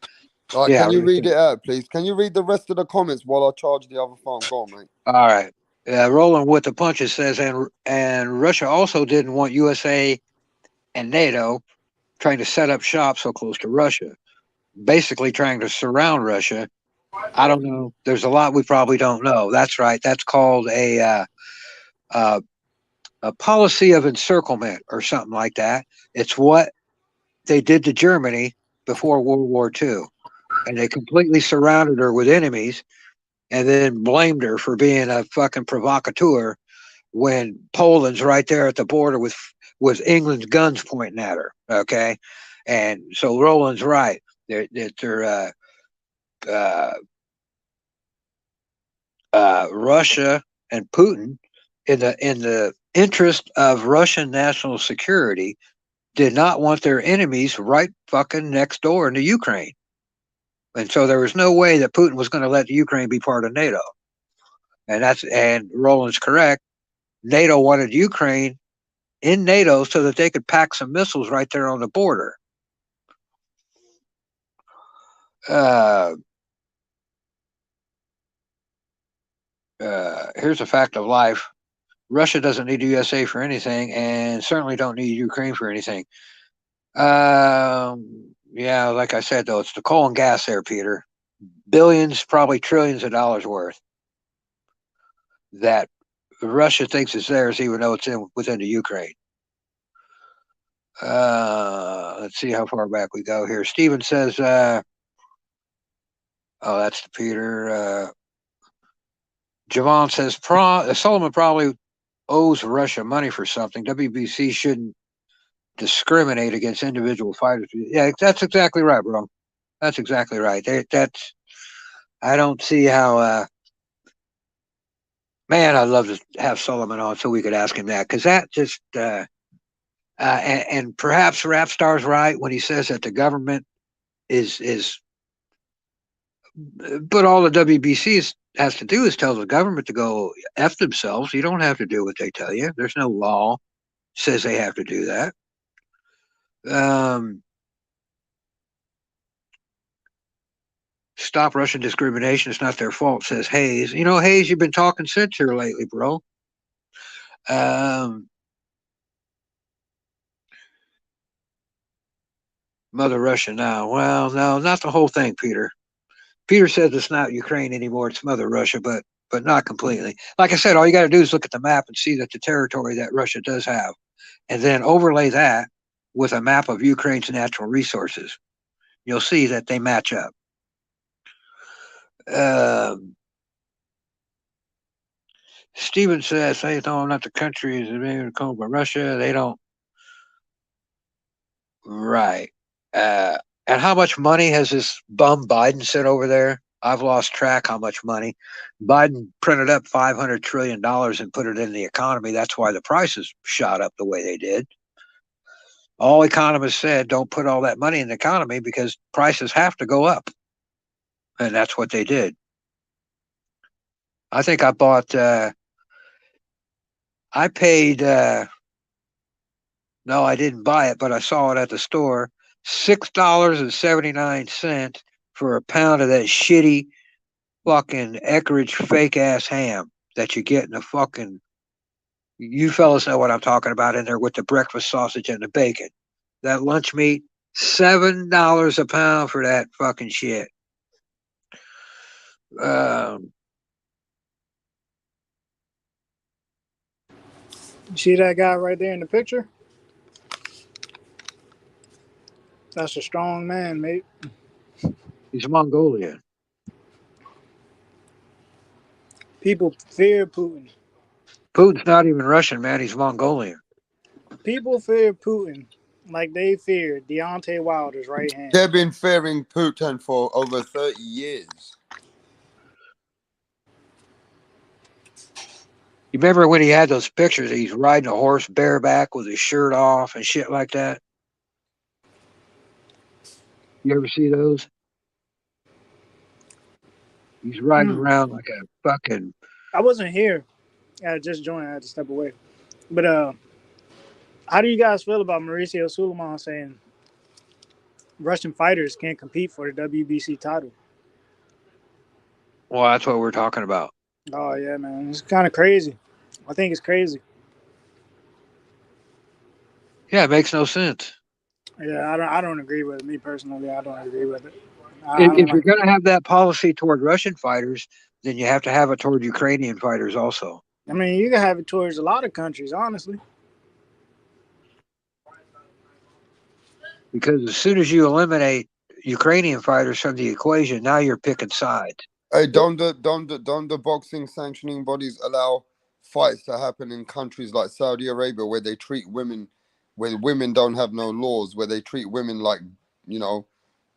All right, can you read it out, please? Can you read the rest of the comments while I charge the other phone? Go on, mate. All right. Rolling with the Punches says, and Russia also didn't want USA and NATO trying to set up shop so close to Russia, basically trying to surround Russia. I don't know. There's a lot we probably don't know. That's right. That's called a a policy of encirclement or something like that. It's what they did to Germany before World War II. And they completely surrounded her with enemies and then blamed her for being a fucking provocateur when Poland's right there at the border with England's guns pointing at her. Okay. And so Roland's right. Russia and Putin, in the interest of Russian national security, did not want their enemies right fucking next door into Ukraine. And so there was no way that Putin was going to let Ukraine be part of NATO. And Roland's correct. NATO wanted Ukraine in NATO so that they could pack some missiles right there on the border. Here's a fact of life. Russia doesn't need the USA for anything, and certainly don't need Ukraine for anything. Yeah, like I said, though, it's the coal and gas there, Peter. Billions, probably trillions of dollars worth that Russia thinks is theirs, even though it's within the Ukraine. Let's see how far back we go here. Steven says, oh, that's the Peter. Javon says, Solomon probably owes Russia money for something. WBC shouldn't discriminate against individual fighters. Yeah, that's exactly right, bro. That's exactly right. I don't see how. Man, I'd love to have Solomon on so we could ask him that, because that just and perhaps Rapstar's right when he says that the government is. But all the WBC has to do is tell the government to go F themselves. You don't have to do what they tell you. There's no law says they have to do that. Stop Russian discrimination. It's not their fault, says Hayes. You know, Hayes, you've been talking sense here lately, bro. Mother Russia now. Well, no, not the whole thing, Peter. Peter says it's not Ukraine anymore. It's Mother Russia, but not completely. Like I said, all you got to do is look at the map and see that the territory that Russia does have, and then overlay that with a map of Ukraine's natural resources. You'll see that they match up. Steven says, "Hey, no, not the country is being called by Russia. They don't." Right. And how much money has this bum Biden sent over there? I've lost track how much money. Biden printed up $500 trillion and put it in the economy. That's why the prices shot up the way they did. All economists said, don't put all that money in the economy because prices have to go up. And that's what they did. I think I bought, I paid, no, I didn't buy it, but I saw it at the store. $6.79 for a pound of that shitty fucking Eckrich fake ass ham that you get in the fucking, you fellas know what I'm talking about, in there with the breakfast sausage and the bacon. That lunch meat, $7 a pound for that fucking shit. You see that guy right there in the picture? That's a strong man, mate. He's Mongolian. People fear Putin. Putin's not even Russian, man. He's Mongolian. People fear Putin like they fear Deontay Wilder's right hand. They've been fearing Putin for over 30 years. You remember when he had those pictures? He's riding a horse bareback with his shirt off and shit like that. You ever see those? He's riding around like a fucking... I wasn't here. I just joined. I had to step away. But how do you guys feel about Mauricio Suleiman saying Russian fighters can't compete for the WBC title? Well, that's what we're talking about. Oh, yeah, man. It's kind of crazy. I think it's crazy. Yeah, it makes no sense. Yeah, I don't agree with it. Me personally, I don't agree with it. If you're going to have that policy toward Russian fighters, then you have to have it toward Ukrainian fighters also. I mean, you can have it towards a lot of countries, honestly. Because as soon as you eliminate Ukrainian fighters from the equation, now you're picking sides. Hey, don't the boxing sanctioning bodies allow fights to happen in countries like Saudi Arabia where they treat women, where women don't have no laws, where they treat women like, you know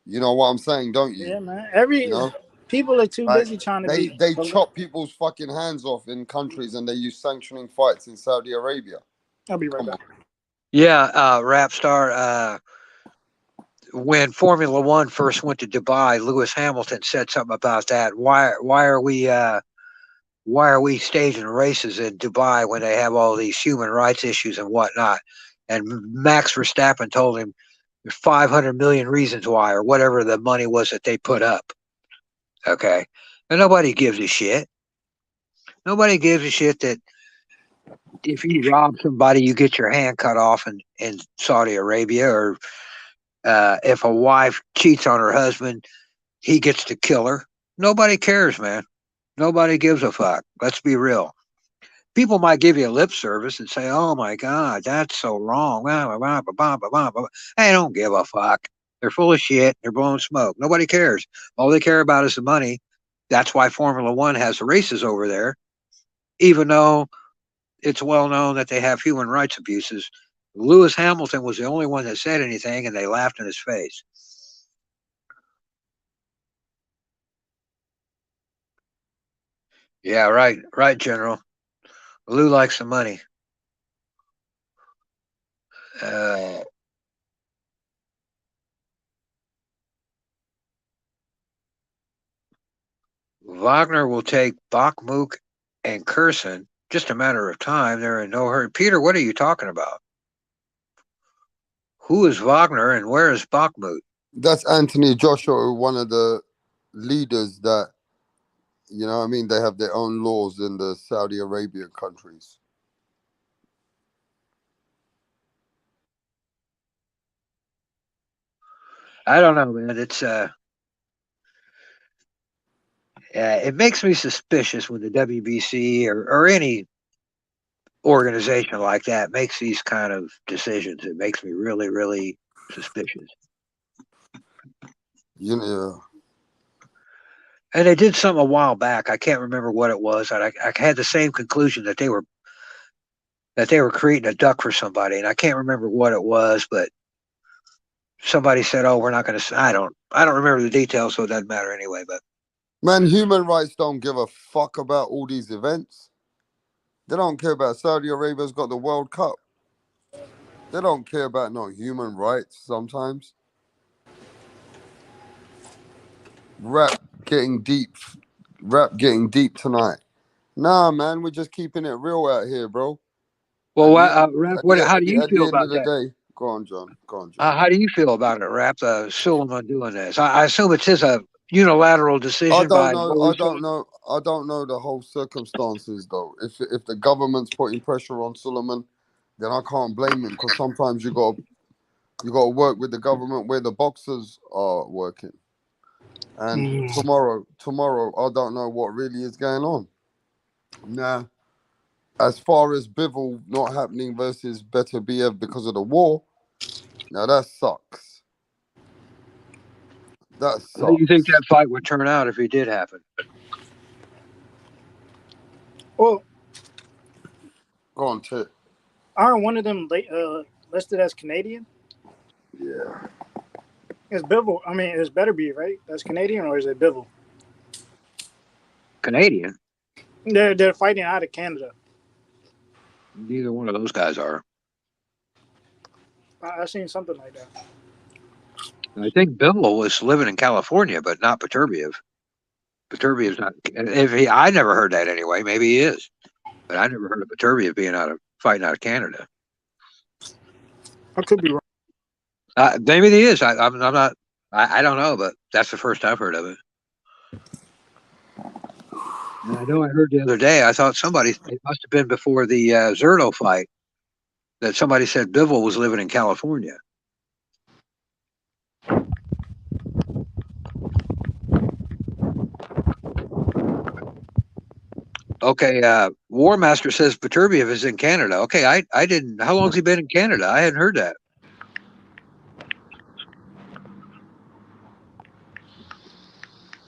what I'm saying, don't you? Yeah, man. You know, People are too like busy trying to they chop people's fucking hands off in countries and they use sanctioning fights in Saudi Arabia. I'll be right Come back. on. Yeah, Rap Star. When Formula One first went to Dubai, Lewis Hamilton said something about that. Why are we staging races in Dubai when they have all these human rights issues and whatnot? And Max Verstappen told him there's 500 million reasons why, or whatever the money was that they put up. Okay, and nobody gives a shit. Nobody gives a shit that if you rob somebody, you get your hand cut off in Saudi Arabia, or if a wife cheats on her husband, he gets to kill her. Nobody cares, man. Nobody gives a fuck. Let's be real. People might give you a lip service and say, "Oh my God, that's so wrong." They don't give a fuck. They're full of shit. They're blowing smoke. Nobody cares. All they care about is the money. That's why Formula One has races over there, even though it's well known that they have human rights abuses. Lewis Hamilton was the only one that said anything, and they laughed in his face. Yeah, right, General. Lou likes the money. Wagner will take Bakhmut and Kherson. Just a matter of time. They're in no hurry. Peter, what are you talking about? Who is Wagner and where is Bakhmut? That's Anthony Joshua, one of the leaders that, you know what I mean, they have their own laws in the Saudi Arabian countries. I don't know, man. It's it makes me suspicious when the WBC or any organization like that makes these kind of decisions. It makes me really, really suspicious. You know, and they did something a while back. I can't remember what it was. I had the same conclusion that they were creating a duck for somebody, and I can't remember what it was, but somebody said, "Oh, we're not going to." I don't remember the details, so it doesn't matter anyway. But man, human rights don't give a fuck about all these events. They don't care about Saudi Arabia's got the World Cup. They don't care about no human rights sometimes. Rap getting deep tonight. Nah, man, we're just keeping it real out here, bro. Well, Rap, how do you feel about that? At the end of the day, go on, John. How do you feel about it, Rap? Suleiman doing this? I assume it's his unilateral decision. I don't know the whole circumstances though. If the government's putting pressure on Suleiman, then I can't blame him, because sometimes you got to work with the government where the boxers are working. And tomorrow, I don't know what really is going on. Nah, as far as Bivol not happening versus Better BF because of the war, now that sucks. That sucks. How do you think that fight would turn out if it did happen? Well, go on, Tit. Aren't one of them listed as Canadian? Yeah. It's Bivol. I mean, it's Better Be, right? That's Canadian, or is it Bivol? Canadian. They're fighting out of Canada. Neither one of those guys are. I've seen something like that. I think Bivol was living in California, but not Beterbiev. Beterbiev's not. I never heard that anyway. Maybe he is, but I never heard of Beterbiev being fighting out of Canada. I could be wrong. Maybe he is. I'm not. I don't know, but that's the first I've heard of it. And I know I heard the other day. I thought it must have been before the Zerto fight, that somebody said Bivol was living in California. Okay, War Master says Beterbiev is in Canada. Okay, I didn't. How long's he been in Canada? I hadn't heard that.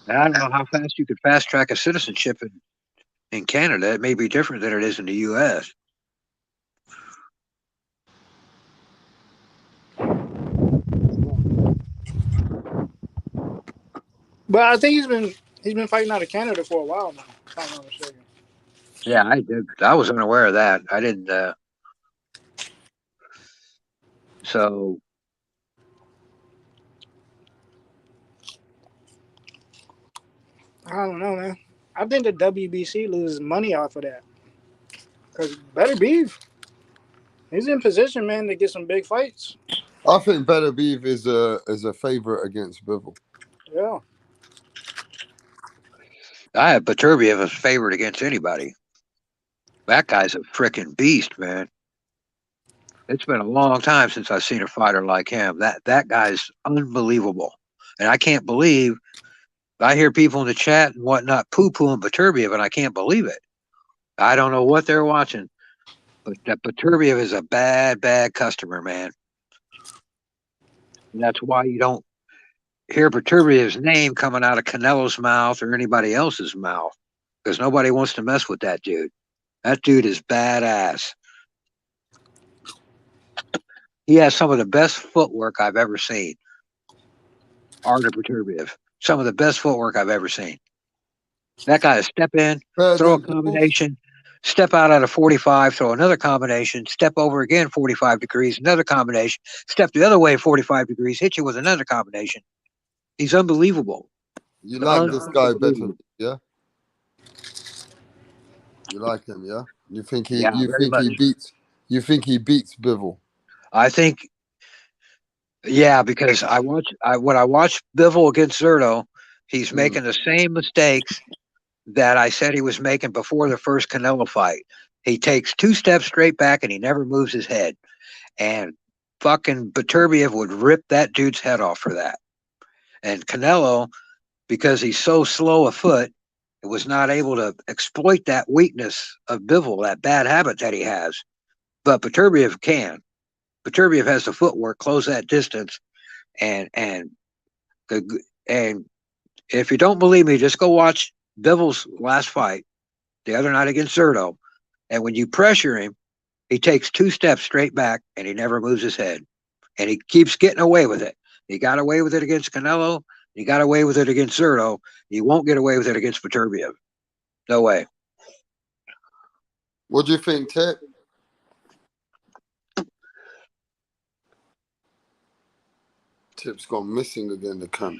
And I don't know how fast you could fast track a citizenship in Canada. It may be different than it is in the U.S. But I think he's been fighting out of Canada for a while now, if I'm not mistaken. Yeah, I did. I was unaware of that. I didn't. So I don't know, man. I think the WBC loses money off of that. Because Better Beef, he's in position, man, to get some big fights. I think Better Beef is a favorite against Bivol. Yeah. I have Beterbiev as favorite against anybody. That guy's a freaking beast, man. It's been a long time since I've seen a fighter like him. That guy's unbelievable. And I can't believe I hear people in the chat and whatnot poo-pooing Beterbiev, and I can't believe it. I don't know what they're watching, but that Beterbiev is a bad, bad customer, man. And that's why you don't hear Beterbiev's name coming out of Canelo's mouth or anybody else's mouth, because nobody wants to mess with that dude. That dude is badass. He has some of the best footwork I've ever seen. Artur Beterbiev. Some of the best footwork I've ever seen. That guy is step in, throw a combination, step out at a 45, throw another combination, step over again 45 degrees, another combination, step the other way 45 degrees, hit you with another combination. He's unbelievable. You like this guy better, yeah? You like him, yeah? You think he beats Bivol? I think, yeah, because when I watch Bivol against Zerto, he's making the same mistakes that I said he was making before the first Canelo fight. He takes 2 steps straight back and he never moves his head. And fucking Beterbiev would rip that dude's head off for that. And Canelo, because he's so slow a foot, was not able to exploit that weakness of Bivol, that bad habit that he has. But Beterbiev can. Beterbiev has the footwork, close that distance, and if you don't believe me, just go watch Bivol's last fight the other night against Zerto. And when you pressure him, he takes 2 steps straight back and he never moves his head. And he keeps getting away with it. He got away with it against Canelo. He got away with it against Zerto. He won't get away with it against Beterbiev. No way. What do you think, Tip? Tip's gone missing again, the cunt.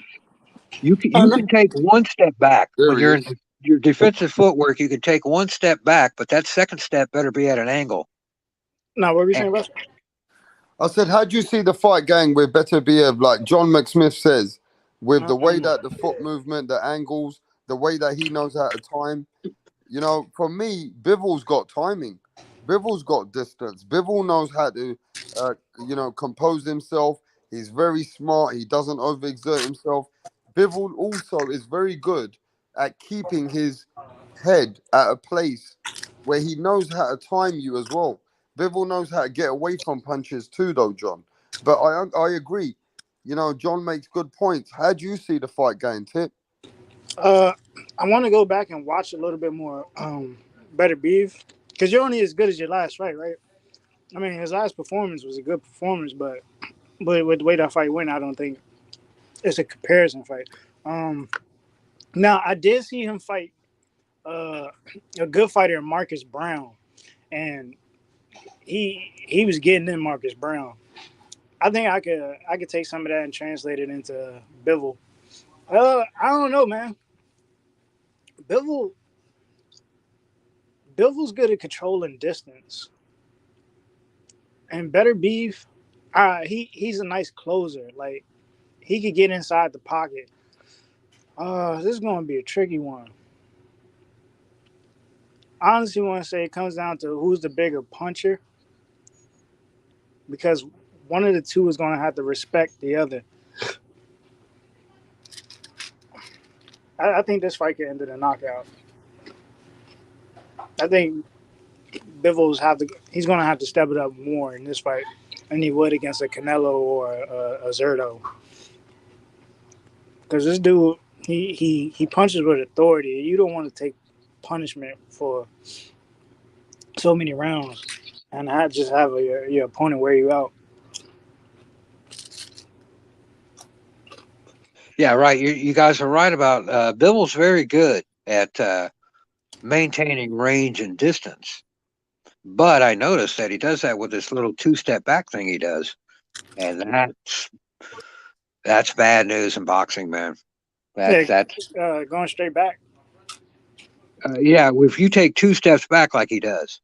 You can take 1 step back. When you're in your defensive footwork, you can take 1 step back, but that second step better be at an angle. Now, what were you saying about? I said, how do you see the fight going with Beterbiev, like John McSmith says, with the way that the foot movement, the angles, the way that he knows how to time? You know, for me, Bivol's got timing. Bivol's got distance. Bivol knows how to, compose himself. He's very smart. He doesn't overexert himself. Bivol also is very good at keeping his head at a place where he knows how to time you as well. Bivol knows how to get away from punches too, though, John. But I agree. You know, John makes good points. How do you see the fight going, Tip? I want to go back and watch a little bit more Better Beef, because you're only as good as your last fight, right? I mean, his last performance was a good performance, but with the way that fight went, I don't think it's a comparison fight. Now, I did see him fight a good fighter, Marcus Brown, and he was getting in Marcus Brown. I think I could take some of that and translate it into Bivol. I don't know, man. Bivol's good at controlling distance, and Better Beef, he's a nice closer. Like, he could get inside the pocket. This is going to be a tricky one. I honestly want to say it comes down to who's the bigger puncher, because one of the two is going to have to respect the other. I think this fight could end in a knockout. I think he's going to have to step it up more in this fight than he would against a Canelo or a Zerto. Because this dude, he punches with authority. You don't want to take punishment for so many rounds and not just have your opponent wear you out. Yeah, right. You guys are right about Bibble's very good at maintaining range and distance. But I noticed that he does that with this little two-step back thing he does. And that's bad news in boxing, man. That's Going straight back. yeah, if you take 2 steps back like he does,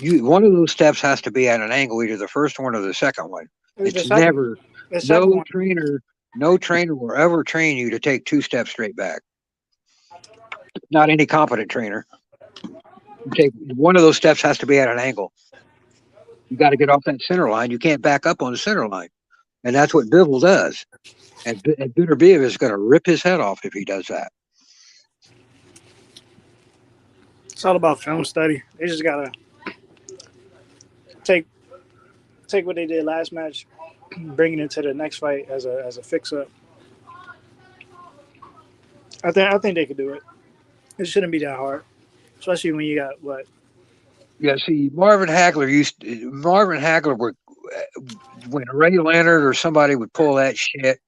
one of those steps has to be at an angle, either the first one or the second one. It's never no trainer will ever train you to take 2 steps straight back. Not any competent trainer. You take one of those steps has to be at an angle. You got to get off that center line. You can't back up on the center line, and that's what Bivol does. And Beterbiev is going to rip his head off if he does that. It's all about film study. They just gotta take what they did last match, bring it into the next fight as a fix up. I think they could do it. It shouldn't be that hard, especially when you got what. Yeah, see, Marvin Hagler would, when Ray Leonard or somebody would pull that shit,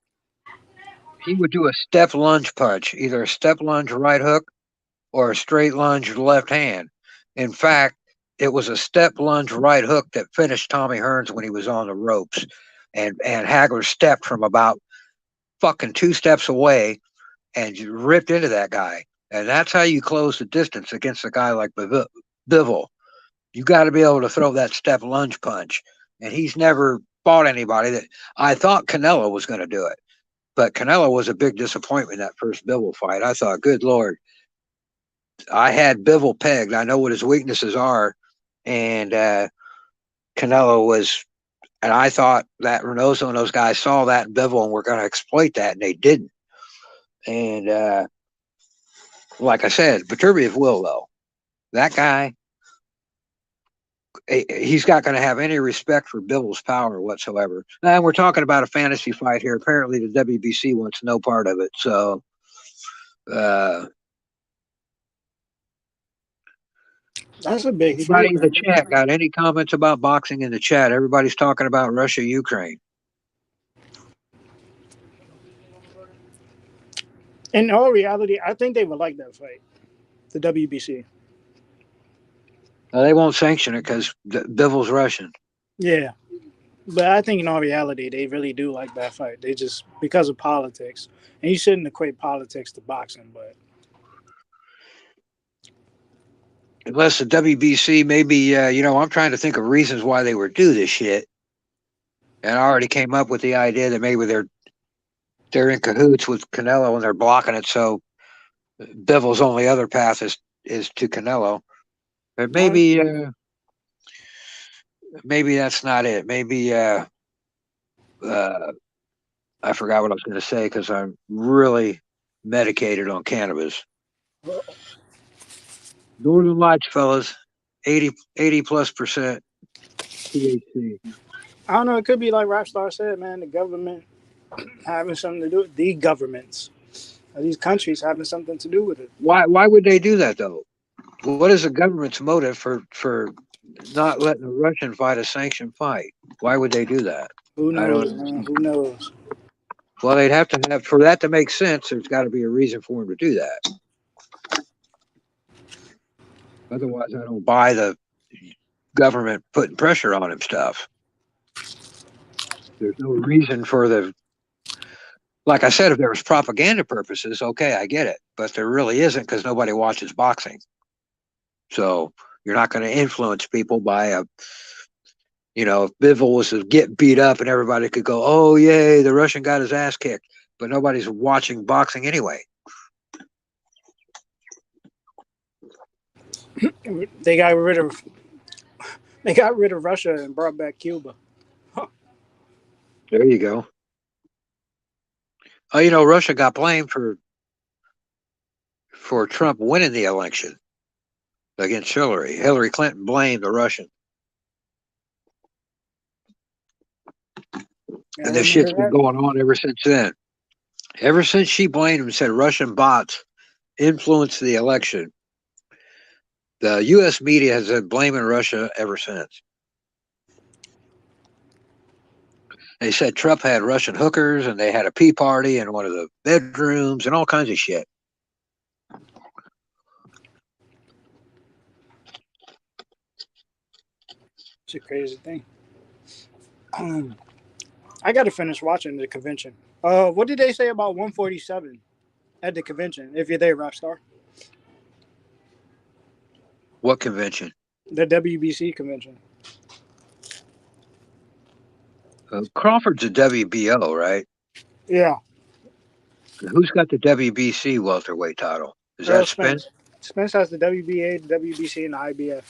he would do a step lunge punch, either a step lunge right hook or a straight lunge left hand. In fact, it was a step lunge right hook that finished Tommy Hearns when he was on the ropes. And Hagler stepped from about fucking 2 steps away and ripped into that guy. And that's how you close the distance against a guy like Bivol. You got to be able to throw that step lunge punch. And he's never fought anybody that I thought Canelo was going to do it. But Canelo was a big disappointment in that first Bivol fight. I thought, good Lord, I had Bivol pegged. I know what his weaknesses are. And Canelo was, and I thought that Reynoso and those guys saw that in Bivol and were going to exploit that, and they didn't. And like I said, Beterbiev will, though. That guy, he's not going to have any respect for Bivol's power whatsoever. And we're talking about a fantasy fight here. Apparently, the WBC wants no part of it. So, that's a big anybody fight. In the chat got any comments about boxing in the chat? Everybody's talking about Russia, Ukraine. In all reality, I think they would like that fight, the WBC. They won't sanction it because Bivol's Russian. Yeah. But I think in all reality, they really do like that fight. They just, because of politics. And you shouldn't equate politics to boxing, but. Unless the WBC, maybe, I'm trying to think of reasons why they would do this shit. And I already came up with the idea that maybe they're in cahoots with Canelo and they're blocking it. So Bivol's only other path is to Canelo. But maybe that's not it. Maybe I forgot what I was going to say because I'm really medicated on cannabis. Northern Lights, fellas, 80+% THC. I don't know. It could be like Rapstar said, man. The government having something to do with the governments. These countries having something to do with it. Why would they do that though? What is the government's motive for not letting a Russian fight a sanctioned fight? Why would they do that? Who knows, man? Who knows? Well, they'd have to have, for that to make sense, there's got to be a reason for them to do that. Otherwise, I don't buy the government putting pressure on him stuff. There's no reason for like I said, if there was propaganda purposes, okay, I get it. But there really isn't because nobody watches boxing. So you're not going to influence people by if Bivol was to get beat up and everybody could go, oh, yay, the Russian got his ass kicked. But nobody's watching boxing anyway. They got rid of Russia and brought back Cuba. Huh. There you go. Oh, Russia got blamed for Trump winning the election. against Hillary. Hillary Clinton blamed the Russian. Yeah, And I this remember shit's been that. going on ever since then. Ever since she blamed him and said Russian bots influenced the election, the U.S. media has been blaming Russia ever since. They said Trump had Russian hookers and they had a pee party in one of the bedrooms and all kinds of shit. It's a crazy thing. I got to finish watching the convention. What did they say about 147 at the convention? If you're there, Rockstar, What convention? the WBC convention. Crawford's a WBO, right? Yeah, Who's got the WBC welterweight title? Is that Spence? Spence. Spence has the WBA, the WBC, and the IBF.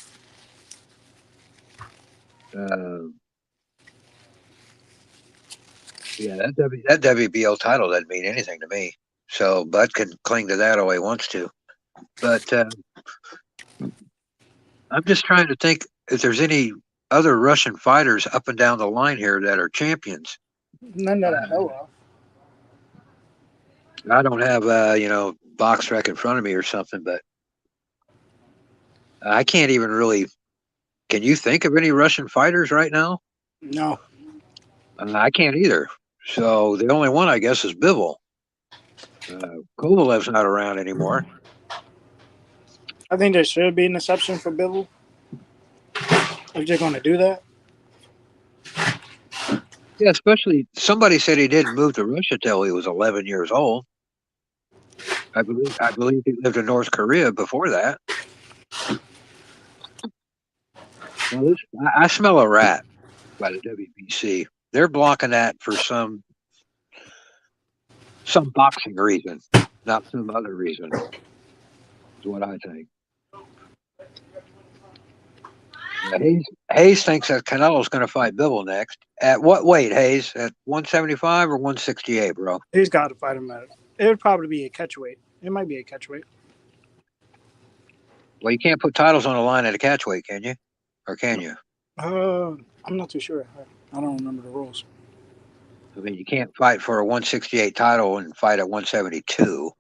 Yeah, that WBO title doesn't mean anything to me. So Bud can cling to that all he wants to. But I'm just trying to think if there's any other Russian fighters up and down the line here that are champions. None that I know of. I don't have box rec in front of me or something, but I can't even really. Can you think of any Russian fighters right now? No. I can't either. So the only one, I guess, is Bivol. Kovalev's not around anymore. I think there should be an exception for Bivol. If you're going to do that. Yeah, especially somebody said he didn't move to Russia till he was 11 years old. I believe he lived in North Korea before that. Well, I smell a rat by the WBC. They're blocking that for some boxing reason, not some other reason. Is what I think. Hayes thinks that Canelo's going to fight Bivol next. At what weight, Hayes? At 175 or 168, bro? He's got to fight him at it. It would probably be a catchweight. It might be a catchweight. Well, you can't put titles on the line at a catchweight, can you? Or can you? I'm not too sure. I don't remember the rules. I mean, you can't fight for a 168 title and fight at 172.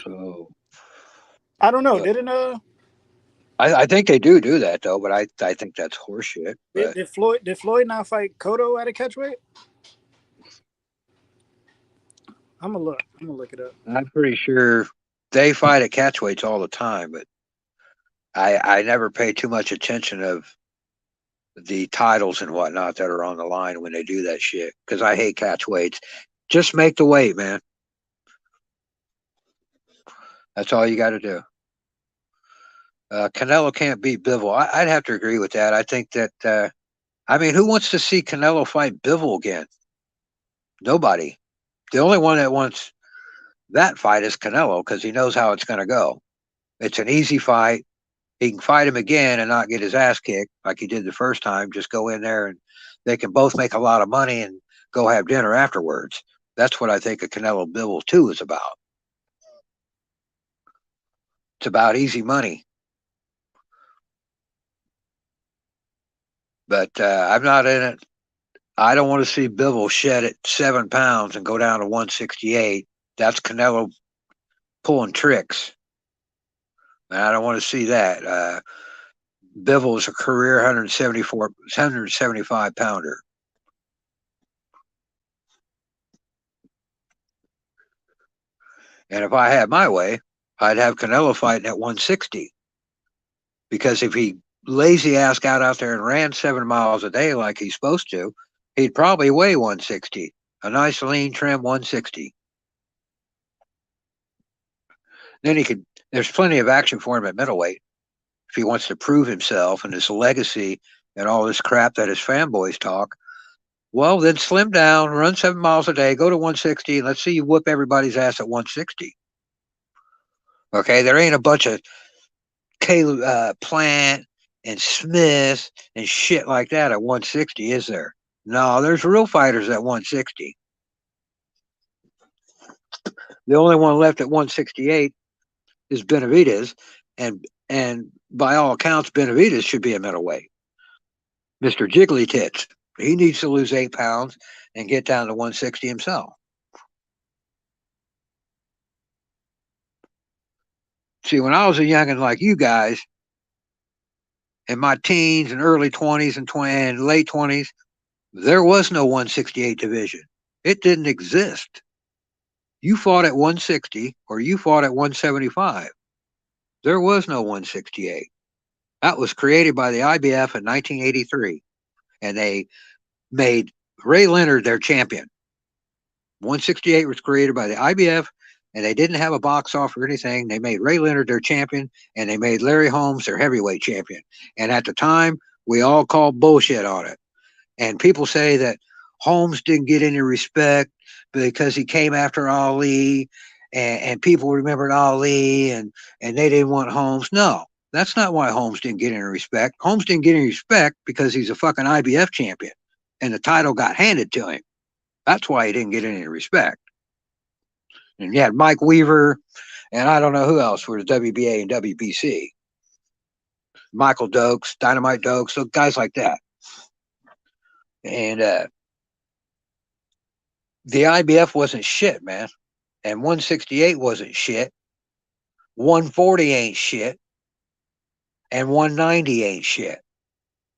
So I don't know. Didn't I think they do that though, but I think that's horseshit. did Floyd not fight Cotto at a catchweight? I'm gonna look it up. I'm pretty sure they fight at catchweights all the time, but I never pay too much attention of the titles and whatnot that are on the line when they do that shit because I hate catchweights. Just make the weight, man. That's all you got to do. Canelo can't beat Bivol. I'd have to agree with that. I think that, who wants to see Canelo fight Bivol again? Nobody. The only one that wants that fight is Canelo because he knows how it's going to go. It's an easy fight. He can fight him again and not get his ass kicked like he did the first time. Just go in there and they can both make a lot of money and go have dinner afterwards. That's what I think a Canelo Bivol 2 is about. It's about easy money. But I'm not in it. I don't want to see Bivol shed at 7 pounds and go down to 168. That's Canelo pulling tricks. And I don't want to see that. Bivol is a career 175 pounder. And if I had my way, I'd have Canelo fighting at 160. Because if he lazy ass got out there and ran 7 miles a day like he's supposed to, he'd probably weigh 160. A nice lean trim 160. Then there's plenty of action for him at middleweight if he wants to prove himself and his legacy and all this crap that his fanboys talk. Well, then slim down, run 7 miles a day, go to 160, and let's see you whoop everybody's ass at 160. Okay, there ain't a bunch of Plant and Smith and shit like that at 160, is there? No, there's real fighters at 160. The only one left at 168 is Benavidez, and by all accounts, Benavidez should be a middleweight. Mr. Jiggly Tits, he needs to lose 8 pounds and get down to 160 himself. See, when I was a youngin' like you guys, in my teens and early 20s and late 20s, there was no 168 division. It didn't exist. You fought at 160 or you fought at 175. There was no 168. That was created by the IBF in 1983, and they made Ray Leonard their champion. 168 was created by the IBF, and they didn't have a box offer or anything. They made Ray Leonard their champion, and they made Larry Holmes their heavyweight champion. And at the time, we all called bullshit on it. And people say that Holmes didn't get any respect because he came after Ali, and people remembered Ali, and they didn't want Holmes. No, that's not why Holmes didn't get any respect. Holmes didn't get any respect because he's a fucking IBF champion, and the title got handed to him. That's why he didn't get any respect. And you had Mike Weaver, and I don't know who else for the WBA and WBC. Michael Dokes, Dynamite Dokes, so guys like that. And the IBF wasn't shit, man. And 168 wasn't shit. 140 ain't shit. And 190 ain't shit.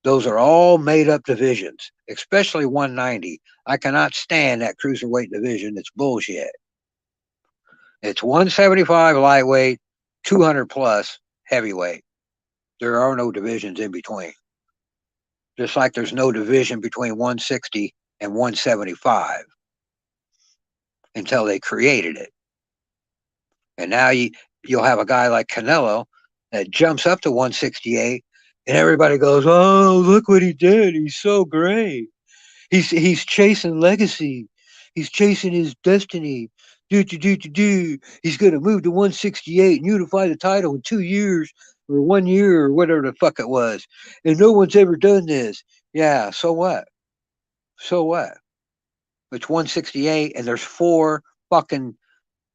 Those are all made up divisions, especially 190. I cannot stand that cruiserweight division. It's bullshit. It's 175 lightweight, 200 plus heavyweight. There are no divisions in between. Just like there's no division between 160 and 175 until they created it. And now you'll have a guy like Canelo that jumps up to 168, and everybody goes, "Oh, look what he did. He's so great. He's chasing legacy. He's chasing his destiny. He's going to move to 168 and unify the title in 2 years or 1 year or whatever the fuck it was. And no one's ever done this." Yeah, so what? So what? It's 168 and there's 4 fucking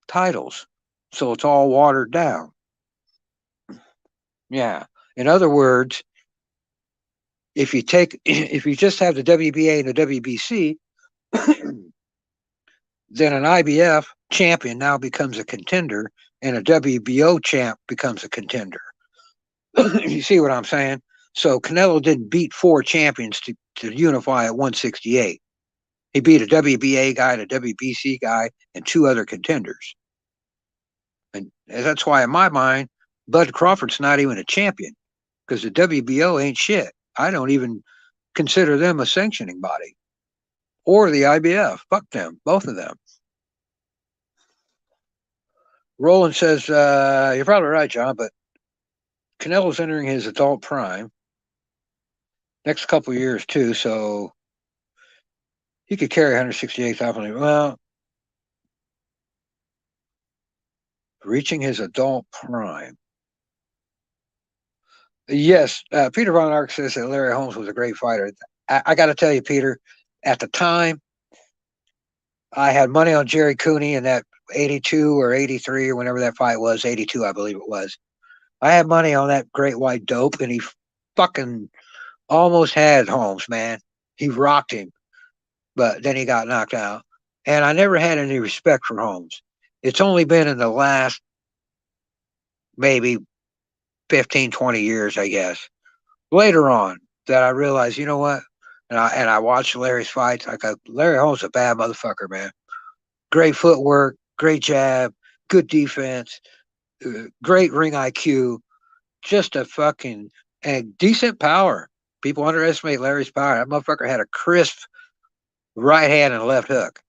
titles. So it's all watered down. Yeah. In other words, if you just have the WBA and the WBC, then an IBF champion now becomes a contender and a WBO champ becomes a contender. You see what I'm saying? So Canelo didn't beat 4 champions to unify at 168. He beat a WBA guy, a WBC guy, and 2 other contenders. And that's why, in my mind, Bud Crawford's not even a champion because the WBO ain't shit. I don't even consider them a sanctioning body. Or the IBF. Fuck them, both of them. Roland says, you're probably right, John, but Canelo's entering his adult prime. Next couple of years, too, so he could carry 168,000. Well, reaching his adult prime. Yes, Peter Von Ark says that Larry Holmes was a great fighter. I got to tell you, Peter, at the time, I had money on Jerry Cooney in that 82 or 83 or whenever that fight was, 82, I believe it was. I had money on that great white dope, and he fucking almost had Holmes, man. He rocked him, but then he got knocked out. And I never had any respect for Holmes. It's only been in the last maybe 15, 20 years, I guess, later on that I realized, you know what? And I watched Larry's fights. I go, Larry Holmes is a bad motherfucker, man. Great footwork, great jab, good defense, great ring IQ, just a fucking and decent power. People underestimate Larry's power. That motherfucker had a crisp right hand and left hook.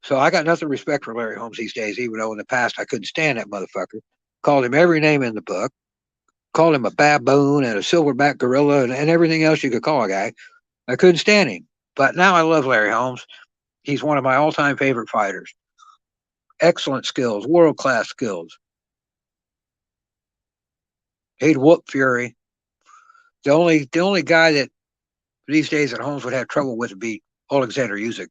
So I got nothing respect for Larry Holmes these days, even though in the past I couldn't stand that motherfucker. Called him every name in the book. Called him a baboon and a silverback gorilla and everything else you could call a guy. I couldn't stand him. But now I love Larry Holmes. He's one of my all-time favorite fighters. Excellent skills, world-class skills. He'd whoop Fury. The only guy that these days that Holmes would have trouble with would be Alexander Usyk.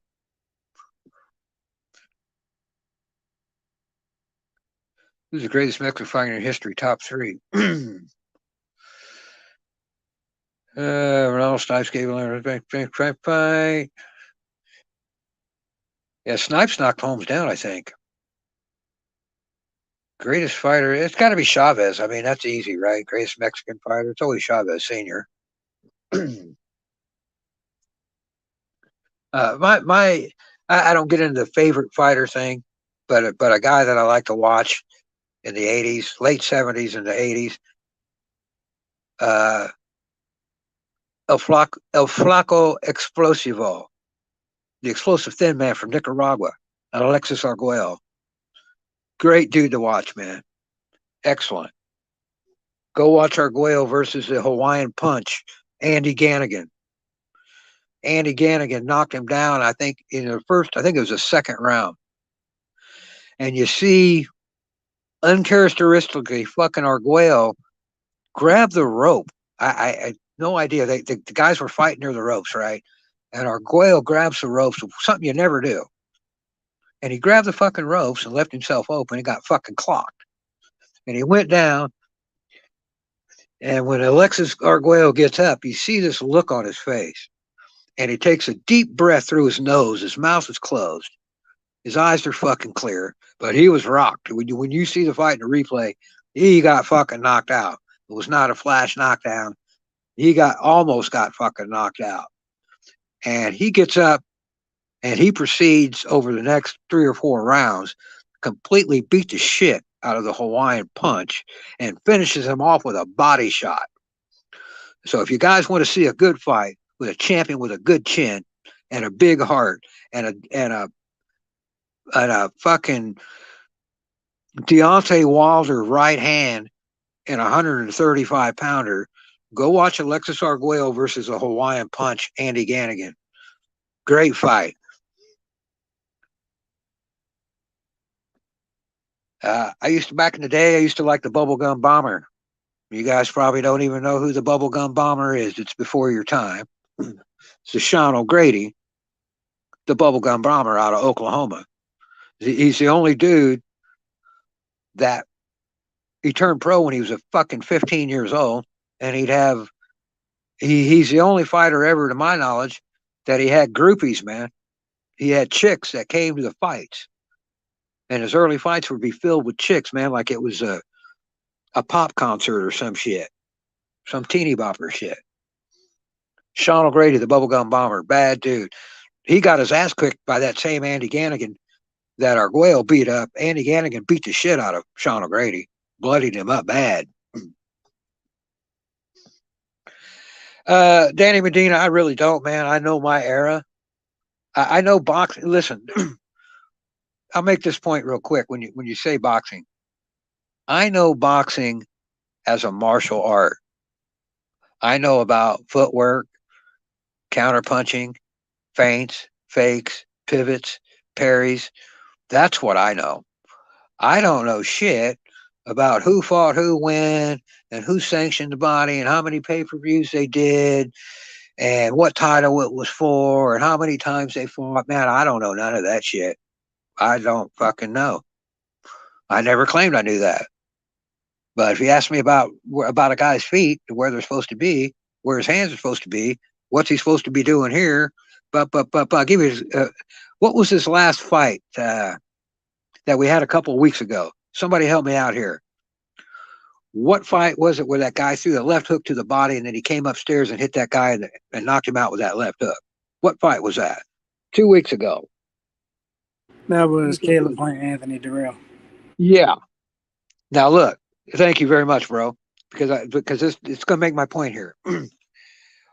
Who's the greatest Mexican fighter in history? Top 3. Ronaldo Snipes gave a fight. Yeah, Snipes knocked Holmes down, I think. Greatest fighter, it's got to be Chavez. I mean, that's easy, right? Greatest Mexican fighter, it's always Chavez Sr. I don't get into the favorite fighter thing, but a guy that I like to watch in the 80s, late 70s and the 80s, El Flaco Explosivo, the explosive thin man from Nicaragua, and Alexis Arguello. Great dude to watch, man. Excellent. Go watch Arguello versus the Hawaiian Punch, Andy Gannigan. Andy Gannigan knocked him down, I think, in the first, I think it was the second round. And you see, uncharacteristically, fucking Arguello grab the rope. I no idea. The guys were fighting near the ropes, right? And Arguello grabs the ropes, something you never do. And he grabbed the fucking ropes and left himself open. He got fucking clocked. And he went down. And when Alexis Arguello gets up, you see this look on his face. And he takes a deep breath through his nose. His mouth is closed. His eyes are fucking clear. But he was rocked. When you see the fight in the replay, he got fucking knocked out. It was not a flash knockdown. He almost got fucking knocked out. And he gets up and he proceeds over the next 3 or 4 rounds, completely beat the shit out of the Hawaiian Punch and finishes him off with a body shot. So if you guys want to see a good fight with a champion with a good chin and a big heart and a fucking Deontay Wilder right hand and a 135 pounder, go watch Alexis Arguello versus a Hawaiian Punch, Andy Gannigan. Great fight. Back in the day, I used to like the Bubblegum Bomber. You guys probably don't even know who the Bubblegum Bomber is. It's before your time. It's Sean O'Grady, the Bubblegum Bomber out of Oklahoma. He's the only dude that he turned pro when he was a fucking 15 years old, and he's the only fighter ever, to my knowledge, that he had groupies, man. He had chicks that came to the fights. And his early fights would be filled with chicks, man, like it was a pop concert or some shit. Some teeny bopper shit. Sean O'Grady, the Bubblegum Bomber, bad dude. He got his ass kicked by that same Andy Gannigan that Arguello beat up. Andy Gannigan beat the shit out of Sean O'Grady. Bloodied him up bad. Danny Medina, I really don't, man. I know my era. I know boxing. Listen, I'll make this point real quick. When you say boxing, I know boxing as a martial art. I know about footwork, counterpunching, feints, fakes, pivots, parries. That's what I know. I don't know shit about who fought who when and who sanctioned the body and how many pay-per-views they did and what title it was for and how many times they fought. Man, I don't know none of that shit. I don't fucking know. I never claimed I knew that. But if you ask me about a guy's feet, where they're supposed to be, where his hands are supposed to be, what's he supposed to be doing here, but I'll give you what was his last fight that we had a couple of weeks ago? Somebody help me out here. What fight was it where that guy threw the left hook to the body and then he came upstairs and hit that guy and knocked him out with that left hook? What fight was that? 2 weeks ago. That was Caleb Plant, Anthony Durrell. Yeah. Now look, thank you very much, bro, because it's going to make my point here.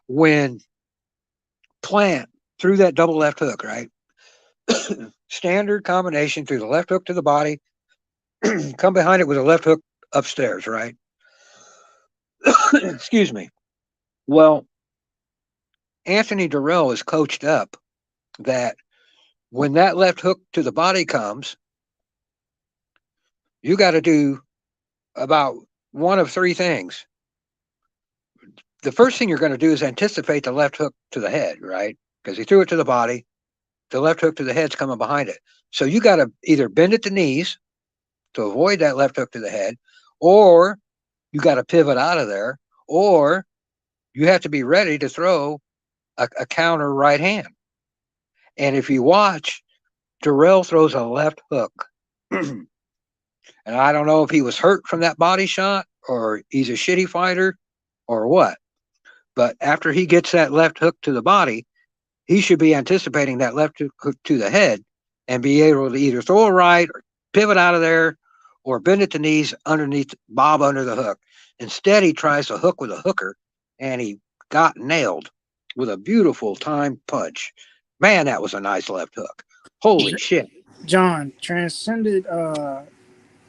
When Plant threw that double left hook, right? Standard combination, threw the left hook to the body, come behind it with a left hook upstairs, right? Excuse me. Well, Anthony Durrell is coached up that when that left hook to the body comes, you got to do about one of 3 things. The first thing you're going to do is anticipate the left hook to the head, right? Because he threw it to the body. The left hook to the head's coming behind it. So you got to either bend at the knees to avoid that left hook to the head, or you got to pivot out of there, or you have to be ready to throw a counter right hand. And if you watch, Terrell throws a left hook. And I don't know if he was hurt from that body shot or he's a shitty fighter or what. But after he gets that left hook to the body, he should be anticipating that left hook to the head and be able to either throw a right or pivot out of there or bend at the knees underneath, bob under the hook. Instead, he tries to hook with a hooker, and he got nailed with a beautiful time punch. Man, that was a nice left hook. Holy shit. John, Transcended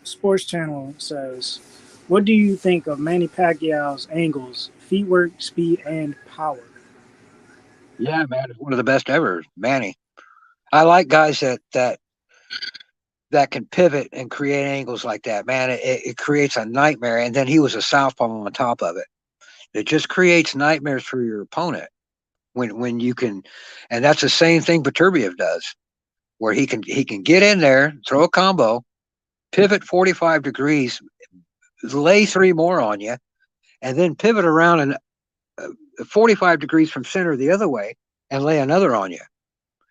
Sports Channel says, what do you think of Manny Pacquiao's angles, feet work, speed, and power? Yeah, man, it's one of the best ever, Manny. I like guys that can pivot and create angles like that. Man, it creates a nightmare. And then he was a southpaw on top of it. It just creates nightmares for your opponent when you can, and that's the same thing Beterbiev does, where he can get in there, throw a combo, pivot 45 degrees, lay 3 more on you, and then pivot around and 45 degrees from center the other way and lay another on you.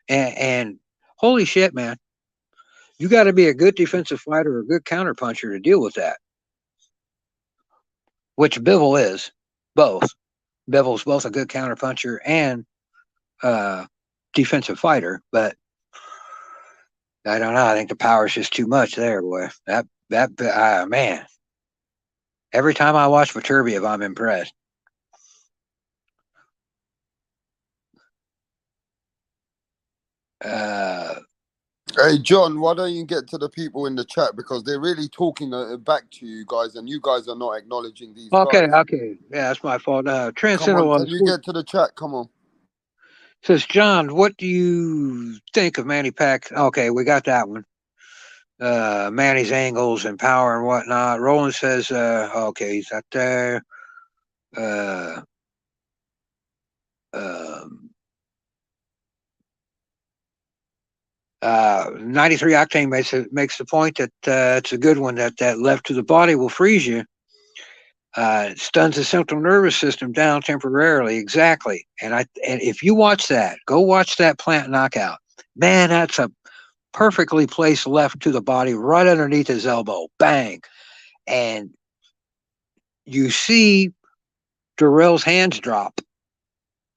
And holy shit, man, you got to be a good defensive fighter or a good counterpuncher to deal with that, which Bivol is, both. Bivol's both a good counterpuncher and defensive fighter, but I don't know. I think the power is just too much there, boy. That man. Every time I watch Beterbiev, I'm impressed. Hey, John, why don't you get to the people in the chat, because they're really talking back to you guys, and you guys are not acknowledging these guys. Okay. Yeah, that's my fault. Come on, can you get to the chat? Come on. Says, John, what do you think of Manny Pac? Okay, we got that one. Manny's angles and power and whatnot. Roland says, okay, he's not there. 93 Octane makes the point that it's a good one, that left to the body will freeze you. It stuns the central nervous system down temporarily. Exactly. And if you watch that, go watch that plant knockout. Man, that's a perfectly placed left to the body, right underneath his elbow. Bang. And you see Darrell's hands drop.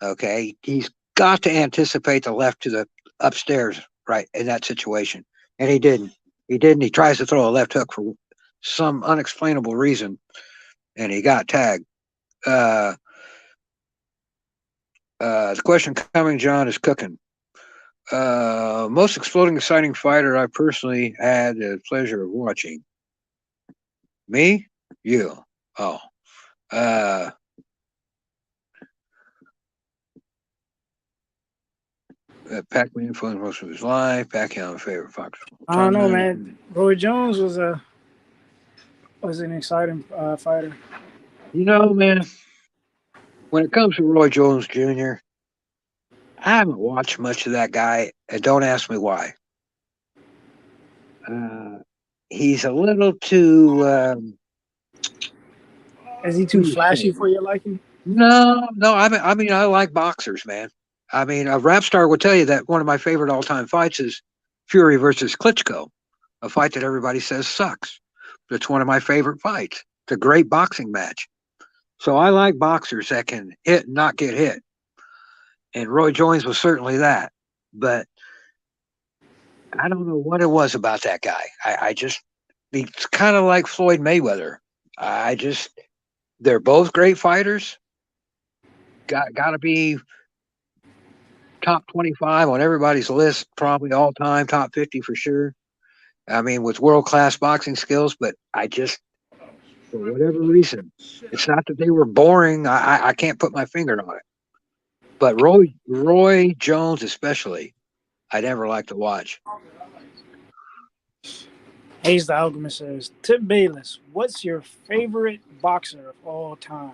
Okay. He's got to anticipate the left to the upstairs, right, in that situation. And he didn't. He tries to throw a left hook for some unexplainable reason, and he got tagged. The question coming, John, is cooking. Most exploding, exciting fighter I personally had the pleasure of watching. Me? You. Oh. Pac-Man influenced most of his life. Pacquiao, my favorite fighter. I don't know, man. Roy Jones was an exciting fighter. You know, man, when it comes to Roy Jones Jr., I haven't watched much of that guy, and don't ask me why. He's a little too. Is he too flashy for your liking? No. I mean, I like boxers, man. I mean, a rap star would tell you that one of my favorite all-time fights is Fury versus Klitschko, a fight that everybody says sucks. But it's one of my favorite fights. It's a great boxing match. So I like boxers that can hit and not get hit. And Roy Jones was certainly that. But I don't know what it was about that guy. He's kind of like Floyd Mayweather. They're both great fighters. Got to be top 25 on everybody's list, probably all time, top 50 for sure. I mean, with world-class boxing skills, but for whatever reason, it's not that they were boring. I can't put my finger on it. But Roy Jones especially, I never liked to watch. Hayes the Alchemist says, Tip Bayless, what's your favorite boxer of all time?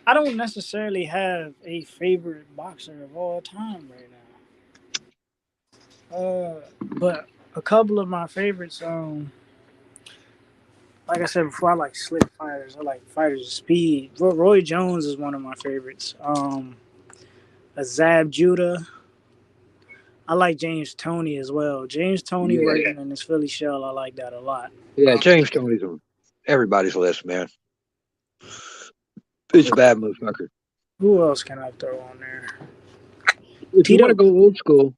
I don't necessarily have a favorite boxer of all time right now. But a couple of my favorites, like I said before, I like slick fighters. I like fighters of speed. Roy Jones is one of my favorites. Azab Judah. I like James Toney as well. James Toney Yeah. working in his Philly shell, I like that a lot. Yeah, James Tony's on everybody's list, man. He's a bad motherfucker. Who else can I throw on there? If you Tito. want to go old school,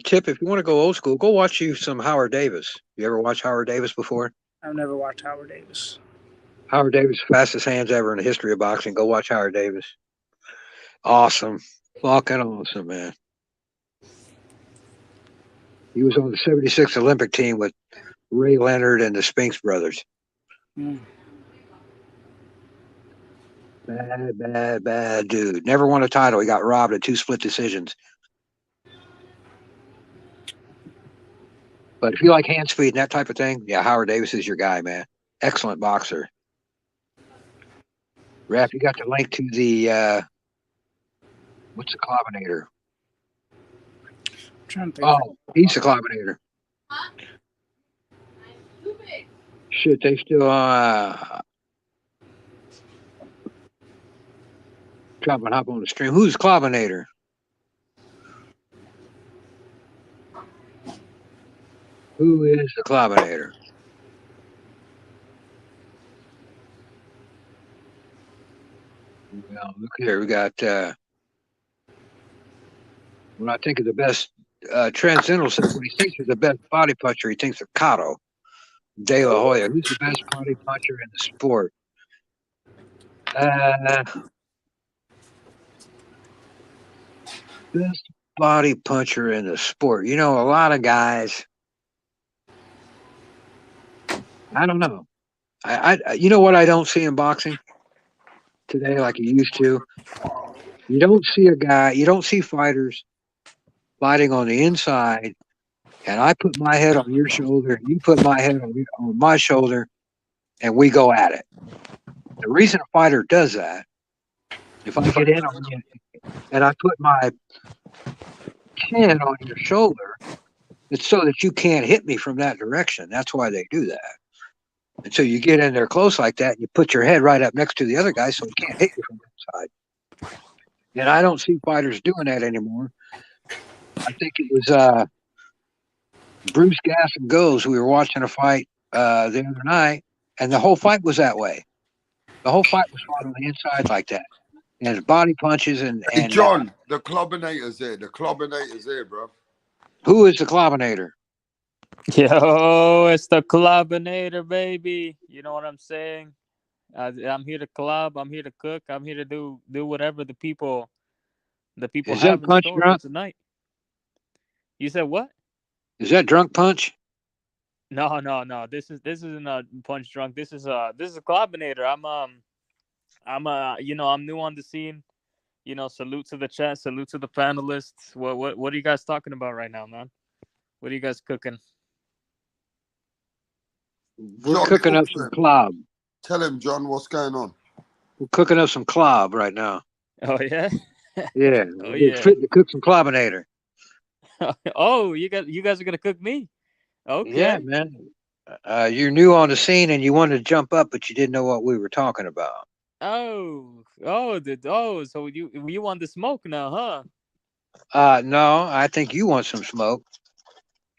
Tip, if you want to go old school, go watch you some Howard Davis. You ever watch Howard Davis before? I've never watched Howard Davis. Howard Davis, fastest hands ever in the history of boxing. Go watch Howard Davis. Awesome. Fucking awesome, man. He was on the 76 Olympic team with Ray Leonard and the Spinks brothers. Mm. Bad dude. Never won a title. He got robbed in 2 split decisions. But if you like hand speed and that type of thing, yeah, Howard Davis is your guy, man. Excellent boxer. Raph, you got the link to the what's the Clobbinator? I'm trying to think. Oh, he's the Clobbinator. Shit, they still drop and hop on the stream. Who's Clobbinator? Who is the Clobbinator? Well, look here. We got when I think of the best transcendental says when he thinks of the best body puncher, he thinks of Cotto. De La Hoya. Who's the best body puncher in the sport? Best body puncher in the sport. You know, a lot of guys. I don't know. I you know what I don't see in boxing today like you used to? You don't see fighters fighting on the inside, and I put my head on your shoulder, and you put my head on my shoulder, and we go at it. The reason a fighter does that, if I get in on you and I put my chin on your shoulder, it's so that you can't hit me from that direction. That's why they do that. And so you get in there close like that, and you put your head right up next to the other guy so he can't hit you from that side. And I don't see fighters doing that anymore. I think it was Bruce Gas and Goes. We were watching a fight the other night, and the whole fight was that way. The whole fight was fought on the inside like that. And his body punches and John, the Clobbinator's there. The Clobbinator's there, bro. Who is the Clobbinator? Yo, it's the Clobbinator, baby. You know what I'm saying? I'm here to club. I'm here to cook. I'm here to do whatever the people Is have that in Punch store Drunk? for tonight. You said what? Is that Drunk Punch? No. This isn't a Punch Drunk. This is a Clobbinator. I'm new on the scene. You know, salute to the chat. Salute to the panelists. What are you guys talking about right now, man? What are you guys cooking? We're John, cooking up some clob. Tell him, John, what's going on. We're cooking up some clob right now. Oh yeah. Yeah. Oh, We're yeah. fit to cook some Clobbinator. Oh, you guys are gonna cook me? Okay. Yeah, man. You're new on the scene and you wanted to jump up, but you didn't know what we were talking about. So you want the smoke now, huh? No, I think you want some smoke,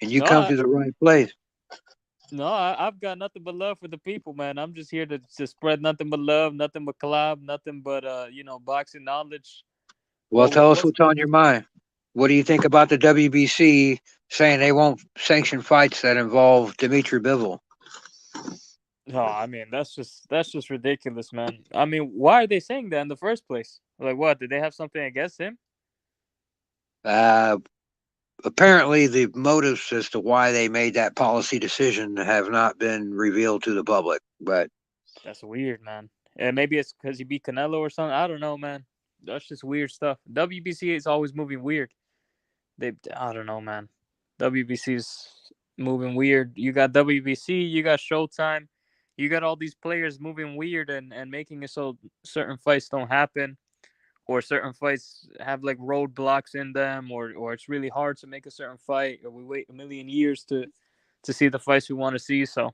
and you No, come to the right place. No, I've got nothing but love for the people, man. I'm just here to spread nothing but love, nothing but collab, nothing but boxing knowledge. Well, tell us what's on your mind. What do you think about the WBC saying they won't sanction fights that involve Dimitri Bivol? No, I mean that's just ridiculous, man. I mean, why are they saying that in the first place? Like, what did they have something against him? Apparently, the motives as to why they made that policy decision have not been revealed to the public. But that's weird, man. And maybe it's because he beat Canelo or something. I don't know, man. That's just weird stuff. WBC is always moving weird. I don't know, man. WBC is moving weird. You got WBC, you got Showtime, you got all these players moving weird and making it so certain fights don't happen. or certain fights have like roadblocks in them, or it's really hard to make a certain fight, or we wait a million years to see the fights we want to see. So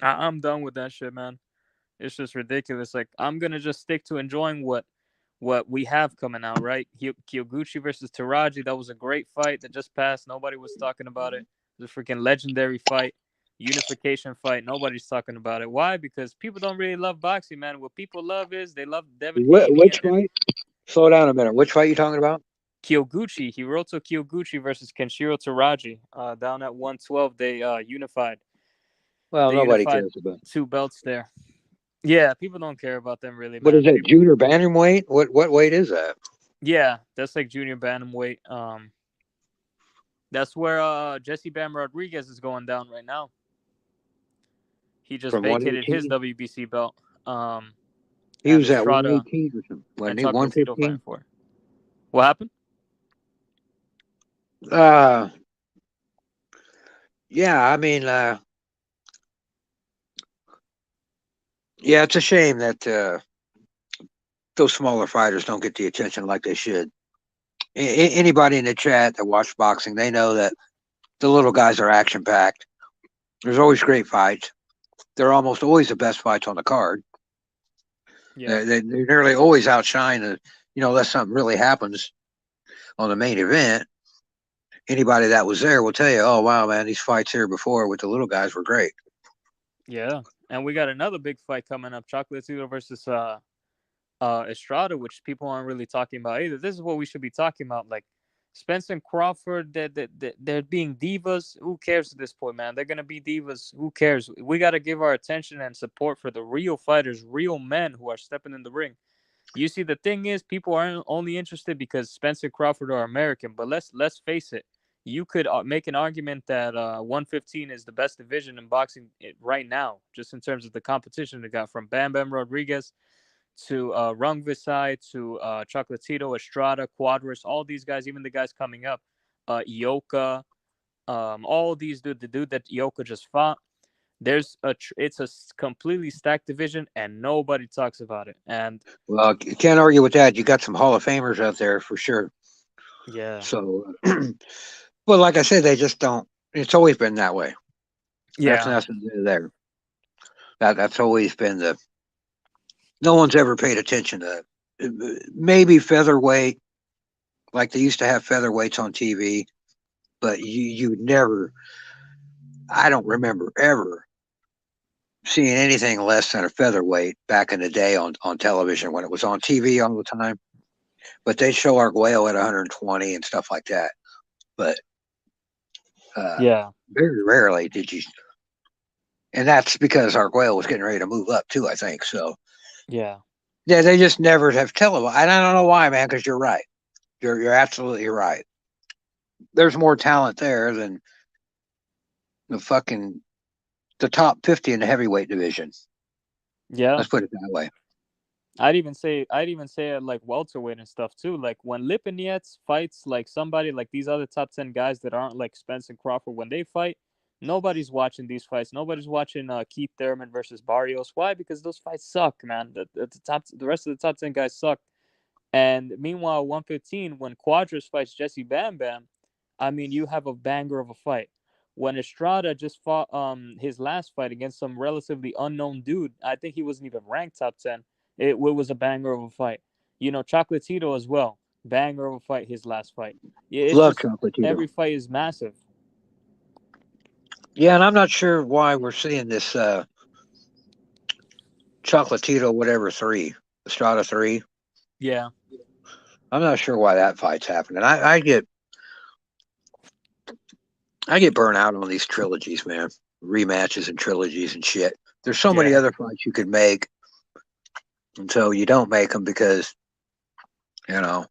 I'm done with that shit, man. It's just ridiculous. Like, I'm gonna just stick to enjoying what we have coming out, right? Kyoguchi versus Taraji, that was a great fight that just passed. Nobody was talking about it. It was a freaking legendary fight, unification fight. Nobody's talking about it. Why? Because people don't really love boxing, man. What people love is they love Devin Haney. Which fight? Slow down a minute. Which fight are you talking about? Kyoguchi, Hiroto Kyoguchi versus Kenshiro Taraji. Down at 112, they unified. Well, They nobody unified cares about. 2 belts there. Yeah, people don't care about them really, man. What is that? People, Junior bantamweight? What weight is that? yeah, that's like junior bantamweight. That's where Jesse Bam Rodriguez is going down right now. He just From vacated his 118? WBC belt. He and was at Estrada 118 or something. and Wasn't he? Chocolatito 115? fighting for it. What happened? Yeah, I mean, yeah, it's a shame that those smaller fighters don't get the attention like they should. Anybody in the chat that watch boxing, they know that the little guys are action packed. There's always great fights. They're almost always the best fights on the card. Yeah. They nearly always outshine the, unless something really happens on the main event. Anybody that was there will tell you, oh, wow, man, these fights here before with the little guys were great. Yeah. And we got another big fight coming up, Chocolatito versus Estrada, which people aren't really talking about either. This is what we should be talking about. Like, Spence and Crawford, they're being divas. Who cares at this point, man? They're going to be divas. Who cares? We got to give our attention and support for the real fighters, real men who are stepping in the ring. You see, the thing is, people aren't only interested because Spence and Crawford are American. But let's face it. You could make an argument that 115 is the best division in boxing right now, just in terms of the competition they got, from Bam Bam Rodriguez to Rung Visai to Chocolatito, Estrada, Cuadras, all these guys, even the guys coming up, Ioka, all these the dude that Ioka just fought. It's a completely stacked division, and nobody talks about it. And well, you can't argue with that. You got some Hall of Famers out there for sure. Yeah. So, well, like I said, they just don't. It's always been that way. Yeah. That's nothing to do there. That's always been the. No one's ever paid attention to that. Maybe featherweight, like they used to have featherweights on TV, but you never. I don't remember ever seeing anything less than a featherweight back in the day on television when it was on TV all the time. But they'd show Arguello at 120 and stuff like that. But yeah, very rarely did you. And that's because Arguello was getting ready to move up too, I think. So yeah, they just never have televised. And I don't know why, man, because you're right. You're absolutely right. There's more talent there than the top 50 in the heavyweight division. Yeah. Let's put it that way. I'd even say it like welterweight and stuff too. Like when Lipinets fights like somebody like these other top 10 guys that aren't like Spence and Crawford, when they fight, nobody's watching these fights. Nobody's watching Keith Thurman versus Barrios. Why? Because those fights suck, man. The rest of the top 10 guys suck. And meanwhile, 115, when Cuadras fights Jesse Bam Bam, I mean, you have a banger of a fight. When Estrada just fought his last fight against some relatively unknown dude, I think he wasn't even ranked top 10. It was a banger of a fight. Chocolatito as well. Banger of a fight, his last fight. Love Chocolatito. Every fight is massive. Yeah, and I'm not sure why we're seeing this Chocolatito whatever 3, Estrada 3. Yeah. I'm not sure why that fight's happening. I get burnt out on these trilogies, man. Rematches and trilogies and shit. There's so many other fights you could make. And so you don't make them because, Yeah.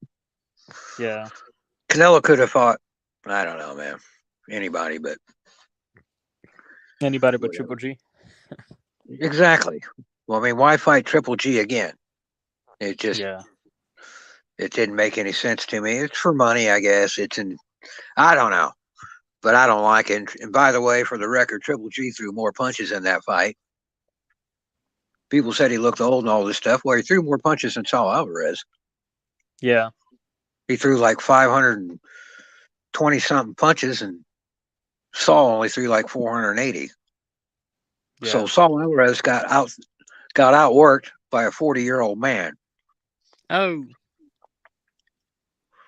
Canelo could have fought, I don't know, man. Anybody but Triple G. Exactly. Well, I mean, why fight Triple G again? It just, it didn't make any sense to me. It's for money, I guess. I don't know. But I don't like it. And by the way, for the record, Triple G threw more punches in that fight. People said he looked old and all this stuff. Well, he threw more punches than Saul Alvarez. Yeah. He threw like 520 something punches, and Saul only threw like 480. Yeah. So Saul Alvarez got outworked by a 40-year-old man. Oh.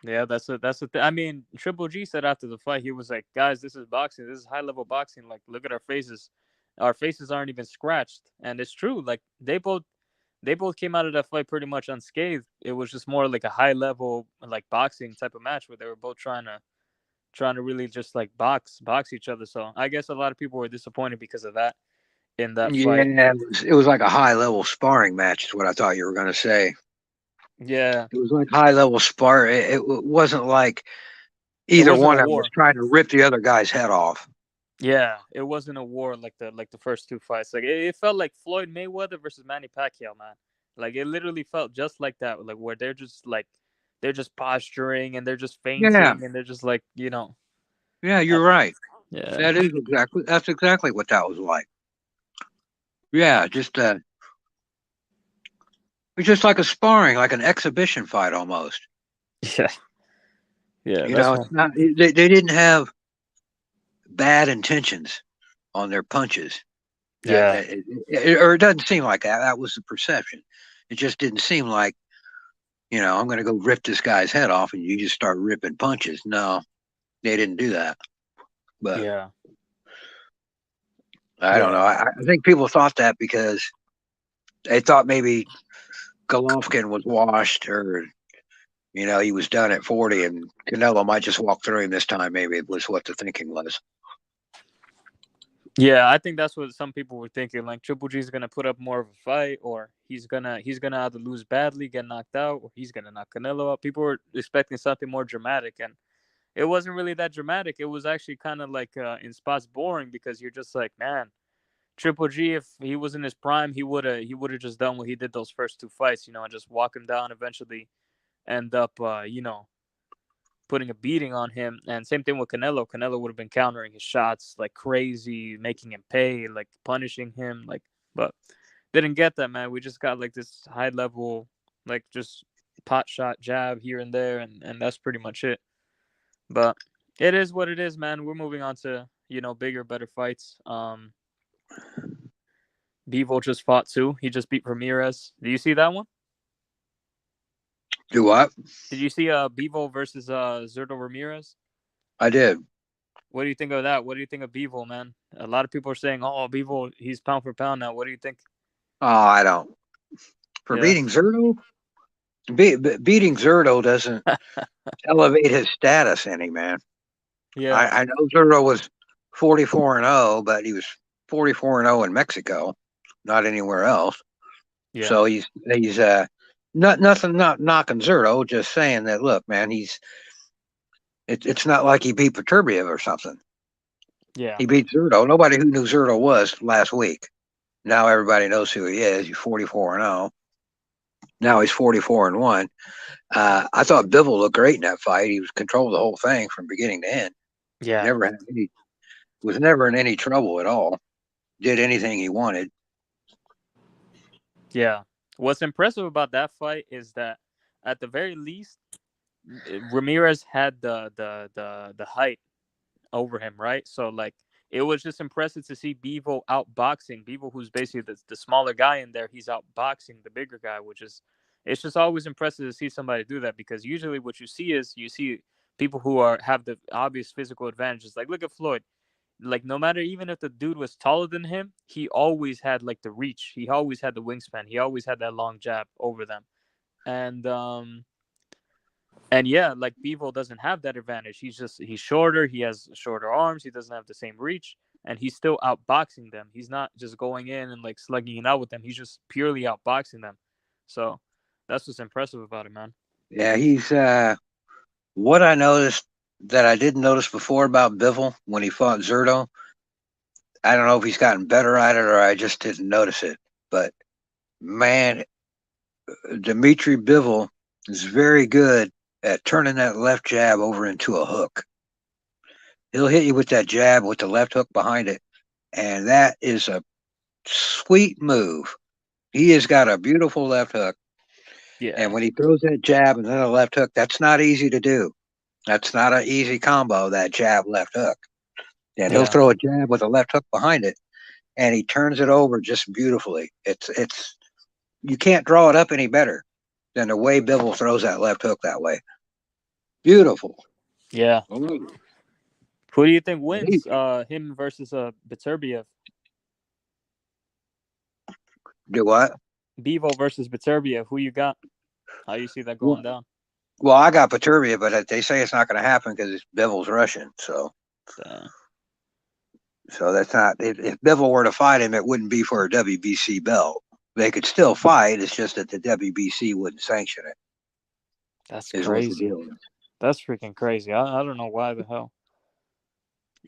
Yeah, that's a I mean, Triple G said after the fight, he was like, "Guys, this is boxing. This is high level boxing. Like, look at our faces. Our faces aren't even scratched." And it's true. Like, they both came out of that fight pretty much unscathed. It was just more like a high level like boxing type of match where they were both trying to really just like box each other. So I guess a lot of people were disappointed because of that in that Yeah, fight. it was like a high-level sparring match is what I thought you were going to say. Yeah, It was like high-level spar. It wasn't like it either wasn't one a of them was war. trying to rip the other guy's head off. Yeah, it wasn't a war like the first two fights. Like it felt like Floyd Mayweather versus Manny Pacquiao, man. Like it literally felt just like that. Like where they're just posturing and they're just Yeah, fainting and they're just like yeah, uh, you're right. yeah, That's exactly what that was like. Yeah, it's just like a sparring, like an exhibition fight almost. yeah, yeah. You That's know, one. it's not. They didn't have bad intentions on their punches. Yeah, Or it doesn't seem like that. That was the perception. It just didn't seem like, I'm going to go rip this guy's head off and you just start ripping punches. No, they didn't do that. But yeah, I don't know. yeah. I think people thought that because they thought maybe Golovkin was washed, or, he was done at 40 and Canelo might just walk through him this time. Maybe it was what the thinking was. Yeah, I think that's what some people were thinking. Like Triple G's gonna put up more of a fight, or he's gonna either lose badly, get knocked out, or he's gonna knock Canelo out. People were expecting something more dramatic, and it wasn't really that dramatic. It was actually kind of like in spots boring because you're just like, man, Triple G, if he was in his prime, he would have just done what he did those first two fights, and just walk him down. Eventually, end up putting a beating on him. And same thing with Canelo. Canelo would have been countering his shots like crazy, making him pay, like punishing him, but didn't get that, man. We just got like this high level, like just pot shot jab here and there, and that's pretty much it. But it is what it is, man. We're moving on to bigger, better fights. Bivol just fought too. He just beat Ramirez. Do you see that one? Do what? Did you see Bivol versus Zurdo Ramirez? I did. What do you think of that? What do you think of Bivol, man? A lot of people are saying, "Oh, Bivol, he's pound for pound now." What do you think? Oh, I don't. For Yeah. beating Zurdo? Beating Zurdo doesn't elevate his status any, man. Yeah. I know Zurdo was 44-0, but he was 44-0 in Mexico, not anywhere else. Yeah. So he's not knocking Zurdo, just saying that, look, man, it's not like he beat Peterbiev or something. Yeah. He beat Zurdo. Nobody who knew Zurdo was last week. Now everybody knows who he is. He's 44-0. Now he's 44-1. I thought Bivol looked great in that fight. He was controlled the whole thing from beginning to end. Yeah. Was never in any trouble at all. Did anything he wanted. Yeah. What's impressive about that fight is that at the very least, Ramirez had the height over him, right? So like it was just impressive to see Bivol outboxing Bivol, who's basically the smaller guy in there. He's outboxing the bigger guy, it's just always impressive to see somebody do that, because usually what you see people who have the obvious physical advantages. Like look at Floyd. Like no matter, even if the dude was taller than him, he always had like the reach. He always had the wingspan. He always had that long jab over them. And yeah, like Bivol doesn't have that advantage. He's shorter. He has shorter arms. He doesn't have the same reach, and he's still outboxing them. He's not just going in and like slugging it out with them. He's just purely outboxing them. So that's what's impressive about it, man. Yeah, he's what I noticed that I didn't notice before about Bivol when he fought Zurdo. I don't know if he's gotten better at it or I just didn't notice it. But man, Dmitry Bivol is very good at turning that left jab over into a hook. He'll hit you with that jab with the left hook behind it, and that is a sweet move. He has got a beautiful left hook. Yeah. And when he throws that jab and then a left hook, that's not easy to do. That's not an easy combo, that jab left hook. And he'll throw a jab with a left hook behind it, and he turns it over just beautifully. It's you can't draw it up any better than the way Bivol throws that left hook that way. Beautiful. Yeah. Ooh. Who do you think wins? Him versus Beterbiev? Do what? Bivol versus Beterbiev. Who you got? How you see that going down? Well, I got Beterbiev, but they say it's not going to happen because Bivol's Russian. So that's not. If Bivol were to fight him, it wouldn't be for a WBC belt. They could still fight. It's just that the WBC wouldn't sanction it. That's is what the crazy. deal is. That's freaking crazy. I don't know why the hell.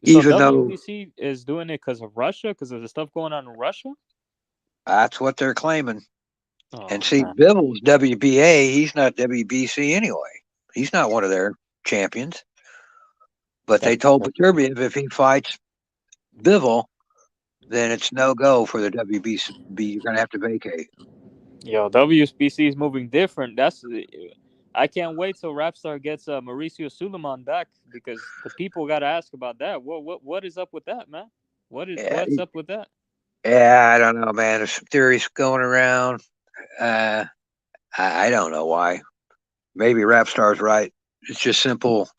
Even so though WBC is doing it because of Russia, because of the stuff going on in Russia. That's what they're claiming. Oh, and see, man. Bivol's WBA. He's not WBC anyway. He's not one of their champions. But they told Beterbiev if he fights Bivol, then it's no go for the WBC. You're going to have to vacate. Yo, WBC is moving different. I can't wait till Rapstar gets Mauricio Suleiman back, because the people got to ask about that. What is up with that, man? What's up with that? Yeah, I don't know, man. There's some theories going around. I don't know why. Maybe Rapstar's right. It's just simple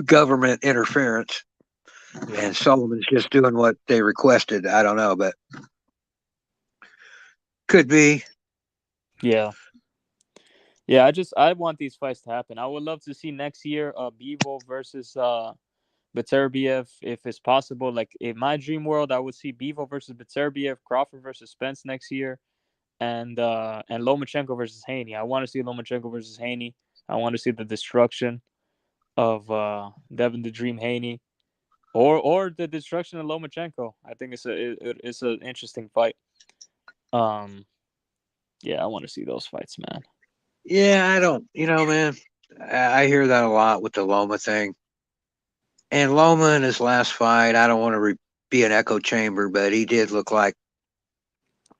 government interference. Yeah. And Sullivan's just doing what they requested. I don't know, but could be. Yeah. Yeah, I want these fights to happen. I would love to see next year Bivol versus Beterbiev, if it's possible. Like, in my dream world, I would see Bivol versus Beterbiev, Crawford versus Spence next year, and Lomachenko versus Haney. I want to see Lomachenko versus Haney. I want to see the destruction of Devin the Dream Haney, or the destruction of Lomachenko. I think it's an interesting fight. Yeah, I want to see those fights, man. Yeah, I don't, man, I hear that a lot with the Loma thing. And Loma in his last fight, I don't want to be an echo chamber, but he did look like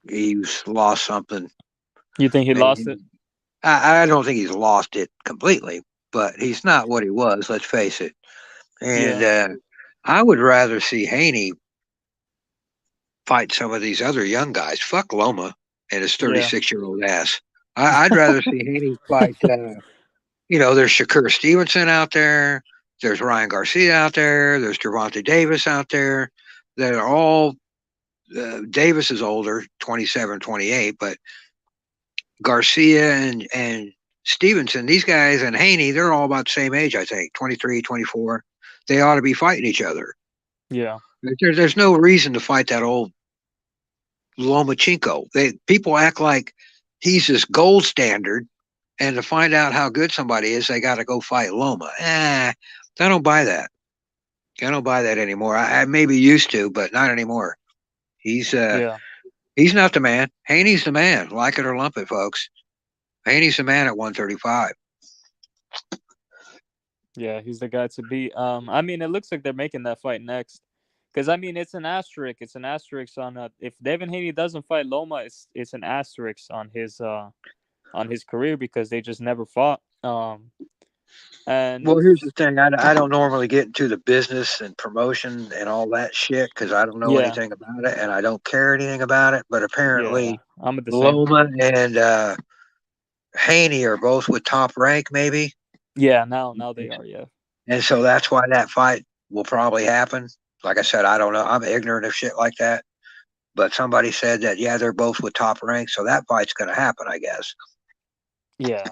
he's lost something. You think he lost it? I don't think he's lost it completely, but he's not what he was, let's face it. And I would rather see Haney fight some of these other young guys. Fuck Loma and his 36-year-old ass. I'd rather see Haney fight, there's Shakur Stevenson out there. There's Ryan Garcia out there. There's Gervonta Davis out there. They're all, Davis is older, 27, 28, but Garcia and Stevenson, these guys, and Haney, they're all about the same age, I think, 23, 24. They ought to be fighting each other. Yeah. There's no reason to fight that old Lomachenko. People act like he's this gold standard, and to find out how good somebody is, they got to go fight Loma. I don't buy that. I don't buy that anymore. I maybe used to, but not anymore. He's not the man. Haney's the man. Like it or lump it, folks. Haney's the man at 135. Yeah, he's the guy to beat. I mean, it looks like they're making that fight next, because I mean, it's an asterisk. It's an asterisk on if Devin Haney doesn't fight Loma, it's an asterisk on his career, because they just never fought. And well, here's the thing. I don't normally get into the business and promotion and all that shit, because I don't know anything about it, and I don't care anything about it. But apparently, I'm at the Loma and Haney are both with Top Rank, maybe. Yeah, now they are. Yeah. And so that's why that fight will probably happen. Like I said, I don't know. I'm ignorant of shit like that. But somebody said that, they're both with Top Rank, so that fight's going to happen, I guess. Yeah.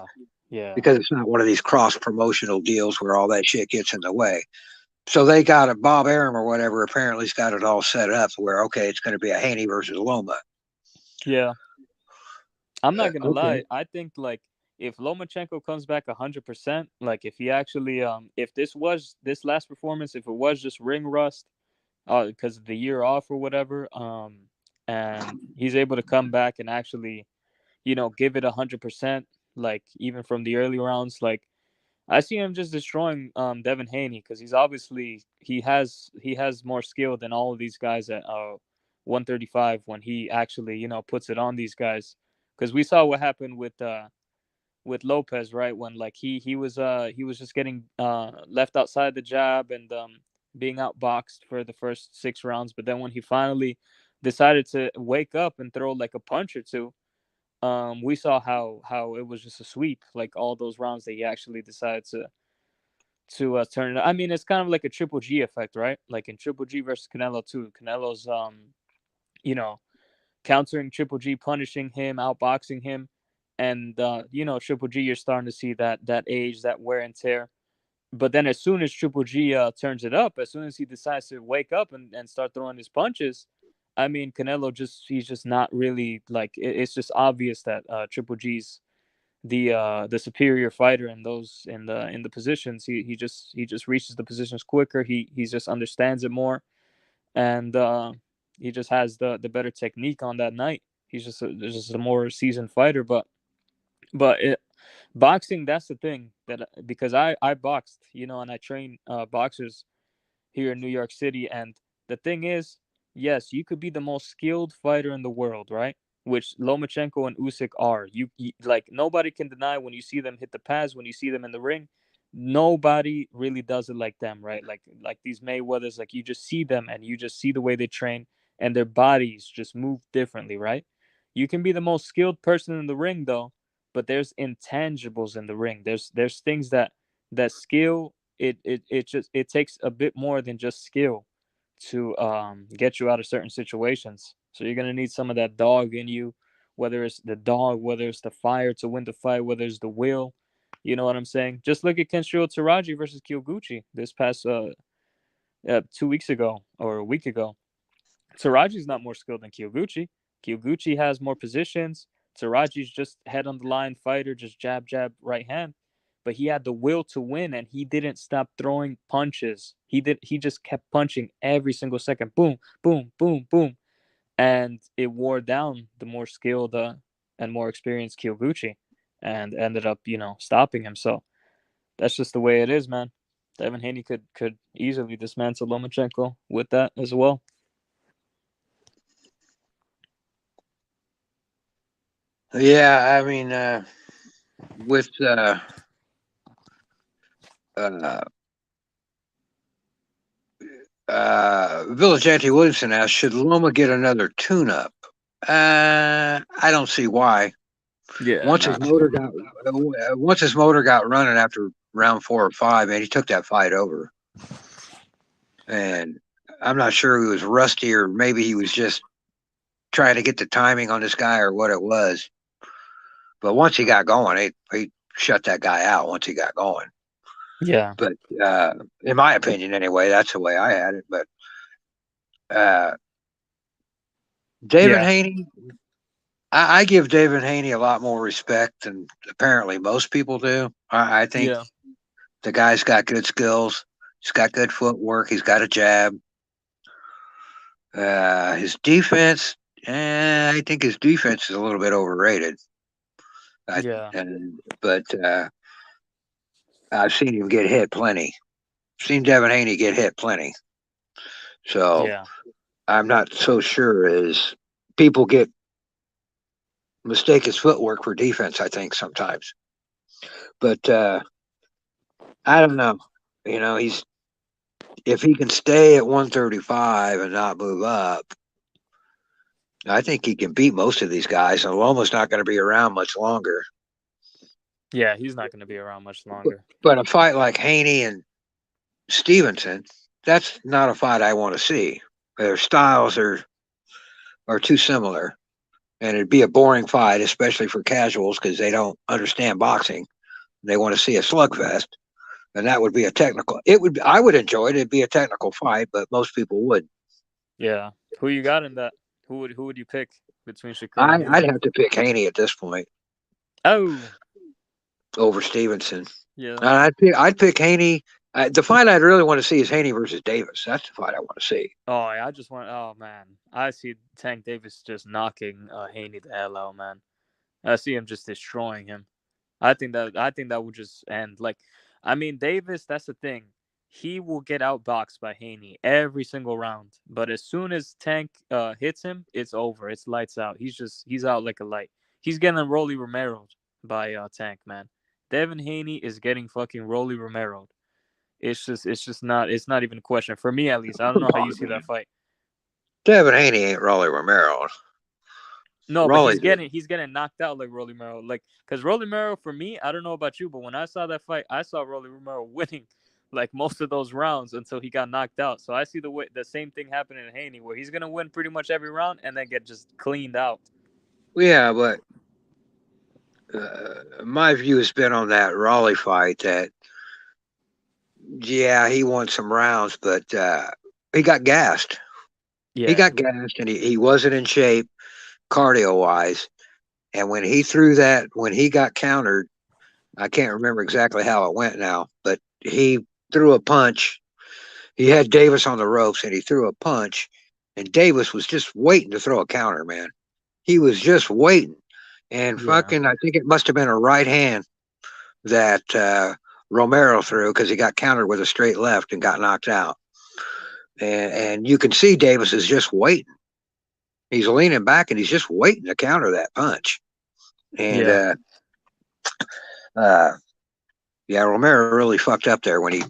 Yeah. Because it's not one of these cross-promotional deals where all that shit gets in the way. So they got it. Bob Arum or whatever apparently's got it all set up where, okay, it's going to be a Haney versus Loma. Yeah. I'm not going to lie. I think, like, if Lomachenko comes back 100%, like, if he actually, if this last performance, if it was just ring rust, because of the year off or whatever, and he's able to come back and actually, give it 100%, like, even from the early rounds, like, I see him just destroying Devin Haney, because he's obviously he has more skill than all of these guys at 135 when he actually puts it on these guys because we saw what happened with Lopez, right? When like he was just getting left outside the jab and being outboxed for the first 6 rounds, but then when he finally decided to wake up and throw like a punch or two, we saw how it was just a sweep, like all those rounds that he actually decided to turn it. I mean, it's kind of like a Triple G effect, right? Like in Triple G versus Canelo too. Canelo's you know, countering Triple G, punishing him, outboxing him, and Triple G, you're starting to see that age, that wear and tear. But then as soon as Triple G turns it up, as soon as he decides to wake up and start throwing his punches, I mean, Canelo he's just not really like it's just obvious that Triple G's the superior fighter in the positions. He just reaches the positions quicker. He just understands it more, and he just has the better technique on that night. He's just a more seasoned fighter, but boxing, that's the thing that because I boxed, and I train boxers here in New York City, and the thing is, yes, you could be the most skilled fighter in the world, right? Which Lomachenko and Usyk are. You like nobody can deny when you see them hit the pads, when you see them in the ring, nobody really does it like them, right? Like these Mayweathers, like you just see them and you just see the way they train and their bodies just move differently, right? You can be the most skilled person in the ring though, but there's intangibles in the ring. There's things that skill it takes a bit more than just skill to get you out of certain situations. So you're gonna need some of that dog in you, whether it's the dog, whether it's the fire to win the fight, whether it's the will. You know what I'm saying? Just look at Kenshiro Taraji versus Kyoguchi this past 2 weeks ago or a week ago. Taraji's not more skilled than Kyoguchi. Kyoguchi has more positions. Taraji's just head on the line fighter, just jab, jab, right hand. But he had the will to win and he didn't stop throwing punches. He just kept punching every single second. Boom, boom, boom, boom. And it wore down the more skilled and more experienced Kyoguchi and ended up, stopping him. So that's just the way it is, man. Devin Haney could easily dismantle Lomachenko with that as well. Yeah, I mean, with Villagente Williamson asked, should Loma get another tune-up? I don't see why. Yeah. Once his motor got running after round 4 or 5, man, he took that fight over. And I'm not sure he was rusty or maybe he was just trying to get the timing on this guy or what it was. But once he got going, he shut that guy out once he got going. Yeah. But in my opinion, anyway, that's the way I had it. But David Haney, I give David Haney a lot more respect than apparently most people do. I think the guy's got good skills. He's got good footwork. He's got a jab. His defense, I think his defense is a little bit overrated. But I've seen him get hit plenty. Seen Devin Haney get hit plenty. So I'm not so sure as people mistake his footwork for defense, I think sometimes. But I don't know. If he can stay at 135 and not move up, I think he can beat most of these guys. And Loma's not going to be around much longer. Yeah, he's not going to be around much longer. But a fight like Haney and Stevenson, that's not a fight I want to see. Their styles are too similar. And it'd be a boring fight, especially for casuals, because they don't understand boxing. They want to see a slugfest. And that would be a technical. I would enjoy it. It'd be a technical fight, but most people would. Yeah. Who you got in that? Who would you pick between Shakur? I'd have to pick Haney at this point. Oh. Over Stevenson. Yeah. I'd pick Haney. The fight I'd really want to see is Haney versus Davis. That's the fight I want to see. Oh, I just want. Oh man, I see Tank Davis just knocking Haney the hell out, man. I see him just destroying him. I think that would just end. Like, I mean, Davis. That's the thing. He will get outboxed by Haney every single round. But as soon as Tank hits him, it's over. It's lights out. He's out like a light. He's getting Rolly Romero by Tank, man. Devin Haney is getting fucking Rolly Romero. It's not even a question for me, at least. I don't know how you see that fight. Devin Haney ain't Rolly Romero. No, but he's getting knocked out like Rolly Romero, like because Rolly Romero for me, I don't know about you, but when I saw that fight, I saw Rolly Romero winning like most of those rounds until he got knocked out. So I see the same thing happening to Haney, where he's gonna win pretty much every round and then get just cleaned out. Yeah, but my view has been on that Raleigh fight that, yeah, he won some rounds, but he got gassed. Yeah, He got gassed, and he wasn't in shape cardio-wise. And when he threw that, when he got countered, I can't remember exactly how it went now, but he threw a punch. He had Davis on the ropes, and he threw a punch, and Davis was just waiting to throw a counter, man. He was just waiting. And fucking, I think it must have been a right hand that Romero threw because he got countered with a straight left and got knocked out. And you can see Davis is just waiting. He's leaning back and he's just waiting to counter that punch. And Romero really fucked up there when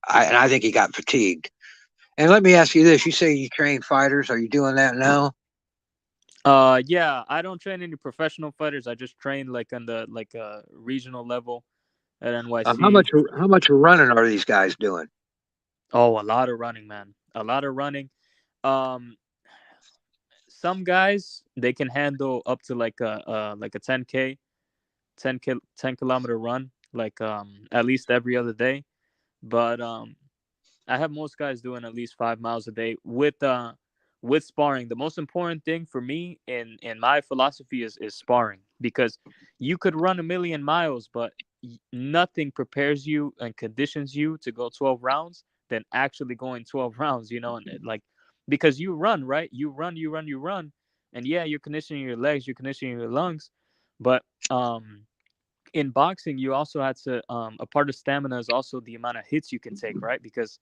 I think he got fatigued. And let me ask you this: you say you train fighters? Are you doing that now? Yeah, I don't train any professional fighters. I just train like on the regional level at NYC. How much running are these guys doing? Oh, a lot of running, man. A lot of running. Some guys, they can handle up to like a 10 kilometer run, like at least every other day. But I have most guys doing at least 5 miles a day with sparring. The most important thing for me in my philosophy is sparring, because you could run 1,000,000 miles, but nothing prepares you and conditions you to go 12 rounds than actually going 12 rounds, and like, because you run, right? You run. And yeah, you're conditioning your legs, you're conditioning your lungs. But in boxing, you also had to, a part of stamina is also the amount of hits you can take, right? Because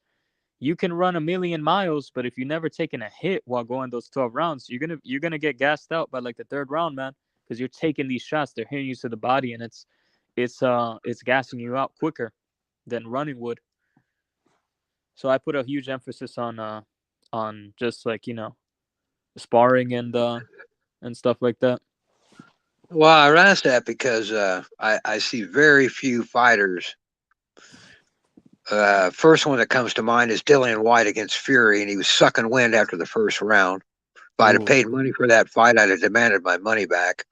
you can run 1,000,000 miles, but if you never taken a hit while going those 12 rounds, you're gonna get gassed out by like the third round, man, because you're taking these shots, they're hitting you to the body, and it's gassing you out quicker than running would. So I put a huge emphasis on just like, sparring and stuff like that. Well, I asked that because I see very few fighters. First one that comes to mind is Dillian White against Fury, and he was sucking wind after the first round. If I'd have paid money for that fight, I'd have demanded my money back.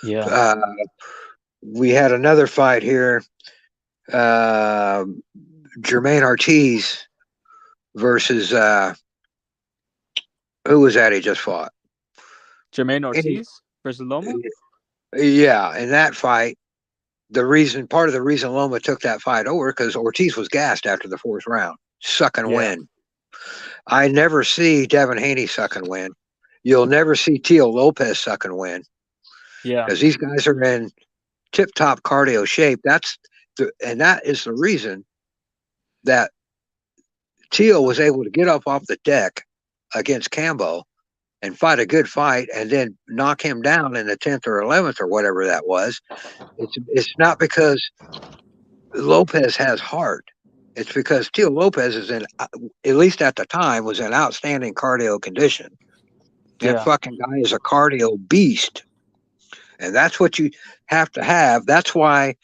Yeah. We had another fight here. Jermaine Ortiz versus who was that he just fought? Jermaine Ortiz versus Loma? Yeah, in that fight, part of the reason Loma took that fight over, because Ortiz was gassed after the fourth round, sucking wind. I never see Devin Haney sucking wind. You'll never see Teo Lopez sucking wind. Yeah, because these guys are in tip-top cardio shape. That is the reason that Teo was able to get up off the deck against Cambo and fight a good fight, and then knock him down in the 10th or 11th or whatever that was. It's not because Lopez has heart. It's because Teo Lopez is at least at the time, was in outstanding cardio condition. That fucking guy is a cardio beast. And that's what you have to have. That's why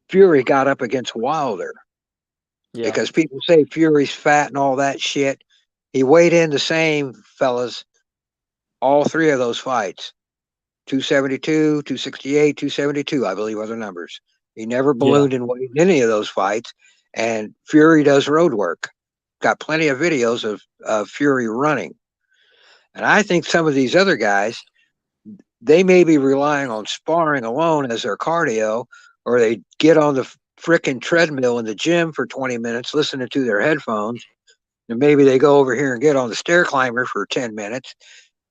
Fury got up against Wilder. Yeah. Because people say Fury's fat and all that shit. He weighed in the same, fellas, all three of those fights. 272, 268, 272, I believe are the numbers. He never ballooned in weight in any of those fights. And Fury does road work. Got plenty of videos of Fury running. And I think some of these other guys, they may be relying on sparring alone as their cardio, or they get on the frickin' treadmill in the gym for 20 minutes listening to their headphones. And maybe they go over here and get on the stair climber for 10 minutes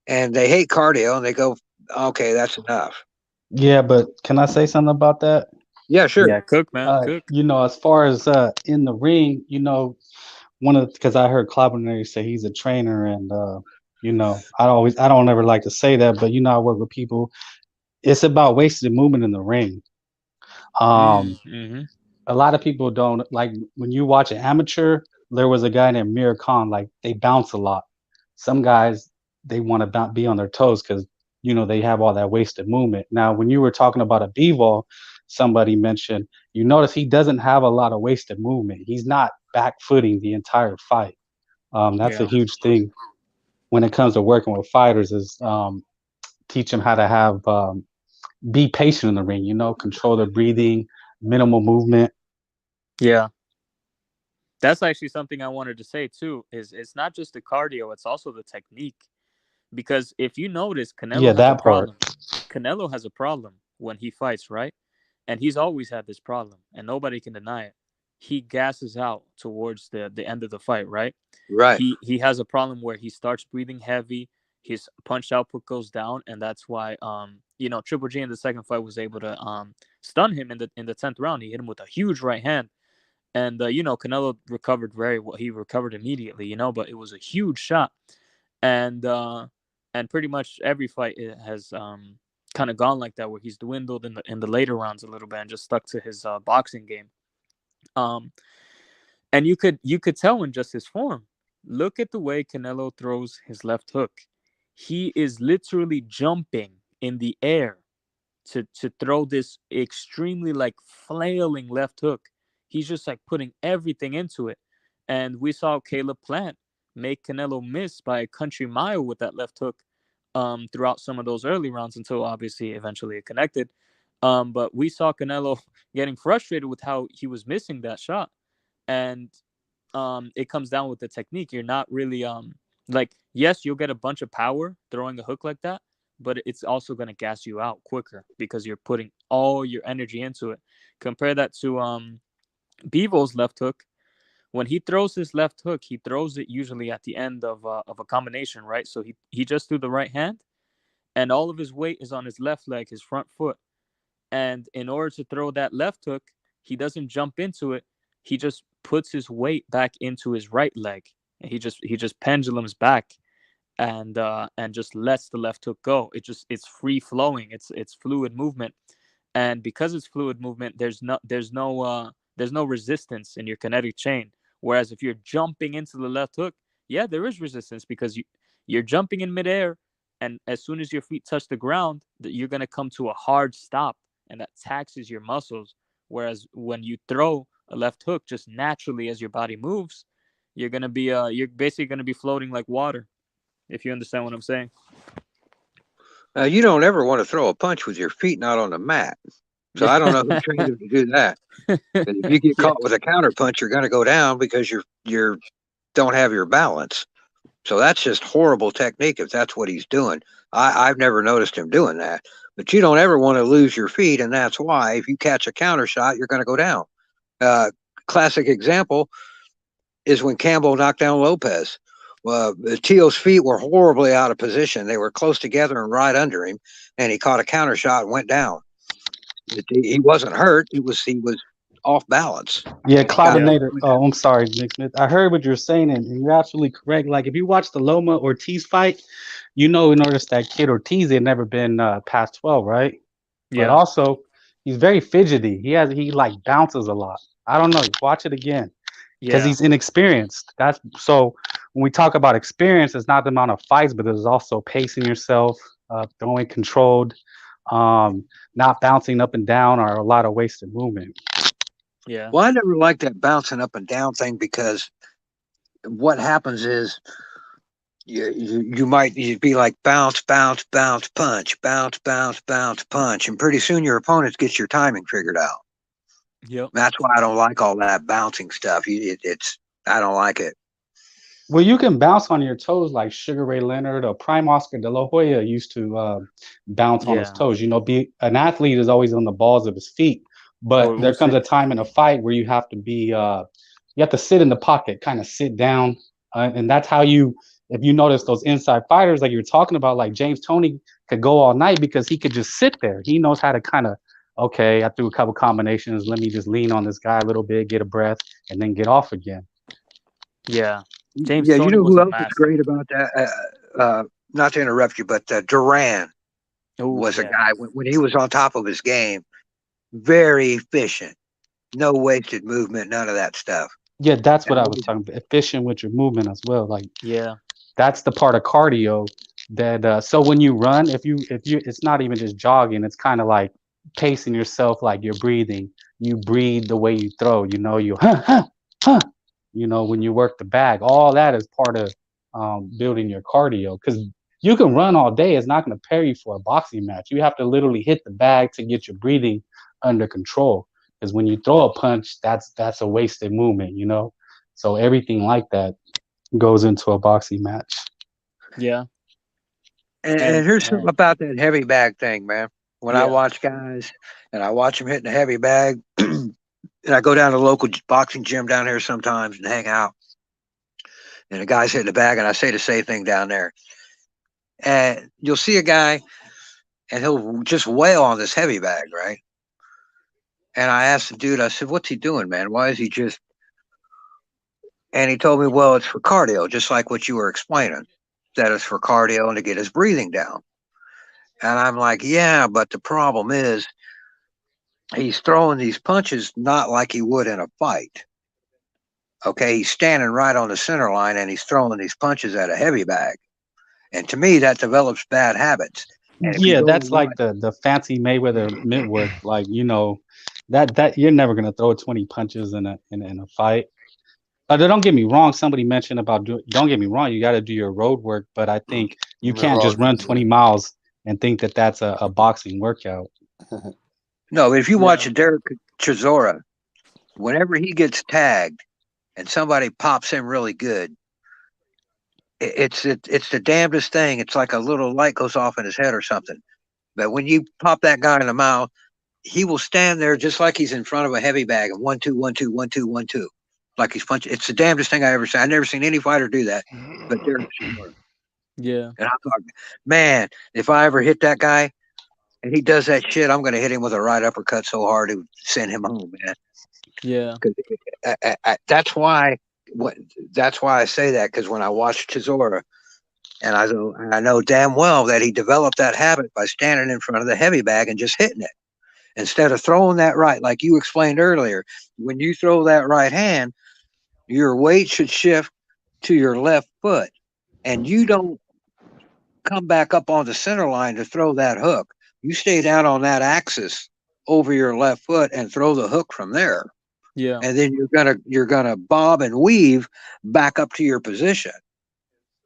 and they hate cardio and they go, okay, that's enough. Yeah, but can I say something about that? Yeah, sure. Yeah, cook, man. Cook. As far as in the ring, because I heard Cloudberry say he's a trainer, and You know, I don't ever like to say that, but you know, I work with people. It's about wasted movement in the ring. Mm-hmm. A lot of people don't like when you watch an amateur. There was a guy named Mir Khan. Like they bounce a lot. Some guys they want to be on their toes because you know they have all that wasted movement. Now, when you were talking about a b-ball, somebody mentioned you notice he doesn't have a lot of wasted movement. He's not back footing the entire fight. That's a Yeah. huge thing when it comes to working with fighters. Is teach them how to have be patient in the ring. You know, control their breathing, minimal movement. Yeah. That's actually something I wanted to say too. Is it's not just the cardio; it's also the technique. Because if you notice, Yeah, Canelo has a that part. problem. Canelo has a problem when he fights, right? And he's always had this problem, and nobody can deny it. He gasses out towards the end of the fight, right? Right. He has a problem where he starts breathing heavy, his punch output goes down, and that's why you know, Triple G in the second fight was able to stun him in the 10th round. He hit him with a huge right hand. And you know, Canelo recovered very well. He recovered immediately, you know, but it was a huge shot. And pretty much every fight it has kind of gone like that, where he's dwindled in the later rounds a little bit and just stuck to his boxing game. And you could tell in just his form. Look at the way Canelo throws his left hook. He is literally jumping in the air to throw this extremely like flailing left hook. He's just like putting everything into it. And we saw Caleb Plant make Canelo miss by a country mile with that left hook throughout some of those early rounds until obviously eventually it connected. But we saw Canelo getting frustrated with how he was missing that shot. And it comes down with the technique. You're not really like, yes, you'll get a bunch of power throwing a hook like that, but it's also going to gas you out quicker because you're putting all your energy into it. Compare that to Bevo's left hook. When he throws his left hook, he throws it usually at the end of a combination, right? So he just threw the right hand, and all of his weight is on his left leg, his front foot. And in order to throw that left hook, he doesn't jump into it. He just puts his weight back into his right leg. And he just pendulums back and just lets the left hook go. It's free flowing. It's fluid movement. And because it's fluid movement, there's no resistance in your kinetic chain. Whereas if you're jumping into the left hook, yeah, there is resistance because you're jumping in midair, and as soon as your feet touch the ground, you're gonna come to a hard stop, and that taxes your muscles. Whereas when you throw a left hook, just naturally as your body moves, you're basically gonna be floating like water, if you understand what I'm saying. You don't ever want to throw a punch with your feet not on the mat. So I don't know who trained him to do that. But if you get caught with a counter punch, you're going to go down because you're don't have your balance. So that's just horrible technique if that's what he's doing. I've never noticed him doing that. But you don't ever want to lose your feet, and that's why if you catch a counter shot, you're going to go down. Classic example is when Campbell knocked down Lopez. Teo's feet were horribly out of position. They were close together and right under him, and he caught a counter shot and went down. He wasn't hurt. He was off balance. Yeah, Cloudinator. Oh, I'm sorry, Nick Smith. I heard what you're saying, and you're absolutely correct. Like if you watch the Loma Ortiz fight, you notice that kid Ortiz had never been past 12, right? Yeah. But also, he's very fidgety. He like bounces a lot. I don't know. Watch it again because he's inexperienced. That's so. When we talk about experience, it's not the amount of fights, but there's also pacing yourself, throwing controlled, not bouncing up and down, or a lot of wasted movement. Yeah. Well, I never liked that bouncing up and down thing because what happens is you'd be like bounce, bounce, bounce, punch, bounce, bounce, bounce, punch, and pretty soon your opponent gets your timing figured out. Yep. That's why I don't like all that bouncing stuff. I don't like it. Well, you can bounce on your toes like Sugar Ray Leonard or Prime Oscar De La Hoya used to bounce on his toes. You know, an athlete is always on the balls of his feet, but there comes a time in a fight where you have to be, you have to sit in the pocket, kind of sit down, and that's how if you notice those inside fighters like you're talking about, like James Toney could go all night because he could just sit there. He knows how to kind of, okay, I threw a couple combinations. Let me just lean on this guy a little bit, get a breath, and then get off again. Yeah. James Toney, you know who else is great about that? not to interrupt you, but Duran Oh was a yeah. guy when he was on top of his game, very efficient, no wasted movement, none of that stuff. Yeah, that's And what I was always, talking about. Efficient with your movement as well. Like Yeah. that's the part of cardio that so when you run, if you it's not even just jogging, it's kind of like pacing yourself, like you're breathing. You breathe the way you throw, you huh, when you work the bag, all that is part of building your cardio, because you can run all day, it's not going to prepare you for a boxing match. You have to literally hit the bag to get your breathing under control, because when you throw a punch, that's a wasted movement. So everything like that goes into a boxing match. Yeah. and And here's something about that heavy bag thing, man. When I yeah. watch guys and I watch them hitting the heavy bag, and I go down to the local boxing gym down here sometimes and hang out, and the guy's hitting the bag, and I say the same thing down there. And you'll see a guy, and he'll just wail on this heavy bag, right? And I asked the dude, I said, "What's he doing, man? Why is he just?" And he told me, "Well, it's for cardio, just like what you were explaining. That it's for cardio and to get his breathing down." And I'm like, "Yeah, but the problem is he's throwing these punches not like he would in a fight. Okay, he's standing right on the center line and he's throwing these punches at a heavy bag. And to me, that develops bad habits. And if you Yeah, go that's and like watch, the fancy Mayweather mitt work. Like, that you're never gonna throw 20 punches in a fight. Don't get me wrong. Somebody mentioned about don't get me wrong. You got to do your road work, but I think you can't just Mirage run was 20 miles and think that that's a boxing workout. no, if you watch Yeah. Derek Chisora, whenever he gets tagged and somebody pops him really good, it's the damnedest thing. It's like a little light goes off in his head or something. But when you pop that guy in the mouth, he will stand there just like he's in front of a heavy bag and 1 2 1 2 1 2 1 2, like he's punching. It's the damnedest thing I ever seen. I never seen any fighter do that, but Derek Chisora. Yeah. And I thought, man, if I ever hit that guy and he does that shit, I'm going to hit him with a right uppercut so hard it would send him home, man. Yeah. That's why. That's why I say that, because when I watch Chisora, and I know damn well that he developed that habit by standing in front of the heavy bag and just hitting it instead of throwing that right, like you explained earlier. When you throw that right hand, your weight should shift to your left foot, and you don't come back up on the center line to throw that hook. You stay down on that axis over your left foot and throw the hook from there. Yeah. And then you're gonna bob and weave back up to your position.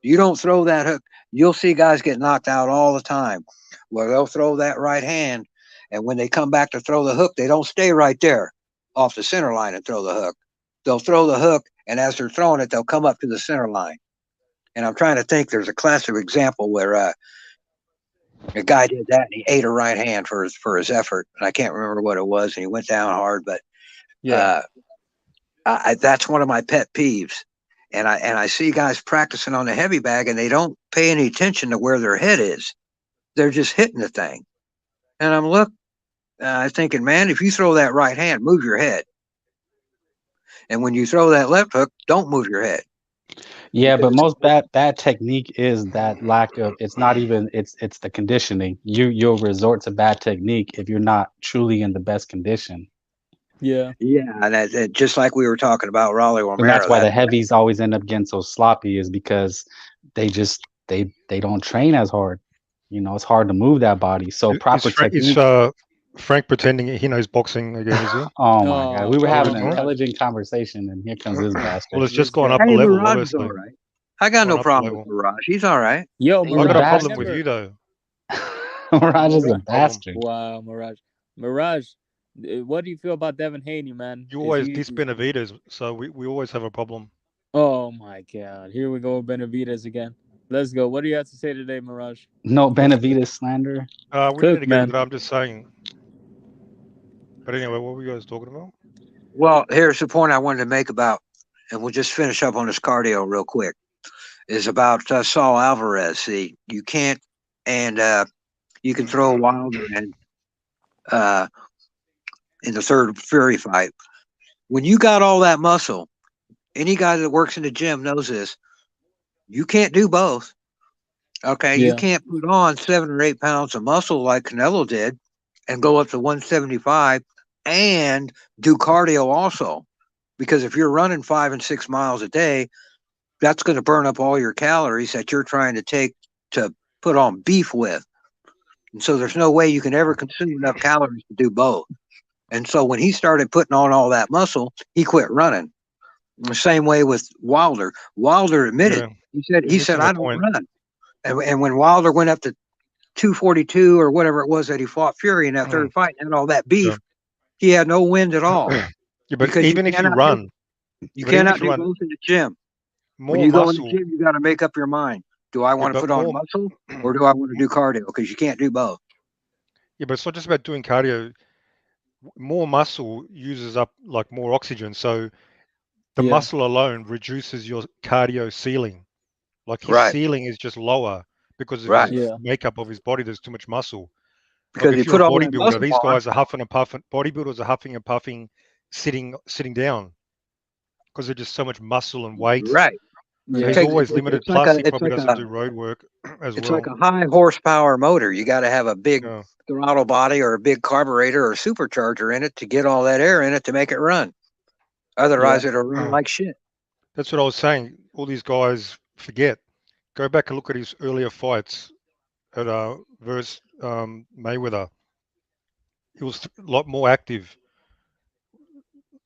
You don't throw that hook. You'll see guys get knocked out all the time where they'll throw that right hand, and when they come back to throw the hook, they don't stay right there off the center line and throw the hook. They'll throw the hook, and as they're throwing it, they'll come up to the center line. And I'm trying to think, there's a classic example where a guy did that and he ate a right hand for his effort. And I can't remember what it was, and he went down hard, but Yeah. that's one of my pet peeves. And I see guys practicing on the heavy bag and they don't pay any attention to where their head is. They're just hitting the thing. And I'm thinking, man, if you throw that right hand, move your head. And when you throw that left hook, don't move your head. Yeah, but Because most bad technique is that lack of. It's not even. It's the conditioning. You'll resort to bad technique if you're not truly in the best condition. Yeah. yeah, and that just like we were talking about Raleigh And that's Romero. why the heavies always end up getting so sloppy, is because they just they don't train as hard. It's hard to move that body. So proper technique. Frank pretending he knows boxing again, is he? Oh my God, we were having an Mirage. intelligent conversation, and here comes this bastard. Well, it's just This gone guy. up a Hey, level, Mirage is obviously. all right. I got no Gone up a problem with level. Mirage. He's all right. Yo, I He's a got a Mirage. problem bastard. with you though. Mirage is a Got a problem. bastard. Wow, Mirage. Mirage, what do you feel about Devin Haney, man? You Is always he? diss Benavides, so we always have a problem. Oh my God! Here we go, Benavides again. Let's go. What do you have to say today, Mirage? No Benavides slander. We don't need Cook, to get man. into that. I'm just saying. But anyway, what were you guys talking about? Well, here's the point I wanted to make about, and we'll just finish up on this cardio real quick, is about Saul Alvarez. See, you can't, and you can throw Wilder in the third Fury fight. When you got all that muscle, any guy that works in the gym knows this, you can't do both. Okay, you Yeah. can't put on 7 or 8 pounds of muscle like Canelo did and go up to 175 and do cardio also. Because if you're running 5 and 6 miles a day, that's going to burn up all your calories that you're trying to take to put on beef with. And so there's no way you can ever consume enough calories to do both. And so when he started putting on all that muscle, he quit running. The same way with Wilder. Wilder admitted, Yeah. he said, missing the I don't point. run. And when Wilder went up to 242 or whatever it was that he fought Fury in that third fight and had all that beef, he had no wind at all. Yeah, but Because even if you run, you but even cannot if you do run, both in the gym. When more you go in the muscle. gym, you got to make up your mind. Do I want to but put on more, muscle or do I want to do cardio? Because you can't do both. yeah, but it's not just about doing cardio. More muscle uses up like more oxygen, so the Yeah. muscle alone reduces your cardio ceiling. Like his Right. ceiling is just lower because of Right. his Yeah. makeup of his body. There's too much muscle. Like Because if he you're a put all that bodybuilder, muscle these on. guys are huffing and puffing. Bodybuilders are huffing and puffing, sitting down because there's just so much muscle and weight. Right. And Yeah. he's always limited. Plus, he probably doesn't do road work as It's well. like a high horsepower motor. You got to have a big Yeah. throttle body or a big carburetor or supercharger in it to get all that air in it to make it run. Otherwise, it'll run like shit. That's what I was saying. All these guys forget. Go back and look at his earlier fights at versus Mayweather. He was a lot more active.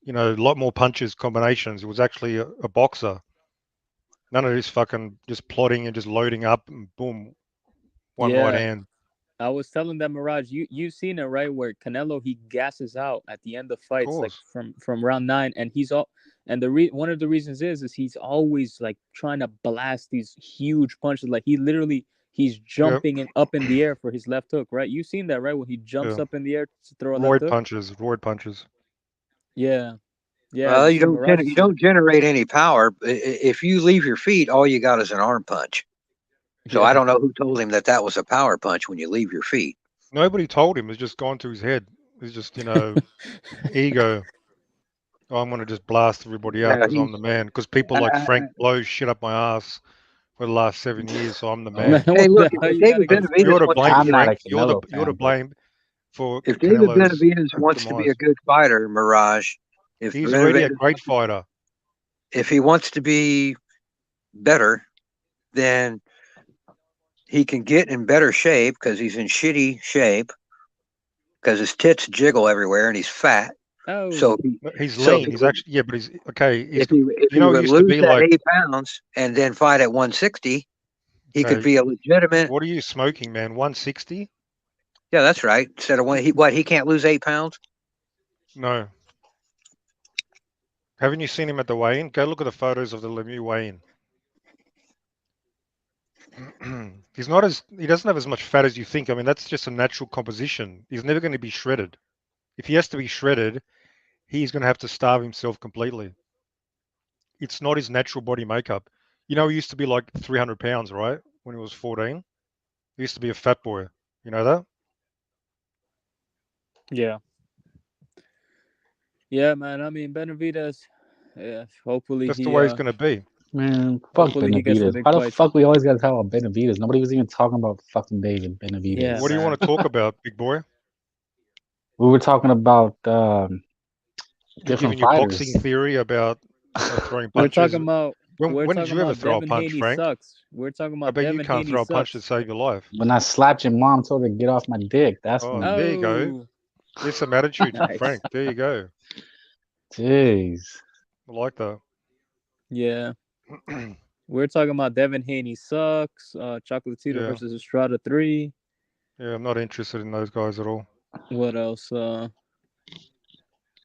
You know, a lot more punches, combinations. He was actually a boxer. None of this fucking just plotting and just loading up and boom, one right Yeah. hand. I was telling them, Mirage, you've seen it, right? Where Canelo, he gasses out at the end of fights, like course. from round 9, and he's all, and one of the reasons is he's always like trying to blast these huge punches. Like he's jumping up in the air for his left hook, right? You've seen that, right? When he jumps up in the air to throw a left hook. Roid punches. Yeah, yeah. Well, you don't generate any power. If you leave your feet, all you got is an arm punch. So I don't know who told him that was a power punch when you leave your feet. Nobody told him. It's just gone to his head. It's just, ego. Oh, I'm going to just blast everybody out because I'm the man. Because people like Frank blow shit up my ass for the last 7 years, so I'm the man. Hey, look, if David Benavidez You're to blame, I'm not Frank. a You're Canelo to blame for if David Canelo's Benavidez wants to be a good fighter, Mirage, he's already a great fighter. If he wants to be better, then he can get in better shape because he's in shitty shape because his tits jiggle everywhere and he's fat. Oh, so he's lean. He's actually but he's okay. If he would used to be like 8 pounds and then fight at 160, he could be a legitimate. What are you smoking, man? 160? Yeah, that's right. Instead of he can't lose 8 pounds. No. Haven't you seen him at the weigh-in? Go look at the photos of the Lemieux weigh-in. He doesn't have as much fat as you think. I mean, that's just a natural composition. He's never going to be shredded. If he has to be shredded, he's going to have to starve himself completely. It's not his natural body makeup. He used to be like 300 pounds, right? When he was 14. He used to be a fat boy. You know that? Yeah. Yeah, man. I mean, Benavidez, hopefully that's the way he's going to be. Man, fuck Benavidez. Why the fuck we always got to talk about Benavidez? Nobody was even talking about fucking David Benavidez. Yeah, what do you want to talk about, big boy? We were talking about different giving fighters. You boxing theory about throwing punches. We're talking about. When did you ever throw a punch, Frank? Sucks. We're talking about. I bet you can't throw a punch to save your life. When I slapped your mom, told her to get off my dick. That's when. There you go. There's some attitude from Frank. There you go. Jeez. I like that. Yeah. We're talking about Devin Haney sucks. Chocolatito versus Estrada 3. Yeah, I'm not interested in those guys at all. What else? Are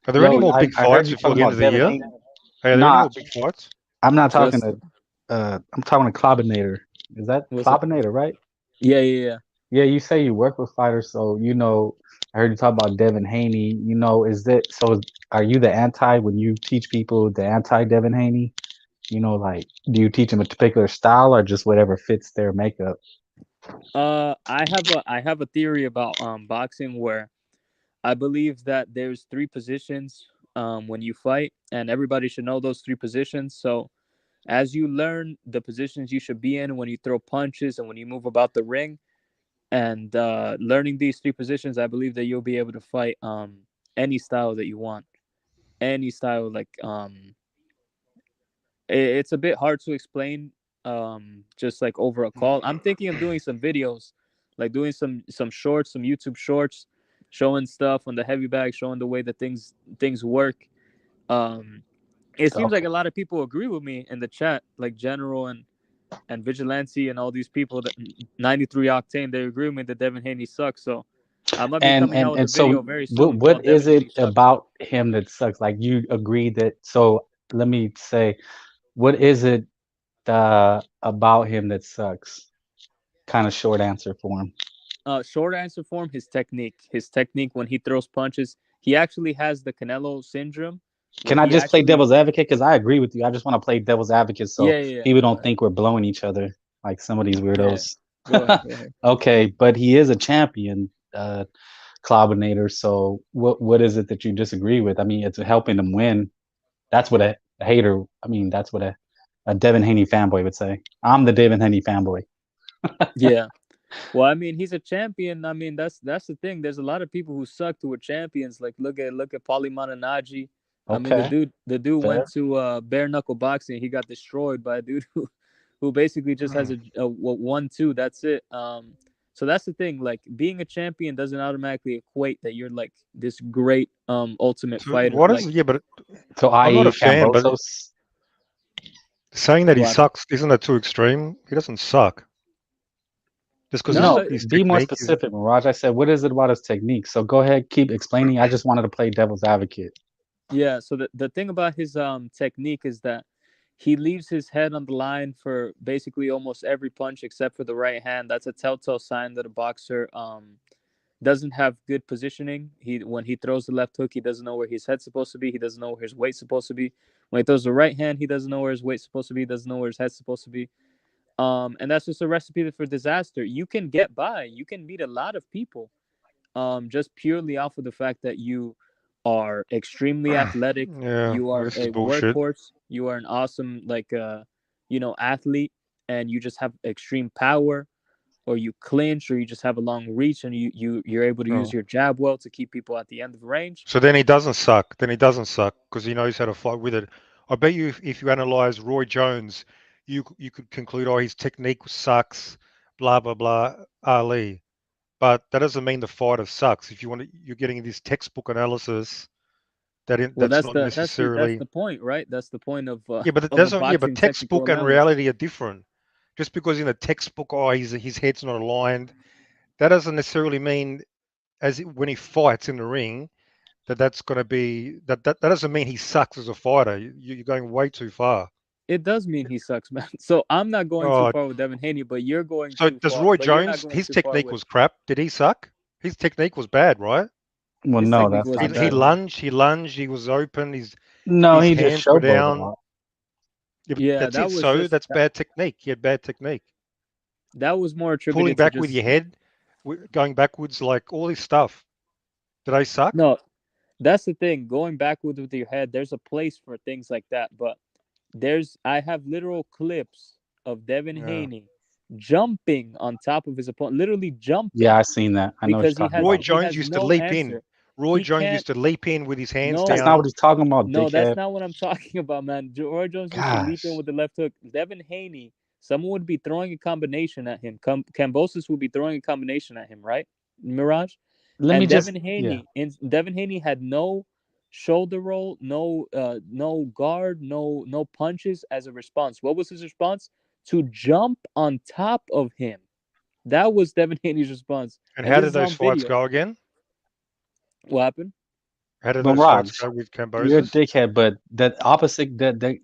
there any more big fights before the end of the year? Hey, are there any more big fights? I'm not talking to. I'm talking to Klobinator. Is that Klobinator, right? Yeah. Yeah, you say you work with fighters, so I heard you talk about Devin Haney. Are you the anti when you teach people the anti Devin Haney? Do you teach them a particular style or just whatever fits their makeup? I have a theory about boxing where I believe that there's 3 positions when you fight, and everybody should know those 3 positions. So As you learn the positions you should be in when you throw punches and when you move about the ring, and learning these 3 positions, I believe that you'll be able to fight any style that you want, any style. Like it's a bit hard to explain just like over a call. I'm thinking of doing some videos, like doing some shorts, some YouTube shorts, showing stuff on the heavy bag, showing the way that things work. It seems like Okay. a lot of people agree with me in the chat, like General and Vigilante and all these people that 93 Octane, they agree with me that Devin Haney sucks. So I might be coming out with a So video very soon what called is Devin it Haney sucks. about him that sucks? Like you agree that, so let me say, what is it about him that sucks? Kind of short answer for him. Short answer for him, his technique. His technique when he throws punches. He actually has the Canelo syndrome. Can I just play devil's advocate? Because I agree with you. I just want to play devil's advocate so people don't think we're blowing each other like some of these weirdos. Go ahead. Okay, but he is a champion, Cloudinator. So what is it that you disagree with? I mean, it's helping him win. That's what a hater. I mean, that's what a Devin Haney fanboy would say. I'm the Devin Haney fanboy. Yeah. Well, I mean, he's a champion. I mean, that's the thing. There's a lot of people who suck who are champions. Like look at Paulie Malignaggi. I mean, the dude went to bare knuckle boxing. He got destroyed by a dude who basically just has a 1-2. That's it. So that's the thing. Like being a champion doesn't automatically equate that you're like this great ultimate fighter. What like, is? Yeah, but so I'm not a fan. But Cambosos? saying that he sucks, isn't that too extreme? He doesn't suck. Just because his be more technique specific, Mirage. I said, what is it about his technique? So go ahead, keep explaining. I just wanted to play devil's advocate. Yeah. So the thing about his technique is that he leaves his head on the line for basically almost every punch except for the right hand. That's a telltale sign that a boxer doesn't have good positioning. When he throws the left hook, he doesn't know where his head's supposed to be. He doesn't know where his weight's supposed to be. When he throws the right hand, he doesn't know where his weight's supposed to be. He doesn't know where his head's supposed to be. And that's just a recipe for disaster. You can get by. You can beat a lot of people just purely off of the fact that you are extremely athletic. You are a workhorse. You are an awesome athlete, and you just have extreme power, or you clinch, or you just have a long reach, and you're able to use your jab well to keep people at the end of range. So then he doesn't suck. Because he knows how to fight with it. I bet you if you analyze Roy Jones, you could conclude, oh, his technique sucks, blah blah blah. Ali, but that doesn't mean the fighter sucks. If you're getting this textbook analysis. That's not necessarily. That's the point, right? That's the point of yeah, but it doesn't. Yeah, but textbook and reality are different. Just because in a textbook, oh, his head's not aligned, that doesn't necessarily mean when he fights in the ring that's going to be that doesn't mean he sucks as a fighter. You're going way too far. It does mean he sucks, man. So I'm not going too far with Devin Haney, but you're going too far. So does Roy Jones? His technique was crap. Did he suck? His technique was bad, right? Well, no, that's not he lunged. He was open. He just showed down. Yeah, that's bad technique. He had bad technique. That was more attributed pulling back with your head, going backwards, like all this stuff. Did I suck? No, that's the thing. Going backwards with your head, there's a place for things like that. But I have literal clips of Devin Haney jumping on top of his opponent, literally jumping. Yeah, I've seen that. I know because Roy Jones used to leap in. Roy Jones used to leap in with his hands down. That's not what he's talking about, No, dickhead. That's not what I'm talking about, man. Roy Jones used to leap in with the left hook. Devin Haney, someone would be throwing a combination at him. Cambosos would be throwing a combination at him, right? Mirage? Devin Haney had no shoulder roll, no guard, no punches as a response. What was his response? To jump on top of him. That was Devin Haney's response. And how did those fights go again? What happened? How did those fights go with Cambosos? You're a dickhead, but the opposite,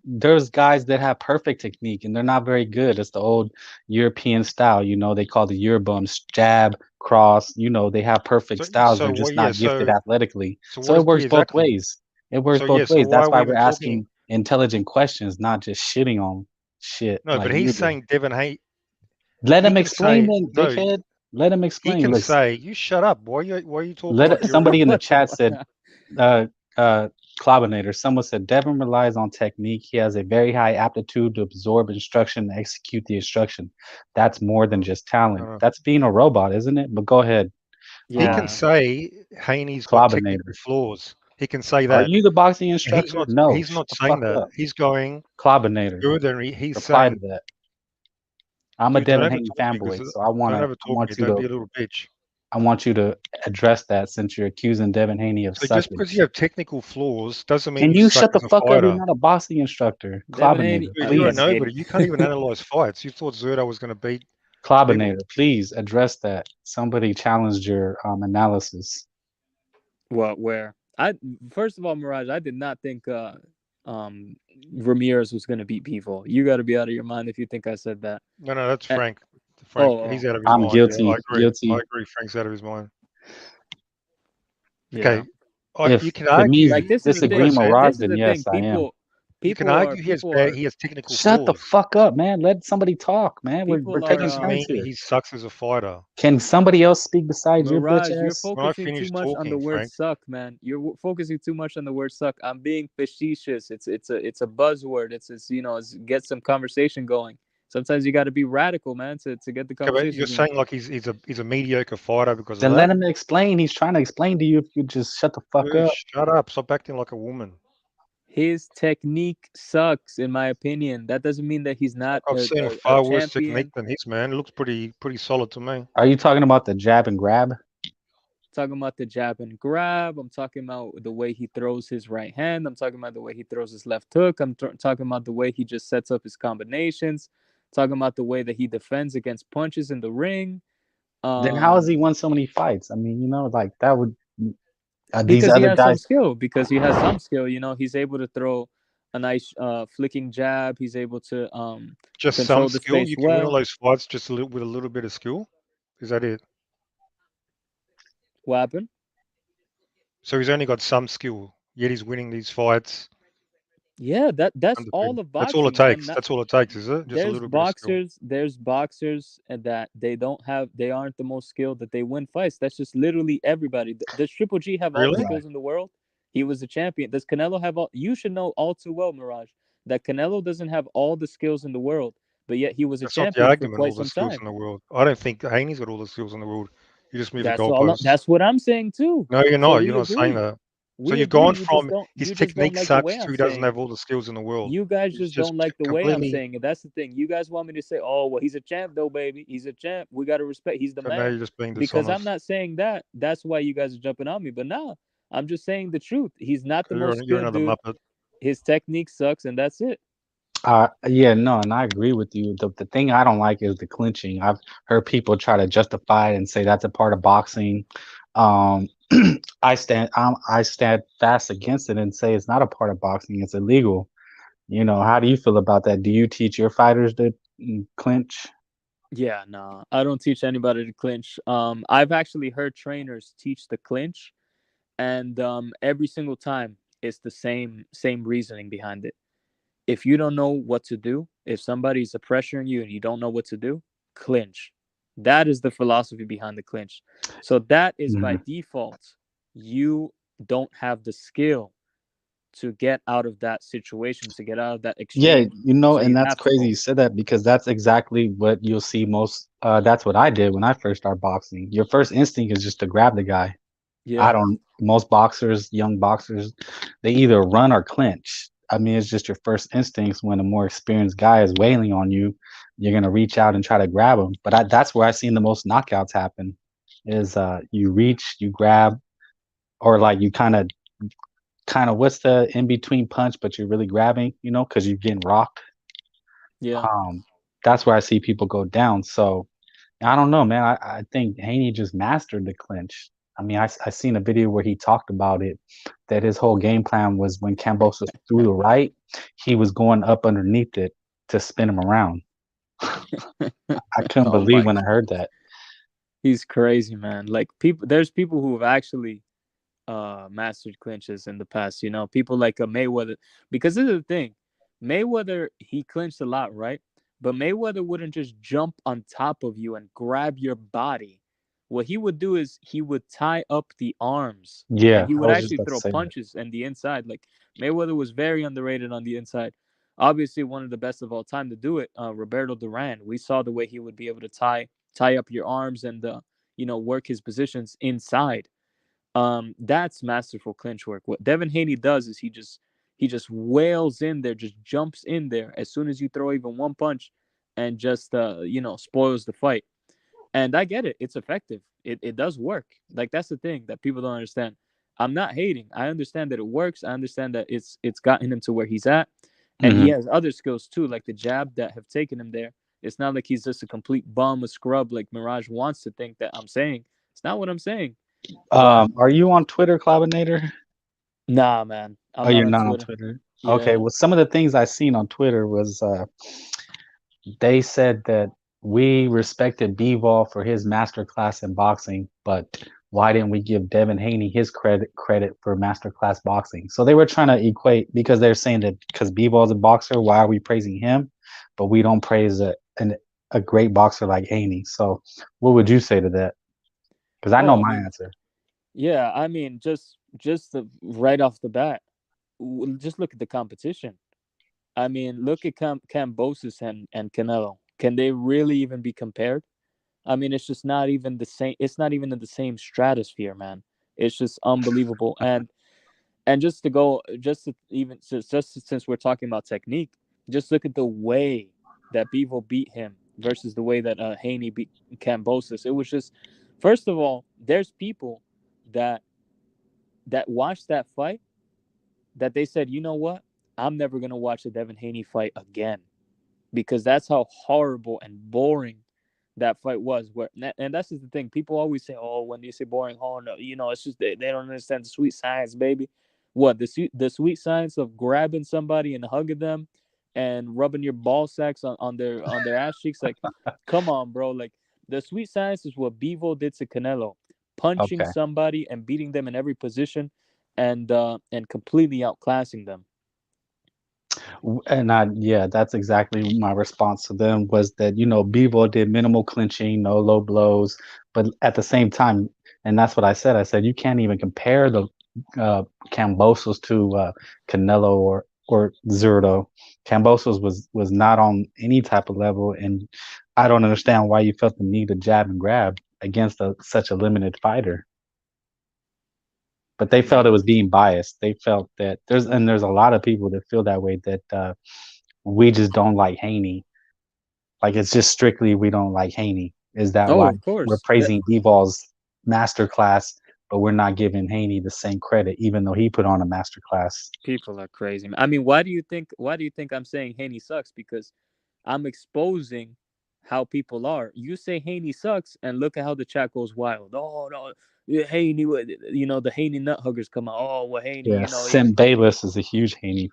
there's guys that have perfect technique and they're not very good. It's the old European style, they call the Eurobums, jab, cross, they have perfect styles. They're just not gifted athletically. So it works both ways. It works both ways. That's why we're asking intelligent questions, not just shitting on shit. No, but he's saying Devin Haney. Let him explain then, dickhead. Let him explain. He can say, "You shut up. Why are you talking?" Somebody in the chat said, Clobbinator. Someone said Devin relies on technique. He has a very high aptitude to absorb instruction and execute the instruction. That's more than just talent. Uh, That's being a robot, isn't it? But go ahead. He can Yeah. say Haney's got technical Clobbinator. flaws. He can say Are that. you the boxing And he's instructor? not. No. He's Shut not the saying fuck that. up. He's going Clobbinator. further. He's Reply to saying, that. I'm a dude, don't Devin ever Haney talk to me fanboy, because so I don't ever want talk to me. you Don't to be a little bitch. address that since you're accusing Devin Haney of So just because suckage. you have technical flaws doesn't mean Can you you suck shut the as a fuck up? You're fighter. not a boxing instructor. Devin Haney, Clobbinator, Dude, you're a please. nobody. You can't even analyze fights. You thought Zerda was going to beat Bibble. Clobbinator, please address that. Somebody challenged your analysis. What? Where? First of all, Mirage, I did not think Ramirez was going to beat Bivol. You got to be out of your mind if you think I said that. No, that's And, Frank. Frank, oh, he's out of his I'm mind. Yeah, I guilty. agree. I Guilty. agree. Frank's out of his mind. yeah. Okay, If you can to me Like argue this is the he disagree, thing. has Mirage, This is then the thing. yes, I am. you can People are argue people are he has technical Shut the flaws. fuck up, man. Let somebody talk, man. We're people That are taking doesn't turns mean here. he sucks as a fighter. Can somebody else speak besides your bitch Mirage. You're ass? When I focusing too finish much on the talking, word Frank, suck, man. You're focusing too much on the word suck. I'm being facetious. It's a buzzword. It's it's get some conversation going. Sometimes you got to be radical, man, to get the okay, but conversation you're going. saying like he's a mediocre fighter because of Then that? let him explain. He's trying to explain to you if you just shut the fuck Dude, up. shut up. Stop acting like a woman. His technique sucks, in my opinion. That doesn't mean that he's not I've seen a a far worse technique champion. than his, man. It looks pretty solid to me. Are you talking about the jab and grab? Talking about the jab and grab. I'm talking about the way he throws his right hand. I'm talking about the way he throws his left hook. I'm talking about the way he just sets up his combinations. Talking about the way that he defends against punches in the ring. Then how has Um, he won so many fights? I mean, like that would these because he other has some guys. skill. Because he has some skill. He's able to throw a nice flicking jab. He's able to Just some control the skill. space You can win all well. those fights just with a little bit of skill. Is that it? What happened? So he's only got some skill, yet he's winning these fights Yeah, that's all undefeated. of That's all it boxing, man. takes. That's all it takes, is it? Just a little bit of skill. There's boxers and that they aren't the most skilled, that they win fights. That's just literally everybody. Does Triple G have all the Really? skills in the world? He was a champion. Does Canelo have all? You should know all too well, Mirage, that Canelo doesn't have all the skills in the world, but yet he was a That's not the champion for argument, all quite the some skills time. in the world. I don't think Haney's got all the skills in the world. You just move the goalposts. That's what I'm saying too. No, you're So not. You're we not saying agree. that. So We you've agree. gone from his You just don't technique like the way sucks to I'm he doesn't saying have it. all the skills in the world. You guys It's just don't just like the way I'm completely. saying it. That's the thing. You guys want me to say, "Oh, well, he's a champ, though, baby. He's a champ. We got to respect. He's the So now man." you're just being Because I'm dishonest. not saying that. That's why you guys are jumping on me. But no, I'm just saying the truth. He's not the most You're skilled another dude. muppet. His technique sucks, and that's it. Yeah, no, and I agree with you. The thing I don't like is the clinching. I've heard people try to justify it and say that's a part of boxing. Um, I stand fast against it and say it's not a part of boxing. It's illegal. How do you feel about that? Do you teach your fighters to clinch? Yeah, no, I don't teach anybody to clinch. I've actually heard trainers teach the clinch, and every single time it's the same reasoning behind it. If you don't know what to do, if somebody's pressuring you and you don't know what to do, clinch. That is the philosophy behind the clinch. So that is by Mhm. default. You don't have the skill to get out of that situation, to get out of that Yeah, exchange. So and you that's have to crazy you hold. said that because that's exactly what you'll see most. That's what I did when I first started boxing. Your first instinct is just to grab the guy. I Yeah. don't. Most boxers, young boxers, they either run or clinch. I mean, it's just your first instincts. When a more experienced guy is wailing on you, you're gonna reach out and try to grab him. But that's where I've seen the most knockouts happen. Is you reach, you grab, or like you kind of what's the in between punch, but you're really grabbing, because you're getting rocked. Yeah. That's where I see people go down. So I don't know, man. I think Haney just mastered the clinch. I mean, I seen a video where he talked about it, that his whole game plan was when Kambosos threw the right, he was going up underneath it to spin him around. I couldn't Oh believe my when I God. heard that. He's crazy, man. Like there's people who have actually mastered clinches in the past, people like a Mayweather. Because this is the thing. Mayweather, he clinched a lot, right? But Mayweather wouldn't just jump on top of you and grab your body what he would do is he would tie up the arms, Yeah, and he I would was just actually about to throw say that. punches in the inside. Like Mayweather was very underrated on the inside. Obviously, one of the best of all time to do it, Roberto Duran. We saw the way he would be able to tie up your arms and work his positions inside. That's masterful clinch work. What Devin Haney does is he just wails in there, just jumps in there as soon as you throw even one punch, and just spoils the fight. And I get it. It's effective. It does work. Like, that's the thing that people don't understand. I'm not hating. I understand that it works. I understand that it's gotten him to where he's at. And he Hmm. has other skills too, like the jab, that have taken him there. It's not like he's just a complete bum, a scrub, like Mirage wants to think that I'm saying. It's not what I'm saying. But Are you on Twitter, Clabinator? nah, man, Oh, I'm not you're on not on Twitter. Twitter. Okay, Yeah. well, some of the things I seen on Twitter was they said that we respected Bivol for his master class in boxing, but why didn't we give Devin Haney his credit for master class boxing? So they were trying to equate, because they're saying that because Bivol's a boxer, why are we praising him, but we don't praise a great boxer like Haney? So what would you say to that? Because I know Oh, I my mean, answer. yeah. I mean, just right off the bat, just look at the competition. I mean, look at Cambosis and Canelo. Can they really even be compared? I mean, it's just not even the same. It's not even in the same stratosphere, man. It's just unbelievable. And just to go, just since we're talking about technique, just look at the way that Bevo beat him versus the way that Haney beat Cambosis. It was just, first of all, there's people that watched that fight that they said, you know what, I'm never gonna watch a Devin Haney fight again, because that's how horrible and boring that fight was. And that's just the thing. People always say, "Oh, when you say boring, oh no, it's just they don't understand the sweet science, baby." What, the sweet science of grabbing somebody and hugging them, and rubbing your ball sacks on their ass cheeks? Like, come on, bro. Like, the sweet science is what Bevo did to Canelo, punching Okay. somebody and beating them in every position, and completely outclassing them. And yeah, that's exactly my response to them, was that, Bevo did minimal clinching, no low blows, but at the same time, and that's what I said. I said you can't even compare the Cambosos to Canelo or Zurdo. Cambosos was not on any type of level, and I don't understand why you felt the need to jab and grab against such a limited fighter. But they felt it was being biased. They felt that there's a lot of people that feel that way, that we just don't like Haney. Like, it's just strictly we don't like Haney. Is that Oh, why of we're course. praising Bivol masterclass, but we're not giving Haney the same credit, even though he put on a masterclass? People are crazy. I mean, why do you think I'm saying Haney sucks? Because I'm exposing how people are. You say Haney sucks, and look at how the chat goes wild. Oh no, yeah, Haney, the Haney nut huggers come out. Oh, well, Haney, Yeah, Sim Bayless is a huge Haney.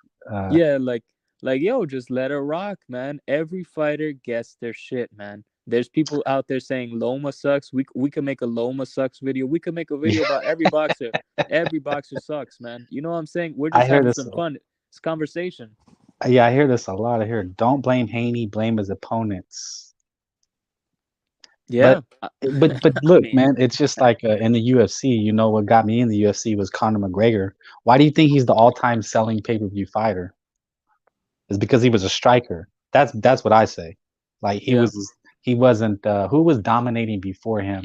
yeah, like yo, just let it rock, man. Every fighter gets their shit, man. There's people out there saying Loma sucks. We could make a Loma sucks video. We could make a video about every boxer. Every boxer sucks, man. You know what I'm saying? We're I just hear having this. some fun. It's conversation. Yeah, I hear this a lot. I hear, don't blame Haney, blame his opponents. Yeah. But but I look, mean, man, it's just like in the UFC. What got me in the UFC was Conor McGregor. Why do you think he's the all-time selling pay-per-view fighter? Is because he was a striker. That's what I say. Like, yeah, he wasn't who was dominating before him?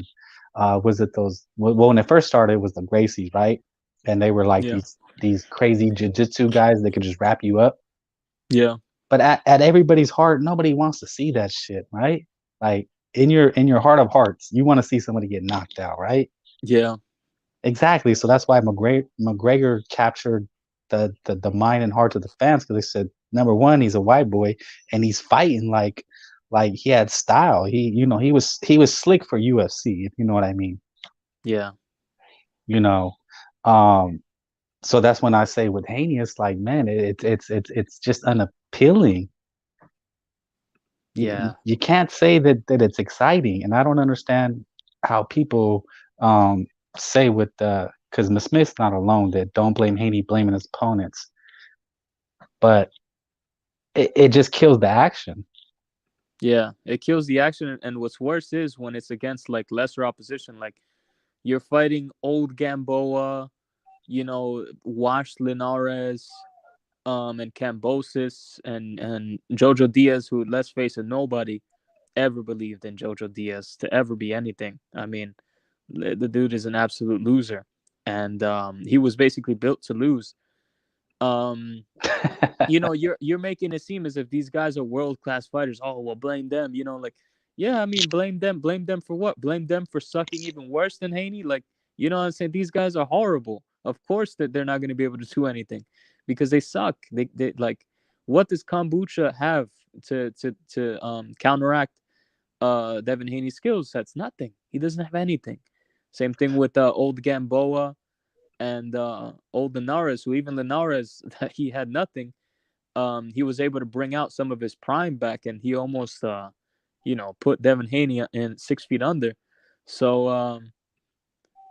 Was it those? Well, when it first started, it was the Gracies, right? And they were like yeah, these crazy jiu-jitsu guys that could just wrap you up. yeah, But at everybody's heart, nobody wants to see that shit, right? Like, in your heart of hearts, you want to see somebody get knocked out, right? yeah, Exactly. So that's why McGregor captured the mind and hearts of the fans, because they said, number one, he's a white boy and he's fighting like he had style. He was slick for UFC, if you know what I mean. yeah, You know, um, so that's when I say with Haney, it's like, man, it's just unappealing. yeah, You can't say that it's exciting, and I don't understand how people say with because Smith's not alone, that don't blame Haney, blaming his opponents, but it just kills the action. Yeah, it kills the action. And what's worse is when it's against like lesser opposition. Like you're fighting old Gamboa, washed Linares, and Cambosis and Jojo Diaz, who, let's face it, nobody ever believed in Jojo Diaz to ever be anything. I mean, the dude is an absolute loser, and he was basically built to lose. You're making it seem as if these guys are world-class fighters. Oh, well, blame them. Yeah, I mean, blame them. Blame them for what? Blame them for sucking even worse than Haney. Like, you know what I'm saying? These guys are horrible. Of course that they're not going to be able to do anything because they suck. They like, what does kombucha have to counteract Devin Haney's skills? That's nothing. He doesn't have anything. Same thing with old Gamboa and old Linares, who even Linares, he had nothing. He was able to bring out some of his prime back, and he almost, put Devin Haney in 6 feet under. So,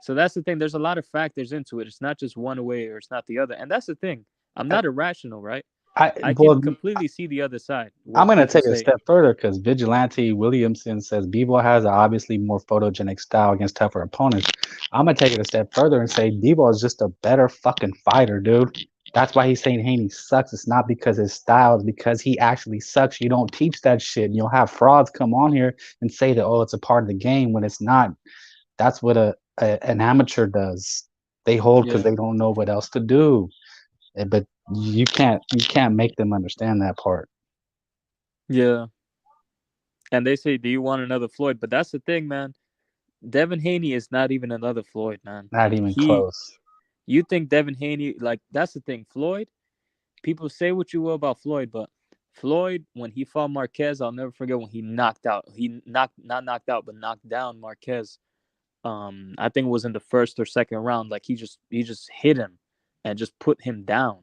so that's the thing. There's a lot of factors into it. It's not just one way or it's not the other. And that's the thing. I'm not irrational, right? I can completely see the other side. I'm going to take it a step further because Vigilante Williamson says Bivol has an obviously more photogenic style against tougher opponents. I'm going to take it a step further and say Bivol is just a better fucking fighter, dude. That's why he's saying Haney sucks. It's not because his style, it's because he actually sucks. You don't teach that shit. You'll have frauds come on here and say that, oh, it's a part of the game when it's not. That's what an amateur does. They hold because they don't know what else to do. But you can't make them understand that part. Yeah. And they say, do you want another Floyd? But that's the thing, man. Devin Haney is not even another Floyd, man. Not even close. You think Devin Haney, like, that's the thing. Floyd, people say what you will about Floyd, but Floyd, when he fought Marquez, I'll never forget when he knocked out. Not knocked out, but knocked down Marquez. I think it was in the first or second round. Like, he just hit him and just put him down.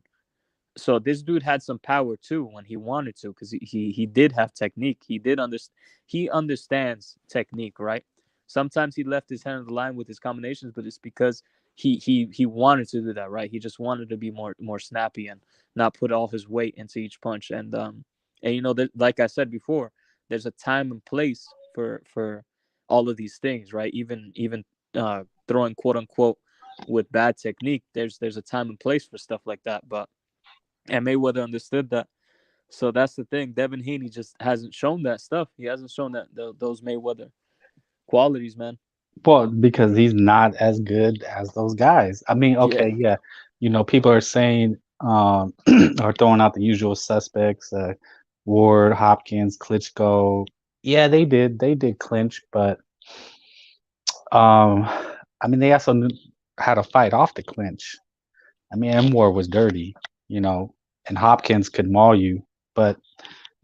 So this dude had some power too when he wanted to, because he did have technique. He understands technique, right? Sometimes he left his hand on the line with his combinations, but it's because he wanted to do that, right? He just wanted to be more snappy and not put all his weight into each punch. And like I said before, there's a time and place for all of these things, right? Even throwing quote unquote with bad technique, there's a time and place for stuff like that. And Mayweather understood that. So that's the thing. Devin Haney just hasn't shown that stuff. He hasn't shown those Mayweather qualities, man. Well, because he's not as good as those guys. I mean, okay, yeah. People are saying, are throwing out the usual suspects, Ward, Hopkins, Klitschko. Yeah, they did clinch, but I mean, they also knew how to fight off the clinch. I mean, and Ward was dirty, and Hopkins could maul you, but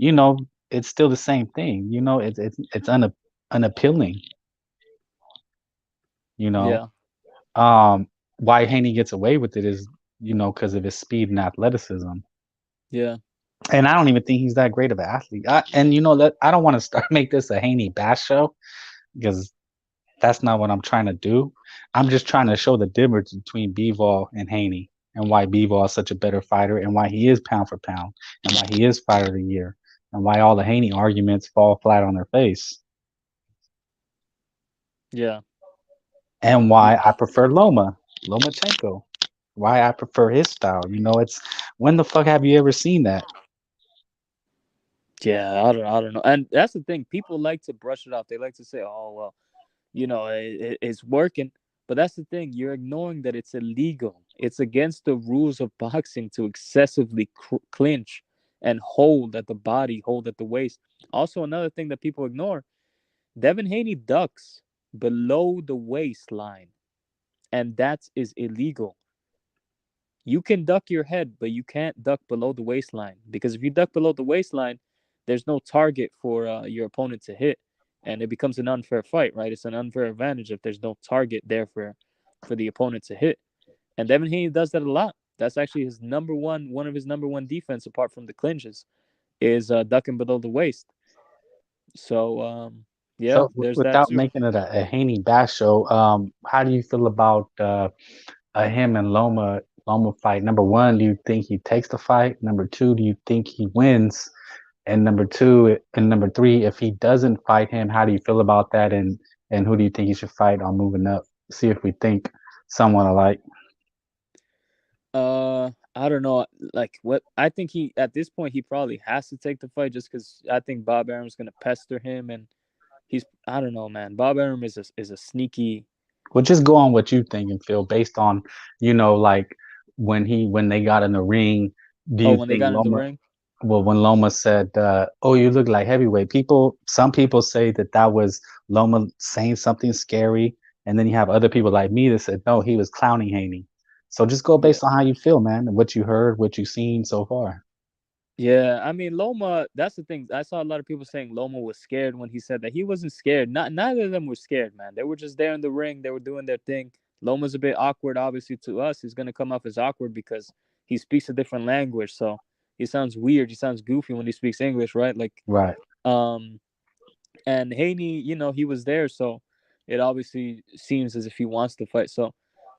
it's still the same thing. It's unappealing. Why Haney gets away with it is, because of his speed and athleticism. Yeah. And I don't even think he's that great of an athlete. I don't want to make this a Haney bash show, because that's not what I'm trying to do. I'm just trying to show the difference between Bivol and Haney, and why Bivol is such a better fighter, and why he is pound for pound, and why he is fighter of the year, and why all the Haney arguments fall flat on their face. Yeah. And why I prefer Lomachenko. Why I prefer his style. It's, when the fuck have you ever seen that? Yeah, I don't know. And that's the thing. People like to brush it off. They like to say, oh, well, it's working. But that's the thing. You're ignoring that it's illegal. It's against the rules of boxing to excessively clinch and hold at the body, hold at the waist. Also, another thing that people ignore, Devin Haney ducks below the waistline, and that is illegal. You can duck your head, but you can't duck below the waistline, because if you duck below the waistline, there's no target for your opponent to hit, and it becomes an unfair fight, right? It's an unfair advantage if there's no target there for the opponent to hit. And Devin Haney does that a lot. That's actually one of his number one defense, apart from the clinches, is ducking below the waist. So, so there's without that too. making it a Haney bash show, how do you feel about him and Loma fight? Number one, do you think he takes the fight? Number two, do you think he wins? And number two, and number three, if he doesn't fight him, how do you feel about that? And who do you think he should fight on moving up? See if we think someone alike. I don't know. Like what I think he at this point he probably has to take the fight just because I think Bob Arum's gonna pester him and I don't know, man. Bob Arum is a sneaky. Well, just go on what you think and feel based on, like when they got in the ring. Do you when they think got in the Loma? ring? Well, when Loma said, "Oh, you look like heavyweight," some people say that was Loma saying something scary, and then you have other people like me that said, "No, he was clowning Haney." So just go based on how you feel, man, and what you heard, what you've seen so far. Yeah, I mean Loma. That's the thing. I saw a lot of people saying Loma was scared when he said that. He wasn't scared. Neither of them were scared, man. They were just there in the ring. They were doing their thing. Loma's a bit awkward, obviously to us. He's gonna come off as awkward because he speaks a different language. So he sounds weird. He sounds goofy when he speaks English, right? Like right. And Haney, he was there, so it obviously seems as if he wants to fight. So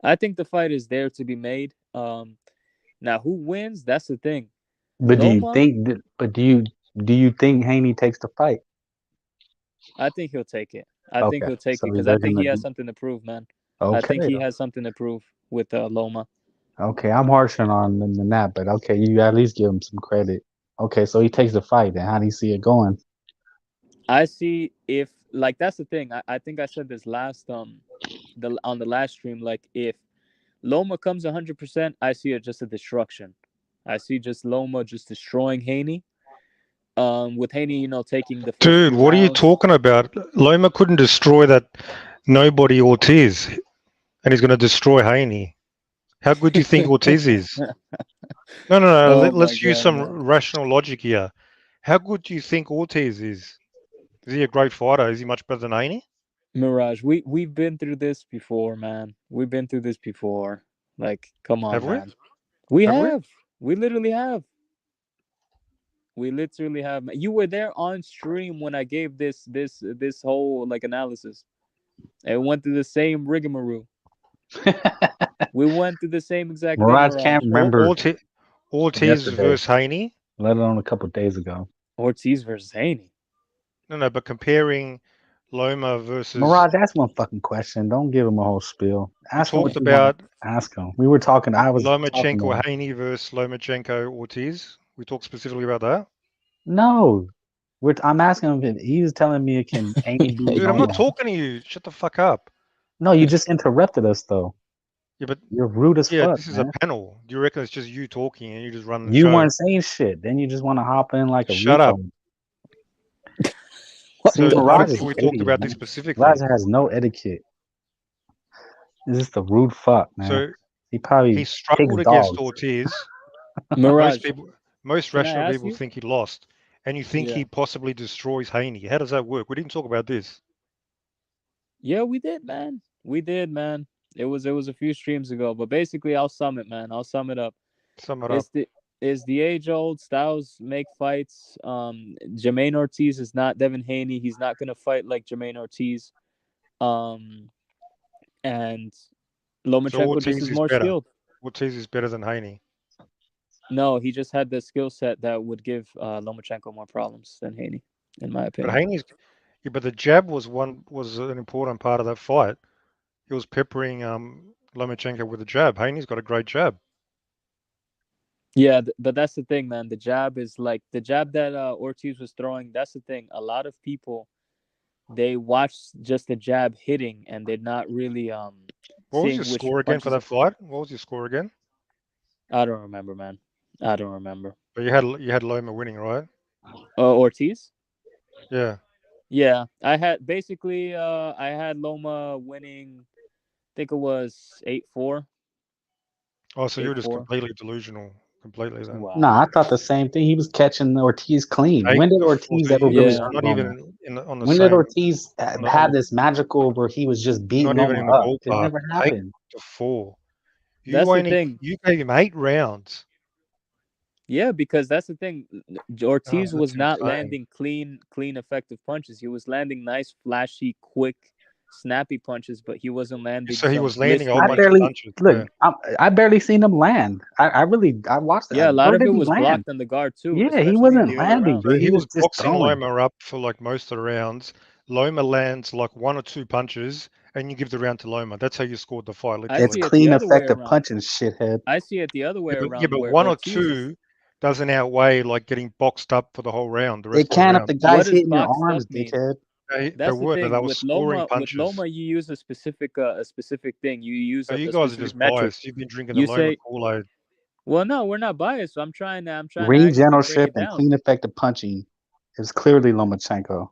I think the fight is there to be made. Now who wins? That's the thing. But Loma, do you think Haney takes the fight? I think he'll take it. I think he'll take it because I think he has something to prove, man. Okay. I think he has something to prove with Loma. Okay, I'm harshing on him than that, but okay, you at least give him some credit. Okay, so he takes the fight. Then how do you see it going? I see if that's the thing. I think I said this last on the last stream. Like if Loma comes 100%, I see it just a destruction. I see just Loma just destroying Haney. With Haney, taking the first Dude, what rounds. are you talking about? Loma couldn't destroy that nobody Ortiz, and he's going to destroy Haney. How good do you think Ortiz is? No. Oh Let's use some man. rational logic here. How good do you think Ortiz is? Is he a great fighter? Is he much better than Haney? Mirage, we've been through this before, man. We've been through this before. Like, come on, Have we? man. We Have we? have. We literally have. We literally have. You were there on stream when I gave this whole analysis. It went through the same rigmarole. We went through the same exact thing. Mirage can't remember. Ortiz versus Haney. Let alone a couple of days ago. Ortiz versus Haney. No, but comparing Loma versus Mirage, ask one fucking question. Don't give him a whole spiel. Ask him talked about. Ask him. We were talking. I was Lomachenko Haney versus Lomachenko Ortiz. We talked specifically about that. No, I'm asking him if he's telling me it can Haney beat Dude, Loma. I'm not talking to you. Shut the fuck up. No, you just interrupted us though. Yeah, but you're rude as fuck. This is a panel. Do you reckon it's just you talking and you just run the show? You weren't saying shit. Then you just want to hop in like a shut up. So we talked about this specifically. Raza has no etiquette. This is the rude fuck, man. So he struggled against Ortiz. Most rational people think he lost, and you think he possibly destroys Haney. How does that work? We didn't talk about this. Yeah, we did, man. We did, man. It was a few streams ago, but basically, I'll sum it, man. I'll sum it up. It's the age-old styles make fights. Jermaine Ortiz is not Devin Haney. He's not gonna fight like Jermaine Ortiz. And Lomachenko just is more skilled. Ortiz is better than Haney. No, he just had the skill set that would give Lomachenko more problems than Haney, in my opinion. But the jab was an important part of that fight. He was peppering Lomachenko with a jab. Haney's got a great jab. Yeah, but that's the thing, man. The jab is like the jab that Ortiz was throwing. That's the thing. A lot of people, they watch just the jab hitting and they're not really What was your score again for that fight? What was your score again? I don't remember, man. I don't remember. But you had Loma winning, right? Ortiz? Yeah. Yeah, I had Loma winning. I think it was 8-4. Oh, so you're just completely delusional. Completely then. Wow. Nah, I thought the same thing. He was catching Ortiz clean. When did Ortiz ever really not even on the when same, did Ortiz have this magical where he was just beating Loma up? It never happened. 8-4. That's the thing. You gave him 8 rounds. Yeah, because that's the thing. Ortiz was not landing clean, effective punches. He was landing nice, flashy, quick, snappy punches, but he wasn't landing. So he some was landing a whole I bunch of barely punches. look. Yeah. I barely seen him land. I watched it. Yeah, a lot Where of did it he was land? blocked on the guard too. Yeah, he especially in wasn't the early landing, rounds. So dude. he He was was just boxing throwing. Loma up for like most of the rounds. Loma lands like 1 or 2 punches, and you give the round to Loma. That's how you scored the fight, I It's see literally. it the clean, other way effective around. punching, shithead. I see it the other way Yeah, around, but where 1 or Ortiz is. 2 doesn't outweigh like getting boxed up for the whole round, the It rest of the can if round. the What guy's does hitting your boxed up arms, mean? dickhead. They That's the were, but thing they were with scoring Loma. With punches. Loma, you use a specific thing. You use So a you guys are specific just metric. biased. You've been drinking the You Loma say, Kool-Aid. well, no, we're not biased. So I'm trying to Ring actually break generalship it and down. clean, effective punching is clearly Lomachenko.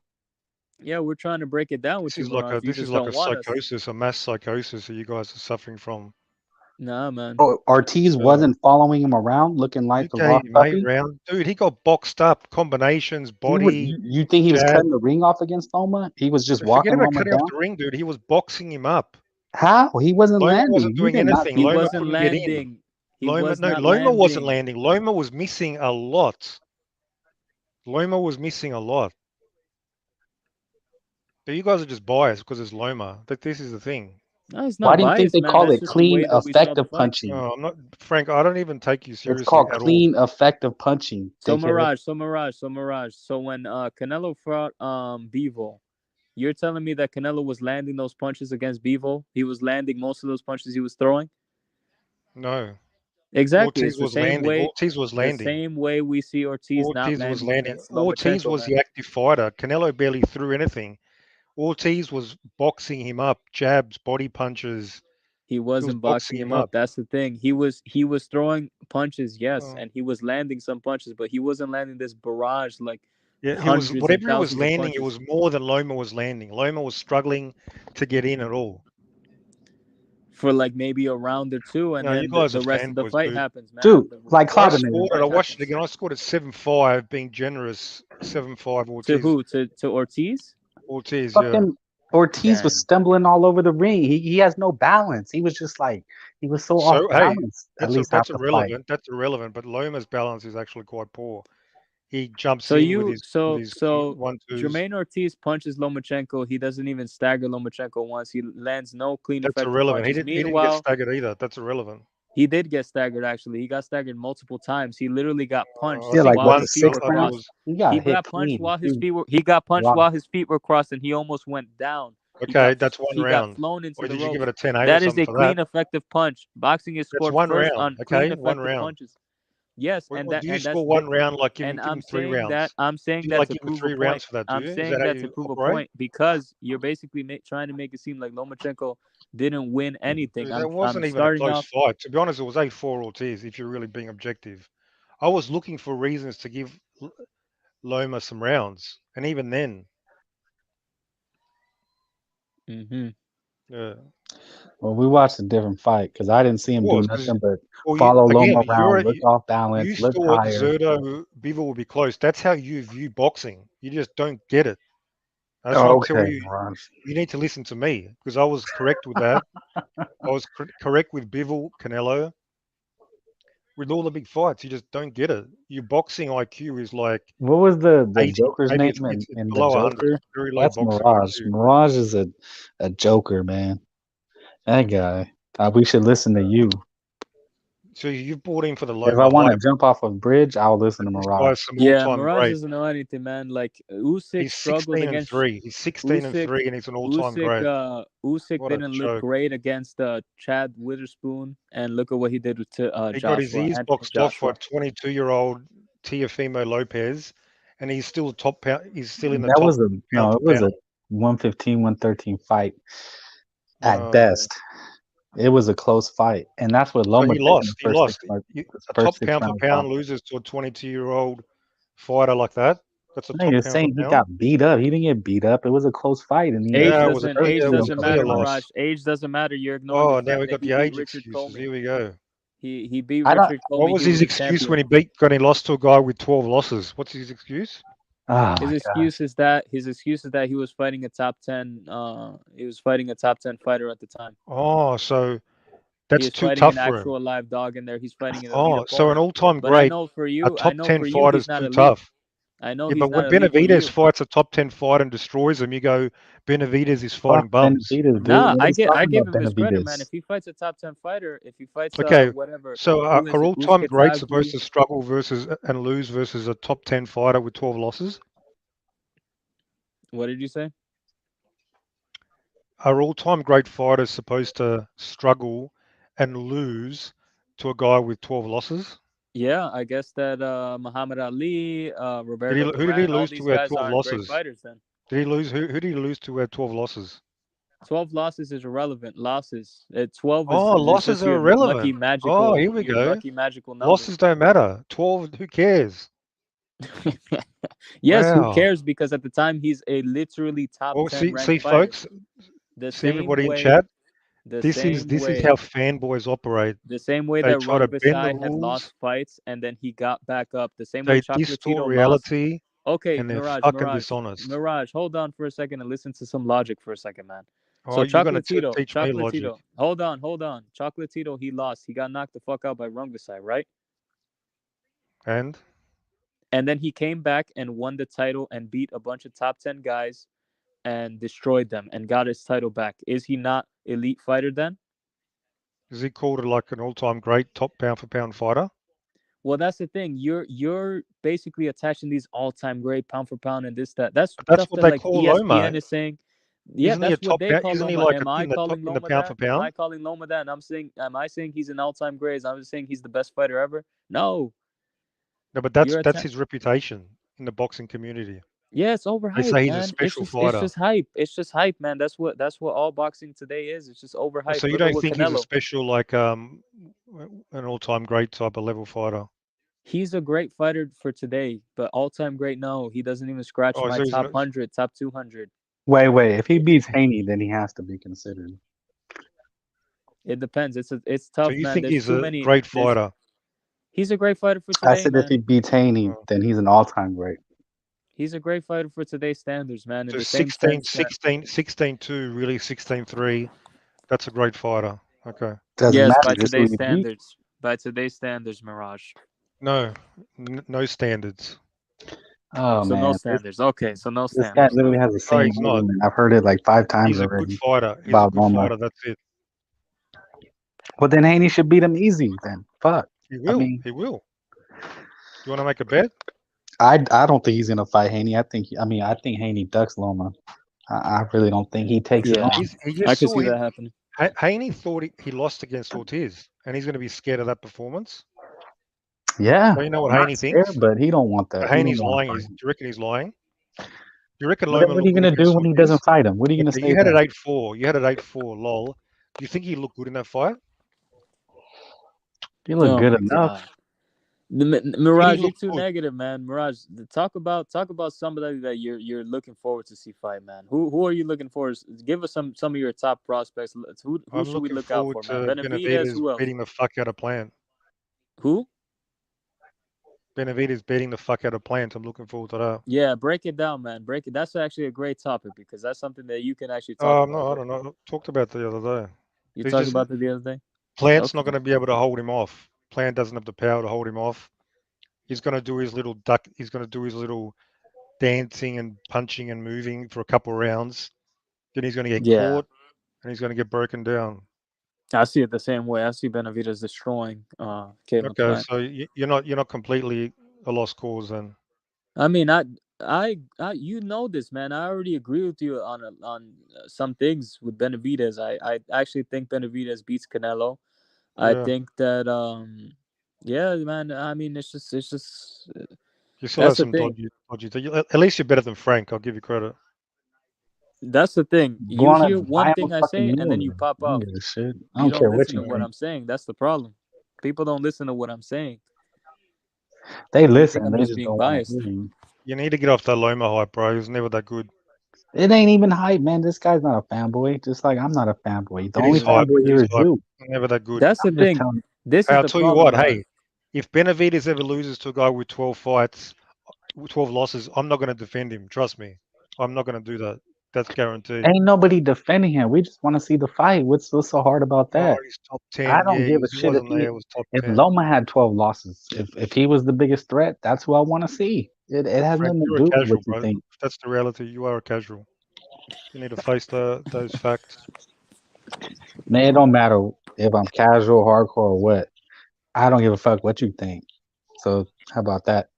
Yeah, we're trying to break it down with This you, is like Mirage. a You this is just like don't a want us. psychosis, a mass psychosis that you guys are suffering from. Nah, man. Oh, Ortiz Yeah. wasn't following him around, looking like the UK lost mate puppy. round, dude. He got boxed up, combinations, body, You think he was jab. cutting the ring off against Loma? He was just Forget walking about Loma cutting off down. the ring, dude. He was boxing him up. How? He wasn't Loma landing. wasn't You doing did not anything. see He that. Loma wasn't couldn't get in. landing. He Loma, was no, not Loma wasn't landing. landing. Loma was missing a lot. Loma was missing a lot. But you guys are just biased because it's Loma. But this is the thing. No, it's Why not do you think biased, they man. call That's it just the way clean, that we saw the effective fight. punching? No, I'm not, Frank. I don't even take you It's seriously called at all. clean, effective punching. So dickhead. Mirage. So when Canelo fought Bivol, you're telling me that Canelo was landing those punches against Bivol? He was landing most of those punches he was throwing? No, Exactly. Ortiz It's the was same landing. way. Ortiz was The landing. same way we see Ortiz not Ortiz was landing landing. against Ortiz Lomachenko, was man. the active fighter. Canelo barely threw anything. Ortiz was boxing him up, jabs, body punches. He He was wasn't boxing him up. That's the thing. He was throwing punches, yes, Oh. and he was landing some punches, but he wasn't landing this barrage like Yeah, he hundreds was and whatever he was thousands of landing. It punches. was more than Loma was landing. Loma was struggling to get in at all. For like maybe a round or two, and No, you then guys the are rest of the fanboys, fight dude. happens, man. Dude, The like rest I of the Carbonate. scored it. I fight watched it happens. again. I scored at 7-5, being generous. 7-5 To Ortiz. who? To Ortiz? Ortiz, yeah. Fucking Ortiz Damn. was stumbling all over the ring. He has no balance. He was just like he was so off So hey, balance. At least that's half the fight. irrelevant. That's irrelevant. But Loma's balance is actually quite poor. He jumps So in with you his so 1-2s. Jermaine Ortiz punches Lomachenko. He doesn't even stagger Lomachenko once. He lands no clean That's effective irrelevant. He punches. didn't get Meanwhile, staggered either. That's irrelevant. he did get staggered. Actually, he got staggered multiple times. He literally got punched I Yeah, think like while what, his the feet I were sixth thought it round? crossed. was He got He hit got punched clean. while his feet were. He got punched Wow. while his feet were crossed, and he almost went down. okay. That's one He got round. flown into Or the did you give ropes. it a 10-8 or That is something a for that? clean, effective punch. Boxing is That's scored one first round. on Okay, clean, one effective round. punches. Yes, Or and do you that's score one round like and give him I'm 3 saying that rounds? I'm saying Do you that like to give him prove a 3 point. rounds for that? Do I'm you? Is saying that how that to you prove a operate? point because you're basically trying to make it seem like Lomachenko didn't win anything. Dude, that I'm wasn't even a starting close off. fight. To be honest, it was 8-4 Ortiz. If you're really being objective, I was looking for reasons to give Loma some rounds, and even then, Mm-hmm. yeah. Well, we watched a different fight because I didn't see him do Was because nothing but well, follow again, Loma around, look off balance, you look thought tired. Zerto Bivol will be close. That's how you view boxing. You just don't get it. That's what I'm telling Okay, you. Mirage. You need to listen to me because I was correct with that. I was correct with Bivol, Canelo, with all the big fights. You just don't get it. Your boxing IQ is like What was the 80. Joker's Maybe name it's in the below 100. Joker? Very low That's boxing Mirage. IQ. Mirage is a Joker, man. That guy. We should listen to you. So you bought in for the If I Loma want to hype. jump off a bridge, I'll listen to This Mirage. guy's some Yeah, all-time Mirage great. doesn't know anything, man. Like Usyk He's struggled 16 and against 3. He's 16 and 3, and he's an all-time great. Usyk What a didn't look joke. great against Chad Witherspoon, and look at what he did with He got his ears boxed off by 22-year-old Teofimo Lopez, and he's still top pound. He's still in the That top was a pound it for was a pound. 115, 113 fight at best. It was a close fight, and that's what Loma he did lost. in He the lost. A top 6 pound for rounds. pound loses to a 22-year-old fighter like that. That's a No, top you're pound saying for he pound. got beat up. He didn't get beat up. It was a close fight, and Age Yeah, it was a doesn't matter, clear loss. Mirage. Age doesn't matter. You're ignoring Oh, the now fact we that got he the beat age Richard excuses. Comey. Here we go. He beat I don't- Richard Comey. What was He his was a excuse champion. when he lost to a guy with 12 losses? What's his excuse? Oh His my excuse is that he was fighting a top 10. He was fighting a top 10 fighter at the time. Oh, so that's He's too fighting tough an for him. actual live dog in there. He's fighting an elite Oh, opponent. so an all-time But I great, know for a you, top 10 he's fighter's not too elite. tough. I know Yeah, he's but when not elite for Benavidez you. fights a top 10 fighter and destroys him, you go, Benavidez is fighting Fuck bums. Benavidez, dude. Nah, What are you I talking give about him his credit, man. Benavidez? If he fights a top 10 fighter, if he fights Okay, whatever, so who is are it? all-time greats Uzkataglu. supposed to struggle versus and lose versus a top 10 fighter with 12 losses? What did you say? Are all-time great fighters supposed to struggle and lose to a guy with 12 losses? Yeah, I guess that Muhammad Ali, Roberto Who did he Duran, all lose these to who had guys 12 aren't great losses? fighters then. Did he lose? Who did he lose to who had 12 losses? 12 losses is irrelevant. Losses. 12 Oh, is losses just are your lucky irrelevant. Oh, here we your go. lucky magical number. Losses don't matter. 12, who cares? Yes, who Wow. cares? Because at the time he's a literally top Well, 10 see, ranked fighter. folks, The see same everybody in way, chat. the This is same this is way, how fanboys operate. the same way They that try to bend the Rungvisai had rules. lost fights and then he got back up. The same way They distort Chocolatito lost. reality, Okay, and they're Mirage, fucking dishonest. Mirage, hold on for a second and listen to some logic for a second, man. Oh, So you're gonna teach me logic. Hold on. Chocolatito, he lost. He got knocked the fuck out by Rungvisai, right? And then he came back and won the title and beat a bunch of top 10 guys and destroyed them and got his title back. Is he not elite fighter then? is he called it like an all-time great top pound for pound fighter? Well, that's the thing. You're basically attaching these all-time great pound for pound and this that. That's But that's stuff what that they like call ESPN Loma. is saying. Yeah, Isn't he a that's what top they pound? call Isn't he Loma. like Am I in the calling in the Loma pound that? for pound? Am I calling Loma that? And am I saying he's an all-time great? I'm just saying he's the best fighter ever. No. No, but that's his reputation in the boxing community. Yeah, it's They overhyped, say he's man. a special It's fighter. just hype. It's just hype, man. That's what all boxing today is. It's just overhyped. So you Look at don't what think he's a Canelo. special like an all-time great type of level fighter? He's a great fighter for today, but all-time great, no. He doesn't even scratch my so he's top not- 100, top 200. Wait. If he beats Haney, then he has to be considered. It depends. It's So tough, you man. think There's he's too a many. great fighter? He's a great fighter for I today, said if he man. beats Haney, then he's an all-time great. He's a great fighter for today's standards, man. In So the same sense that, 16-2, really 16-3. That's a great fighter. Okay. Doesn't yes, matter. by Just who today's he beat. standards. By today's standards, Mirage. No, no standards. Oh So man, no standards. Okay, so no this guy standards. literally has the No, same he's not. argument. I've heard it like 5 times He's a already good fighter. He's a about good Loma. fighter. That's it. Well, then Haney should beat him easy. Then fuck. He will. He will. You want to make a bet? I don't think he's gonna fight Haney. I think Haney ducks Loma. I really don't think he takes it on. I can see that happening. Haney thought he lost against Ortiz, and he's going to be scared of that performance. Yeah. So you know what I'm not Haney scared, thinks? but he don't want that. But He Haney's don't want to lying. fight Do you reckon he's lying? Do you reckon What Loma are you looked good gonna do against when he Ortiz? doesn't fight him? What are you gonna say? You had then? it 8-4. You had it 8-4. Lol. Do you think he looked good in that fight? He looked good my enough. God. Mirage, you're looked too good. negative, man. Mirage, talk about somebody that you're looking forward to see fight, man. Who are you looking for? Give us some of your top prospects. Who I'm should we looking look out forward for, man? to Benavidez, who else? beating the fuck out of Plant. Who? Benavidez beating the fuck out of Plant. I'm looking forward to that. Yeah, break it down, man. Break it. That's actually a great topic because that's something that you can actually talk about. No, I don't know. Talked about it the other day. You talked about it the other day? Plant's not going to be able to hold him off. Plant doesn't have the power to hold him off. He's going to do his little duck. He's going to do his little dancing and punching and moving for a couple rounds. Then he's going to get caught and he's going to get broken down. I see it the same way. I see Benavidez destroying Caleb Okay, Plant. so you're not completely a lost cause then. I mean, I you know this, man. I already agree with you on some things with Benavidez. I actually think Benavidez beats Canelo. Yeah. I think that yeah, man. I mean, it's just You still that's have the some thing. dodgy. At least you're better than Frank. I'll give you credit. That's the thing. Go You on hear and one buy thing him a I fucking say, and then meal you then. pop I don't off. give a shit. I You don't care don't what listen you to what think. I'm saying. That's the problem. People don't listen to what I'm saying. They They think listen. I'm They just just being don't want biased. to hear you. You need to get off that Loma hype, bro. He was never that good. It ain't even hype, man. This guy's not a fanboy. Just like I'm not a fanboy. The It only is hype. fanboy It here is is hype. you. Never that good. That's the I'm just thing. telling you. This is Hey, I'll the tell you problem, what. Mirage. Hey, if Benavidez ever loses to a guy with 12 fights, 12 losses, I'm not going to defend him. Trust me. I'm not going to do that. That's guaranteed. Ain't nobody defending him. We just want to see the fight. What's so hard about Oh, that? he's top 10. I don't Yeah, give a he shit wasn't there. It was top if 10. Loma had 12 losses. If he was the biggest threat, that's who I want to see. It has Frank, nothing to you're a do with what casual, you bro. think. That's the reality. You are a casual. You need to face those facts. Man, it don't matter if I'm casual, hardcore, or what. I don't give a fuck what you think. So how about that?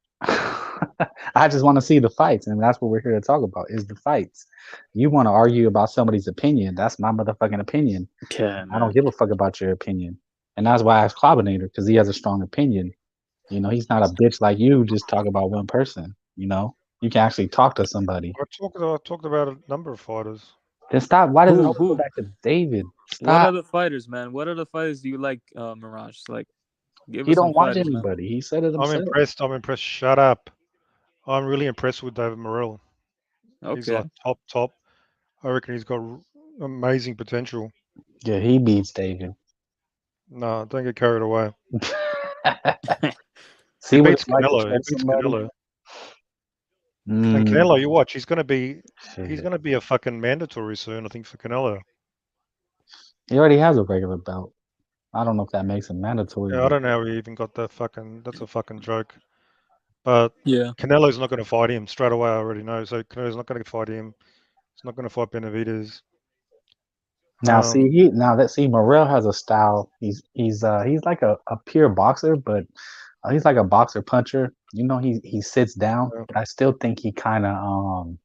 I just want to see the fights, and that's what we're here to talk about is the fights. You want to argue about somebody's opinion? That's my motherfucking opinion. Yeah, I don't man. give a fuck about your opinion, and that's why I asked Clabinator because he has a strong opinion. You know, he's not a bitch like you. Just talk about one person. You know, you can actually talk to somebody. I talked about a number of fighters. Then stop. Why does it Who? always go Who? back to David? What Stop. other fighters, man? What other fighters do you like, Mirage? Like, give He us some don't watch fighters, man. anybody. He said it I'm himself. impressed. I'm impressed. Shut up. I'm really impressed with David Morrell. He's Okay. like top. I reckon he's got amazing potential. Yeah, he beats David. No, don't get carried away. See He what beats it's like to Canelo. He trust beats somebody. Canelo. And Canelo, you watch, he's gonna be Shit. a fucking mandatory soon, I think, for Canelo. He already has a regular belt. I don't know if that makes him mandatory, Yeah, I but don't know how he even got that fucking. That's a fucking joke. But Yeah. Canelo's not going to fight him straight away. I already know. So Canelo's not going to fight him. He's not going to fight Benavidez. now see Um, Morrell has a style. He's like a pure boxer, but he's like a boxer puncher. You know, he sits down, uh, but I still think he kind of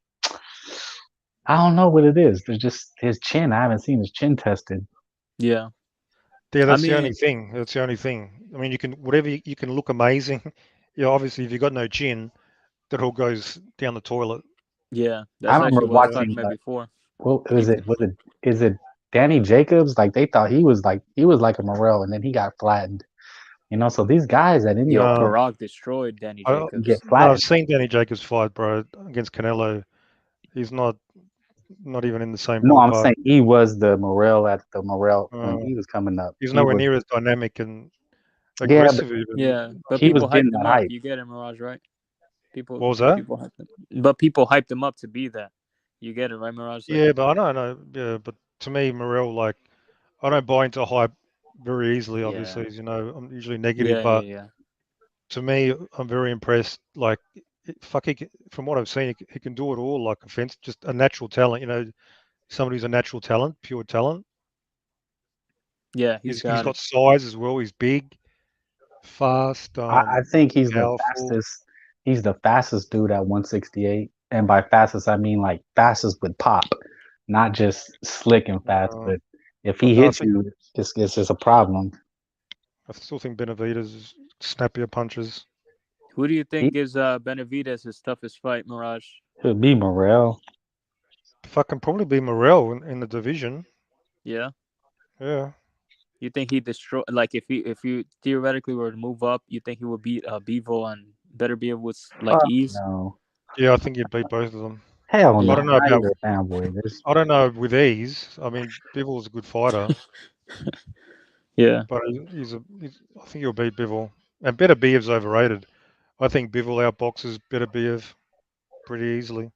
I don't know what it is. There's just his chin. I haven't seen his chin tested. Yeah. yeah, I that's the only mean, thing. That's the only thing. I mean, you can whatever you can look amazing. Yeah, obviously, if you got no chin, that all goes down the toilet. yeah. I That's remember actually what I was watching. talking about before. Well, He, is it Danny Jacobs? Like they thought he was like a Morrell, and then he got flattened. You know, so these guys at any yo, point No, Barack destroyed Danny get Jacobs. no, I've flattened. seen Danny Jacobs fight, bro, against Canelo. He's not even in the same No, I'm ballpark. saying he was the Morrell at the Morrell when Uh, he was coming up. he's He nowhere was, near as dynamic and yeah, but aggressive even. Yeah, I but he think was people getting hyped that him up. hype. You get it, Mirage, right? People, what was that? people hyped him. But people hyped him up to be that. You get it, right, Mirage? Like, Yeah, but I don't know. Yeah, but to me, Morel, like, I don't buy into hype very easily. yeah, Obviously, as you know, I'm usually negative, yeah, yeah, but yeah. to me, I'm very impressed. Like, fuck, from what I've seen, he can do it all. Like, offense, just a natural talent. You know, somebody who's a natural talent, pure talent. Yeah, he's He's got got it. size as well. He's big, fast, I think he's the powerful. fastest. He's the fastest dude at 168, and by fastest I mean like fastest with pop, not just slick and fast. Uh, But if he no, hits you, it's just a problem. I still think Benavidez is snappier punches. Who do you think He gives Benavidez his toughest fight, Mirage? could be Morrell. Fucking probably be Morel in the division. Yeah. Yeah. You think he destroy like if you theoretically were to move up, you think he would beat Bevo and better be able with like Fuck ease? no. Yeah, I think he'd beat both of them. Hell I Yeah. no. don't know Now about you're a fanboy. This I don't know with ease. I mean, Bivol a good fighter, Yeah. but I think he'll beat Bivol. And Better Biev's overrated. I think Bivol outboxes Better Biev pretty easily.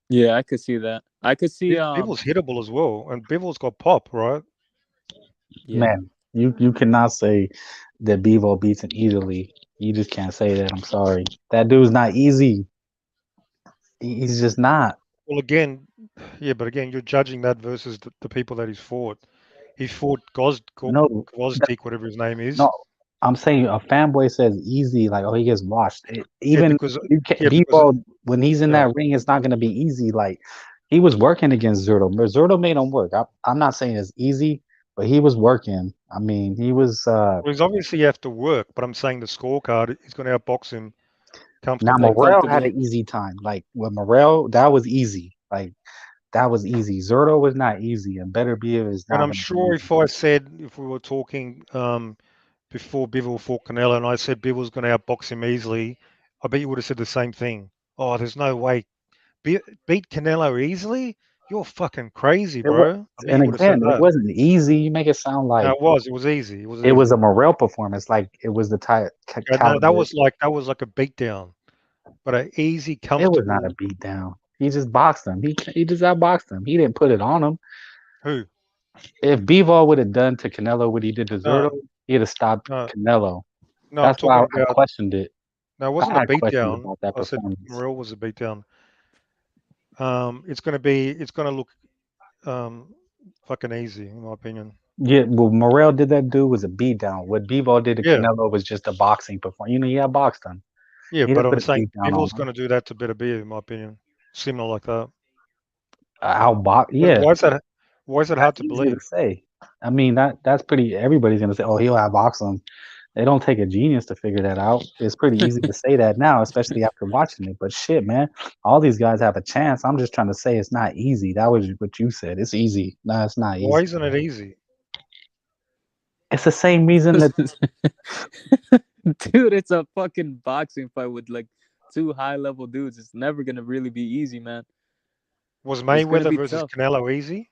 Yeah, I could see that. I could see Bivol's hittable as well, and Bivol's got pop, right? yeah. man, you cannot say that Bevo beats him easily. You just can't say that. I'm sorry. That dude's not easy. He's just not. Well, again, yeah, but again, you're judging that versus the people that he's fought. He fought No, Gvozdyk, whatever his name is. no. I'm saying a fanboy says easy, like oh he gets washed. Yeah, Even because you can yeah, because Bevo when he's in yeah. that ring, it's not going to be easy. Like he was working against Zurdo. But Zurdo made him work. I'm not saying it's easy, but he was working. I mean, he was. Well, he's obviously have to work, but I'm saying the scorecard, he's going to outbox him Now comfortably. Like Morrell had comfortably. an easy time. Like with Morrell, that was easy. Like that was easy. Zurdo was not easy, and Better Beer is And not I'm going to be sure easy. if we were talking before Bivol fought Canelo, and I said Bivol's going to outbox him easily, I bet you would have said the same thing. Oh, there's no way. Beat Canelo easily? You're fucking crazy, It was, bro. I bet and you would have said again, it that. wasn't easy. You make it sound No, like it was. It was easy. It was it was easy. a Morrell performance. Like it was the Yeah, no, caliber. that was like a beatdown, but an easy, It was not a comfortable. beatdown. He just boxed him. He just outboxed him. He didn't put it on him. Who? If Bivol would have done to Canelo what he did to Zurdo, No, he'd have stopped no, Canelo. no. I'm That's why talking I about questioned it. No, it I wasn't a had questions beatdown. about that I said performance. Morel was a beatdown. It's going to look fucking easy, in my opinion. Yeah, what Morel did that do was a beatdown. What Bivol did to Yeah. Canelo was just a boxing performance. You know, yeah, boxed him. Yeah, He but didn't I'm put a saying beatdown on Bivol's him. going to do that to Beterbiev, in my opinion. Similar like that. Outbox, yeah. Why is that? Why is it hard to Easy believe? to say. I mean, that's pretty. Everybody's gonna say, "Oh, he'll outbox him." They don't take a genius to figure that out. It's pretty easy to say that now, especially after watching it. But shit, man, all these guys have a chance. I'm just trying to say it's not easy. That was what you said. It's easy. No, it's not Why easy. isn't it easy? It's the same reason that Dude, it's a fucking boxing fight with like two high-level dudes. It's never gonna really be easy, man. Was It's gonna Mayweather be versus tough. Canelo easy?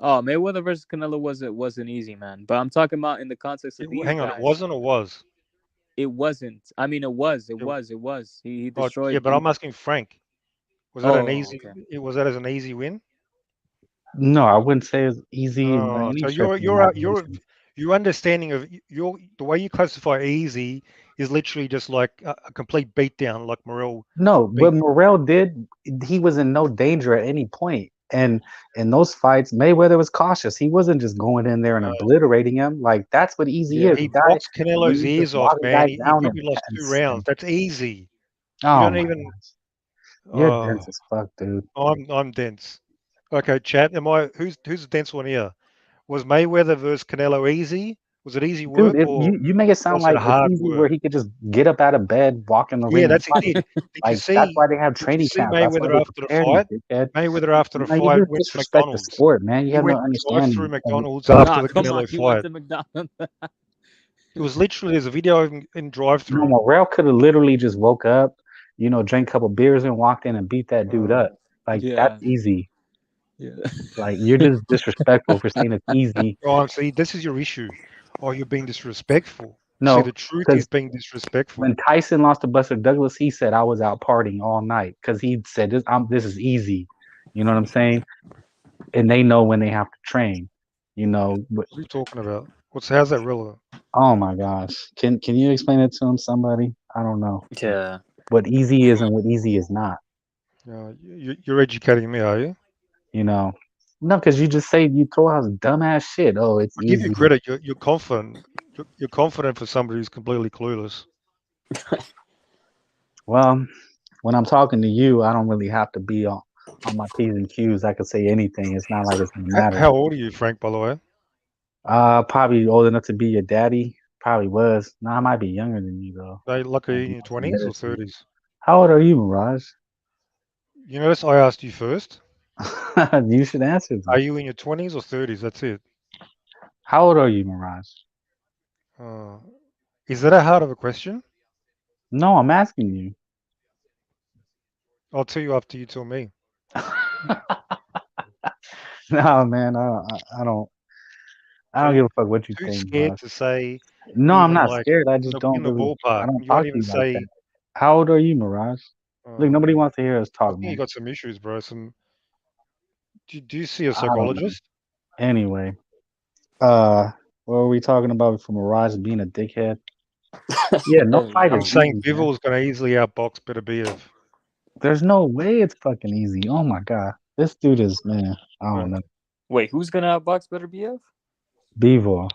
Oh, Mayweather versus Canelo wasn't easy, man. But I'm talking about in the context of these Hang on, it guys. wasn't or was? It wasn't. I mean, it was. It was. He Oh, destroyed. yeah, but I'm asking Frank. Was that an easy? Okay. Was that as an easy win? no, I wouldn't say it's easy by any So stretch of the imagination. your understanding of the way you classify easy is literally just like a complete beatdown, like Morel No, beat. what Morel did, he was in no danger at any point. And in those fights, Mayweather was cautious. He wasn't just going in there and obliterating him. Like that's what easy is. He The guy, boxed Canelo's you just ears off, walk a man. guy He down probably lost 2 rounds. That's easy. You oh don't my even. gosh, you're dense as fuck, dude. I'm dense. Okay, chat. Who's the dense one here? Was Mayweather versus Canelo easy? Was it easy Dude, work or you make it sound was it like it's hard easy where work? he could just get up out of bed, walk in the Yeah, ring and that's it. fight. Did you Like that's see? why they have Did you training see camps. That's why Mayweather they after the prepare you, fight? dickhead. Mayweather after the No, you fight just went to disrespect the McDonald's. sport, man. You He have no went drive-through understanding. McDonald's after Nah, the come on. Canelo He went fight. to McDonald's. It was literally there's a video in No, drive-through. Morel could have literally just woke up, drank a couple beers and walked in and beat that dude up. Like that's easy. Yeah. Like you're just disrespectful for saying it's easy. Oh, see, this is your issue. Oh, you're being disrespectful. See, No, the truth is because being disrespectful. when Tyson lost to Buster Douglas, he said I was out partying all night because he said this is easy. You know what I'm saying? And they know when they have to train. But, What are you talking about? How's that relevant? oh my gosh, can you explain it to him? Somebody? I don't know Yeah. what easy is and what easy is not. You're educating me, are you? No, because you just say you throw out dumbass shit. Oh, it's I give you easy. credit. You're confident. You're confident for somebody who's completely clueless. Well, when I'm talking to you, I don't really have to be on my P's and Q's. I could say anything. It's not like it's gonna matter. How old are you, Frank, by the way? Probably old enough to be your daddy. Probably was. No, I might be younger than you though. Are you lucky in your That's 20s or embarrassing. 30s? How old are you, Mirage? You notice I asked you first. You should answer them. Are you in your 20s or 30s? That's it. How old are you, Mirage? Is that a hard of a question? No, I'm asking you. I'll tell you after you tell me. No, man, I don't give a fuck what you Too think, scared Mirage. to say. No, I'm Even not like scared. I just in don't the really. I ballpark. don't You talk won't to even you like say. that. How old are you, Mirage? Look, nobody wants to hear us I talk, think man. you got some issues, bro. Do you see a I don't know. psychologist? Anyway, what were we talking about for Mirage being a dickhead? Yeah, no fight I'm is saying easy, man. Bivol's going to easily outbox Beterbiev. There's no way it's fucking easy. Oh my god, this dude is man. I don't know. Wait, who's gonna outbox Beterbiev? Bivol.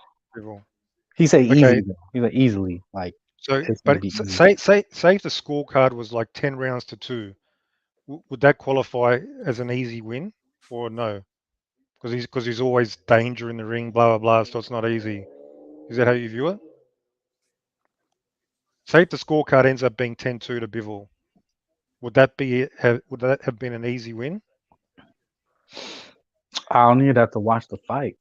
He said easy though. He said easily. Like So, it's gonna but be easy. say if the scorecard was like 10 rounds to 2, would that qualify as an easy win or no? Because he's always danger in the ring, blah blah blah. So it's not easy. Is that how you view it? Say if the scorecard ends up being 10-2 to Bivol, would that have been an easy win? I don't even have to watch the fight.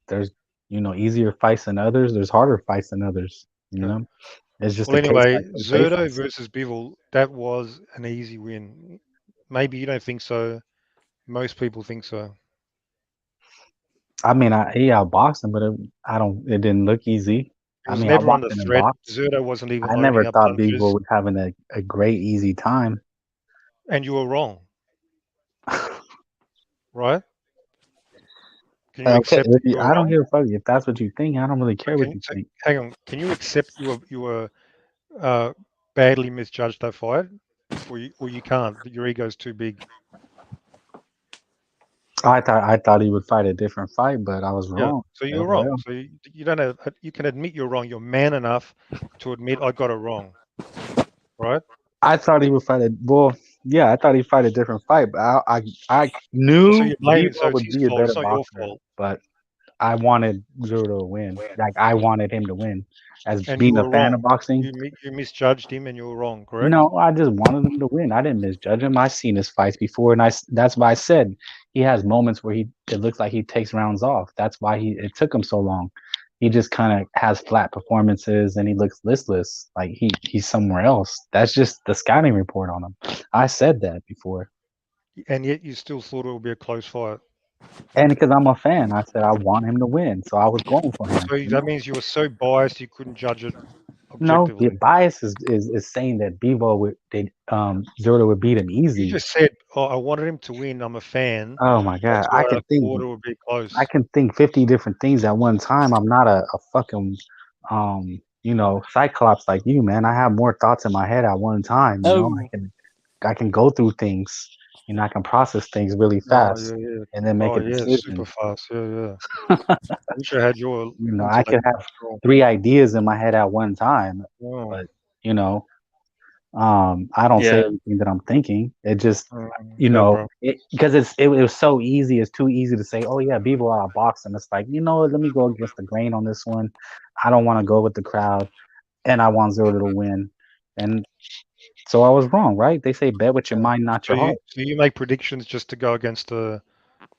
There's easier fights than others. There's harder fights than others. It's just Well, a case by anyway, case Zerto basis. versus Bivol, that was an easy win. Maybe you don't think so. Most people think so. I mean, he outboxed him, but it didn't look easy. He I was mean, I never watched under him in threat. box. Zerto wasn't even I loading never up thought punches. Bivol was having a great easy time. And you were wrong. Right? Can you Okay, accept that you were I don't wrong? give a fuck if that's what you think. I don't really care what you think. Hang on. Can you accept you were badly misjudged that fight, or you can't? Your ego's too big. I thought he would fight a different fight, but I was Yeah. wrong. So you're wrong. So you don't have. You can admit you're wrong. You're man enough to admit I got it wrong, right? I thought he would fight a yeah, I thought he'd fight a different fight, but I So knew you're blaming. So Bebo it's would his be a fault. better It's not your boxer, fault. but I wanted Zero to win. Like I wanted him to win. As And being you a were fan wrong. of boxing, You misjudged him, and you were wrong. Correct? no, I just wanted him to win. I didn't misjudge him. I've seen his fights before, and that's why I said he has moments where it looks like he takes rounds off. That's why it took him so long. He just kind of has flat performances, and he looks listless, like he's somewhere else. That's just the scouting report on him. I said that before, And yet you still thought it would be a close fight. and because I'm a fan, I said I want him to win, so I was going for him. So that means you were so biased you couldn't judge it No, the objectively. bias is saying that Bebo Zero would beat him easy. You just said, "Oh, I wanted him to win. I'm a fan. Oh my God, That's why I thought it would be close." I can think 50 different things at one time. I'm not a fucking cyclops like you, man. I have more thoughts in my head at one time. I can go through things. I can process things really fast and then make a decision. Super fast. Yeah. I wish I had your. I could have 3 ideas in my head at one time, but I don't say everything that I'm thinking. It just, because it was so easy. It's too easy to say, oh yeah, Bebo out of boxing. It's like, let me go against the grain on this one. I don't want to go with the crowd, and I want Zero to win. And so I was wrong, right? They say bet with your mind, not your heart. So you make predictions just to go against the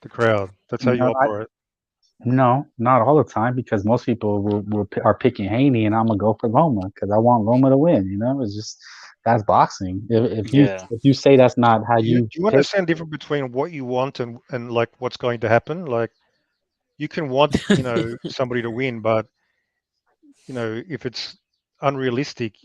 crowd. That's how you operate. No, not all the time, because most people are picking Haney, and I'm gonna go for Loma because I want Loma to win. It's just that's boxing. If you say that's not how Do you pick, understand the difference between what you want and like what's going to happen? Like you can want somebody to win, but if it's unrealistic,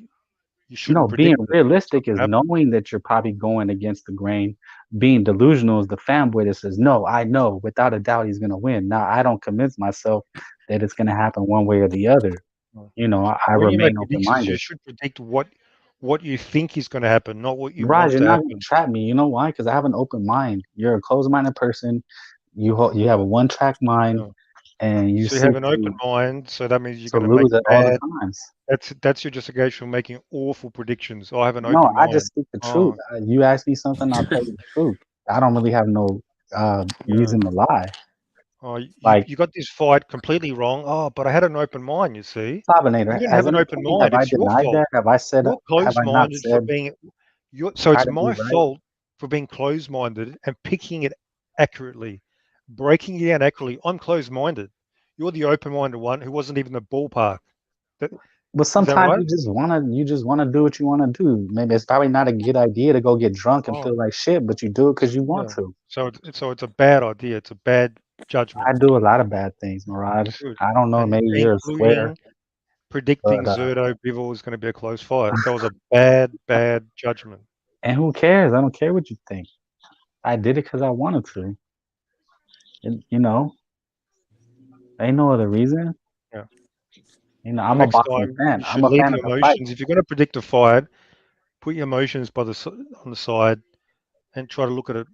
you shouldn't predict. Being realistic is knowing that you're probably going against the grain. Being delusional is the fanboy that says, no, I know without a doubt he's going to win. Now, I don't convince myself that it's going to happen one way or the other. I when you remain make predictions, you should predict what you think is going to happen, not what you want you're to not happen. going to trap me. You know why? Because I have an open mind. You're a closed-minded person. You have a one-track mind, and you have an open mind. So that means you're going to lose make at all the times. That's your justification for making awful predictions. I have an open mind. No, I just speak the truth. You ask me something, I'll tell you the truth. I don't really have no reason to lie. You got this fight completely wrong. But I had an open mind. You see, Clabinator, you didn't have an open mind. It's your fault. That? Have I said? You're closed-minded for being. So it's my fault for being closed-minded and picking it accurately, breaking it down accurately. I'm closed-minded. You're the open-minded one who wasn't even in the ballpark. But sometimes you just wanna do what you want to do. Maybe it's probably not a good idea to go get drunk and feel like shit, but you do it because you want to. So it's a bad idea. It's a bad judgment. I do a lot of bad things, Mirage. I don't know. Maybe you're a square. Predicting Zerto Bivol was going to be a close fight. That was a bad judgment. And who cares? I don't care what you think. I did it because I wanted to. And, ain't no other reason. Yeah. I'm a boxing fan. I'm a fan of the fight. If you're going to predict a fight, put your emotions on the side and try to look at it.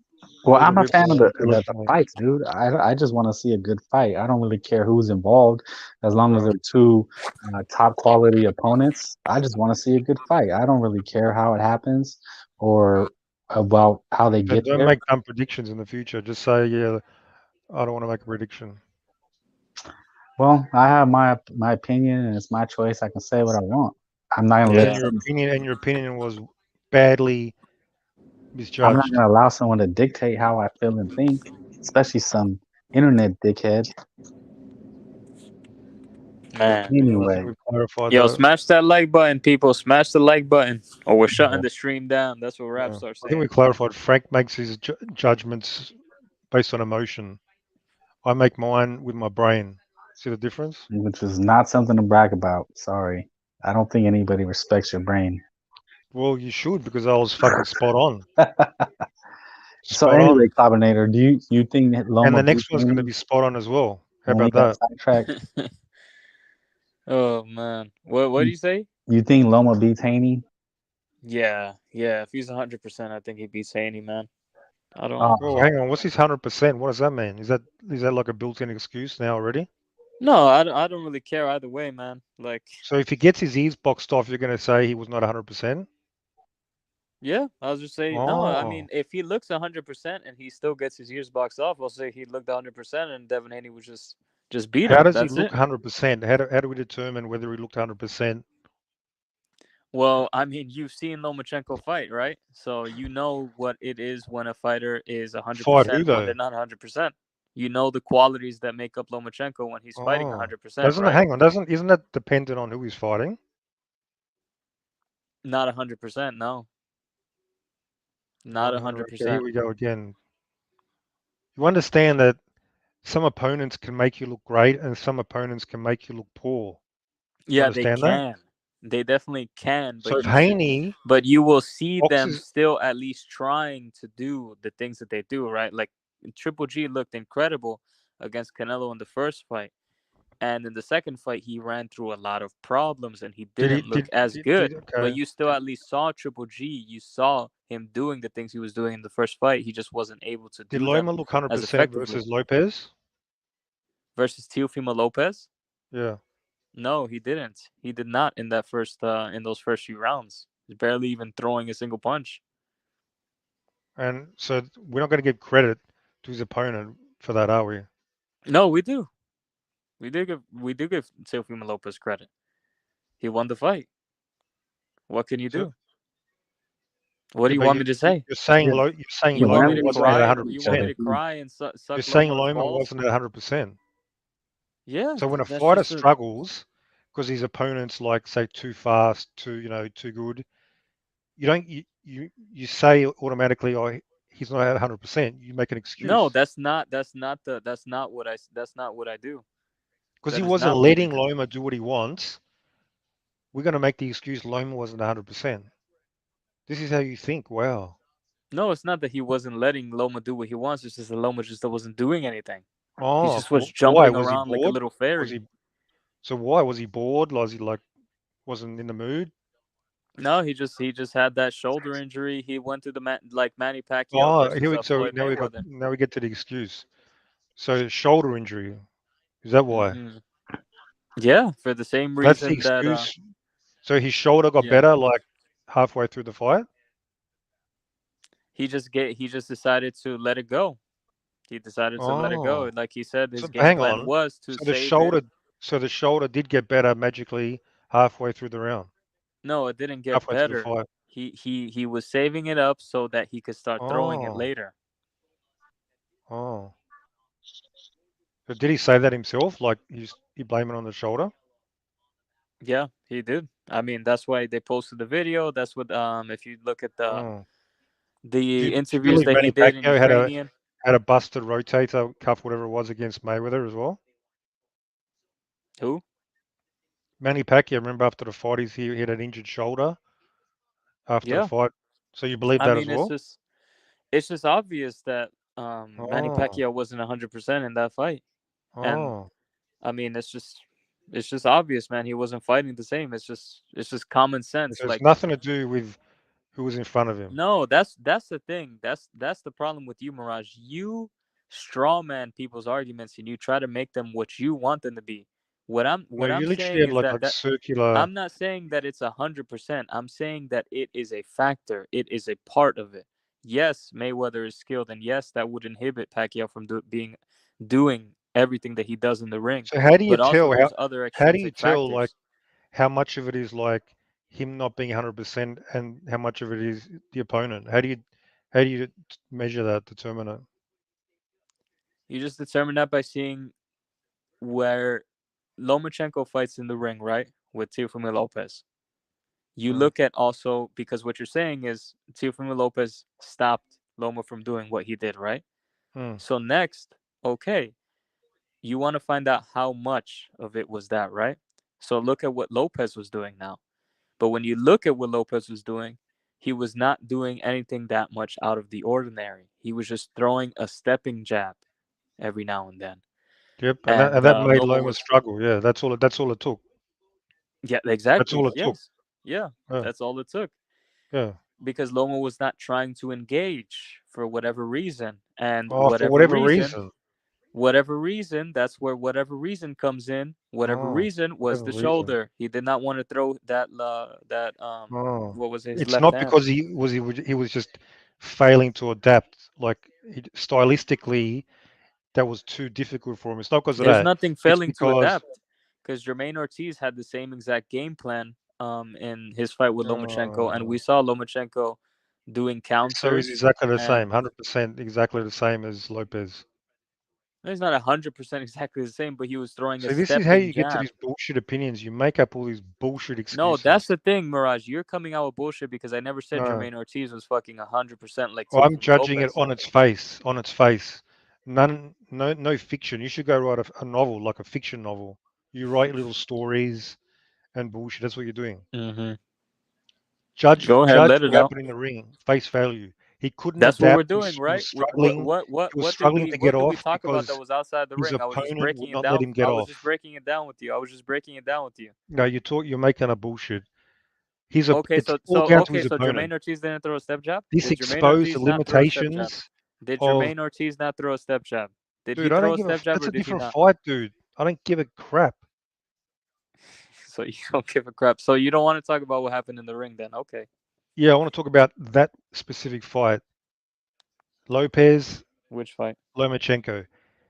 Well, I'm a fan of the fights, dude. I just want to see a good fight. I don't really care who's involved, as long as they're two top quality opponents. I just want to see a good fight. I don't really care how it happens or about how they get there. Don't make dumb predictions in the future. Just say, yeah, I don't want to make a prediction. Well, I have my opinion, and it's my choice. I can say what I want. I'm not gonna let your opinion was badly misjudged. I'm not gonna allow someone to dictate how I feel and think, especially some internet dickhead. Man. Anyway, smash that like button, people. Smash the like button, or we're shutting the stream down. That's what Raps are saying. I think we clarified. Frank makes his judgments based on emotion. I make mine with my brain. See the difference? Which is not something to brag about. Sorry. I don't think anybody respects your brain. Well, you should, because I was fucking spot on. So anyway, Clabinator, do you think that Loma and the next one's going to be spot on as well? How about that? Oh man, what do you say? You think Loma beats Haney? Yeah, yeah. If he's 100%, I think he beats Haney, man. I don't. Uh, Well, hang on. What's his 100%? What does that mean? Is that like a built-in excuse now already? No, I don't really care either way, man. Like, So if he gets his ears boxed off, you're going to say he was not 100%? yeah, I'll just say no. I mean, Oh, if he looks 100% and he still gets his ears boxed off, I'll say he looked 100% and Devin Haney was just beat how him. does he That's look it. 100%? How do we determine whether he looked 100%? Well, I mean, you've seen Lomachenko fight, right? So you know what it is when a fighter is Fight who 100% when though? they're not 100%. You know the qualities that make up Lomachenko when he's fighting Oh, 100%, right? hang on, isn't that dependent on who he's fighting? Not 100%, no. Not Okay, here 100%. we go again. You understand that some opponents can make you look great and some opponents can make you look poor. You Yeah, they understand that? can. They definitely can, So if Haney but you will see them boxes, still at least trying to do the things that they do, right? Like Triple G looked incredible against Canelo in the first fight. And in the second fight, he ran through a lot of problems and he did he didn't look as good. But okay? you still at least saw Triple G. You saw him doing the things he was doing in the first fight. He just wasn't able to Did do them Loma look as 100% effectively. versus Lopez? Versus Teofimo Lopez? Yeah. No, he didn't. He did not in that in those first few rounds. He's barely even throwing a single punch. And so we're not going to give credit to his opponent for that, are we? No, we do. We do give Teofimo Lopez credit. He won the fight. What can you So, do? What do yeah, you but want me to say? you're saying yeah, you're saying You want me Loma to wasn't at cry? 100%. You want me to yeah. cry and suck You're saying Loma's Loma balls? wasn't at 100%. Yeah, So when a that's fighter just struggles because his opponent's like say too fast, too good, you don't you say automatically, oh, he's not at 100%. You make an no. excuse That's not what I do. because he That is wasn't not what we letting do. Loma do what he wants. We're going to make the excuse Loma wasn't 100%. This is how you think. Wow. No, it's not that he wasn't letting Loma do what he wants. It's just that Loma just wasn't doing anything. He Oh, just was why jumping was he around like a bored? little Was fairy. he so why was he bored? Was he like wasn't in the mood? No, he just had that shoulder injury. He went to the like Manny Pacquiao Oh, versus so Floyd Mayweather. now we get to the excuse. So shoulder injury. Is that why? Hmm. Yeah, for the same That's the reason that excuse. So his shoulder got yeah, better like halfway through the fight. he just decided to let it go. He decided to let it go. Oh, Like he said, his so game hang plan on. was to So the save it. shoulder, the shoulder did get better magically halfway through the round, No, it didn't get halfway through the better. fight. He was saving it up so that he could start throwing it Oh, later. oh. So did he say that himself? Like he blame it on the shoulder? Yeah, he did. I mean, that's why they posted the video. That's what if you look at Oh. Do the you interviews believe that he Manny did in Pacquiao Ukrainian. had a busted rotator cuff, whatever it was, against Mayweather as well? Who? Manny Pacquiao, remember after the fight, he had an injured shoulder after the Yeah. fight. So you believe I that as mean, well? it's just obvious that Manny Oh, Pacquiao wasn't 100% in that fight. And oh. I mean, it's just obvious, man. He wasn't fighting the same. It's just common sense. So it's Like, nothing to do with who was in front of him. no, that's the thing. That's the problem with you, Mirage. You strawman people's arguments and you try to make them what you want them to be. No, What I'm you literally saying had is like circular. I'm not saying that it's 100%. I'm saying that it is a factor. It is a part of it. Yes, Mayweather is skilled, and yes, that would inhibit Pacquiao from doing everything that he does in the ring. So how do you But also, tell there's other extrinsic like factors. how much of it is like him not being 100% and how much of it is the opponent? How do you measure that, determine it? You just determine that by seeing where Lomachenko fights in the ring, right, with Teofimo Lopez. You Mm, look at also because what you're saying is Teofimo Lopez stopped Loma from doing what he did, right? mm. So next, okay, you want to find out how much of it was that, right? So look at what Lopez was doing now. But when you look at what Lopez was doing, he was not doing anything that much out of the ordinary. He was just throwing a stepping jab every now and then. Yep, And and that made Loma Loma was, struggle. Yeah, that's all it took. yeah, That's exactly. all it took. Yes. Yeah, Yeah. that's all it took. Yeah. because Loma was not trying to engage for whatever reason, and Oh, for whatever reason. whatever reason, that's where whatever reason comes in. Whatever Oh, reason was whatever the reason. shoulder. He did not want to throw that Oh, what was his it's left not hand. because he was just failing to adapt. Like stylistically, that was too difficult for him. It's not because of There's that. nothing It's failing to because adapt, because Jermaine Ortiz had the same exact game plan in his fight with Lomachenko, and we saw Lomachenko doing counters. so he's exactly the same, and 100% exactly the same as Lopez. He's not 100% exactly the same, but he was throwing So a this is how stepping you get to jab. these bullshit opinions. You make up all these bullshit No, excuses. that's the thing, Mirage. You're coming out with bullshit because I never said No. Jermaine Ortiz was fucking 100% like I'm Teofimo judging it Lopez. on its face. On its face. No fiction. You should go write a novel, like a fiction novel. You write little stories and bullshit. That's what you're doing. Mm-hmm. Judge Go ahead, let what it out. happened in the ring, face value. He couldn't That's what adapt. we're doing, He right? was struggling. He was struggling to What get did we off talk about that because was outside the his ring? I was just opponent breaking would it not let down. him get I was just off. breaking it down with you. I was just breaking it down with you. No, you're making a bullshit. It's Okay, all down to his so opponent. Jermaine Ortiz didn't throw a step jab? This Did Jermaine exposed the Ortiz not throw a step jab? limitations Did of. Jermaine Ortiz not throw a step jab? Did he Dude, I throw don't a give a. step jab That's or a did he different not? fight, dude. I don't give a crap. So you don't give a crap. So you don't want to talk about what happened in the ring then? Okay. Yeah, I want to talk about that specific fight. Lopez, Which fight? Lomachenko.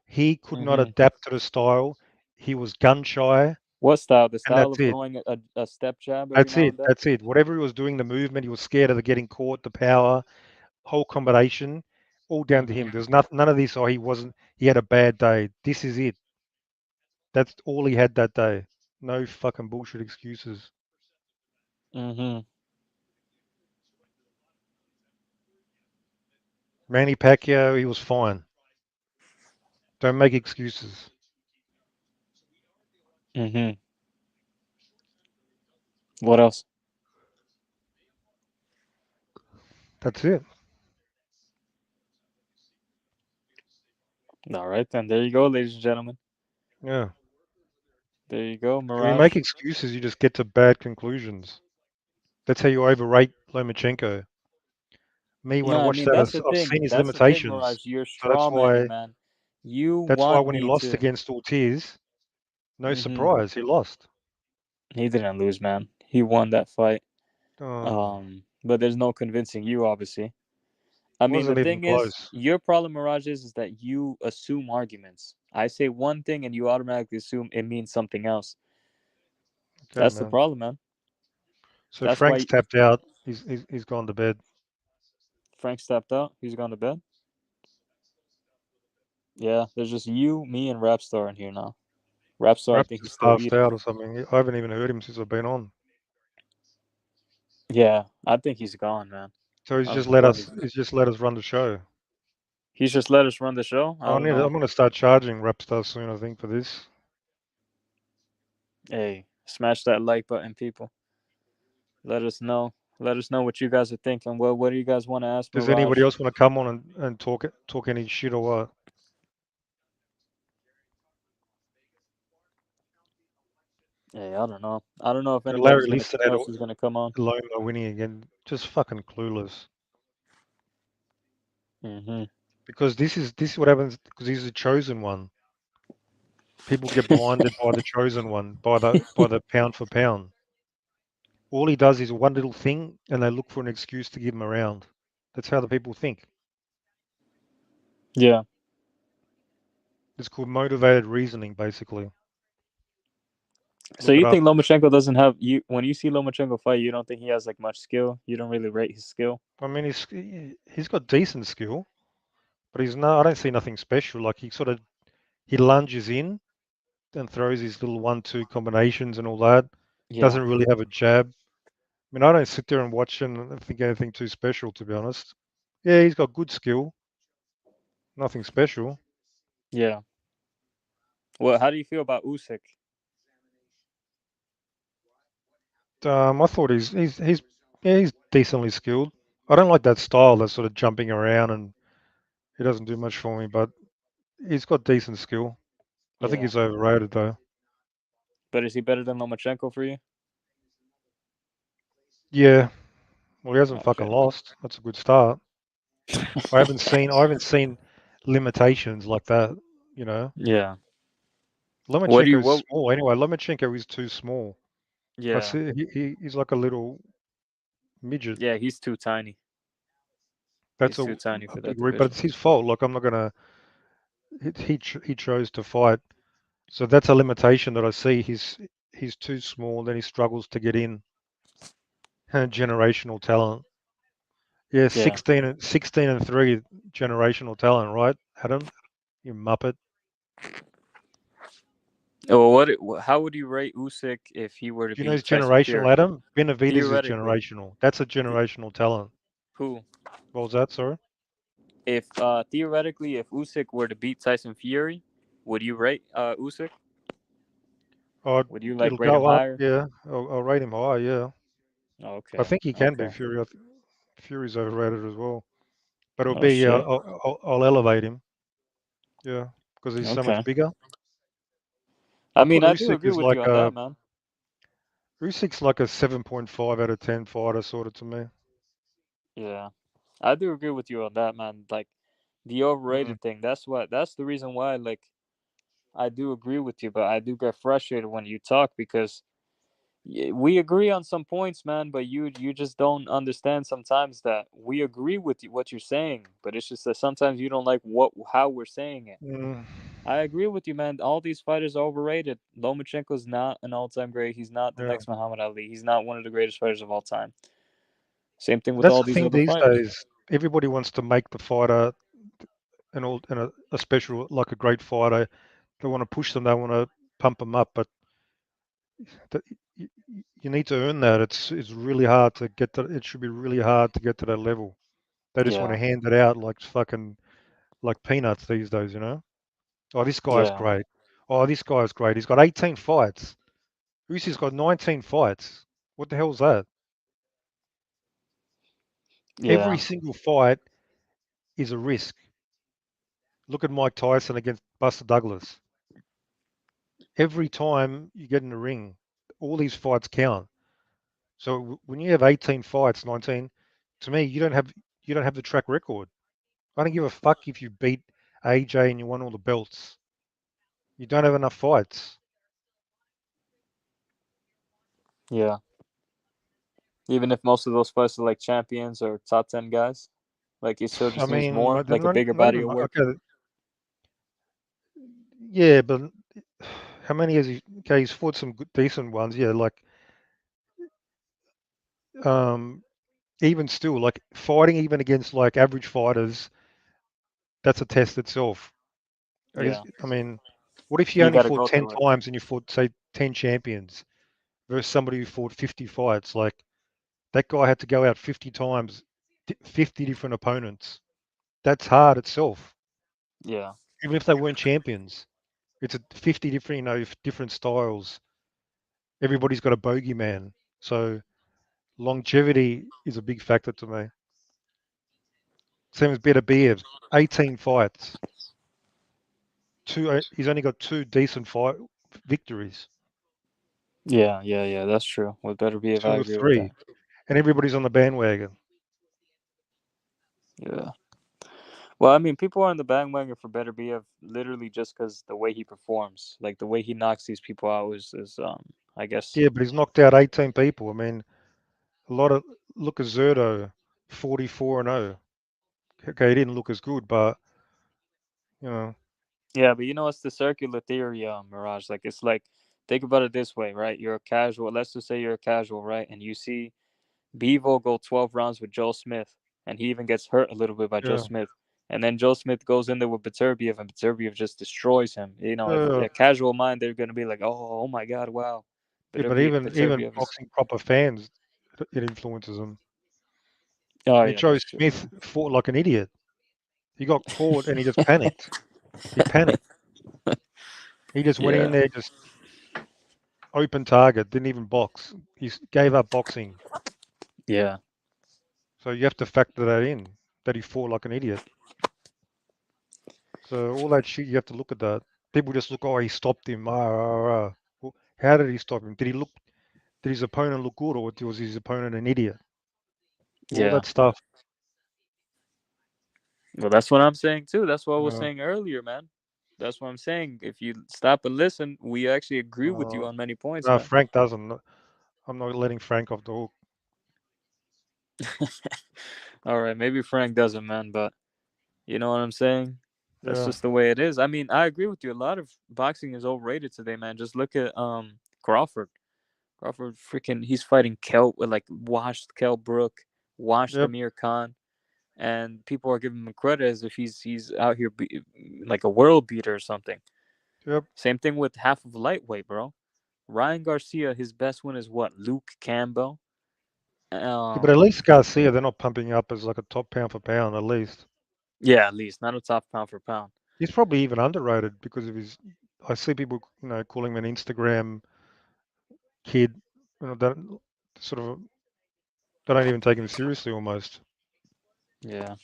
He could not Mm-hmm. adapt to the style. He was gun shy, What style? The and style that's of it. throwing a step jab every That's now it. and then? That's it. Whatever he was doing, the movement, he was scared of the getting caught, the power, whole combination, all down to Mm-hmm. him. There's none of this. Oh, he wasn't. He had a bad day. This is it. That's all he had that day. No fucking bullshit excuses. Mm-hmm. Manny Pacquiao, he was fine. Don't make excuses. Mm-hmm. What else? That's it. All right, then. There you go, ladies and gentlemen. Yeah. There you go, When you Mirage. make excuses, you just get to bad conclusions. That's how you overrate Lomachenko. Me, when I No, I watched mean that, that's the I've thing. seen his That's the thing, limitations. Mirage. You're So that's straw manning, why. man. You That's why want when he me lost to. against Ortiz, no Mm-hmm. surprise, he lost. He didn't lose, man. He won that fight. Oh, But there's no convincing you, obviously. I mean, the wasn't even thing is, close. your problem, Mirage, is that you assume arguments. I say one thing and you automatically assume it means something else. Okay, That's the man. problem, man. So That's Frank's why tapped out. He's gone to bed. Frank stepped out. He's gone to bed. Yeah, there's just you, me, and Rapstar in here now. Rapstar, I Raps think he's just still passed eating. out or something. I haven't even heard him since I've been on. Yeah, I think he's gone, man. So I don't know what he's just let us run the show. He's just let us run the show. I don't know. I'm gonna start charging Rapstar soon, I think, for this. Hey, smash that like button, people. Let us know. Let us know what you guys are thinking. What do you guys want to ask Does Mirage? anybody else want to come on and talk any shit or what? Hey, I don't know. I don't know if So anybody's Larry gonna Liston had else is gonna come on. Loma winning again. Just fucking clueless. Mm-hmm. Because this is what happens because he's the chosen one. People get blinded by the chosen one, by the pound for pound. All he does is one little thing, and they look for an excuse to give him around. That's how the people think. Yeah. It's called motivated reasoning, basically. So Look it you up. think Lomachenko doesn't have you when you see Lomachenko fight, you don't think he has like much skill? You don't really rate his skill? I mean, he's got decent skill, but I don't see nothing special. Like he lunges in and throws his little 1-2 combinations and all that. Yeah. Doesn't really have a jab. I mean, I don't sit there and watch and think anything too special, to be honest. Yeah, he's got good skill. Nothing special. Yeah. Well, how do you feel about Usyk? I thought he's decently skilled. I don't like that style, that sort of jumping around, and he doesn't do much for me. But he's got decent skill. I think Yeah. he's overrated though. But is he better than Lomachenko for you? Yeah, Well, he hasn't fucking Okay. lost. That's a good start. I haven't seen limitations like that. You know, Yeah. What do Lomachenko you is what? small anyway. Lomachenko is too small. I Yeah. see he's like a little midget. Yeah. He's too tiny. That's He's a too tiny I for that agree, but division. it's his fault. Look, I'm not gonna. He chose to fight, so that's a limitation that I see. He's too small, then he struggles to get in. Generational talent. Yeah, Yeah. 16 and 3 generational talent, right, Adam? You muppet. Well, how would you rate Usyk if he were to Do you know he's beat Tyson generational, Fury? Adam? Benavidez is Theoretically, generational. That's a the, generational talent. who? What was that, sorry? If theoretically, if Usyk were to beat Tyson Fury, would you rate Usyk? Oh, Would you like it'll rate him go up. higher? Yeah, I'll rate him high. Yeah, Oh, I okay. think he can beat Okay. Fury. Fury's overrated as well, but it'll Oh be. shit. I'll elevate him. Yeah, because he's so much Okay. bigger. I I put mean, I do Usyk agree as with you like on a that, man. Usyk's like a 7.5 out of 10 fighter, sort of to me. Yeah, I do agree with you on that, man. Like the Mm. overrated thing. That's the reason why. Like I do agree with you, but I do get frustrated when you talk because we agree on some points, man. But you just don't understand sometimes that we agree with you, what you're saying, but it's just that sometimes you don't like how we're saying it. Mm. I agree with you, man. All these fighters are overrated. Lomachenko's not an all-time great. He's not the Yeah, next Muhammad Ali. He's not one of the greatest fighters of all time. Same thing but with that's all the these thing other these fighters. days. Everybody wants to make the fighter a special, like a great fighter. They want to push them. They want to pump them up, but th- you, you need to earn that. It's really hard to get to. It should be really hard to get to that level. They just want to Yeah, hand it out like fucking like peanuts these days, you know. Oh, this guy's yeah, great. Oh, this guy's great. He's got 18 fights. Usys's got 19 fights. What the hell's that? Every yeah, single fight is a risk. Look at Mike Tyson against Buster Douglas. Every time you get in the ring, all these fights count. So when you have 18 fights, 19, to me, you don't have the track record. I don't give a fuck if you beat AJ and you won all the belts. You don't have enough fights. yeah. Even if most of those fights are like champions or top 10 guys, like it still I just needs mean, more, they're like a bigger not body even of work. okay. Yeah, but how many has he? Okay, he's fought some good, decent ones. Yeah, like um, even still, like fighting even against like average fighters, that's a test itself. Yeah, I mean, what if you you only got to fought go 10 through it. times and you fought say 10 champions versus somebody who fought 50 fights? Like that guy had to go out 50 times, 50 different opponents. That's hard itself, Yeah, even if they weren't champions. It's a 50 different, different styles. Everybody's got a bogeyman. So longevity is a big factor to me. Same as Beterbiev, 18 fights. He's only got two decent fight victories, yeah, yeah, yeah. That's true. With better be if I two or agree with that. three, and everybody's on the bandwagon. Yeah. Well, I mean, people are on the bandwagon for Better BF literally just because the way he performs, like the way he knocks these people out is I guess. Yeah, but he's knocked out 18 people. I mean, a lot of look at Zerto, 44 and 0. Okay, he didn't look as good, but you know, Yeah, but you know, it's the circular theory, Mirage. Like it's like think about it this way, right? You're a casual. Let's just say you're a casual, right? And you see Bevo go 12 rounds with Joe Smith, and he even gets hurt a little bit by Joe yeah, Smith. And then Joe Smith goes in there with Beterbiev, and Beterbiev just destroys him. You know, if yeah, a casual mind, they're gonna be like, "Oh my God, wow." yeah. But even Beterbiev is. boxing proper fans, it influences them. Oh I mean, yeah, Joe that's true. Smith fought like an idiot. He got caught and he just panicked. He panicked. He just went in Yeah, there, just open target, didn't even box. Gave up boxing. yeah, So you have to factor that in, that he fought like an idiot. So all that shit, you have to look at that. People just look, oh, he stopped him. Well, how did he stop him? Did his opponent look good, or was his opponent an idiot? All that stuff. Well, that's what I'm saying too. That's what I was saying earlier, man. That's what I'm saying. If you stop and listen, we actually agree with you on many points. No, Man. Frank doesn't. I'm not letting Frank off the hook. All right, maybe Frank doesn't, man, but you know what I'm saying? That's Yeah. just the way it is. I mean, I agree with you. A lot of boxing is overrated today, man. Just look at Crawford. Crawford freaking he's fighting like washed Kell Brook, washed Yep. Amir Khan, and people are giving him credit as if he's out here like a world beater or something. Yep. Same thing with half of lightweight, bro. Ryan Garcia, his best win is what? Luke Campbell. Yeah, but at least Garcia, they're not pumping up as like a top pound for pound, at least. Yeah, at least not a top pound for pound. He's probably even underrated because of his. I see people, calling him an Instagram kid. That sort of. They don't even take him seriously almost. Yeah.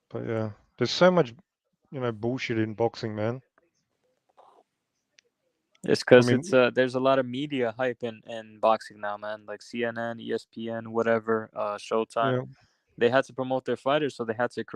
But yeah, there's so much, bullshit in boxing, man. It's because there's a lot of media hype in boxing now, man. Like CNN, ESPN, whatever, Showtime. Yeah. They had to promote their fighters, so they had to create